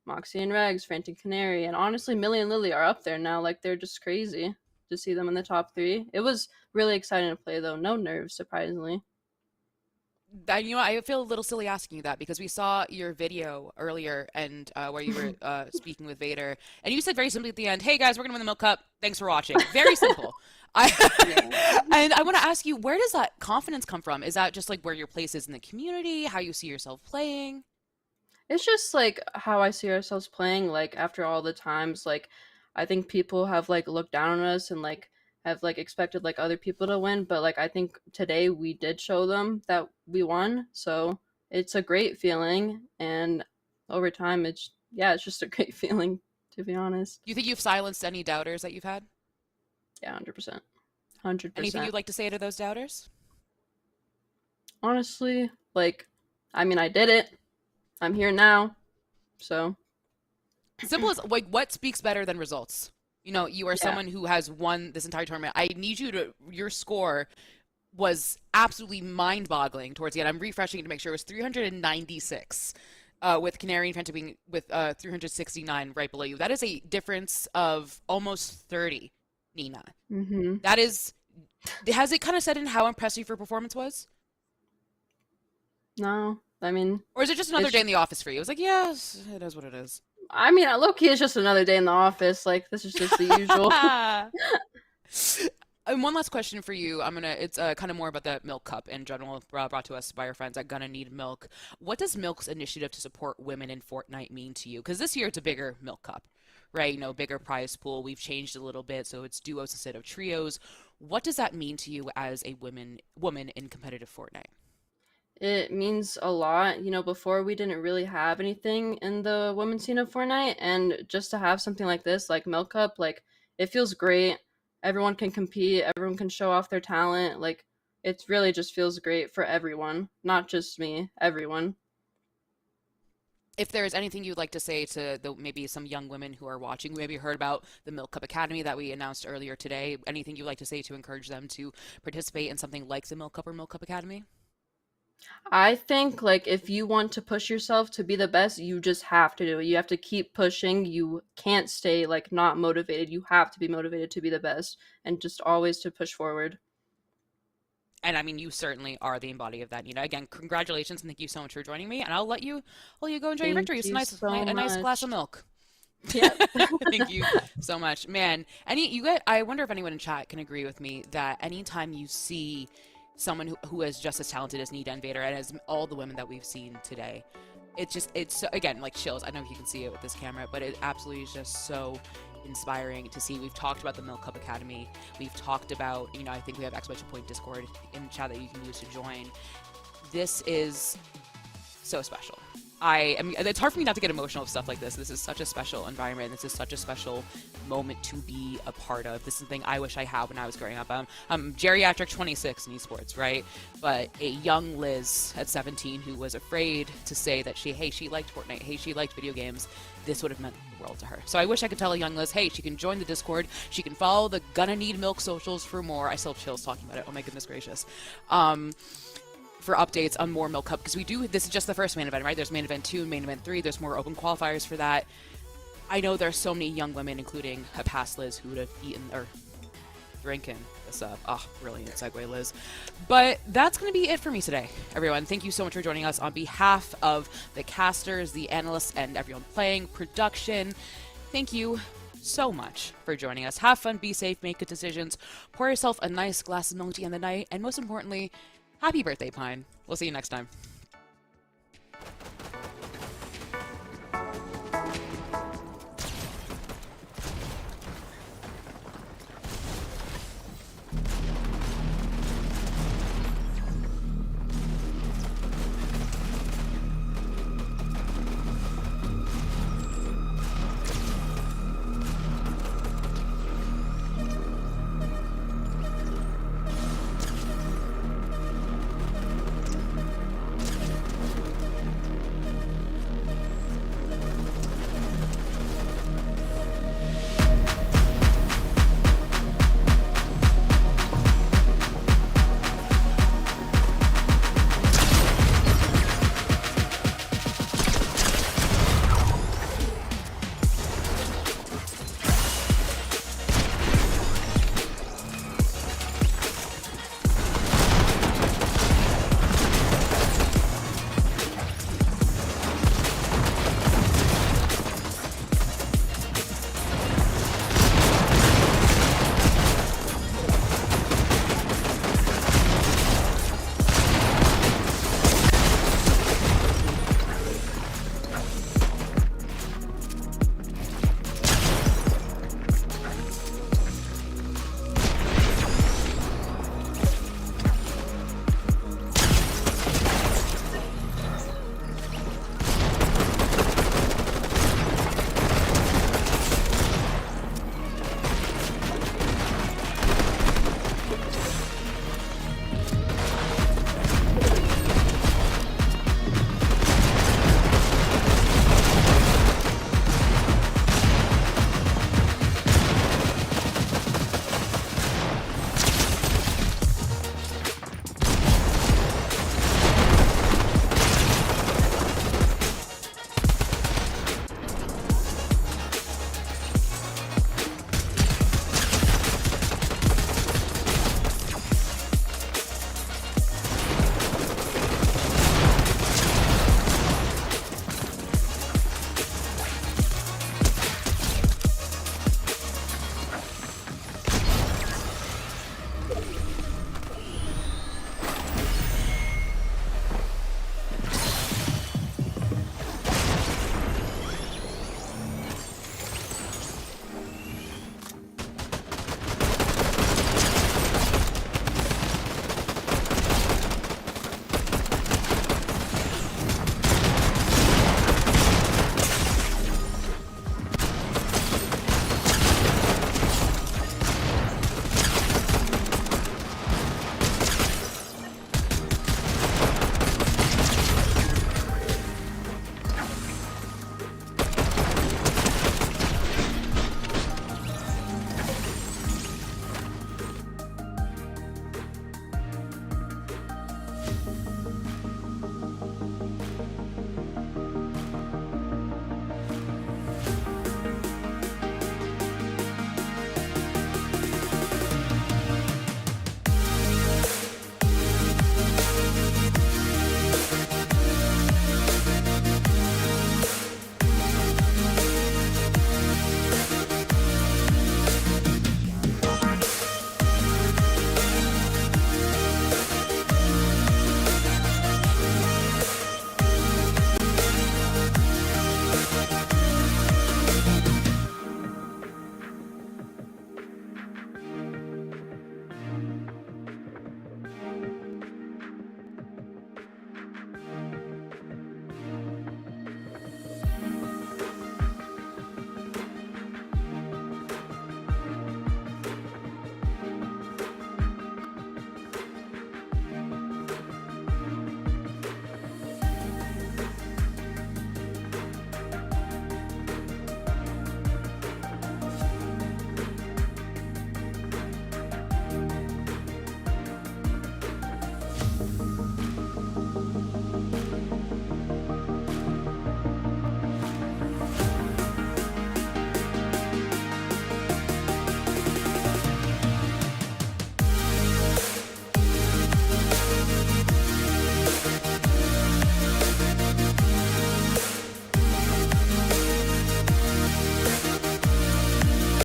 Moxie and Regs, Frantic Canary, and honestly, Millie and Lily are up there now. Like, they're just crazy to see them in the top 3. It was really exciting to play, though. No nerves, surprisingly. You know, I feel a little silly asking you that because we saw your video earlier and where you were speaking with Vader, and you said very simply at the end, "Hey guys, we're gonna win the Milk Cup. Thanks for watching." Very simple. And I want to ask you, where does that confidence come from? Is that just like where your place is in the community, how you see yourself playing? It's just like how I see ourselves playing. Like, after all the times, like, I think people have like looked down on us and like have like expected like other people to win, but like I think today we did show them that we won. So it's a great feeling, and over time it's just a great feeling, to be honest. Do you think you've silenced any doubters that you've had? Yeah, 100%. 100%. Anything you'd like to say to those doubters? Honestly, like, I mean, I did it. I'm here now. So simple as like, what speaks better than results? You know, you are someone who has won this entire tournament. I need you to, your score was absolutely mind-boggling towards the end. I'm refreshing it to make sure it was 396, with Canary and Fanta being with 369 right below you. That is a difference of almost 30, Nina. Mm-hmm. That is, has it kind of set in how impressive your performance was? No, I mean... Or is it just another day in the office for you? It was like, yes, it is what it is. I mean, low-key, it's just another day in the office. Like, this is just the usual. And one last question for you. It's kind of more about the Milk Cup in general, brought to us by our friends at Gonna Need Milk. What does Milk's initiative to support women in Fortnite mean to you? Because this year it's a bigger Milk Cup, right? You know, bigger prize pool. We've changed a little bit, so it's duos instead of trios. What does that mean to you as a woman in competitive Fortnite? It means a lot. You know, before we didn't really have anything in the women's scene of Fortnite, and just to have something like this, like Milk Cup, like, it feels great. Everyone can compete. Everyone can show off their talent. Like, it really just feels great for everyone, not just me, everyone. If there is anything you'd like to say to maybe some young women who are watching, who maybe heard about the Milk Cup Academy that we announced earlier today, anything you'd like to say to encourage them to participate in something like the Milk Cup or Milk Cup Academy? I think, like, if you want to push yourself to be the best, you just have to do it. You have to keep pushing. You can't stay, like, not motivated. You have to be motivated to be the best and just always to push forward. And I mean, you certainly are the embodiment of that, Nina. Again, congratulations and thank you so much for joining me. And I'll let you go enjoy your victory. It's a nice glass of milk. Yeah. Thank you so much, man. I wonder if anyone in chat can agree with me that anytime you see someone who is just as talented as Nina and Vader and as all the women that we've seen today, it's again, like, chills. I don't know if you can see it with this camera, but it absolutely is just so inspiring to see. We've talked about the Milk Cup Academy. We've talked about, I think we have ! Discord in the chat that you can use to join. This is so special. It's hard for me not to get emotional with stuff like this. This is such a special environment. This is such a special moment to be a part of. This is something I wish I had when I was growing up. I'm geriatric 26 in esports, right? But a young Liz at 17 who was afraid to say that she liked Fortnite, hey, she liked video games, this would have meant the world to her. So I wish I could tell a young Liz, hey, she can join the Discord, she can follow the Gonna Need Milk socials for more. I still have chills talking about it. Oh my goodness gracious. For updates on more Milk Cup, because this is just the first main event, right? There's main event 2, main event 3, there's more open qualifiers for that. I know there's so many young women, including a past Liz, who would have eaten or drinking this up. Oh, brilliant segue, Liz. But that's going to be it for me today, everyone. Thank you so much for joining us on behalf of the casters, the analysts, and everyone playing, production. Thank you so much for joining us. Have fun, be safe, make good decisions, pour yourself a nice glass of milk to end the night, and most importantly, happy birthday, Pine. We'll see you next time.